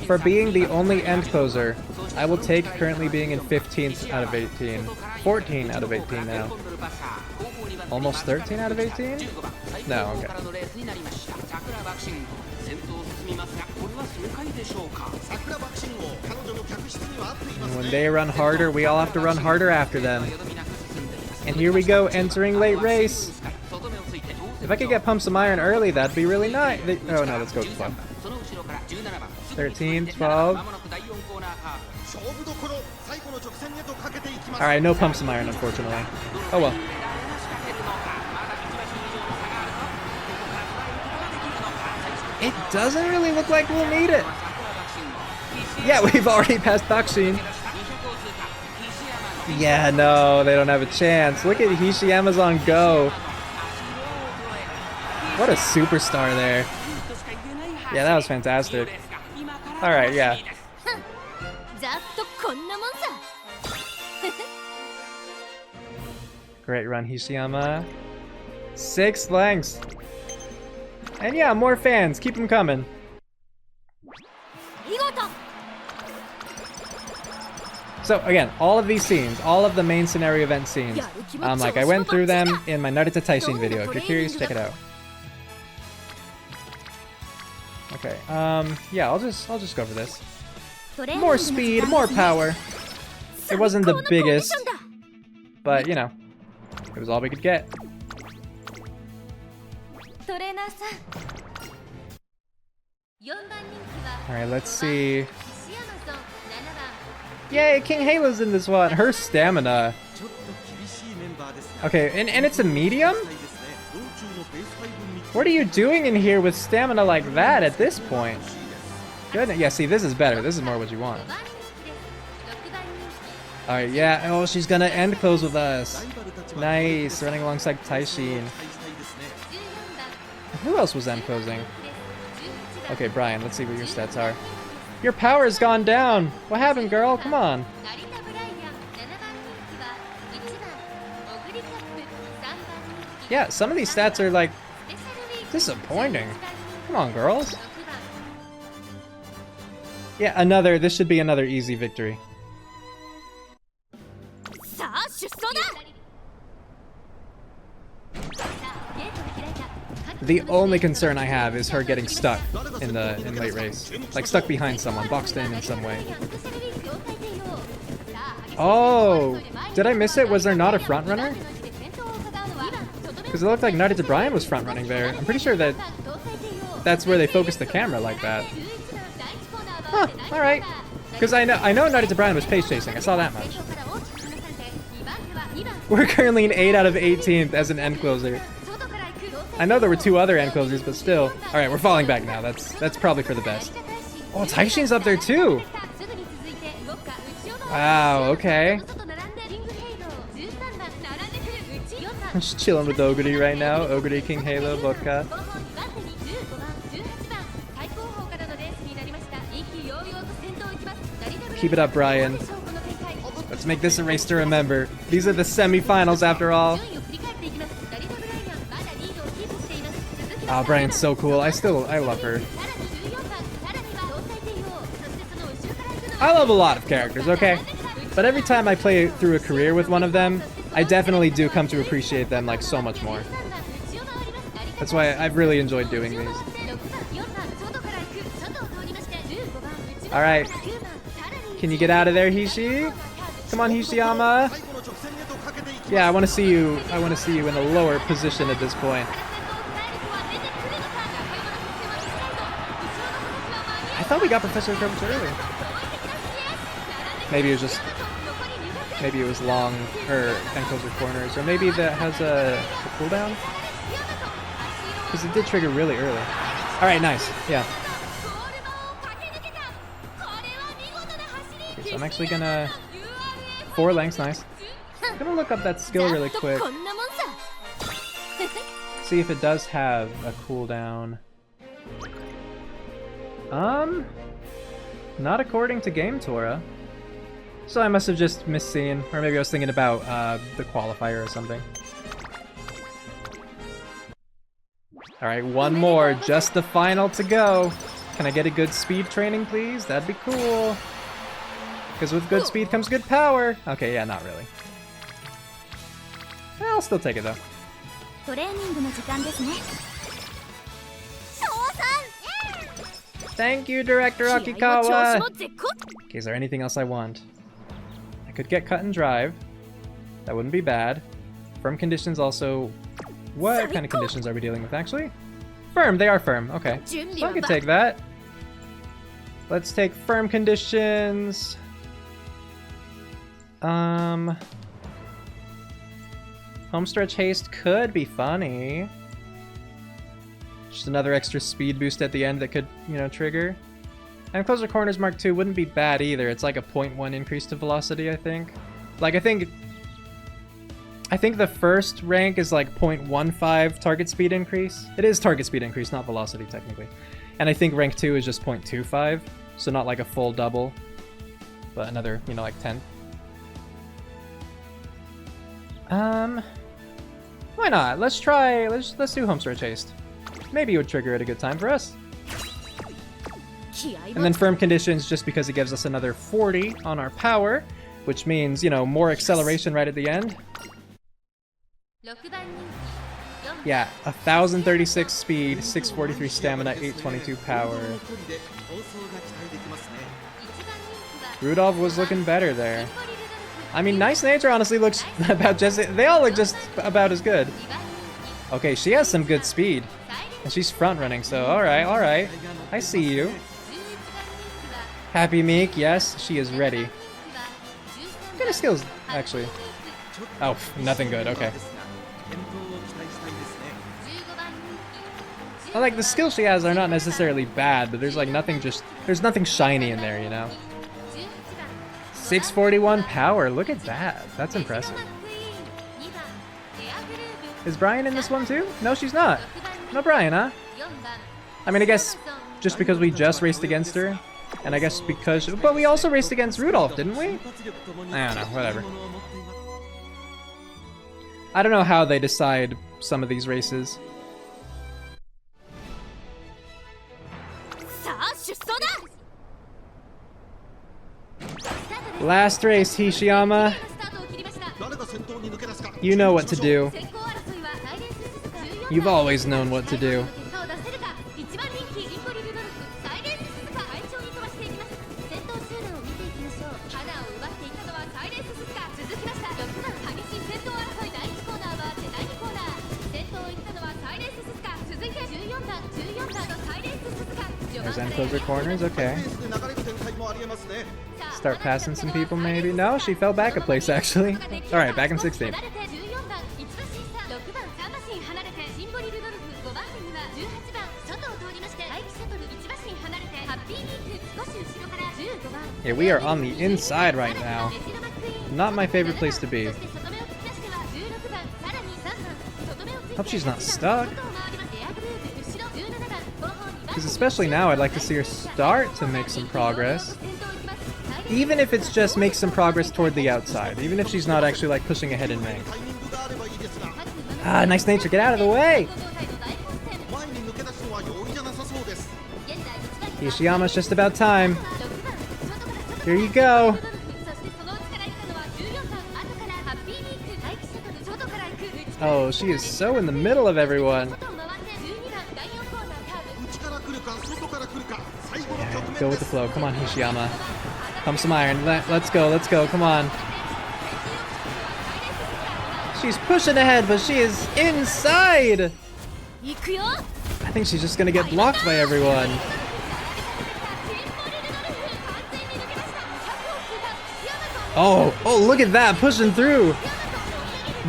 Speaker 1: For being the only end closer, I will take currently being in 15th out of 18. 14 out of 18 now. Almost 13 out of 18? No, okay. And when they run harder, we all have to run harder after them. And here we go, entering late race. If I could get pumps of iron early, that'd be really nice. Oh no, let's go 12. 13, 12. Alright, no pumps of iron, unfortunately. Oh well. It doesn't really look like we'll need it. Yeah, we've already passed Bakshin. Yeah, no, they don't have a chance. Look at Hishi Amazon go. What a superstar there. Yeah, that was fantastic. Alright, yeah. Great run, Hishiyama. 6 lengths. And yeah, more fans. Keep them coming. So again, all of these scenes, all of the main scenario event scenes, like I went through them in my Narita Taishin video. If you're curious, check it out. Okay, yeah, I'll just go for this. More speed, more power. It wasn't the biggest, but you know, it was all we could get. Alright, let's see. Yay, King Halo's in this one. Her stamina. Okay, and it's a medium? What are you doing in here with stamina like that at this point? Good. Yeah, see, this is better. This is more what you want. Alright, yeah. Oh, she's gonna end close with us. Nice. Running alongside Taishin. Who else was end closing? Okay, Brian, let's see what your stats are. Your power's gone down! What happened, girl? Come on. Yeah, some of these stats are like disappointing. Come on, girls. Yeah, this should be another easy victory. The only concern I have is her getting stuck in late race. Like stuck behind someone, boxed in some way. Oh, did I miss it? Was there not a front runner? Because it looked like Narita Brian was front running there. I'm pretty sure that's where they focused the camera like that. Huh, alright. Because I know Narita Brian was pace chasing, I saw that much. We're currently in 8 out of 18th as an end closer. I know there were 2 other end closers, but still. Alright, we're falling back now. That's probably for the best. Oh, Taishin's up there too! Wow, okay. I'm just chilling with Oguri right now. Oguri, King Halo, Vodka. Keep it up, Brian. Let's make this a race to remember. These are the semi-finals after all. Oh, Brian's so cool. I love her. I love a lot of characters, okay? But every time I play through a career with one of them, I definitely do come to appreciate them like so much more. That's why I've really enjoyed doing these. Alright. Can you get out of there, Hishi? Come on, Hishiyama. Yeah, I want to see you in a lower position at this point. I thought we got Professor Curvature earlier. Maybe it was long, or end closer corners, or maybe that has a cooldown? Because it did trigger really early. Alright, nice, yeah. Okay, so I'm actually gonna... 4 lengths, nice. I'm gonna look up that skill really quick. See if it does have a cooldown. Not according to Game Tora. So I must have just misseen, or maybe I was thinking about the qualifier or something. Alright, one more, just the final to go. Can I get a good speed training, please? That'd be cool. Because with good speed comes good power. Okay, yeah, not really. I'll still take it though. Thank you, Director Akikawa! Okay, is there anything else I want? I could get cut and drive. That wouldn't be bad. Firm conditions also... What kind of conditions are we dealing with, actually? Firm, they are firm. Okay, so I could take that. Let's take firm conditions. Homestretch haste could be funny. Just another extra speed boost at the end that could, you know, trigger. And closer corners Mark 2 wouldn't be bad either. It's like a 0.1 increase to velocity, I think. Like, I think the first rank is like 0.15 target speed increase. It is target speed increase, not velocity technically. And I think rank 2 is just 0.25, so not like a full double, but another, you know, like 10. Why not? Let's do Homestretch haste. Maybe it would trigger at a good time for us. And then firm conditions just because it gives us another 40 on our power, which means, you know, more acceleration right at the end. Yeah, 1036 speed, 643 stamina, 822 power. Rudolph was looking better there. I mean, Nice Nature honestly looks about just... They all look just about as good. Okay, she has some good speed. And she's front running, so alright, alright. I see you. Happy Meek, yes, she is ready. What kind of skills, actually? Oh, nothing good, okay. Well, like, the skills she has are not necessarily bad, but there's like nothing there's nothing shiny in there, you know? 641 power, look at that. That's impressive. Is Brian in this one too? No, she's not. No Brian, huh? I mean, I guess just because we just raced against her, and I guess because... But we also raced against Rudolph, didn't we? I don't know, whatever. I don't know how they decide some of these races. Last race, Hishiyama. You know what to do. You've always known what to do. There's end closer corners, okay. Start passing some people maybe? No, she fell back a place actually. Alright, back in 16th. Yeah, we are on the inside right now. Not my favorite place to be. Hope she's not stuck. Because especially now, I'd like to see her start to make some progress. Even if it's just make some progress toward the outside. Even if she's not actually like pushing ahead in rank. Ah, Nice Nature, get out of the way! Ishiyama's just about time. Here you go. Oh, she is so in the middle of everyone. Yeah, go with the flow. Come on, Hishiyama. Pump some iron. Let's go, come on. She's pushing ahead, but she is inside! I think she's just gonna get blocked by everyone. Oh, look at that, pushing through.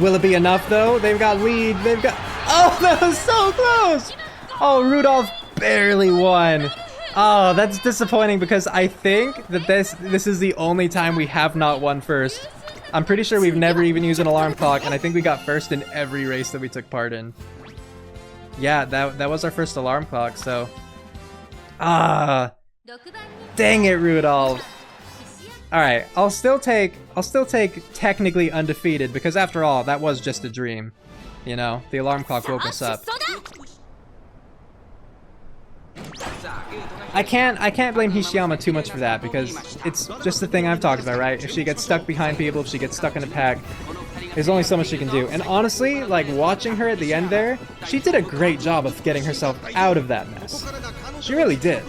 Speaker 1: Will it be enough though? They've got lead, oh, that was so close! Oh, Rudolph barely won. Oh, that's disappointing because I think that this is the only time we have not won first. I'm pretty sure we've never even used an alarm clock, and I think we got first in every race that we took part in. Yeah, that was our first alarm clock, so... Ah! Dang it, Rudolph! Alright, I'll still take technically undefeated, because after all, that was just a dream. You know, the alarm clock woke us up. I can't blame Hishiyama too much for that, because it's just the thing I've talked about, right? If she gets stuck behind people, if she gets stuck in a pack, there's only so much she can do. And honestly, like, watching her at the end there, she did a great job of getting herself out of that mess. She really did.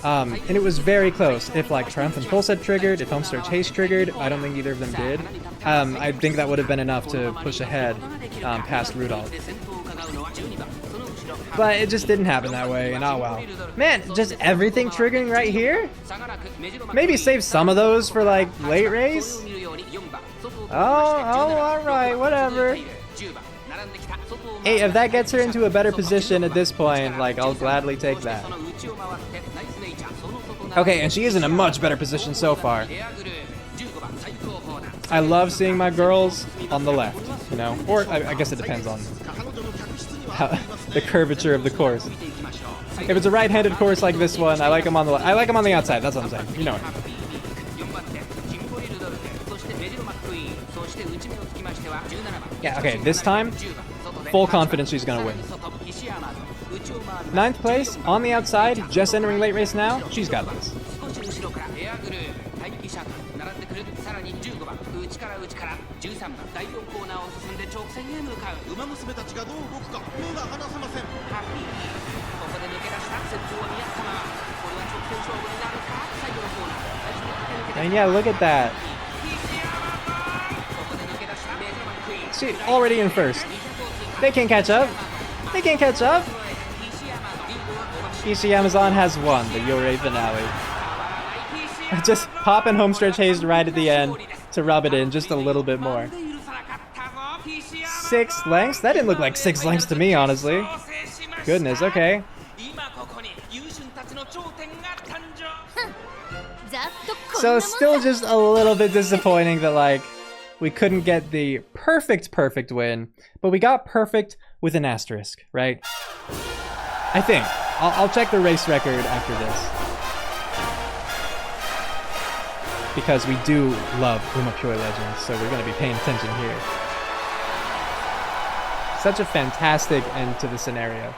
Speaker 1: And it was very close. If, like, Triumphant Pulse had triggered, if Homestar Chase triggered, I don't think either of them did. I think that would have been enough to push ahead past Rudolph. But it just didn't happen that way, and oh well. Man, just everything triggering right here? Maybe save some of those for, like, late race? Oh, alright, whatever. Hey, if that gets her into a better position at this point, like, I'll gladly take that. Okay, and she is in a much better position so far. I love seeing my girls on the left, you know? Or, I guess it depends on the curvature of the course. If it's a right-handed course like this one, I like them on the I like them on the outside. That's what I'm saying. You know it. Yeah. Okay. This time, full confidence she's gonna win. 9th place on the outside, just entering late race now. She's got this. And yeah, look at that. See, already in first. They can't catch up. They can't catch up. Ishiyama-san has won the URA Finale. Just popping homestretch haze right at the end to rub it in just a little bit more. 6 lengths? That didn't look like 6 lengths to me, honestly. Goodness, okay. So still just a little bit disappointing that, like, we couldn't get the perfect win, but we got perfect with an asterisk, right? I think. I'll check the race record after this. Because we do love Umapyoi Legends, so we're going to be paying attention here. Such a fantastic end to the scenario.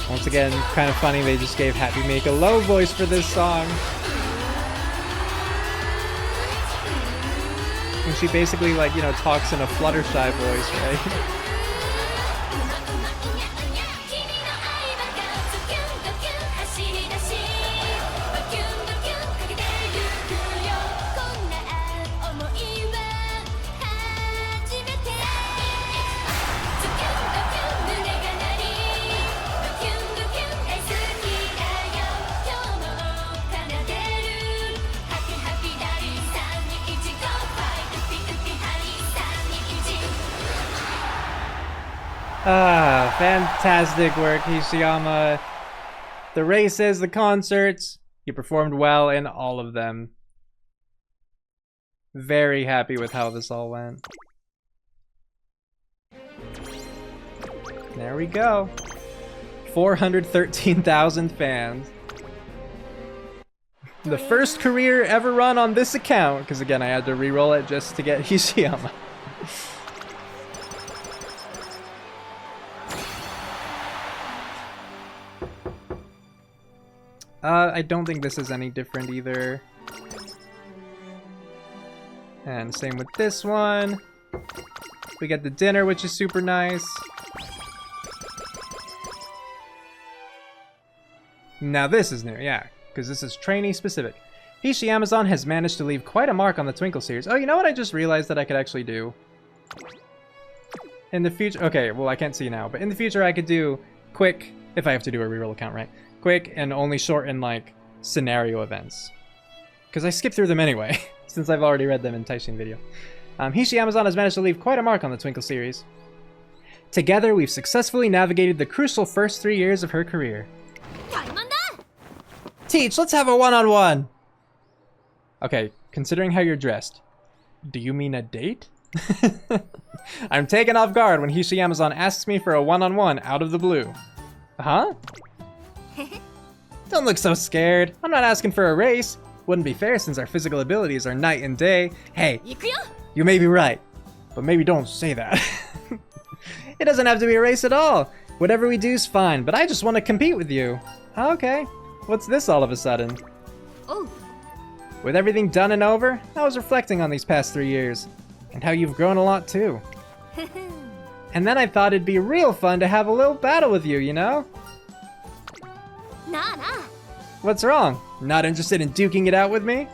Speaker 1: Once again, kind of funny they just gave Happy Meek a low voice for this song. And she basically, like, you know, talks in a Fluttershy voice, right? Ah, fantastic work, Hishiyama. The races, the concerts, you performed well in all of them. Very happy with how this all went. There we go. 413,000 fans. The first career ever run on this account, because again I had to re-roll it just to get Hishiyama. I don't think this is any different either. And same with this one. We get the dinner, which is super nice. Now this is new, yeah, because this is trainee specific. Hishi Amazon has managed to leave quite a mark on the Twinkle series. Oh, you know what I just realized that I could actually do? In the future, okay, well I can't see now, but in the future I could do quick, if I have to do a reroll account, right? Quick and only shorten, like, scenario events. Because I skip through them anyway, since I've already read them in Taishin video. Hishi Amazon has managed to leave quite a mark on the Twinkle series. Together, we've successfully navigated the crucial first 3 years of her career. Teach, let's have a one-on-one! Okay, considering how you're dressed, do you mean a date? I'm taken off guard when Hishi Amazon asks me for a one-on-one out of the blue. Huh? Don't look so scared. I'm not asking for a race. Wouldn't be fair since our physical abilities are night and day. Hey, you may be right, but maybe don't say that. It doesn't have to be a race at all. Whatever we do's fine, but I just want to compete with you. Okay. What's this all of a sudden? Oh. With everything done and over, I was reflecting on these past 3 years, and how you've grown a lot too. And then I thought it'd be real fun to have a little battle with you, you know? Nah. What's wrong? Not interested in duking it out with me?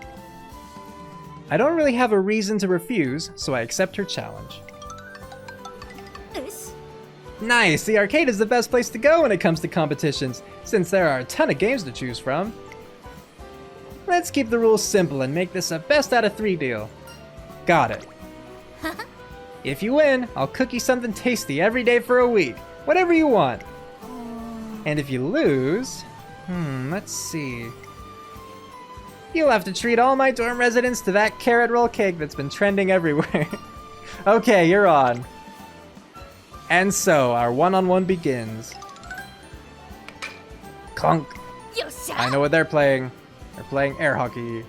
Speaker 1: I don't really have a reason to refuse, so I accept her challenge. Nice! The arcade is the best place to go when it comes to competitions, since there are a ton of games to choose from. Let's keep the rules simple and make this a best out of 3 deal. Got it. If you win, I'll cook you something tasty every day for a week. Whatever you want. And if you lose... let's see... You'll have to treat all my dorm residents to that carrot roll cake that's been trending everywhere. Okay, you're on. And so, our one-on-one begins. Clunk. I know what they're playing. They're playing air hockey.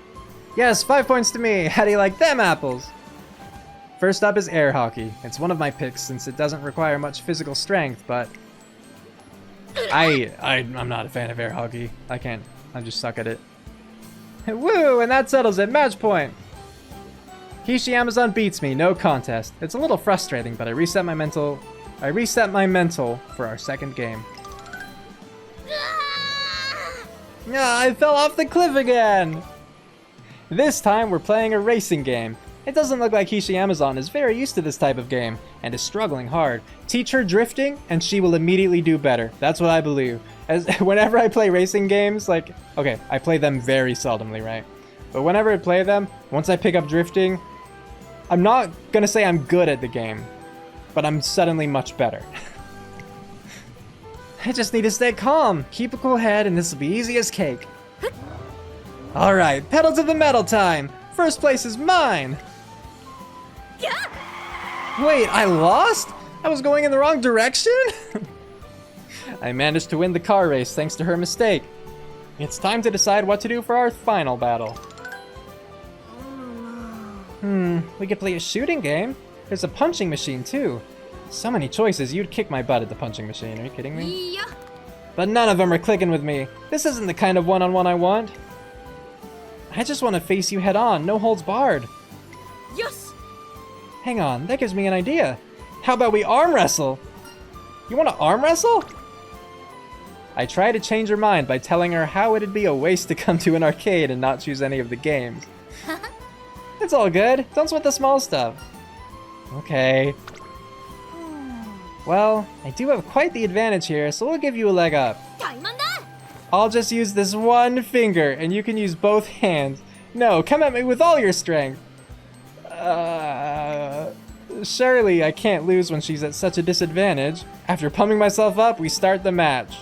Speaker 1: Yes, 5 points to me. How do you like them apples? First up is air hockey. It's one of my picks since it doesn't require much physical strength, but... I'm not a fan of air hockey. I just suck at it. Woo, and that settles it. Match point. Hishi Amazon beats me, no contest. It's a little frustrating, but I reset my mental for our second game. I fell off the cliff again! This time we're playing a racing game. It doesn't look like Hishi Amazon is very used to this type of game, and is struggling hard. Teach her drifting, and she will immediately do better. That's what I believe. As whenever I play racing games, like, okay, I play them very seldomly, right? But whenever I play them, once I pick up drifting, I'm not gonna say I'm good at the game, but I'm suddenly much better. I just need to stay calm, keep a cool head, and this will be easy as cake. Alright, pedal to the metal time! First place is mine! Wait, I lost? I was going in the wrong direction? I managed to win the car race thanks to her mistake. It's time to decide what to do for our final battle. We could play a shooting game. There's a punching machine too. So many choices, you'd kick my butt at the punching machine, are you kidding me? Yeah. But none of them are clicking with me. This isn't the kind of one-on-one I want. I just want to face you head on, no holds barred. Yes! Hang on, that gives me an idea. How about we arm wrestle? You want to arm wrestle? I try to change her mind by telling her how it'd be a waste to come to an arcade and not choose any of the games. It's all good, don't sweat the small stuff. Okay. Well, I do have quite the advantage here, so we'll give you a leg up. I'll just use this one finger, and you can use both hands. No, come at me with all your strength. Surely I can't lose when she's at such a disadvantage. After pumping myself up, we start the match.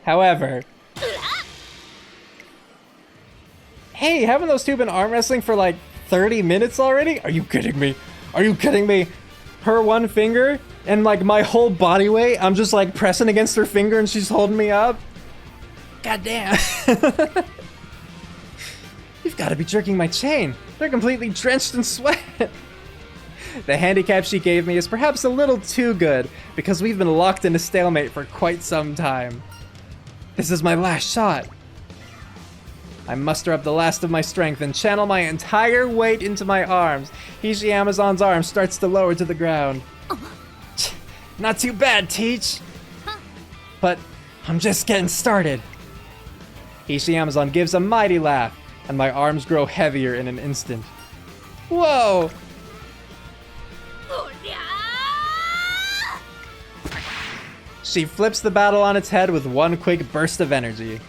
Speaker 1: However... Hey, haven't those two been arm wrestling for like 30 minutes already? Are you kidding me? Are you kidding me? her one finger and like my whole body weight, I'm just like pressing against her finger and she's holding me up. God damn. You've got to be jerking my chain. They're completely drenched in sweat. The handicap she gave me is perhaps a little too good because we've been locked in a stalemate for quite some time. This is my last shot. I muster up the last of my strength and channel my entire weight into my arms. Hishi Amazon's arm starts to lower to the ground. Not too bad, Teach. But I'm just getting started. Hishi Amazon gives a mighty laugh, and my arms grow heavier in an instant. Whoa! She flips the battle on its head with one quick burst of energy.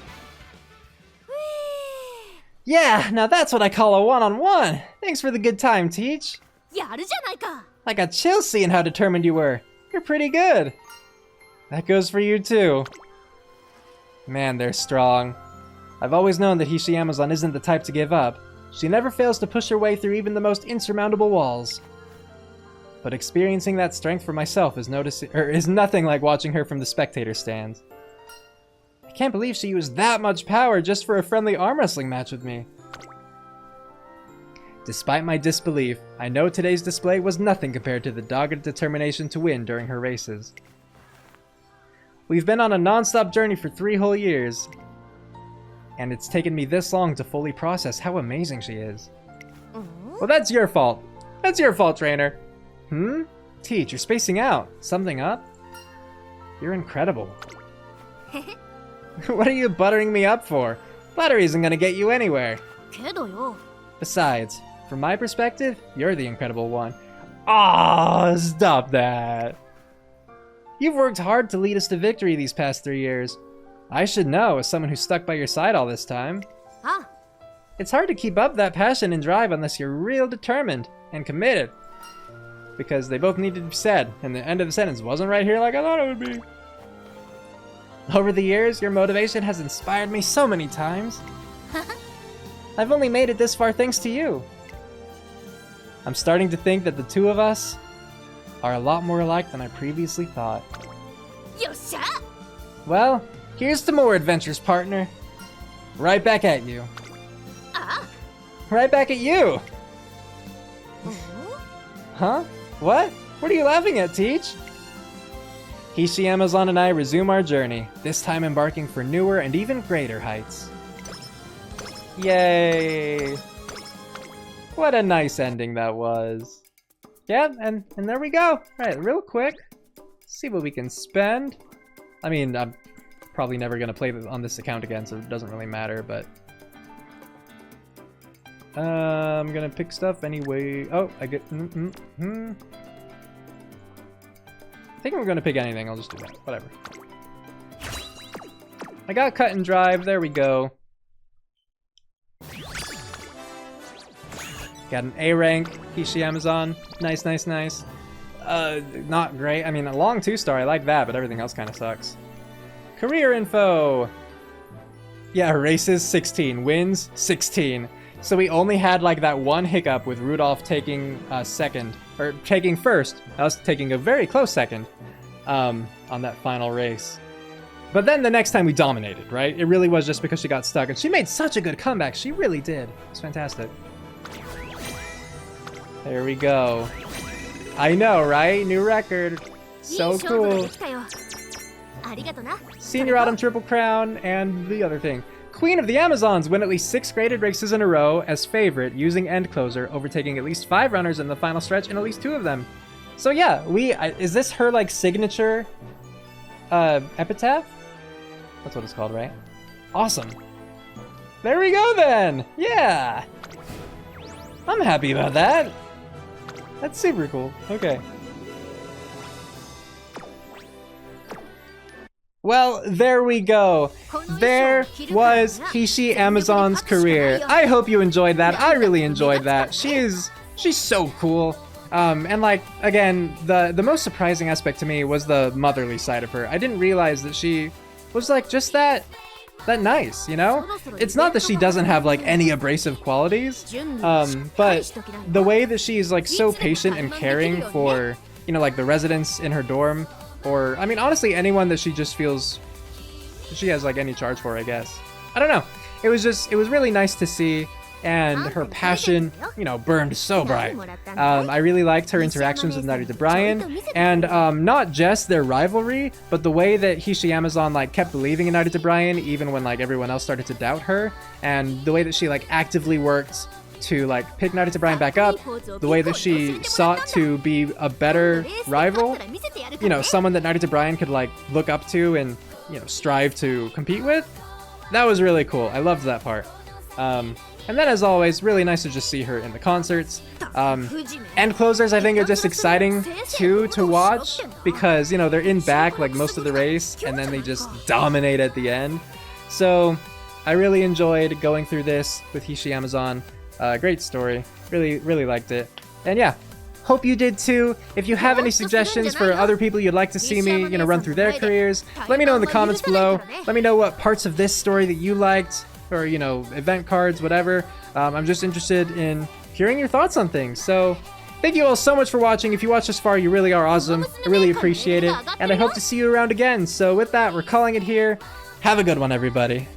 Speaker 1: Yeah, now that's what I call a one-on-one. Thanks for the good time, Teach. I got chills seeing how determined you were. You're pretty good. That goes for you too. Man, they're strong. I've always known that Hishi Amazon isn't the type to give up. She never fails to push her way through even the most insurmountable walls. But experiencing that strength for myself is nothing like watching her from the spectator stands. I can't believe she used that much power just for a friendly arm wrestling match with me. Despite my disbelief, I know today's display was nothing compared to the dogged determination to win during her races. We've been on a non-stop journey for 3 whole years, and it's taken me this long to fully process how amazing she is. Well, that's your fault. That's your fault, trainer. Teach, you're spacing out. Something up? You're incredible. What are you buttering me up for? Flattery isn't gonna get you anywhere. Besides, from my perspective, you're the incredible one. Ah, stop that. You've worked hard to lead us to victory these past 3 years. I should know, as someone who stuck by your side all this time. It's hard to keep up that passion and drive unless you're real determined and committed. Because they both needed to be said, and the end of the sentence wasn't right here like I thought it would be. Over the years, your motivation has inspired me so many times. I've only made it this far thanks to you. I'm starting to think that the two of us are a lot more alike than I previously thought. Well, here's to more adventures, partner. Right back at you. Right back at you! Huh? What? What are you laughing at, Teach? Hishi Amazon and I resume our journey, this time embarking for newer and even greater heights. Yay! What a nice ending that was. Yeah, and there we go. Alright, real quick. See what we can spend. I mean, I'm probably never going to play on this account again, so it doesn't really matter, but... I'm gonna pick stuff anyway. Oh, I get... I think we're gonna pick anything. I'll just do that. Whatever. I got cut and drive. There we go. Got an A rank. Hishi Amazon. Nice, nice, nice. Not great. I mean, a long 2-star. I like that, but everything else kind of sucks. Career info. Yeah, races 16. Wins 16. So we only had like that one hiccup with Rudolph taking second, or taking first. I was taking a very close second on that final race. But then the next time we dominated, right? It really was just because she got stuck, and she made such a good comeback. She really did. It's fantastic. There we go. I know, right? New record. So cool. Senior Autumn Triple Crown and the other thing. Queen of the Amazons win at least 6 graded races in a row as favorite using End Closer, overtaking at least 5 runners in the final stretch and at least 2 of them. So yeah, is this her like signature epitaph? That's what it's called, right? Awesome. There we go then. Yeah. I'm happy about that. That's super cool. Okay. Well, there we go. There was Hishi Amazon's career. I hope you enjoyed that. I really enjoyed that. She's so cool. And like, again, the most surprising aspect to me was the motherly side of her. I didn't realize that she was like just that nice, you know? It's not that she doesn't have like any abrasive qualities, but the way that she's like so patient and caring for you know, like the residents in her dorm, or I mean, honestly, anyone that she just feels she has like any charge for, I guess. I don't know. It was really nice to see, and her passion, you know, burned so bright. I really liked her interactions with Narita Bryan, and not just their rivalry, but the way that Hishi Amazon like kept believing in Narita Bryan even when like everyone else started to doubt her, and the way that she like actively worked to like pick Narita Bryan back up, the way that she sought to be a better rival, you know, someone that Narita Bryan could like look up to and, you know, strive to compete with. That was really cool. I loved that part. And then, as always, really nice to just see her in the concerts. End closers, I think, are just exciting, too, to watch. Because, you know, they're in back, like, most of the race. And then they just dominate at the end. So, I really enjoyed going through this with Hishi Amazon. Great story. Really, really liked it. And yeah, hope you did, too. If you have any suggestions for other people you'd like to see me, you know, run through their careers, let me know in the comments below. Let me know what parts of this story that you liked, or, you know, event cards, whatever. I'm just interested in hearing your thoughts on things. So thank you all so much for watching. If you watched this far, you really are awesome. I really appreciate it. And I hope to see you around again. So with that, we're calling it here. Have a good one, everybody.